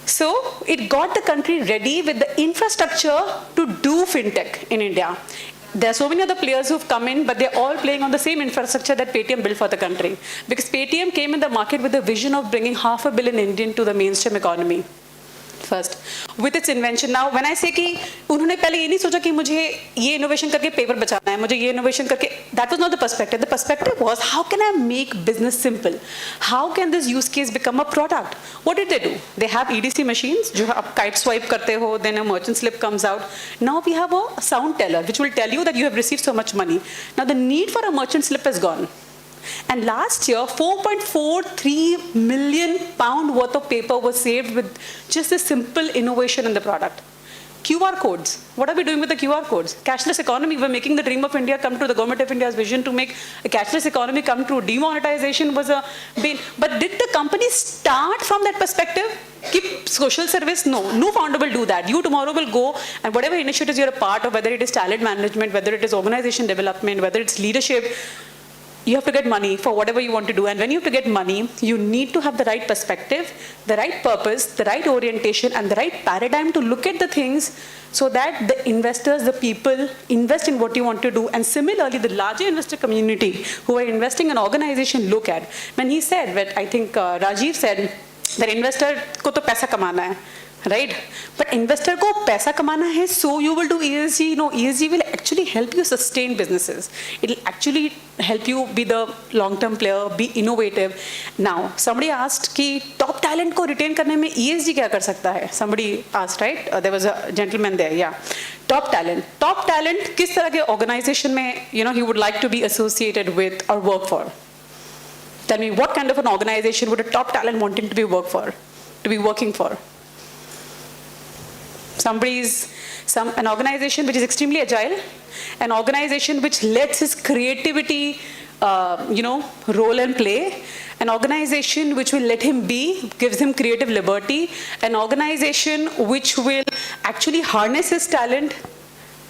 So it got the country ready with the infrastructure to do fintech in India. There are so many other players who've come in, but they're all playing on the same infrastructure that Paytm built for the country. Because Paytm came in the market with the vision of bringing 500 million Indian to the mainstream economy. First, with its invention. Now, when I say कि उन्होंने पहले ये नहीं सोचा कि मुझे ये innovation करके paper बचाना है, मुझे ये innovation करके, that was not the perspective. The perspective was, how can I make business simple? How can this use case become a product? What did they do? They have EDC machines, जो आप kite swipe करते हो, then a merchant slip comes out. Now we have a sound teller, which will tell you that you have received so much money. Now the need for a merchant slip is gone. And last year, 4.43 million pound worth of paper was saved with just a simple innovation in the product. QR codes. What are we doing with the QR codes? Cashless economy. We're making the dream of India come true. The government of India's vision to make a cashless economy come true. Demonetization was a bane. But did the company start from that perspective? Keep social service? No. No founder will do that. You tomorrow will go and whatever initiatives you're a part of, whether it is talent management, whether it is organization development, whether it's leadership, you have to get money for whatever you want to do. And when you have to get money, you need to have the right perspective, the right purpose, the right orientation, and the right paradigm to look at the things so that the investors, the people, invest in what you want to do. And similarly, the larger investor community who are investing in organization look at. When he said, what I think Rajiv said, that investor ko to paisa kamana hai. Right? But investor ko paisa kamana hai, so you will do ESG. No, ESG will actually help you sustain businesses. It will actually help you be the long-term player, be innovative. Now, somebody asked ki top talent ko retain karne mein ESG kya kar sakta hai? Somebody asked, right? There was a gentleman there, yeah. Top talent. Top talent, kis tarah ke organization mein, he would like to be associated with or work for? Tell me, what kind of an organization would a top talent wanting to be working for? An organization which is extremely agile, an organization which lets his creativity, roll and play, an organization which will let him be, gives him creative liberty, an organization which will actually harness his talent.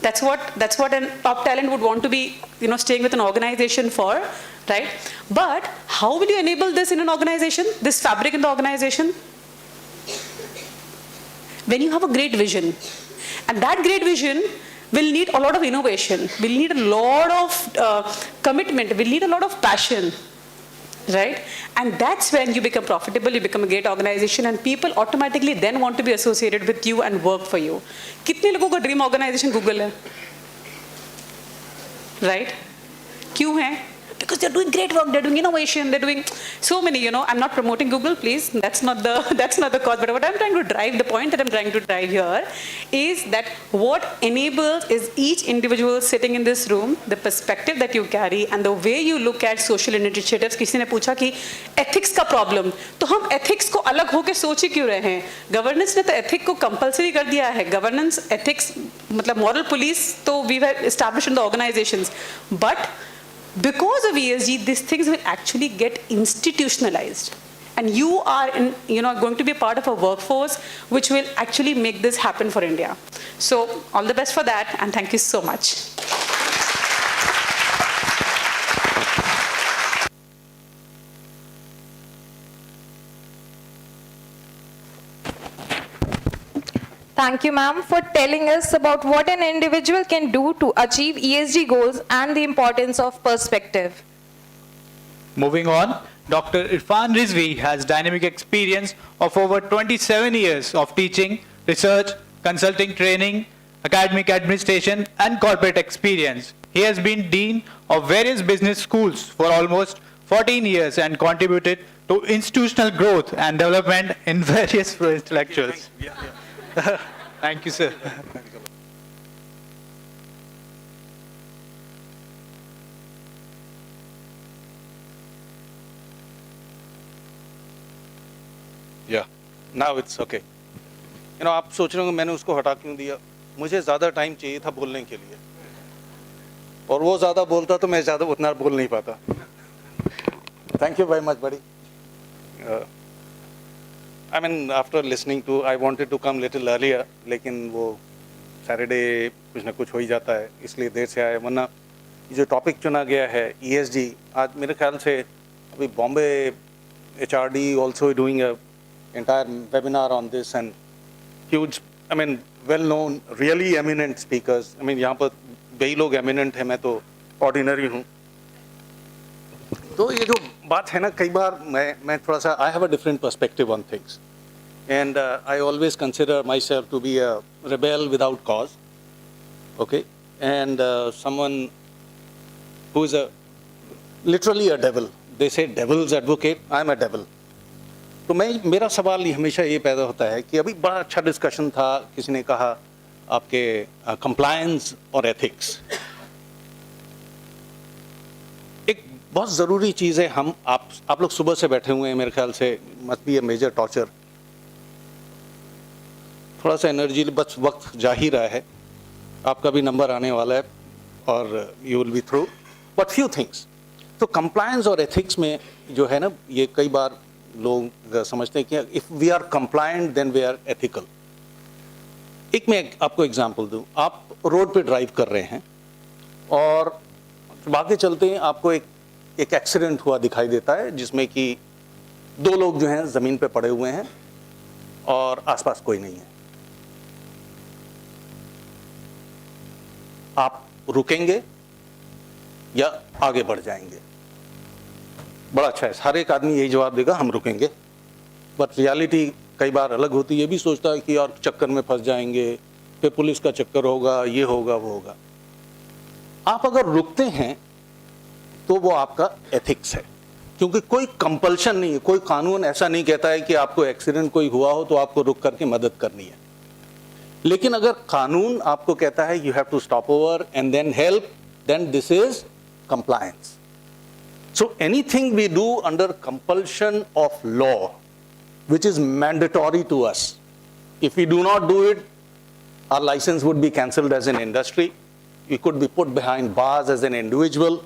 That's what a top talent would want to be, staying with an organization for, right? But how will you enable this in an organization, this fabric in the organization? When you have a great vision, and that great vision will need a lot of innovation, will need a lot of commitment, will need a lot of passion, right? And that's when you become profitable, you become a great organization, and people automatically then want to be associated with you and work for you. कितने लोगों का dream organization Google है? Right? क्यों है? Because they're doing great work, they're doing innovation, they're doing so many, I'm not promoting Google, please. That's not the cause. But what I'm trying to drive, the point that I'm trying to drive here is that what enables is each individual sitting in this room, the perspective that you carry and the way you look at social initiatives. किसी ने पूछा कि ethics का problem, तो हम ethics को अलग होके सोच ही क्यों रहे हैं? Governance ने तो ethics को compulsory कर दिया है. Governance, ethics, मतलब moral police, तो we were established in the organizations. But because of ESG, these things will actually get institutionalized. And you are going to be a part of a workforce which will actually make this happen for India. So all the best for that, and thank you so much. Thank you, ma'am, for telling us about what an individual can do to achieve ESG goals and the importance of perspective. Moving on, Dr. Irfan Rizvi has dynamic experience of over 27 years of teaching, research, consulting, training, academic administration, and corporate experience. He has been dean of various business schools for almost 14 years and contributed to institutional growth and development in various intellectuals. Thank you, sir. Yeah, now it's okay. आप सोच रहे होंगे मैंने उसको हटा क्यों दिया? मुझे ज़्यादा टाइम चाहिए था बोलने के लिए, और वो ज़्यादा बोलता तो मैं ज़्यादा उतना बोल नहीं पाता. Thank you very much, buddy. I mean, after listening to, I wanted to come little earlier, लेकिन वो Saturday कुछ ना कुछ हो ही जाता है, इसलिए देर से आया. वरना ये जो टॉपिक चुना गया है ESG, आज मेरे ख्याल से अभी Bombay HRD also doing a entire webinar on this, and huge, I mean, well-known, really eminent speakers. I mean, यहाँ पर वही लोग eminent हैं, मैं तो ordinary हूँ. तो ये जो बात है ना, कई बार मैं थोड़ा सा, I have a different perspective on things, and I always consider myself to be a rebel without cause, okay, and someone who is literally a devil. They say devil's advocate. I am a devil. तो मेरा सवाल हमेशा ये पैदा होता है कि अभी बड़ा अच्छा डिस्कशन था, किसी ने कहा आपके compliance और ethics. एक बहुत ज़रूरी चीज़ है, आप लोग सुबह से बैठे हुए हैं, मेरे ख्याल से must be a major torture. थोड़ा सा एनर्जी, बस वक्त जा ही रहा है, आपका भी नंबर आने वाला है और you will B through, but few things. तो कंप्लायंस और एथिक्स में जो है ना, ये कई बार लोग समझते हैं कि if we are compliant then we are ethical. एक मैं आपको एग्जांपल दूं, आप रोड पे ड्राइव कर रहे हैं और आगे चलते हैं आपको एक एक्सीडेंट हुआ दिखाई देता है जिसमें कि 2 लोग जो हैं ज़मीन पे पड़े हुए हैं और आसपास कोई नहीं है। आप रुकेंगे या आगे बढ़ जाएंगे? बड़ा अच्छा है, हर एक आदमी यही जवाब देगा, हम रुकेंगे। बट रियलिटी कई बार अलग होती है, ये भी सोचता है कि यार चक्कर में फंस जाएंगे, फिर पुलिस का चक्कर होगा, ये होगा वो होगा। आप अगर रुकते हैं तो वो आपका एथिक्स है, क्योंकि कोई कंपल्शन नहीं है, कोई कानून ऐसा नहीं कहता है कि आपको एक्सीडेंट कोई हुआ हो तो आपको रुक करके मदद करनी है। लेकिन अगर कानून आपको कहता है you have to stop over and then help, then this is compliance. So anything we do under compulsion of law, which is mandatory to us, if we do not do it, our license would be cancelled as an industry. We could be put behind bars as an individual.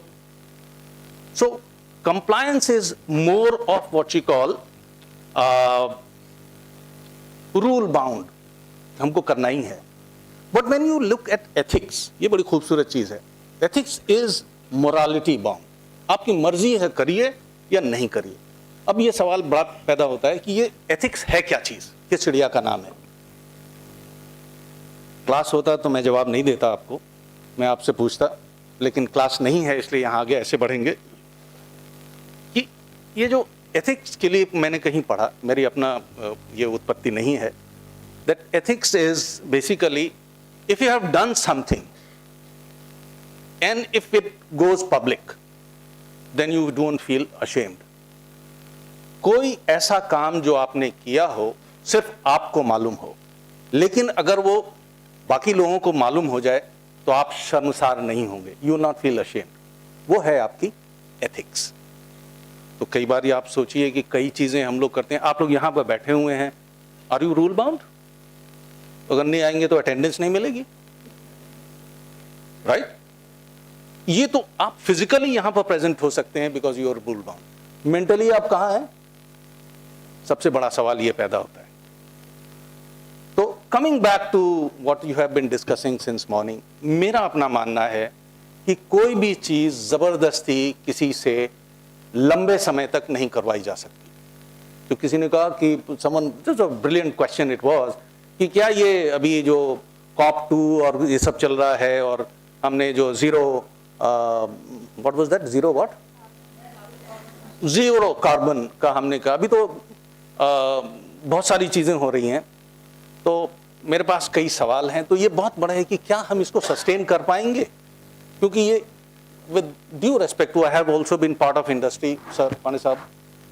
So compliance is more of what you call rule bound. हमको करना ही है. But when you look at ethics, ये बड़ी खूबसूरत चीज़ है. Ethics is morality bound, आपकी मर्जी है करिए या नहीं करिए। अब ये सवाल बड़ा पैदा होता है कि ये एथिक्स है क्या चीज़, किस चिड़िया का नाम है? क्लास होता तो मैं जवाब नहीं देता आपको, मैं आपसे पूछता, लेकिन क्लास नहीं है इसलिए यहाँ आगे ऐसे बढ़ेंगे कि ये जो एथिक्स के लिए मैंने कहीं पढ़ा, मेरी अपना ये उत्पत्ति नहीं है, that ethics is basically if you have done something and if it goes public, then you don't feel ashamed. कोई ऐसा काम जो आपने किया हो सिर्फ आपको मालूम हो, लेकिन अगर वो बाकी लोगों को मालूम हो जाए तो आप शर्मसार नहीं होंगे, you will not feel ashamed. वो है आपकी एथिक्स। तो कई बार ये आप सोचिए कि कई चीज़ें हम लोग करते हैं, आप लोग यहाँ पर बैठे हुए हैं, आर यू रूल बाउंड? अगर नहीं आएंगे तो अटेंडेंस नहीं मिलेगी, राइट? ये तो आप फिजिकली यहां पर प्रेजेंट हो सकते हैं because you are rule bound. Mentally आप कहां हैं? सबसे बड़ा सवाल ये पैदा होता है। तो coming back to what you have been discussing since morning, मेरा अपना मानना है कि कोई भी चीज जबरदस्ती किसी से लंबे समय तक नहीं करवाई जा सकती। तो किसी ने कहा कि someone, just a brilliant question it was, कि क्या ये अभी जो कॉप 2 और ये सब चल रहा है और हमने जो what was that, zero carbon का हमने कहा, अभी तो बहुत सारी चीज़ें हो रही हैं। तो मेरे पास कई सवाल हैं, तो ये बहुत बड़ा है कि क्या हम इसको सस्टेन कर पाएंगे, क्योंकि ये with due respect to, I have also been part of industry sir Pandey साहब,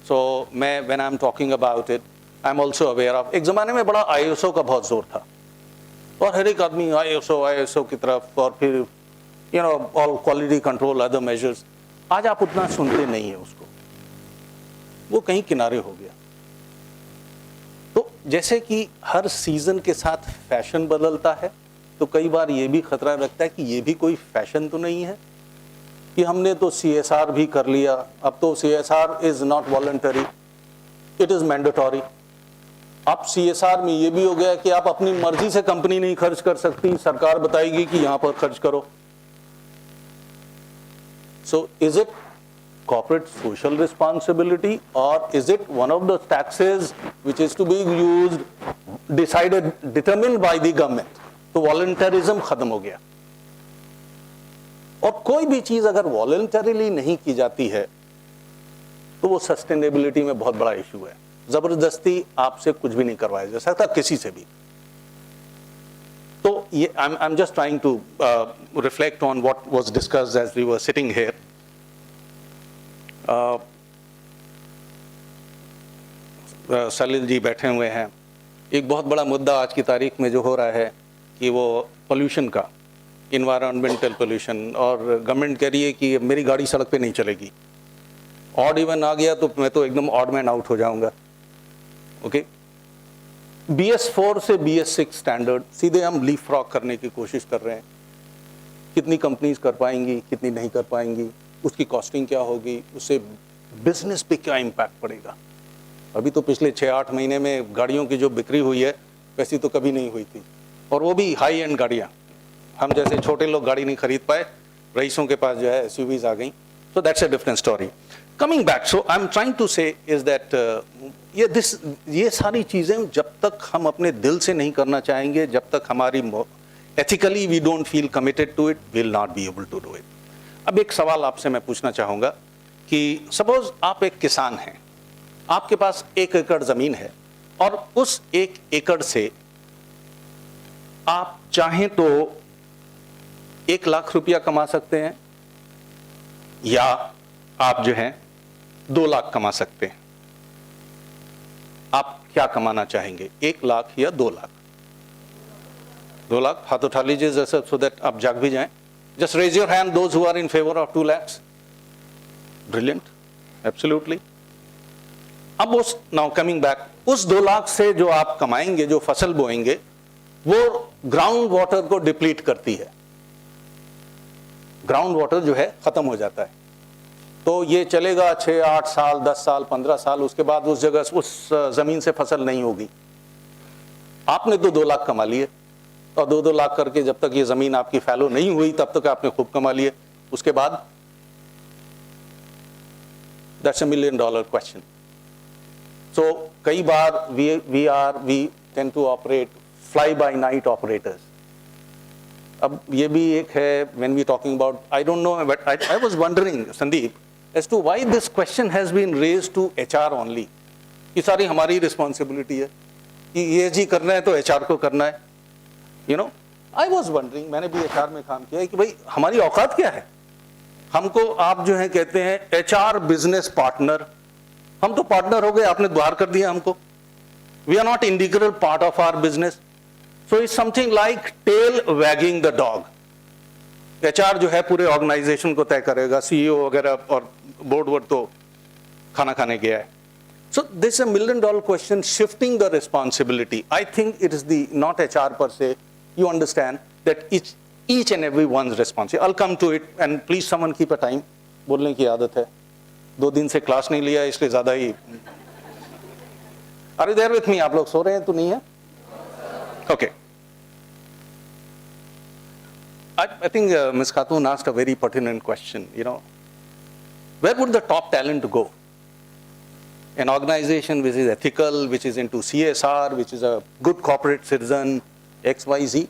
सो मैं when I am talking about it I am also aware of, एक ज़माने में बड़ा ISO का बहुत जोर था और हर एक आदमी ISO की तरफ, और फिर you know, all quality control, other measures. आज आप उतना सुनते नहीं है उसको, वो कहीं किनारे हो गया। तो जैसे कि हर सीजन के साथ फैशन बदलता है, तो कई बार ये भी खतरा लगता है कि ये भी कोई फैशन तो नहीं है कि हमने तो CSR भी कर लिया, अब तो CSR is not voluntary, it is mandatory. अब CSR में ये भी हो गया कि आप अपनी मर्जी से कंपनी नहीं खर्च कर सकती, सरकार बताएगी कि यहां पर खर्च करो। So is it corporate social responsibility, or is it one of the taxes which is to be used, determined by the government? तो voluntarism खत्म हो गया। और कोई भी चीज अगर voluntarily नहीं की जाती है तो वो सस्टेनेबिलिटी में बहुत बड़ा इशू है। जबरदस्ती आपसे कुछ भी नहीं करवाया जा सकता किसी से भी। So I'm just trying to reflect on what was discussed as we were sitting here. सलील जी बैठे हुए हैं। एक बहुत बड़ा मुद्दा आज की तारीख में जो हो रहा है कि वो पोल्यूशन का, इन्वायरमेंटल पोल्यूशन, और गवर्नमेंट कह रही है कि मेरी गाड़ी सड़क पे नहीं चलेगी। ऑड इवन आ गया तो मैं तो एकदम ऑड मैन आउट हो जाऊंगा। ओके, BS4 से BS6 स्टैंडर्ड सीधे हम लीफ फ्रॉग करने की कोशिश कर रहे हैं। कितनी कंपनीज कर पाएंगी, कितनी नहीं कर पाएंगी, उसकी कॉस्टिंग क्या होगी, उससे बिजनेस पे क्या इम्पैक्ट पड़ेगा। अभी तो पिछले 6-8 महीने में गाड़ियों की जो बिक्री हुई है वैसी तो कभी नहीं हुई थी, और वो भी हाई एंड गाड़ियाँ। हम जैसे छोटे लोग गाड़ी नहीं खरीद पाए, रईसों के पास जो है SUVs आ गई। So that's a different story. Coming back, so I am trying to say is that ये सारी चीज़ें जब तक हम अपने दिल से नहीं करना चाहेंगे, जब तक हमारी ethically we don't feel committed to it, will not be able to do it. अब एक सवाल आपसे मैं पूछना चाहूँगा कि सपोज आप एक किसान हैं, आपके पास 1 एकड़ ज़मीन है, और उस 1 एकड़ से आप चाहें तो 1 लाख रुपया कमा सकते हैं, या आप जो हैं 2 लाख कमा सकते हैं। आप क्या कमाना चाहेंगे, 1 लाख या 2 लाख? 2 लाख, हाथ उठा लीजिए जैसे, सो दैट आप जाग भी जाएं। Just raise your hand those who are in favour of 2 lakhs। Brilliant, absolutely. अब उस नाउ कमिंग बैक, उस 2 लाख से जो आप कमाएंगे, जो फसल बोएंगे, वो ग्राउंड वाटर को डिप्लीट करती है। ग्राउंड वाटर जो है खत्म हो जाता है। तो ये चलेगा 6-8 साल, 10 साल, 15 साल, उसके बाद उस जगह, उस जमीन से फसल नहीं होगी। आपने तो 2 लाख कमा लिए, और 2-2 लाख करके जब तक ये जमीन आपकी फैलो नहीं हुई तब तक आपने खूब कमा लिए। उसके बाद दैट्स $1 million क्वेश्चन। सो कई बार we tend to operate fly by night operators. अब ये भी एक है, when we talking about, I don't know, but I was wondering Sandeep as to why this question has been raised to HR only. ये सारी हमारी रिस्पॉन्सिबिलिटी है कि ESG करना है तो HR को करना है। You know, I was wondering, मैंने भी HR में काम किया है, कि भाई हमारी औकात क्या है। हमको आप जो है कहते हैं HR बिजनेस पार्टनर, हम तो पार्टनर हो गए, आपने बाहर कर दिया हमको। We are not integral part of our business. So it's something like tail wagging the dog. HR जो है पूरे ऑर्गेनाइजेशन को तय करेगा, CEO वगैरह, और बोर्ड वर्ड तो खाना खाने गया है। So this is $1 million question, shifting the responsibility. I think it is not HR per se. You understand that each and every one's responsibility. I'll come to it, and please someone keep a time. बोलने की आदत है, 2 दिन से class नहीं लिया इसलिए ज्यादा ही। Are you there with me? आप लोग सो रहे हैं तो नहीं है? Okay. I think Ms. Khatun asked a very pertinent question. You know, where would the top talent go? An organization which is ethical, which is into CSR, which is a good corporate citizen, XYZ.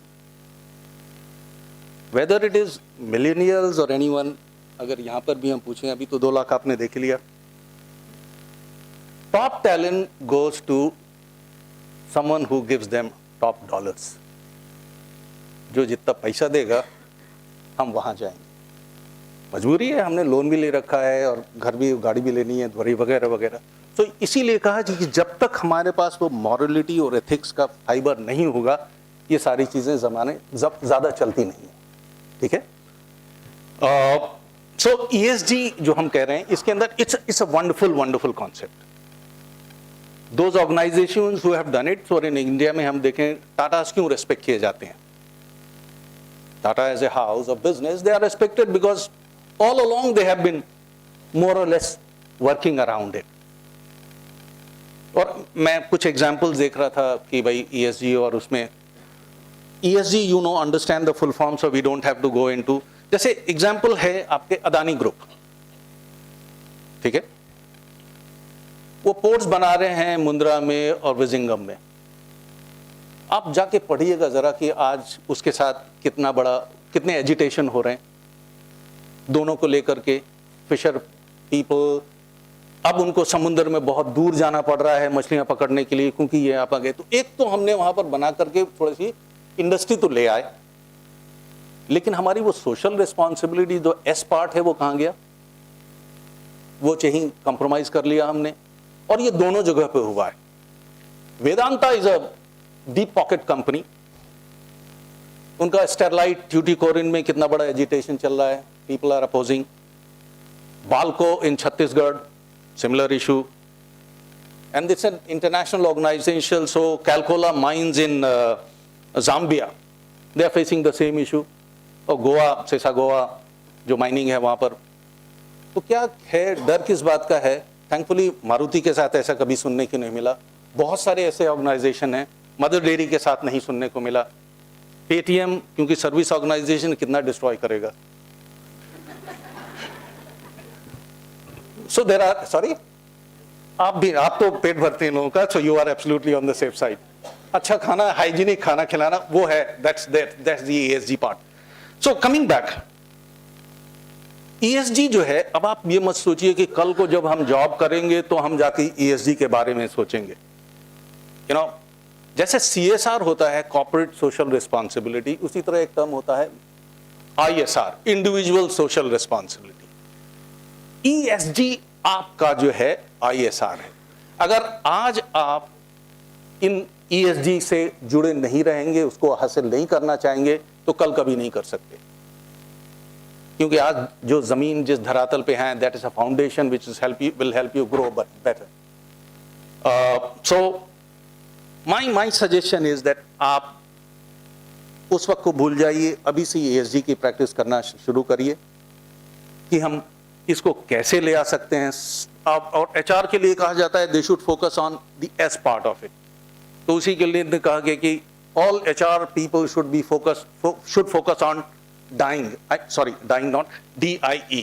Whether it is millennials or anyone, अगर यहाँ पर भी हम पूछें, अभी तो 2 लाख आपने देख लिया. Top talent goes to someone who gives them top dollars. जो जितना पैसा देगा हम वहाँ जाएंगे. मजबूरी है, हमने लोन भी ले रखा है और घर भी, गाड़ी भी लेनी है, द्वारी वगैरह वगैरह. तो इसीलिए कहा कि जब तक हमारे पास वो मॉरलिटी और एथिक्स का फाइबर नहीं होगा, ये सारी चीजें जमाने ज्यादा चलती नहीं है. ठीक है. सो ESG जो हम कह रहे हैं, इसके अंदर it's a wonderful concept. Those organisations who have done it, और इन इंडिया में हम देखें टाटा क्यों रेस्पेक्ट किए जाते हैं. Tata as a house of business, they are respected because all along they have been more or less working around it. और मैं कुछ एग्जांपल्स देख रहा था कि भाई ESG, और उसमें ESG you know understand the full form, so we don't have to go into. जैसे एग्जांपल है आपके अदानी ग्रुप. ठीक है, वो पोर्ट्स बना रहे हैं मुंद्रा में और विजिंगम में. आप जाके पढ़िएगा जरा कि आज उसके साथ कितने एजिटेशन हो रहे हैं दोनों को लेकर के. फिशर पीपल, अब उनको समुद्र में बहुत दूर जाना पड़ रहा है मछलियां पकड़ने के लिए, क्योंकि ये आप आ गए. तो एक तो हमने वहां पर बना करके थोड़ी सी इंडस्ट्री तो ले आए, लेकिन हमारी वो सोशल रिस्पॉन्सिबिलिटी जो एस पार्ट है वो कहां गया, वो चाहिए कंप्रोमाइज कर लिया हमने. और ये दोनों जगह पे हुआ है. Vedanta is a deep pocket company. उनका स्टेरलाइट ट्यूटिकोरिन में कितना बड़ा एजिटेशन चल रहा है, people are opposing. Balco in Chhattisgarh, similar issue. And it's an international organization, so Calcola mines in Zambia, they are facing the same issue. और गोवा, सेसा गोवा जो माइनिंग है वहाँ पर, तो क्या है, डर किस बात का है? थैंकफुली मारुति के साथ ऐसा कभी सुनने को नहीं मिला. बहुत सारे ऐसे ऑर्गेनाइजेशन हैं, मदर डेयरी के साथ नहीं सुनने को मिला. पेटीएम क्योंकि सर्विस ऑर्गेनाइजेशन कितना डिस्ट्रॉय करेगा. सो देयर आर, सॉरी, आप तो पेट भरते हैं लोगों का, so you are absolutely on the safe side. अच्छा खाना, हाइजीनिक खाना खिलाना, वो है, that's the ESG part. So coming back, ESG जो है, अब आप ये मत सोचिए कि कल को जब हम जॉब करेंगे तो हम जाके ESG के बारे में सोचेंगे. यू नो, जैसे CSR होता है, कॉर्पोरेट सोशल रिस्पॉन्सिबिलिटी, उसी तरह एक टर्म होता है ISR, individual social responsibility. ESG आपका जो है ISR है. अगर आज आप इन ESG से जुड़े नहीं रहेंगे, उसको हासिल नहीं करना चाहेंगे, तो कल कभी नहीं कर सकते. क्योंकि आज जो जमीन जिस धरातल पे है, that is a foundation which will help you grow better. So my suggestion is that आप उस वक्त को भूल जाइए, अभी से ESG की प्रैक्टिस करना शुरू करिए कि हम इसको कैसे ले आ सकते हैं. और HR के लिए कहा जाता है they should focus on the S part of it. तो उसी के लिए कहा गया कि all HR people should focus on dying not DIE,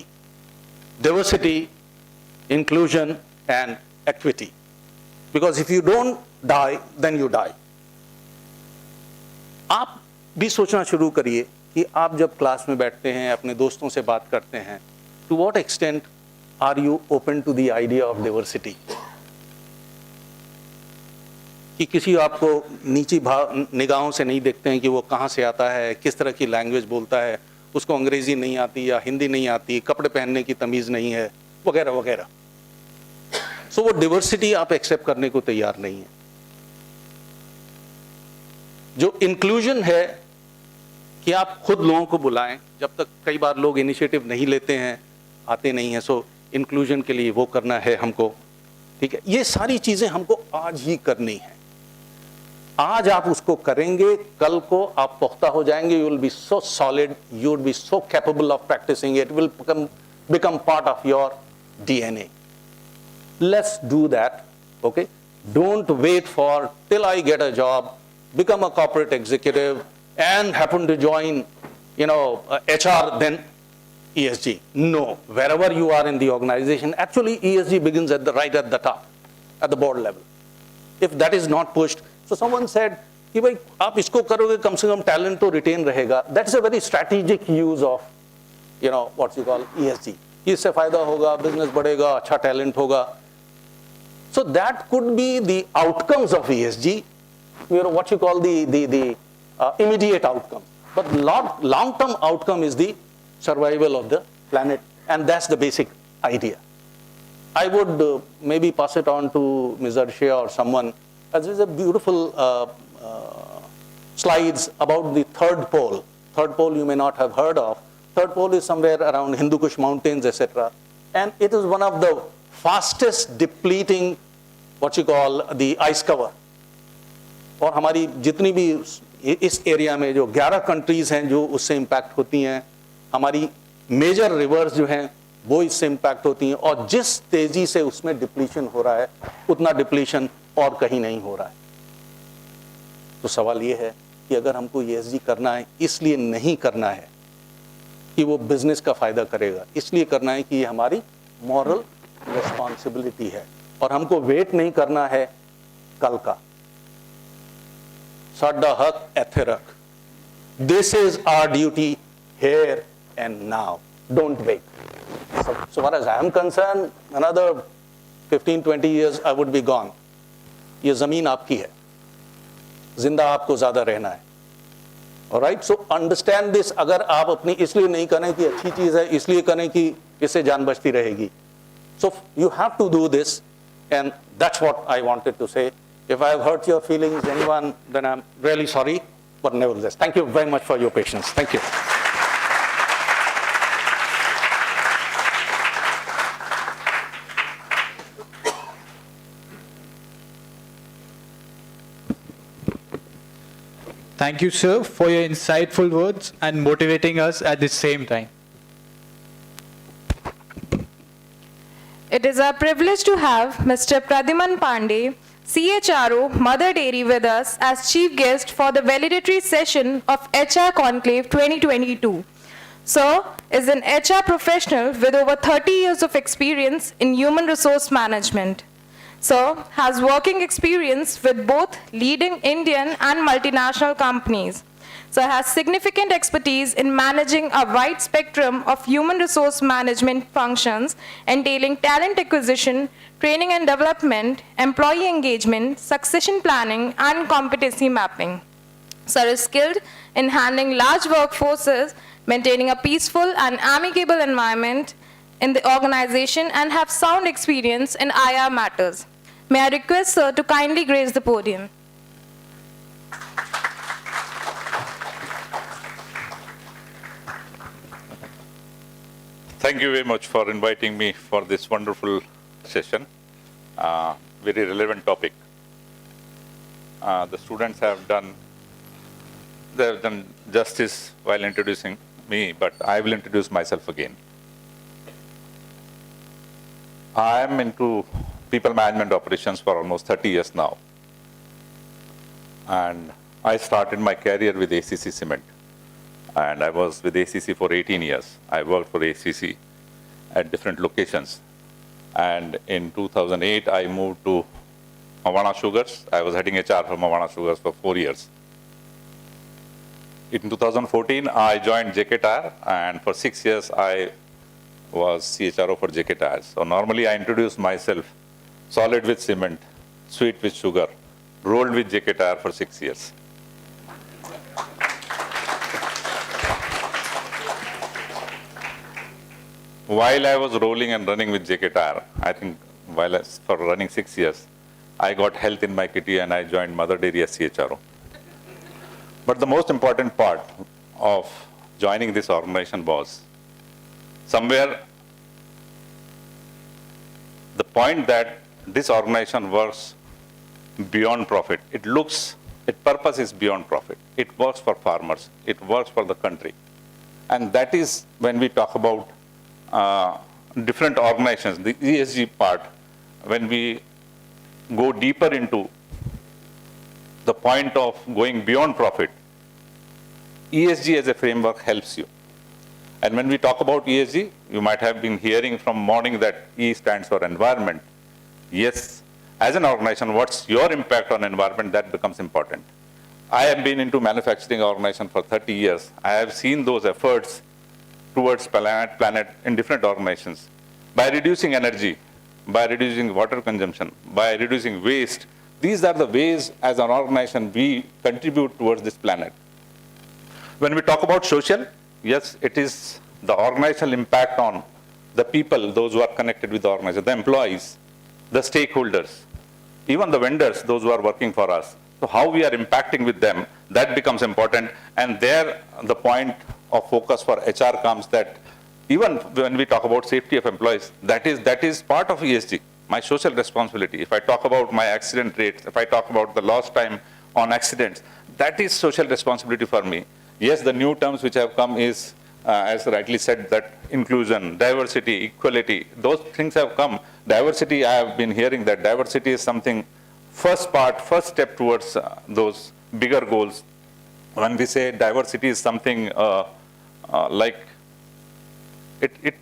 diversity, inclusion and equity, because if you don't die then you die. आप भी सोचना शुरू करिए कि आप जब क्लास में बैठते हैं, अपने दोस्तों से बात करते हैं, to what extent are you open to the idea of diversity? कि किसी आपको नीची निगाहों से नहीं देखते हैं कि वो कहाँ से आता है, किस तरह की लैंग्वेज बोलता है, उसको अंग्रेजी नहीं आती या हिंदी नहीं आती, कपड़े पहनने की तमीज़ नहीं है, वगैरह वगैरह. सो वो डिवर्सिटी आप एक्सेप्ट करने को तैयार नहीं है. जो इंक्लूजन है कि आप खुद लोगों को बुलाएं, जब तक कई बार लोग इनिशिएटिव नहीं लेते हैं, आते नहीं हैं. सो इंक्लूजन के लिए वो करना है हमको, ठीक है. ये सारी चीज़ें हमको आज ही करनी है. आज आप उसको करेंगे, कल को आप पुख्ता हो जाएंगे. You will be so solid, you will be so capable of practicing it, will become part of your DNA. Let's do that, okay? Don't wait for till I get a job, become a corporate executive and happen to join, HR, then ESG. No, wherever you are in the organization, actually ESG begins right at the top, at the board level. If that is not pushed, so someone said कि भाई आप इसको करोगे कम से कम talent तो retain रहेगा. That's a very strategic use of what you call ESG. इससे फायदा होगा, बिजनेस बढ़ेगा, अच्छा टैलेंट होगा. So that could be the outcomes of ESG, what you call the immediate outcome. But long-term outcome is the survival of the planet, and that's the basic idea. I would maybe pass it on to Ms. Arshia or someone. There is a beautiful slides about the third pole. Third pole you may not have heard of. Third pole is somewhere around Hindu Kush mountains, etc. And it is one of the fastest depleting, what you call the ice cover. और हमारी जितनी भी इस area में जो 11 countries हैं जो उससे इम्पैक्ट होती हैं, हमारी मेजर रिवर्स जो हैं वो इससे इम्पैक्ट होती हैं, और जिस तेजी से उसमें डिप्लीशन हो रहा है उतना डिप्लीशन और कहीं नहीं हो रहा है. तो सवाल ये है कि अगर हमको ESG करना है, इसलिए नहीं करना है कि वो बिजनेस का फायदा करेगा, इसलिए करना है कि ये हमारी मॉरल रिस्पॉन्सिबिलिटी है और हमको वेट नहीं करना है कल का. साडा हक एथे रख. This is our duty here and now. Don't wait. So far as I am concerned, another 15-20 years I would be gone. ये जमीन आपकी है, जिंदा आपको ज्यादा रहना है. Alright, so understand this. अगर आप अपनी इसलिए नहीं करें कि अच्छी चीज है, इसलिए करें कि इससे जान बचती रहेगी. So you have to do this, and that's what I wanted to say. If I have hurt your feelings, anyone, then I'm really sorry, but nevertheless, thank you very much for your patience. Thank you. Thank you, sir, for your insightful words and motivating us at the same time. It is our privilege to have Mr. Pradyuman Pandey, CHRO, Mother Dairy, with us as chief guest for the valedictory session of HR Conclave 2022. Sir is an HR professional with over 30 years of experience in human resource management. Sir has working experience with both leading Indian and multinational companies. Sir has significant expertise in managing a wide spectrum of human resource management functions entailing talent acquisition, training and development, employee engagement, succession planning, and competency mapping. Sir is skilled in handling large workforces, maintaining a peaceful and amicable environment in the organization, and have sound experience in IR matters. May I request Sir to kindly grace the podium. Thank you very much for inviting me for this wonderful session. Very relevant topic. The students have done justice while introducing me, but I will introduce myself again. I am into people management operations for almost 30 years now. And I started my career with ACC Cement. And I was with ACC for 18 years. I worked for ACC at different locations. And in 2008, I moved to Mawana Sugars. I was heading HR for Mawana Sugars for 4 years. In 2014, I joined JK Tyre, and for 6 years, I was CHRO for JK Tyres. So normally, I introduce myself solid with cement, sweet with sugar, rolled with JK Tyre for 6 years. While I was rolling and running with JK Tyre, I think for running 6 years, I got health in my kitty and I joined Mother Dairy as CHRO. But the most important part of joining this organization was somewhere the point that this organization works beyond profit. Its purpose is beyond profit. It works for farmers. It works for the country. And that is when we talk about different organizations, the ESG part, when we go deeper into the point of going beyond profit, ESG as a framework helps you. And when we talk about ESG, you might have been hearing from morning that E stands for environment. Yes, as an organization, what's your impact on environment, that becomes important. I have been into manufacturing organization for 30 years. I have seen those efforts towards planet in different organizations. By reducing energy, by reducing water consumption, by reducing waste, these are the ways as an organization we contribute towards this planet. When we talk about social, yes, it is the organizational impact on the people, those who are connected with the organization, the employees, the stakeholders, even the vendors, those who are working for us. So how we are impacting with them, that becomes important. And there the point of focus for HR comes that even when we talk about safety of employees, that is part of ESG, my social responsibility. If I talk about my accident rates, if I talk about the lost time on accidents, that is social responsibility for me. Yes, the new terms which have come is, as rightly said, that inclusion, diversity, equality, those things have come. Diversity, I have been hearing that diversity is something, first step towards those bigger goals. When we say diversity is something like, it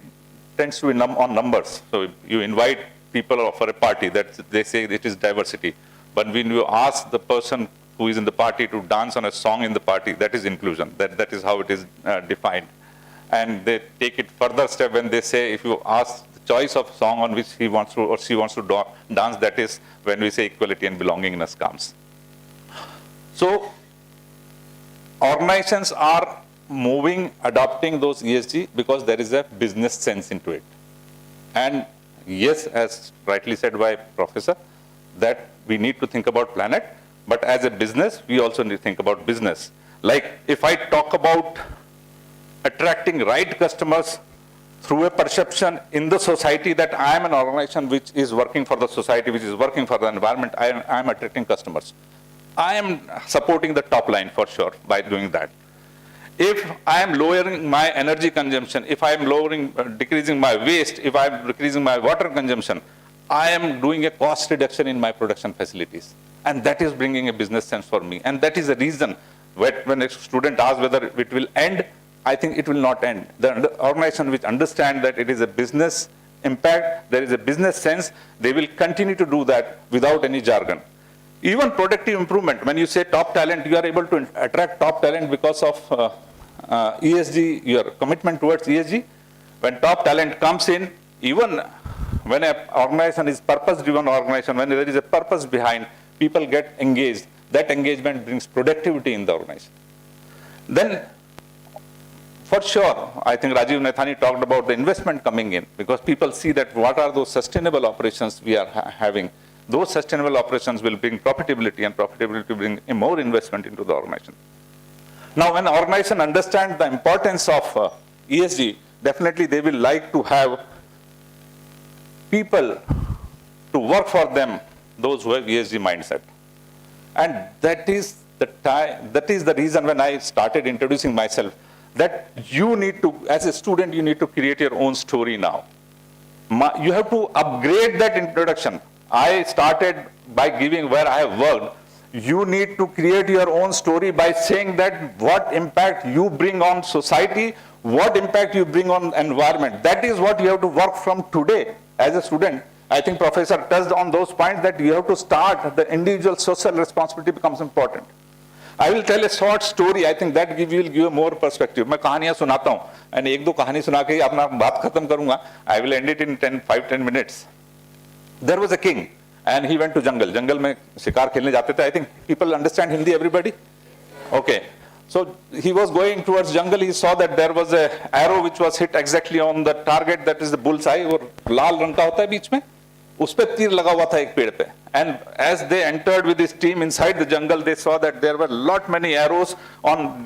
tends to be on numbers. So you invite people for a party, that they say it is diversity. But when you ask the person who is in the party to dance on a song in the party, that is inclusion. That is how it is defined. And they take it further step when they say, if you ask the choice of song on which he wants to or she wants to dance, that is when we say equality and belongingness comes. So organizations are moving, adopting those ESG because there is a business sense into it. And yes, as rightly said by Professor, that we need to think about planet, but as a business, we also need to think about business. Like if I talk about attracting right customers through a perception in the society that I am an organization which is working for the society, which is working for the environment, I am attracting customers. I am supporting the top line for sure by doing that. If I am lowering my energy consumption, if I am decreasing my waste, if I am decreasing my water consumption, I am doing a cost reduction in my production facilities. And that is bringing a business sense for me. And that is the reason when a student asks whether it will end, I think it will not end. The organization which understand that it is a business impact, there is a business sense, they will continue to do that without any jargon. Even productive improvement, when you say top talent, you are able to attract top talent because of ESG, your commitment towards ESG. When top talent comes in, even when an organization is purpose-driven organization, when there is a purpose behind, people get engaged. That engagement brings productivity in the organization. Then, for sure, I think Rajiv Nathani talked about the investment coming in, because people see that what are those sustainable operations we are having. Those sustainable operations will bring profitability, and profitability will bring more investment into the organization. Now, when the organization understands the importance of ESG, definitely they will like to have people to work for them, those who have ESG mindset. And that is the reason when I started introducing myself, that you need to, as a student, you need to create your own story now. You have to upgrade that introduction. I started by giving where I have worked. You need to create your own story by saying that what impact you bring on society, what impact you bring on environment. That is what you have to work from today as a student. I think Professor touched on those points that you have to start, the individual social responsibility becomes important. I will tell a short story. I think that will give a more perspective. मैं कहानियाँ सुनाता हूँ, and एक दो कहानी सुना के ही अपना बात खत्म करूँगा. I will end it in 5-10 minutes. There was a king, and he went to jungle. Jungle में शिकार खेलने जाते थे. I think people understand Hindi, everybody? Okay. So he was going towards jungle. He saw that there was a arrow which was hit exactly on the target, that is the bullseye. और लाल रंग का होता है बीच में. उस पे तीर लगा हुआ था एक पेड़ पे. And as they entered with his team inside the jungle, they saw that there were lot many arrows on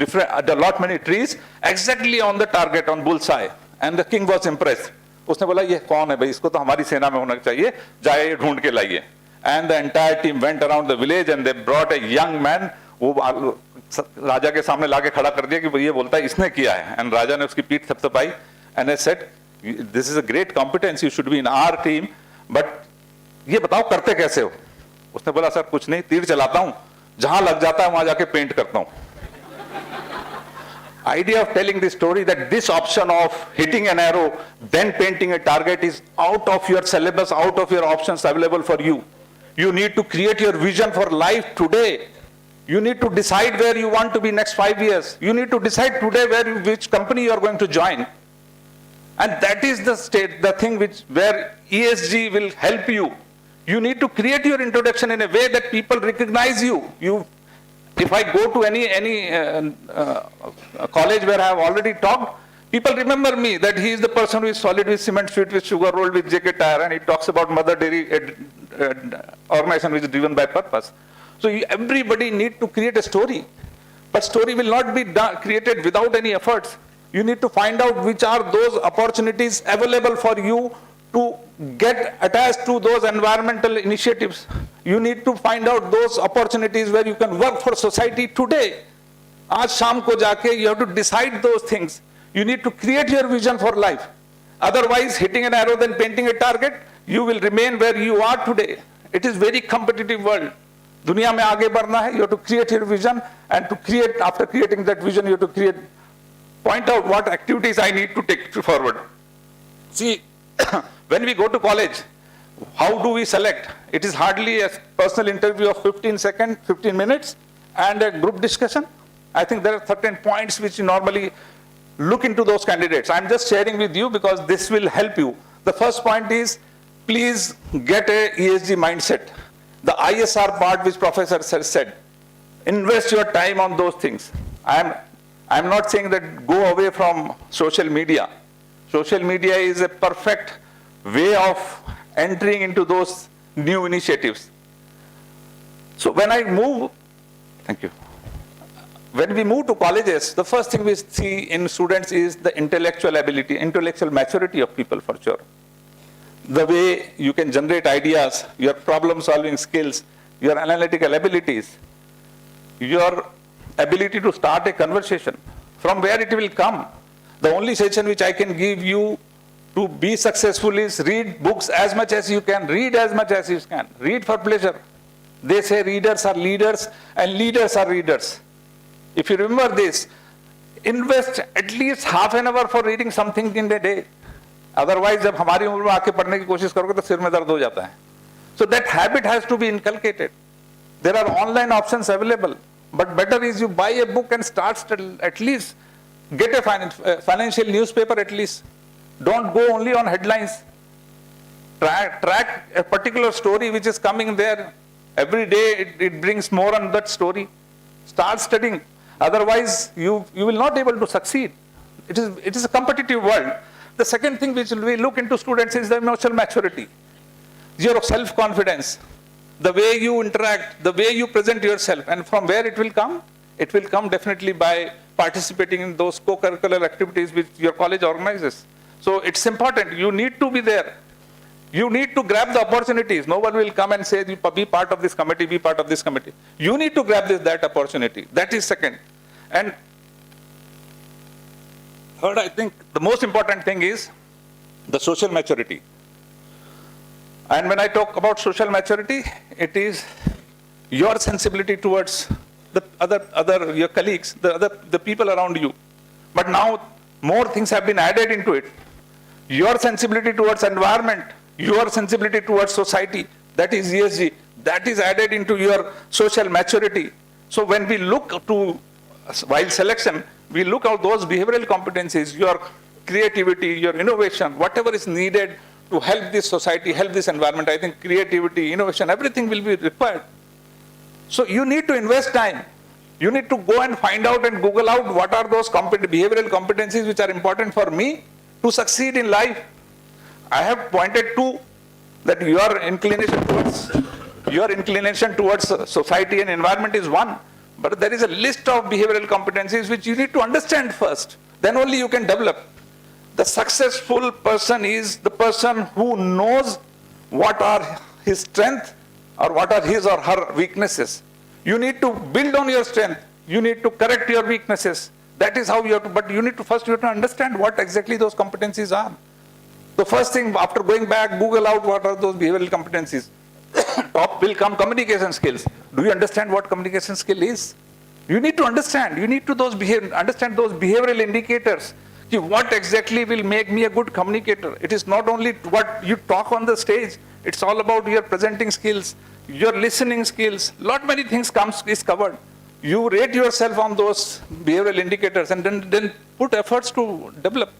lot many trees exactly on the target, on bullseye. And the king was impressed. उसने बोला ये कौन है भाई, इसको तो हमारी सेना में होना चाहिए, जाए ढूंढ के लाइए. And the entire team went around the village and they brought a young man. वो राजा के सामने लाके खड़ा कर दिया कि ये बोलता है इसने किया है. And राजा ने उसकी पीठ थपथपाई. And I said, this is a great competence, you should be in our team, but ये बताओ करते कैसे हो? उसने बोला सर कुछ नहीं, तीर चलाता हूं, जहां लग जाता है वहां जाके पेंट करता हूं. Idea of telling the story that this option of hitting an arrow, then painting a target is out of your syllabus, out of your options available for you. You need to create your vision for life today. You need to decide where you want to be next 5 years. You need to decide today which company you are going to join. And that is the thing where ESG will help you. You need to create your introduction in a way that people recognize you. If I go to any college where I have already talked, people remember me that he is the person who is solid with cement, sweet with sugar, rolled with JK tire, and he talks about Mother Dairy organization which is driven by purpose. So everybody need to create a story, but story will not be created without any efforts. You need to find out which are those opportunities available for you to get attached to those environmental initiatives. You need to find out those opportunities where you can work for society today. Aaj shaam ko jaake you have to decide those things. You need to create your vision for life. Otherwise, hitting an arrow then painting a target, you will remain where you are today. It is very competitive world. Dunia mein aage badhna hai, you have to create your vision, and after creating that vision, you have to point out what activities I need to take forward. See, when we go to college, how do we select? It is hardly a personal interview of 15 minutes and a group discussion. I think there are certain points which you normally look into those candidates. I'm just sharing with you because this will help you. The first point is, please get a ESG mindset. The ISR part which Professor said, invest your time on those things. I'm not saying that go away from social media. Social media is a perfect way of entering into those new initiatives. So when we move to colleges, the first thing we see in students is the intellectual ability, intellectual maturity of people for sure. The way you can generate ideas, your problem solving skills, your analytical abilities. your ability to start a conversation. From where it will come? The only suggestion which I can give you to be successful is read books as much as you can, read as much as you can, read for pleasure. They say readers are leaders and leaders are readers. If you remember this, invest at least half an hour for reading something in a day. Otherwise, जब हमारी उम्र में आके पढ़ने की कोशिश करोगे तो सिर में दर्द हो जाता है. So that habit has to be inculcated. There are online options available, but better is you buy a book and start at least get a financial newspaper at least. Don't go only on headlines. Track a particular story which is coming there. Every day it brings more on that story. Start studying. Otherwise, you will not be able to succeed. It is a competitive world. The second thing which we look into students is the emotional maturity. Your self-confidence, the way you interact, the way you present yourself, and from where it will come? It will come definitely by participating in those co-curricular activities which your college organizes. So it's important. You need to be there. You need to grab the opportunities. No one will come and say, be part of this committee, be part of this committee. You need to grab that opportunity. That is second. And third, I think the most important thing is the social maturity. And when I talk about social maturity, it is your sensibility towards the your colleagues, the people around you. But now more things have been added into it. Your sensibility towards environment, your sensibility towards society, that is ESG, that is added into your social maturity. So when we look to, while selection, we look at those behavioral competencies, your creativity, your innovation, whatever is needed to help this society, help this environment. I think creativity, innovation, everything will be required. So you need to invest time. You need to go and find out and Google out what are those behavioral competencies which are important for me to succeed in life. I have pointed to that your inclination towards society and environment is one, but there is a list of behavioral competencies which you need to understand first. Then only you can develop. The successful person is the person who knows what are his strengths or what are his or her weaknesses. You need to build on your strength. You need to correct your weaknesses. That is how you have to, but you need to first understand what exactly those competencies are. The first thing, after going back, Google out what are those behavioral competencies. Top will come communication skills. Do you understand what communication skill is? You need to understand. You need to understand those behavioral indicators. What exactly will make me a good communicator? It is not only what you talk on the stage. It's all about your presenting skills, your listening skills. Many things is covered. You rate yourself on those behavioral indicators and then put efforts to develop.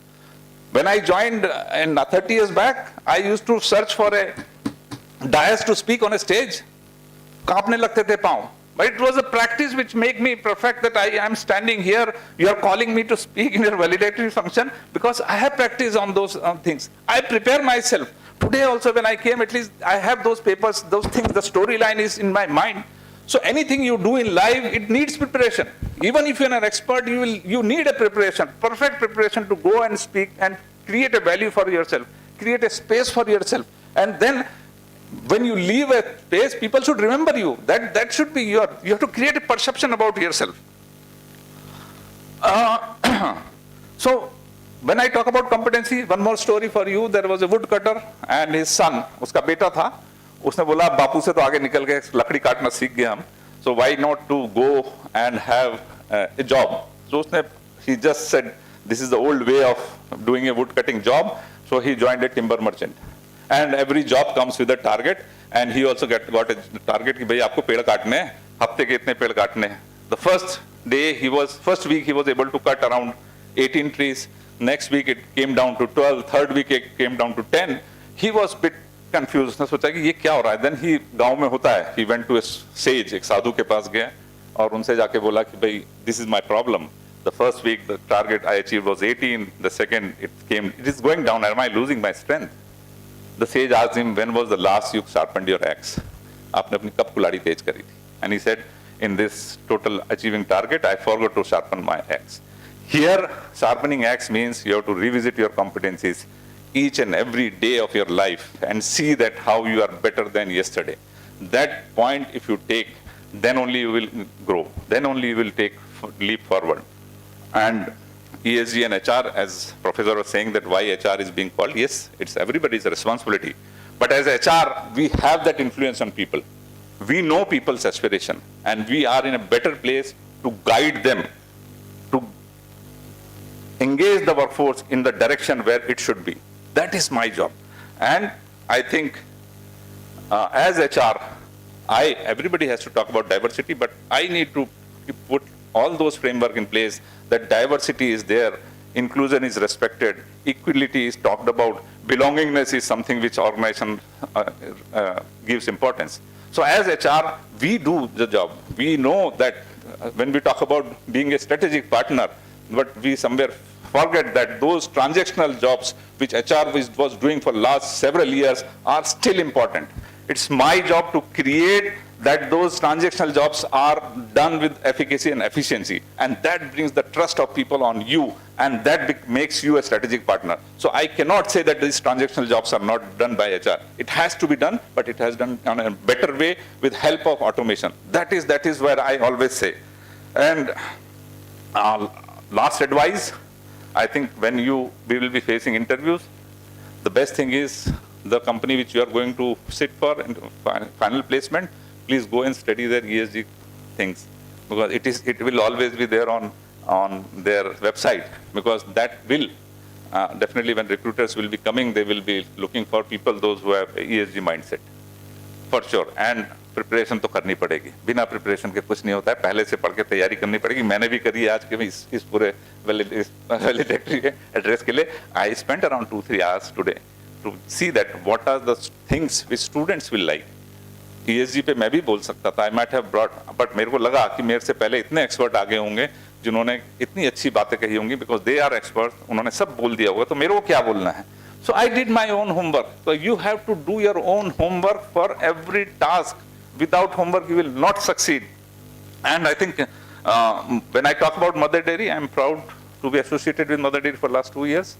When I joined in 30 years back, I used to search for a dais to speak on a stage. कांपने लगते थे पाँव. But it was a practice which made me perfect that I am standing here, you are calling me to speak in your validatory function because I have practiced on those things. I prepare myself. Today also when I came, at least I have those papers, those things, the storyline is in my mind. So anything you do in life, it needs preparation. Even if you're an expert, you need a preparation, perfect preparation to go and speak and create a value for yourself, create a space for yourself. And then when you leave a space, people should remember you. That should be you have to create a perception about yourself. So when I talk about competency, one more story for you. There was a woodcutter and his son, उसका बेटा था. उसने बोला बापू से तो आगे निकल गए, लकड़ी काटना सीख गए हम. So why not to go and have a job? So he just said, this is the old way of doing a wood cutting job. So he joined a timber merchant. And every job comes with a target, and he also got a target कि भाई आपको पेड़ काटने हैं, हफ्ते के इतने पेड़ काटने हैं. The first week he was able to cut around 18 trees. Next week it came down to 12. Third week it came down to 10. He was a bit confused. उसने सोचा कि ये क्या हो रहा है? Then he गांव में होता है. He went to a sage, एक साधु के पास गया और उनसे जाके बोला कि भाई this is my problem. The first week the target I achieved was 18. The second it is going down. Am I losing my strength? The sage asked him, when was the last you sharpened your axe? आपने अपनी कब कुल्हाड़ी तेज करी थी? And he said, in this total achieving target, I forgot to sharpen my axe. Here, sharpening axe means you have to revisit your competencies each and every day of your life and see that how you are better than yesterday. That point, if you take, then only you will grow, then only you will take leap forward. And ESG and HR, as Professor was saying that why HR is being called, yes, it's everybody's responsibility. But as HR, we have that influence on people. We know people's aspiration, and we are in a better place to guide them, to engage the workforce in the direction where it should be. That is my job. And I think as HR, everybody has to talk about diversity, but I need to put all those framework in place that diversity is there, inclusion is respected, equality is talked about, belongingness is something which organization gives importance. So as HR, we do the job. We know that when we talk about being a strategic partner, but we somewhere forget that those transactional jobs which HR was doing for last several years are still important. It's my job to create that those transactional jobs are done with efficacy and efficiency, and that brings the trust of people on you, and that makes you a strategic partner. So I cannot say that these transactional jobs are not done by HR. It has to be done, but it has done in a better way with help of automation. That is where I always say. And last advice, I think when we will be facing interviews, the best thing is the company which you are going to sit for in final placement, please go and study their ESG things, because it will always be there on their website, because that will definitely, when recruiters will be coming, they will be looking for people, those who have ESG mindset, for sure. And preparation तो करनी पड़ेगी, बिना preparation के कुछ नहीं होता है, पहले से पढ़ के तैयारी करनी पड़ेगी। मैंने भी करी आज के इस पूरे वैलिडेटरी के एड्रेस के लिए। I spent around 2-3 hours today to see that what are the things which students will like. ESG पे मैं भी बोल सकता था, I might have brought, but मेरे को लगा कि मेरे से पहले इतने एक्सपर्ट आगे होंगे जिन्होंने इतनी अच्छी बातें कही होंगी, बिकॉज दे आर एक्सपर्ट, उन्होंने सब बोल दिया होगा, तो मेरे को क्या बोलना है। So I did my own homework. So you have to do your own homework for every task. Without homework, you will not succeed. And I think when I talk about Mother Dairy, I am proud to be associated with Mother Dairy for the last 2 years.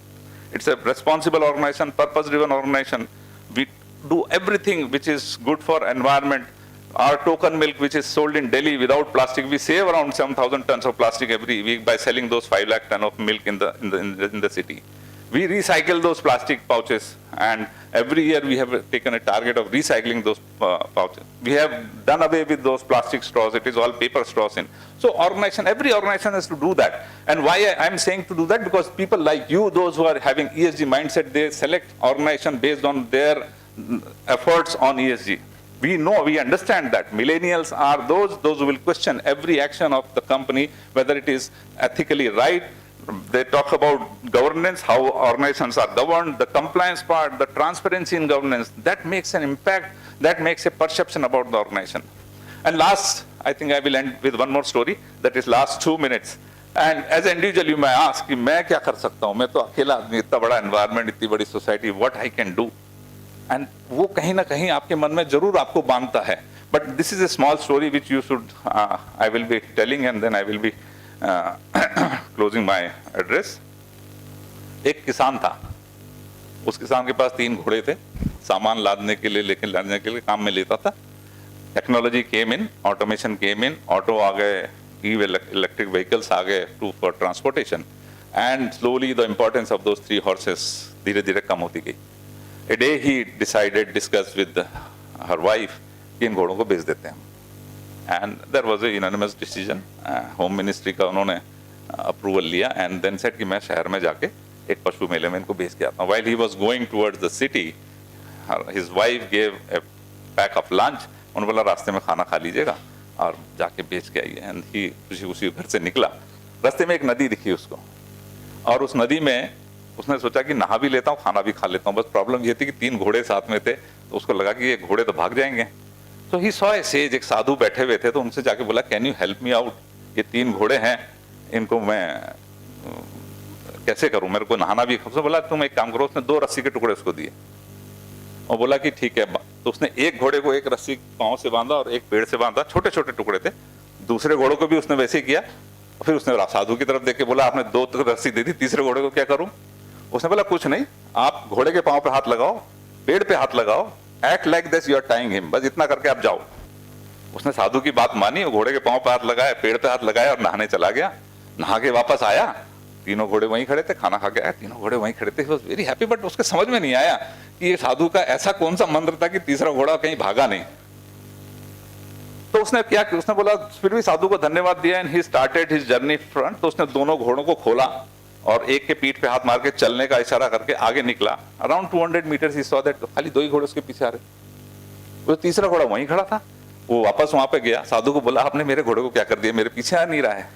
It's a responsible organization, purpose-driven organization. We do everything which is good for environment. Our token milk, which is sold in Delhi without plastic, we save around 7,000 tons of plastic every week by selling those 5 lakh tons of milk in the city. We recycle those plastic pouches, and every year we have taken a target of recycling those pouches. We have done away with those plastic straws. It is all paper straws in. So every organization has to do that. And why I am saying to do that? Because people like you, those who are having ESG mindset, they select organization based on their efforts on ESG. We know, we understand that millennials are those who will question every action of the company, whether it is ethically right. They talk about governance, how organizations are governed, the compliance part, the transparency in governance. That makes an impact, that makes a perception about the organization. And last, I think I will end with one more story, that is last 2 minutes. And as an individual, you may ask, मैं क्या कर सकता हूँ? मैं तो अकेला आदमी, इतना बड़ा environment, इतनी बड़ी society, what I can do? And वो कहीं ना कहीं आपके मन में जरूर आपको बांधता है. But this is a small story which you should, I will be telling, and then I will be closing my address. एक किसान था, उस किसान के पास 3 घोड़े थे, सामान लादने के लिए, लेके लाने के लिए काम में लेता था. Technology came in, automation came in, auto आ गए, electric vehicles आ गए for transportation, and slowly the importance of those 3 horses धीरे-धीरे कम होती गई. A day he discussed with her wife कि इन घोड़ों को बेच देते हैं. And there was a unanimous decision. Home Ministry का उन्होंने approval लिया, and then said कि मैं शहर में जाके एक पशु मेले में इनको बेच के आता हूँ. While he was going towards the city, his wife gave a pack of lunch. उन्होंने बोला रास्ते में खाना खा लीजिएगा और जाके बेच के आइए. And he खुशी घर से निकला. रास्ते में एक नदी दिखी उसको, और उस नदी में उसने सोचा कि नहा भी लेता हूँ, खाना भी खा लेता हूँ. बस प्रॉब्लम ये थी कि 3 घोड़े साथ में थे, तो उसको लगा कि ये घोड़े तो भाग जाएंगे. तो ही सॉ ए सेज, एक साधु बैठे हुए थे, तो उनसे जाके बोला can you help me out, ये 3 घोड़े हैं, इनको मैं कैसे करूं, मेरे को नहाना भी. उसने बोला तुम एक काम करो, उसने 2 रस्सी के टुकड़े उसको दिए और बोला कि ठीक है. तो उसने एक घोड़े को एक रस्सी पाँव से बांधा और एक पेड़ से बांधा, छोटे छोटे टुकड़े थे. दूसरे घोड़े को भी उसने वैसे ही किया. फिर उसने साधु की तरफ देख के बोला आपने 2 रस्सी दे दी, तीसरे घोड़े को क्या करूं? उसने बोला कुछ नहीं, आप घोड़े के पाँव पे हाथ लगाओ, पेड़ पे हाथ लगाओ, act like this you are tying him, बस इतना करके आप जाओ. उसने साधु की बात मानी, घोड़े के पांव पे हाथ लगाया, पेड़ पे हाथ लगाया और नहाने चला गया। नहा के वापस आया, तीनों घोड़े वहीं खड़े थे, खाना खा के आया, तीनों घोड़े वहीं खड़े थे। He was very happy, but उसके समझ में नहीं आया कि ये साधु का ऐसा कौन सा मंत्र था कि तीसरा घोड़ा कहीं भागा नहीं। तो उसने क्या किया, उसने बोला, फिर भी साधु को धन्यवाद दिया and he started his journey front. तो उसने दोनों घोड़ों को खोला और एक के पीठ पे हाथ मार के चलने का इशारा करके आगे निकला। अराउंड 200 मीटर्स ही सॉ दैट खाली 2 ही घोड़े उसके पीछे आ रहे, वो तीसरा घोड़ा वहीं खड़ा था। वो वापस वहां पे गया, साधु को बोला, आपने मेरे घोड़े को क्या कर दिया, मेरे पीछे आ नहीं रहा है।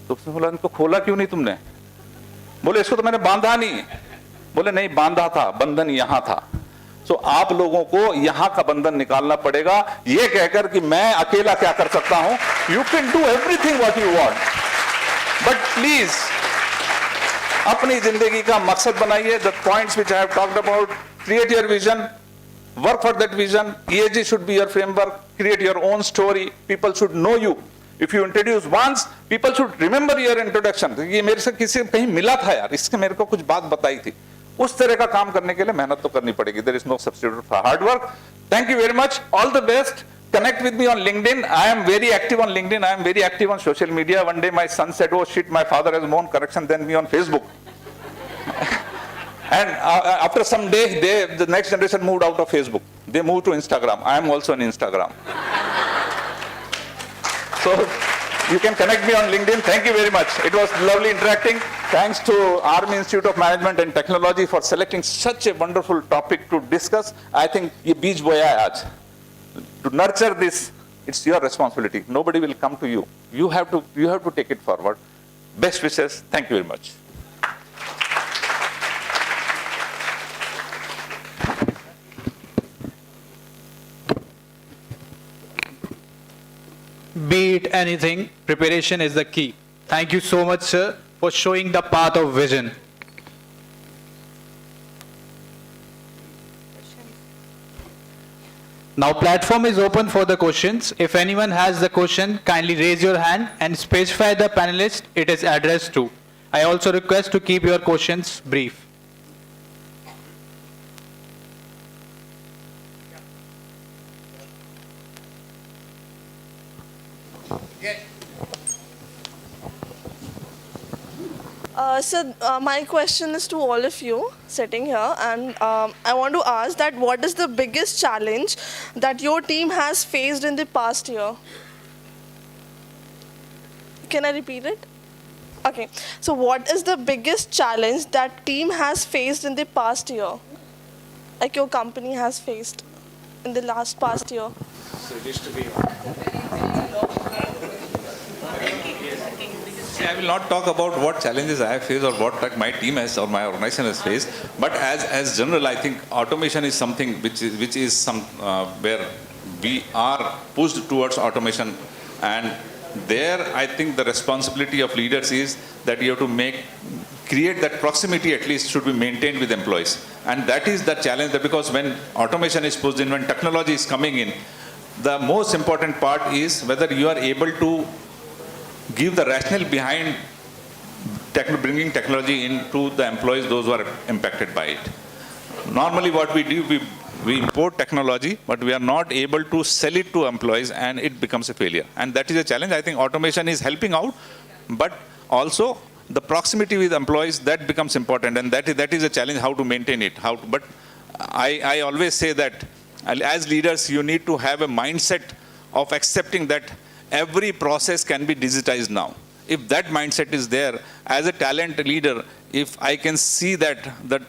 तो उसने बोला, इनको खोला क्यों नहीं तुमने? बोले, इसको तो मैंने बांधा नहीं। बोले, नहीं बांधा था, बंधन यहां था। तो आप लोगों को यहां का बंधन निकालना पड़ेगा, ये कहकर कि मैं अकेला क्या कर सकता हूं। You can do everything what you want, but please अपनी जिंदगी का मकसद बनाइए। The points which I have talked about, create your vision, work for that vision. ESG should be your framework. Create your own story. People should know you. If you introduce once, people should remember your introduction. ये मेरे से किसी कहीं मिला था यार, इसके मेरे को कुछ बात बताई थी। उस तरह का काम करने के लिए मेहनत तो करनी पड़ेगी. There is no substitute for hard work. Thank you very much. All the best. Connect with me on LinkedIn. I am very active on LinkedIn. I am very active on social media. One day my son said, "Oh shit, my father has more correction than me on Facebook." And after some day, the next generation moved out of Facebook. They moved to Instagram. I am also on Instagram. So you can connect me on LinkedIn. Thank you very much. It was lovely interacting. Thanks to Army Institute of Management and Technology for selecting such a wonderful topic to discuss. I think ye beej boya hai aaj. To nurture this, it's your responsibility. Nobody will come to you. You have to take it forward. Best wishes. Thank you very much. Be it anything, preparation is the key. Thank you so much, sir, for showing the path of vision. Now platform is open for the questions. If anyone has the question, kindly raise your hand and specify the panelist it is addressed to. I also request to keep your questions brief. My question is to all of you sitting here, and I want to ask that what is the biggest challenge that your team has faced in the past year? Can I repeat it? Okay. So what is the biggest challenge that team has faced in the past year? Like your company has faced in the past year? So it used to be. I will not talk about what challenges I have faced or what my team has or my organization has faced, but as general, I think automation is something which is some where we are pushed towards automation, and there I think the responsibility of leaders is that you have to create that proximity at least should be maintained with employees, and that is the challenge. That because when automation is pushed in, when technology is coming in, the most important part is whether you are able to give the rationale behind bringing technology into the employees, those who are impacted by it. Normally what we do, we import technology, but we are not able to sell it to employees, and it becomes a failure. And that is a challenge. I think automation is helping out, but also the proximity with employees, that becomes important, and that is a challenge, how to maintain it. But I always say that as leaders, you need to have a mindset of accepting that every process can be digitized now. If that mindset is there, as a talent leader, if I can see that the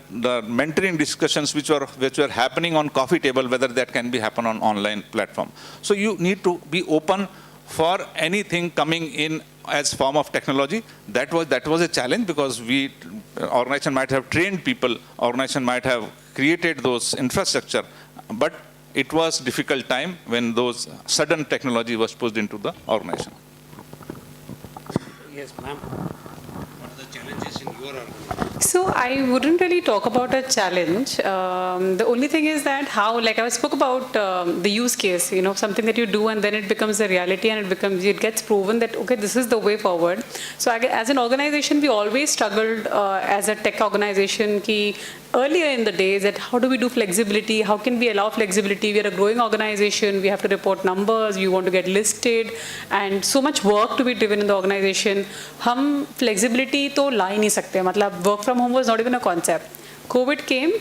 mentoring discussions which were happening on coffee table, whether that can be happen on online platform. So you need to be open for anything coming in as form of technology. That was a challenge, because organization might have trained people, organization might have created those infrastructure, but it was difficult time when those sudden technology was pushed into the organization. Yes, ma'am. What are the challenges in your organization? So I wouldn't really talk about a challenge. The only thing is that how, like I spoke about the use case, something that you do and then it becomes a reality, and it gets proven that, okay, this is the way forward. So as an organization, we always struggled as a tech organization ki earlier in the days that how do we do flexibility, how can we allow flexibility, we are a growing organization, we have to report numbers, we want to get listed, and so much work to be driven in the organization. हम flexibility तो ला ही नहीं सकते, मतलब work from home was not even a concept. COVID came,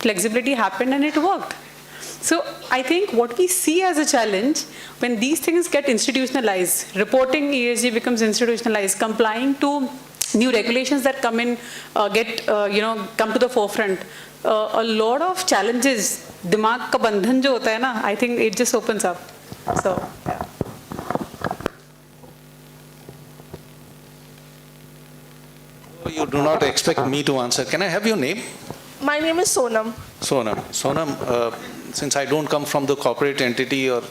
flexibility happened and it worked. So I think what we see as a challenge, when these things get institutionalized, reporting ESG becomes institutionalized, complying to new regulations that come in, come to the forefront, a lot of challenges, दिमाग का बंधन जो होता है ना, I think it just opens up. So, yeah. You do not expect me to answer. Can I have your name? My name is Sonam. Sonam, since I don't come from the corporate entity और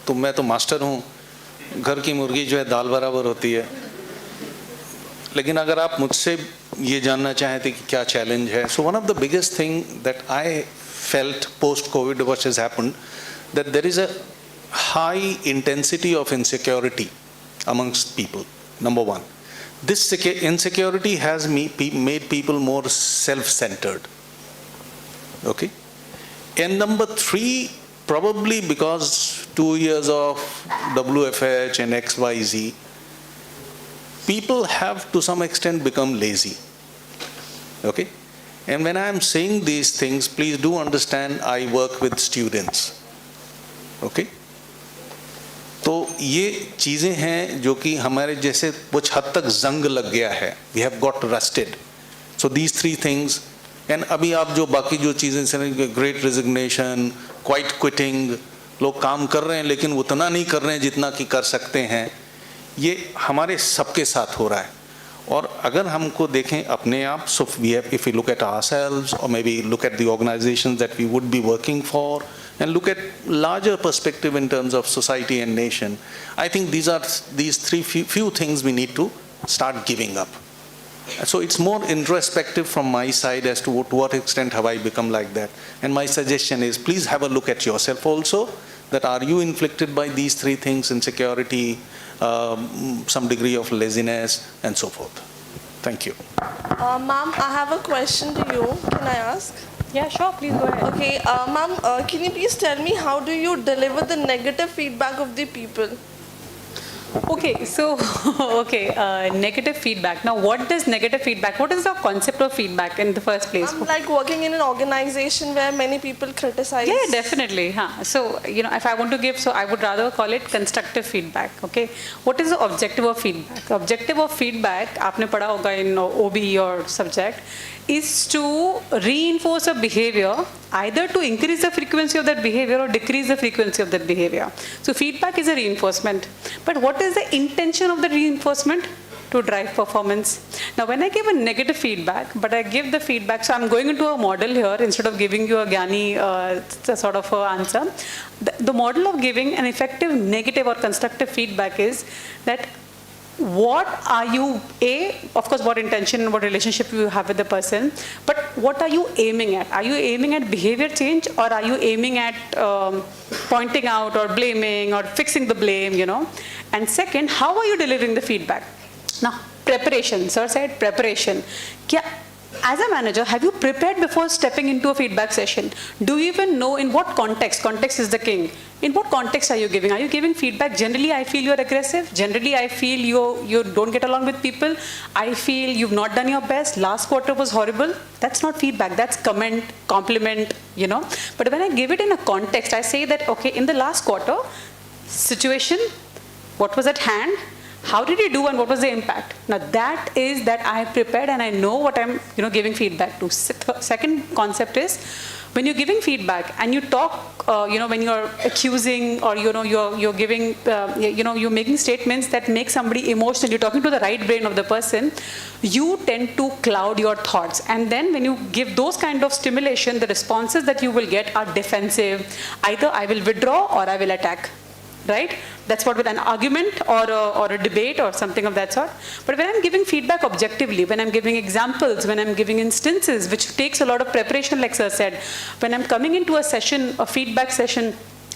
तो मैं तो master हूँ, घर की मुर्गी जो है दाल बराबर होती है. लेकिन अगर आप मुझसे ये जानना चाहें थे कि क्या चैलेंज है, so one of the biggest thing that I felt post COVID what has happened, that there is a high intensity of insecurity amongst people. Number one, this insecurity has made people more self-centered. Okay, and number three, probably because 2 years of WFH and XYZ, people have to some extent become lazy. Okay, and when I am saying these things, please do understand I work with students. Okay, तो ये चीज़ें हैं जो कि हमारे जैसे कुछ हद तक जंग लग गया है. We have got rusted. So these three things, and अभी आप जो बाकी जो चीज़ें से great resignation, quite quitting, लोग काम कर रहे हैं लेकिन उतना नहीं कर रहे हैं जितना कि कर सकते हैं, ये हमारे सबके साथ हो रहा है. और अगर हमको देखें अपने आप, so if we look at ourselves or maybe look at the organizations that we would be working for and look at larger perspective in terms of society and nation, I think these few things we need to start giving up. So it's more introspective from my side as to what extent have I become like that. And my suggestion is please have a look at yourself also, that are you inflicted by these three things, insecurity, some degree of laziness and so forth. Thank you. Ma'am, I have a question to you. Can I ask? Yeah, sure, please go ahead. Okay, ma'am, can you please tell me how do you deliver the negative feedback of the people? Okay, so, negative feedback. Now, what is negative feedback? What is the concept of feedback in the first place? I'm like working in an organization where many people criticize. Yeah, definitely. So, if I want to give, so I would rather call it constructive feedback. Okay, what is the objective of feedback? The objective of feedback, आपने पढ़ा होगा in OB or subject, is to reinforce a behavior, either to increase the frequency of that behavior or decrease the frequency of that behavior. So feedback is a reinforcement. But what is the intention of the reinforcement? To drive performance. Now when I give a negative feedback, but I give the feedback, so I'm going into a model here instead of giving you a Gyani sort of answer. The model of giving an effective negative or constructive feedback is that what are you, of course, what intention and what relationship you have with the person, but what are you aiming at? Are you aiming at behavior change, or are you aiming at pointing out or blaming or fixing the blame, And second, how are you delivering the feedback? Now, preparation. Sir said preparation. As a manager, have you prepared before stepping into a feedback session? Do you even know in what context? Context is the king. In what context are you giving? Are you giving feedback? Generally, I feel you're aggressive. Generally, I feel you don't get along with people. I feel you've not done your best. Last quarter was horrible. That's not feedback. That's comment, compliment, But when I give it in a context, I say that, okay, in the last quarter, situation, what was at hand? How did you do and what was the impact? Now that is that I have prepared and I know what I'm giving feedback to. Second concept is when you're giving feedback and you talk, when you're accusing or you're giving, you're making statements that make somebody emotional, you're talking to the right brain of the person, you tend to cloud your thoughts. And then when you give those kind of stimulation, the responses that you will get are defensive. Either I will withdraw or I will attack. Right? That's what with an argument or a debate or something of that sort. But when I'm giving feedback objectively, when I'm giving examples, when I'm giving instances, which takes a lot of preparation, like Sir said, when I'm coming into a session, a feedback session,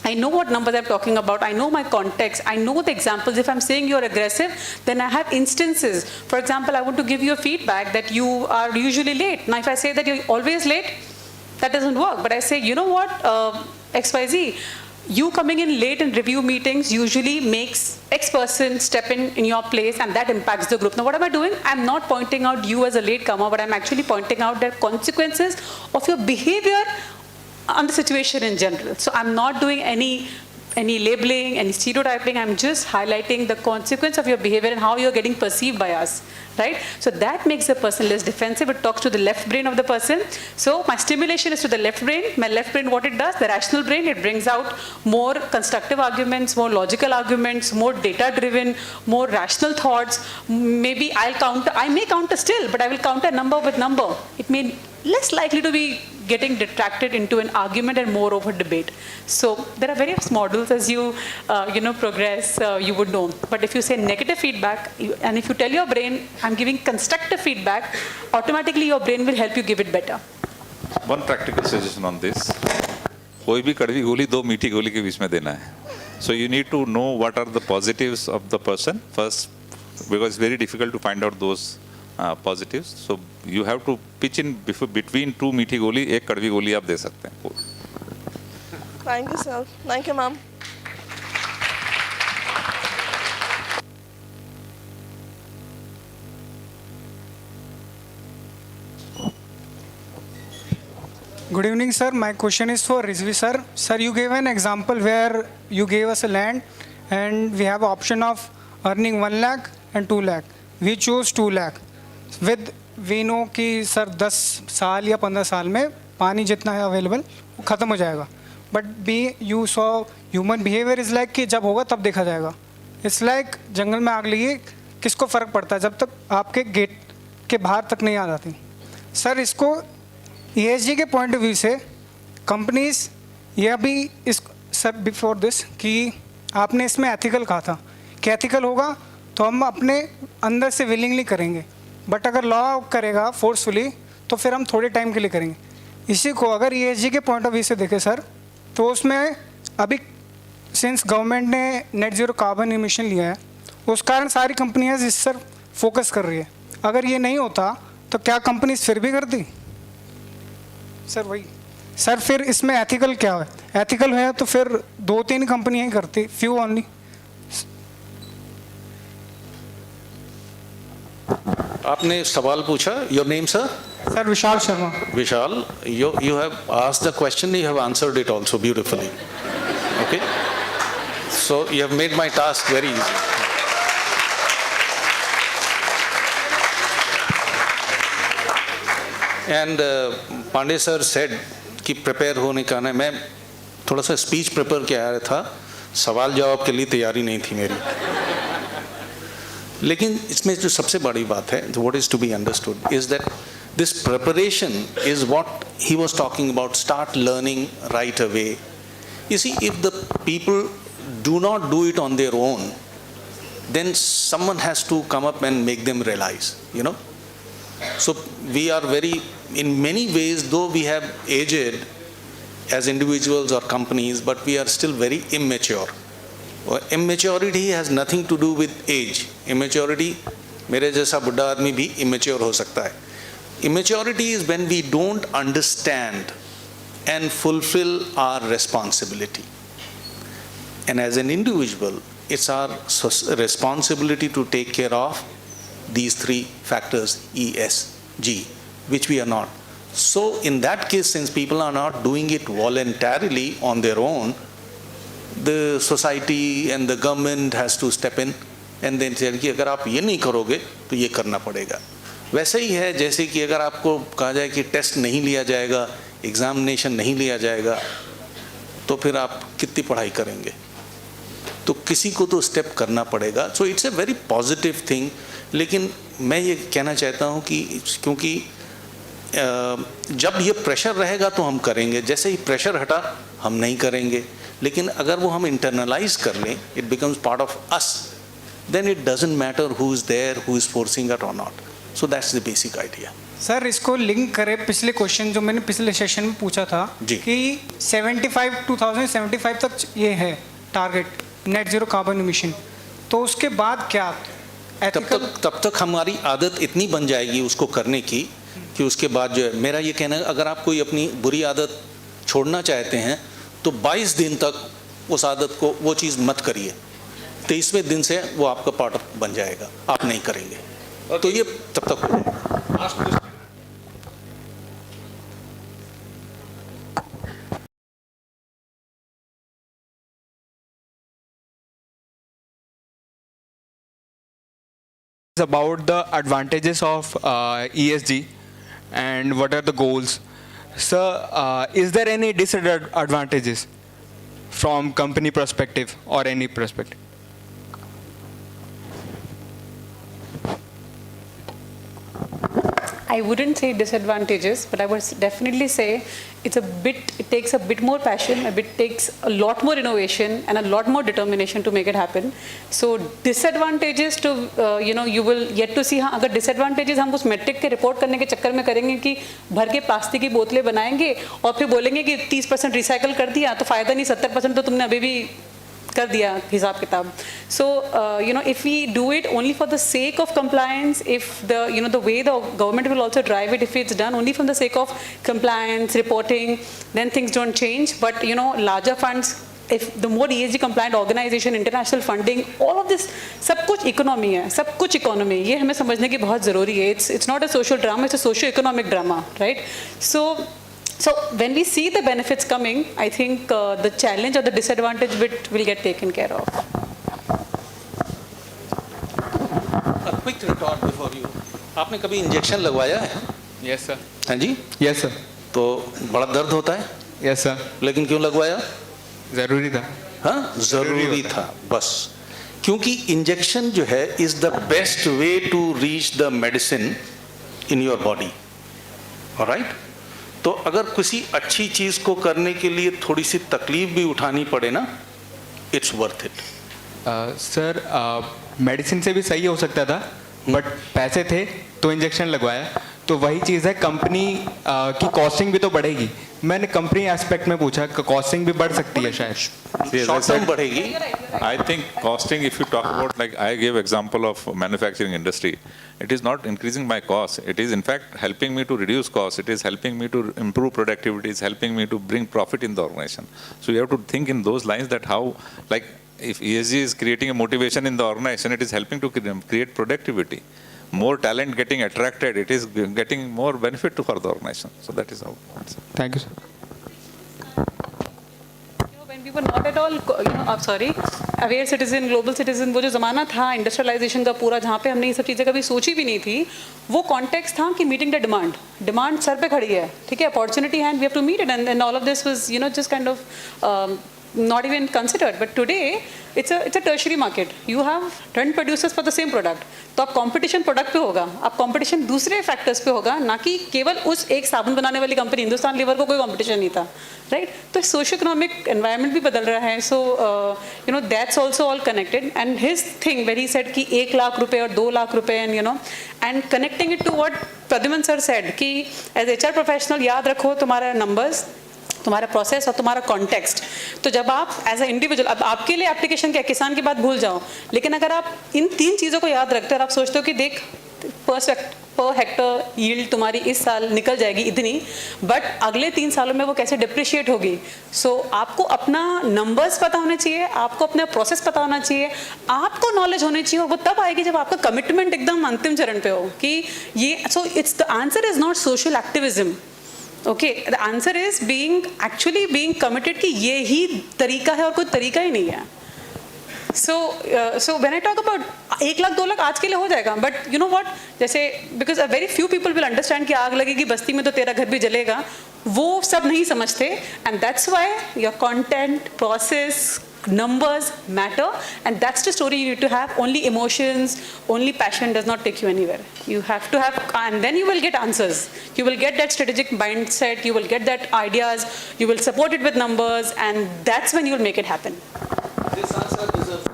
I know what numbers I'm talking about. I know my context. I know the examples. If I'm saying you're aggressive, then I have instances. For example, I want to give you a feedback that you are usually late. Now, if I say that you're always late, that doesn't work. But I say, you know what, XYZ, you coming in late in review meetings usually makes X person step in your place, and that impacts the group. Now, what am I doing? I'm not pointing out you as a latecomer, but I'm actually pointing out the consequences of your behavior on the situation in general. So I'm not doing any labeling, any stereotyping. I'm just highlighting the consequence of your behavior and how you're getting perceived by us, right? So that makes the person less defensive. It talks to the left brain of the person. So my stimulation is to the left brain. My left brain, what it does, the rational brain, it brings out more constructive arguments, more logical arguments, more data-driven, more rational thoughts. Maybe I may counter still, but I will counter number with number. It may less likely to be getting detracted into an argument and more over debate. So there are various models as you progress, you would know. But if you say negative feedback, and if you tell your brain, I'm giving constructive feedback, automatically your brain will help you give it better. One practical suggestion on this. कोई भी कड़वी गोली दो मीठी गोली के बीच में देना है. So you need to know what are the positives of the person first, because it's very difficult to find out those positives. So you have to pitch in between two मीठी गोली, एक कड़वी गोली आप दे सकते हैं. Thank you, sir. Thank you, ma'am. Good evening, sir. My question is for Rizvi, sir. Sir, you gave an example where you gave us a land and we have option of earning 1 lakh and 2 lakh. We chose 2 lakh. With we know कि sir 10 साल या 15 साल में पानी जितना है available वो ख़त्म हो जाएगा. But you saw human behaviour is like कि जब होगा तब देखा जाएगा. इट्स लाइक जंगल में आग लगी, किसको फ़र्क पड़ता है जब तक आपके गेट के बाहर तक नहीं आ जाती. सर इसको ESG के पॉइंट ऑफ व्यू से कंपनीज यह भी इस सर बिफोर दिस कि आपने इसमें एथिकल कहा था कि एथिकल होगा तो हम अपने अंदर से विलिंगली करेंगे, बट अगर लॉ करेगा फोर्सफुली तो फिर हम थोड़े टाइम के लिए करेंगे. इसी को अगर ESG के पॉइंट ऑफ व्यू से देखें सर, तो उसमें अभी सिंस गवर्नमेंट ने नेट ज़ीरो कार्बन इमिशन लिया है, उस कारण सारी कंपनियां इस सर फोकस कर रही है. अगर ये नहीं होता तो क्या कंपनीज फिर भी करती? सर वही सर, फिर इसमें एथिकल क्या है? एथिकल है तो फिर 2-3 कंपनियां ही करती, फ्यू ओनली. आपने सवाल पूछा. Your name sir? Sir Vishal Sharma. Vishal, you have asked the question, you have answered it also beautifully. Okay, so you have made my task very easy. And Pandey sir said कि prepare होने का ना, मैं थोड़ा सा स्पीच प्रिपेयर किया आया था, सवाल जवाब के लिए तैयारी नहीं थी मेरी. लेकिन इसमें जो सबसे बड़ी बात है, what is to be understood is that this preparation is what he was talking about. Start learning right away. You see, if the people do not do it on their own, then someone has to come up and make them realize, you know. So we are very, in many ways, though we have aged as individuals or companies, but we are still very immature. Immaturity has nothing to do with age. Immaturity, मेरे जैसा बुढ़ा आदमी भी immature हो सकता है. Immaturity is when we don't understand and fulfill our responsibility. And as an individual, it's our responsibility to take care of these 3 factors, ESG, which we are not. So in that case, since people are not doing it voluntarily on their own, the society and the government has to step in and then say कि अगर आप ये नहीं करोगे तो ये करना पड़ेगा. वैसे ही है जैसे कि अगर आपको कहा जाए कि टेस्ट नहीं लिया जाएगा, एग्जामिनेशन नहीं लिया जाएगा, तो फिर आप कितनी पढ़ाई करेंगे? तो किसी को तो स्टेप करना पड़ेगा. So it's a very positive thing. लेकिन मैं ये कहना चाहता हूँ कि क्योंकि जब ये प्रेशर रहेगा तो हम करेंगे, जैसे ही प्रेशर हटा हम नहीं करेंगे. लेकिन अगर वो हम इंटरनलाइज कर लें, it becomes part of us, then it doesn't matter who is there, who is forcing it और not. So that's the basic idea. Sir इसको लिंक करें पिछले क्वेश्चन जो मैंने पिछले सेशन में पूछा था कि 2075 तक ये है target net zero carbon emission, तो उसके बाद क्या तब तक हमारी आदत इतनी बन जाएगी उसको करने की कि उसके बाद जो है, मेरा ये कहना है, अगर आप कोई अपनी बुरी आदत छोड़ना चाहते हैं तो 22 दिन तक उस आदत को, वो चीज़ मत करिए। 23वें दिन से वो आपका पार्ट बन जाएगा, आप नहीं करेंगे तो ये तब तक हो जाएगा। About the advantages of ESG and what are the goals. Sir, is there any disadvantages from company perspective or any perspective? I wouldn't say disadvantages, but I would definitely say it takes a bit more passion, takes a lot more innovation and a lot more determination to make it happen. So disadvantages to, you will yet to see, हाँ अगर disadvantages हम उस metric के report करने के चक्कर में करेंगे कि भर के प्लास्टिक की बोतलें बनाएंगे और फिर बोलेंगे कि 30% रिसाइकल कर दिया तो फायदा नहीं, 70% तो तुमने अभी भी कर दिया हिसाब किताब. So if we do it only for the sake of compliance, if the way the government will also drive it, if it's done only from the sake of compliance reporting, then things don't change. But larger funds, if the more ESG compliant organization, international funding, all of this, सब कुछ economy है, सब कुछ economy, ये हमें समझने की बहुत ज़रूरी है. It's not a social drama, it's a socio-economic drama, right? So when we see the benefits coming, I think the challenge or the disadvantage bit will get taken care of. A quick retort before you. आपने कभी injection लगवाया है? Yes sir. हाँ जी? Yes sir. तो बड़ा दर्द होता है? Yes sir. लेकिन क्यों लगवाया? जरूरी था. हाँ, जरूरी था बस. क्योंकि इंजेक्शन जो है is the best way to reach the medicine in your body. Alright? तो अगर किसी अच्छी चीज को करने के लिए थोड़ी सी तकलीफ भी उठानी पड़े ना, it's worth it. Sir medicine से भी सही हो सकता था, बट पैसे थे तो इंजेक्शन लगवाया. तो वही चीज़ है, कंपनी की कॉस्टिंग भी तो बढ़ेगी. मैंने कंपनी एस्पेक्ट में पूछा, कॉस्टिंग भी बढ़ सकती है शायद. शॉर्ट टर्म बढ़ेगी. I think costing, if you talk about, like I gave example of manufacturing industry, it is not increasing my cost. It is in fact helping me to reduce costs. It is helping me to improve productivity. It is helping me to bring profit in the organization. So you have to think in those lines that how, like if ESG is creating a motivation in the organization, it is helping to create productivity. More talent getting attracted, it is getting more benefit for the organization. So that is how. Thank you, sir. When we were not at all, aware citizen, global citizen, वो जो ज़माना था industrialization का पूरा, जहाँ पे हमने ये सब चीज़ें कभी सोची भी नहीं थी, वो context था कि meeting the demand सर पे खड़ी है, ठीक है, opportunity है and we have to meet it, and all of this was just kind of not even considered. But today it's a tertiary market. You have 10 producers for the same product. तो अब competition product पे होगा, अब competition दूसरे factors पे होगा, ना कि केवल उस एक साबुन बनाने वाली कंपनी हिंदुस्तान लीवर को कोई competition नहीं था, right? तो socio-economic environment भी बदल रहा है. So that's also all connected. And his thing where he said कि 1 लाख रुपए और 2 लाख रुपए, and connecting it to what Pradyuman sir said कि as HR professional याद रखो तुम्हारा numbers, तुम्हारा प्रोसेस और तुम्हारा कॉन्टेक्स्ट. तो जब आप एज अ इंडिविजुअल, अब आपके लिए एप्लीकेशन क्या, किसान की बात भूल जाओ, लेकिन अगर आप इन 3 चीज़ों को याद रखते हो और आप सोचते हो कि देख पर हेक्टर यील्ड तुम्हारी इस साल निकल जाएगी इतनी, बट अगले 3 सालों में वो कैसे डिप्रिशिएट होगी. सो आपको अपना नंबर्स पता होने चाहिए, आपको अपना प्रोसेस पता होना चाहिए, आपको नॉलेज होनी चाहिए, और वो तब आएगी जब आपका कमिटमेंट एकदम अंतिम चरण पे हो कि ये. So it's the answer is not social activism. Okay, the answer is being committed कि ये ही तरीका है और कोई तरीका ही नहीं है. So when I talk about 1 lakh 2 lakh आज के लिए हो जाएगा, but you know what, जैसे because a very few people will understand कि आग लगेगी बस्ती में तो तेरा घर भी जलेगा, वो सब नहीं समझते, and that's why your content, process, numbers matter, and that's the story you need to have. Only emotions, only passion does not take you anywhere. You have to have, and then you will get answers. You will get that strategic mindset, you will get that ideas, you will support it with numbers, and that's when you will make it happen. This answer deserves.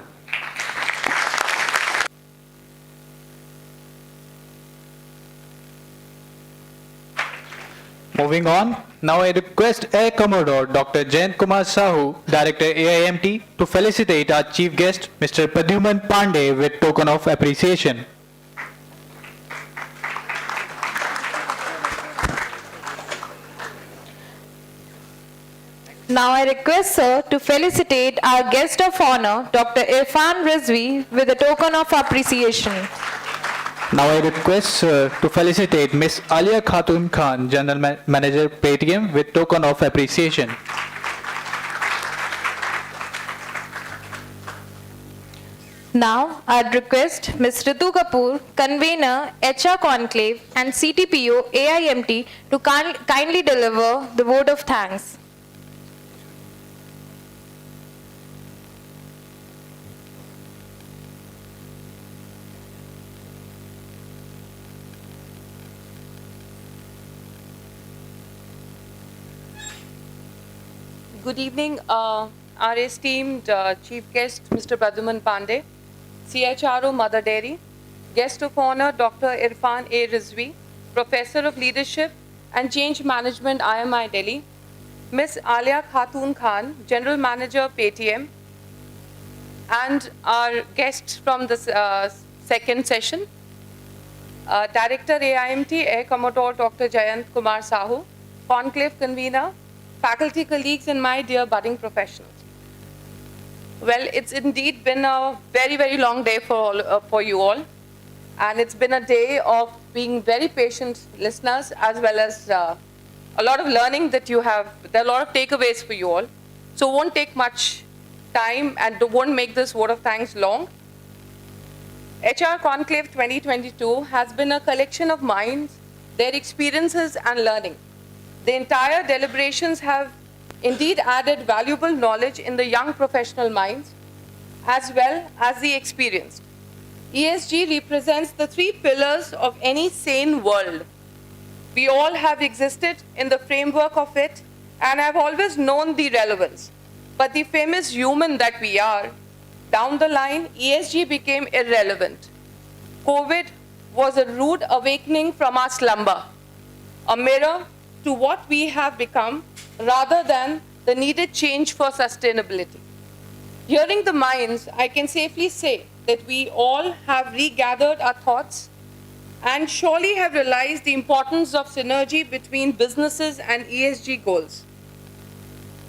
Moving on, now I request Air Commodore Dr. Jayant Kumar Sahu, Director AIMT, to felicitate our chief guest, Mr. Pradyuman Pandey, with token of appreciation. Now I request Sir to felicitate our guest of honor, Dr. Irfan Rizvi, with a token of appreciation. Now I request Sir to felicitate Miss Alia Khatun Khan, General Manager Paytm, with token of appreciation. Now I'd request Ms. Ritu Kapoor, Convener, HR Conclave and CTPO AIMT to kindly deliver the vote of thanks. Good evening, our esteemed Chief Guest, Mr. Pradyuman Pandey, CHRO Mother Dairy, Guest of Honor, Dr. Irfan A. Rizvi, Professor of Leadership and Change Management, IMI Delhi, Ms. Alia Khatun Khan, General Manager, Paytm, and our guests from the second session, Director AIMT, Air Commodore Dr. Jayant Kumar Sahu, Conclave Convener, faculty colleagues and my dear budding professionals. Well, it's indeed been a very, very long day for you all. And it's been a day of being very patient listeners as well as a lot of learning that you have. There are a lot of takeaways for you all. So it won't take much time and won't make this vote of thanks long. HR Conclave 2022 has been a collection of minds, their experiences and learning. The entire deliberations have indeed added valuable knowledge in the young professional minds as well as the experienced. ESG represents the three pillars of any sane world. We all have existed in the framework of it and have always known the relevance. But the famous human that we are, down the line, ESG became irrelevant. COVID was a rude awakening from our slumber, a mirror to what we have become rather than the needed change for sustainability. Hearing the minds, I can safely say that we all have regathered our thoughts and surely have realized the importance of synergy between businesses and ESG goals.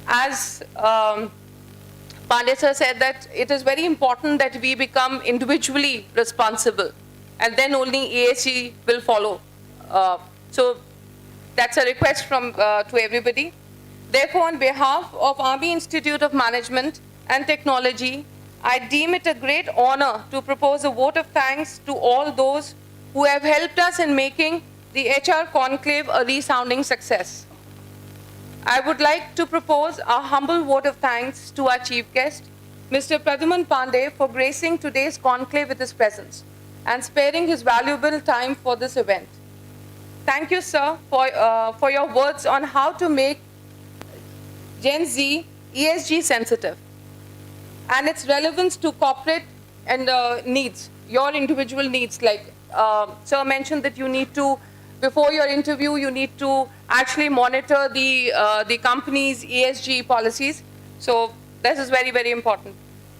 As Pandey sir said, that it is very important that we become individually responsible and then only ESG will follow. So that's a request from to everybody. Therefore, on behalf of Army Institute of Management and Technology, I deem it a great honor to propose a vote of thanks to all those who have helped us in making the HR Conclave a resounding success. I would like to propose a humble vote of thanks to our chief guest, Mr. Pradyuman Pandey, for gracing today's conclave with his presence and sparing his valuable time for this event. Thank you, sir, for your words on how to make Gen Z ESG sensitive and its relevance to corporate and needs, your individual needs. Like sir mentioned that you need to, before your interview, you need to actually monitor the company's ESG policies. So this is very, very important.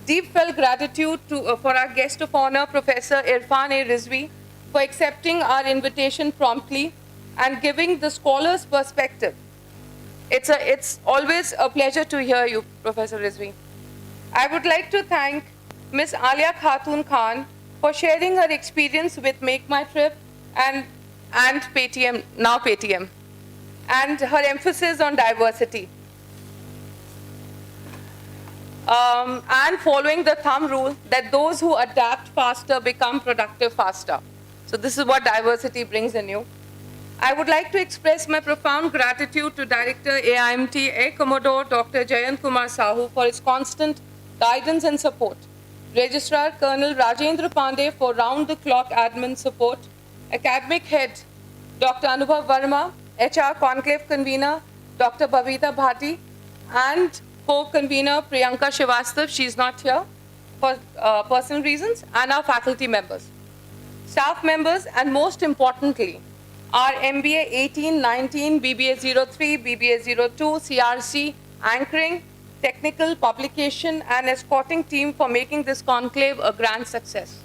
Deep felt gratitude for our guest of honor, Professor Irfan A. Rizvi, for accepting our invitation promptly and giving the scholar's perspective. It's always a pleasure to hear you, Professor Rizvi. I would like to thank Ms. Alia Khatun Khan for sharing her experience with Make My Trip and Paytm, now Paytm, and her emphasis on diversity. And following the thumb rule that those who adapt faster become productive faster. So this is what diversity brings in you. I would like to express my profound gratitude to Director AIMT Air Commodore Dr. Jayant Kumar Sahu for his constant guidance and support. Registrar Colonel Rajendra Pandey for round-the-clock admin support. Academic Head Dr. Anubhav Verma, HR Conclave Convener Dr. Bhavita Bhati, and co-convener Priyanka Srivastav, she's not here for personal reasons, and our faculty members, staff members, and most importantly, our MBA 18, 19, BBA 03, BBA 02, CRC, anchoring, technical, publication, and escorting team for making this conclave a grand success.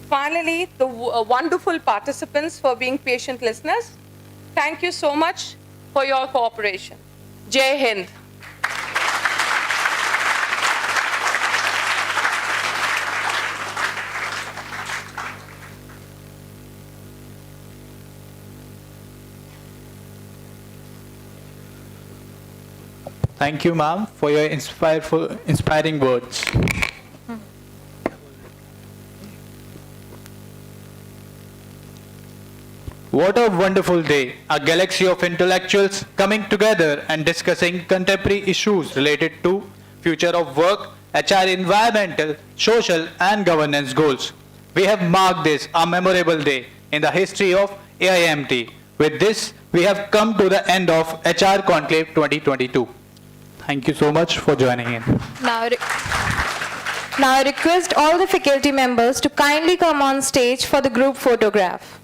Finally, the wonderful participants for being patient listeners. Thank you so much for your cooperation. Jai Hind. Thank you, ma'am, for your inspiring words. What a wonderful day, a galaxy of intellectuals coming together and discussing contemporary issues related to future of work, HR, environmental, social and governance goals. We have marked this a memorable day in the history of AIMT. With this, we have come to the end of HR Conclave 2022. Thank you so much for joining in. Now I request all the faculty members to kindly come on stage for the group photograph.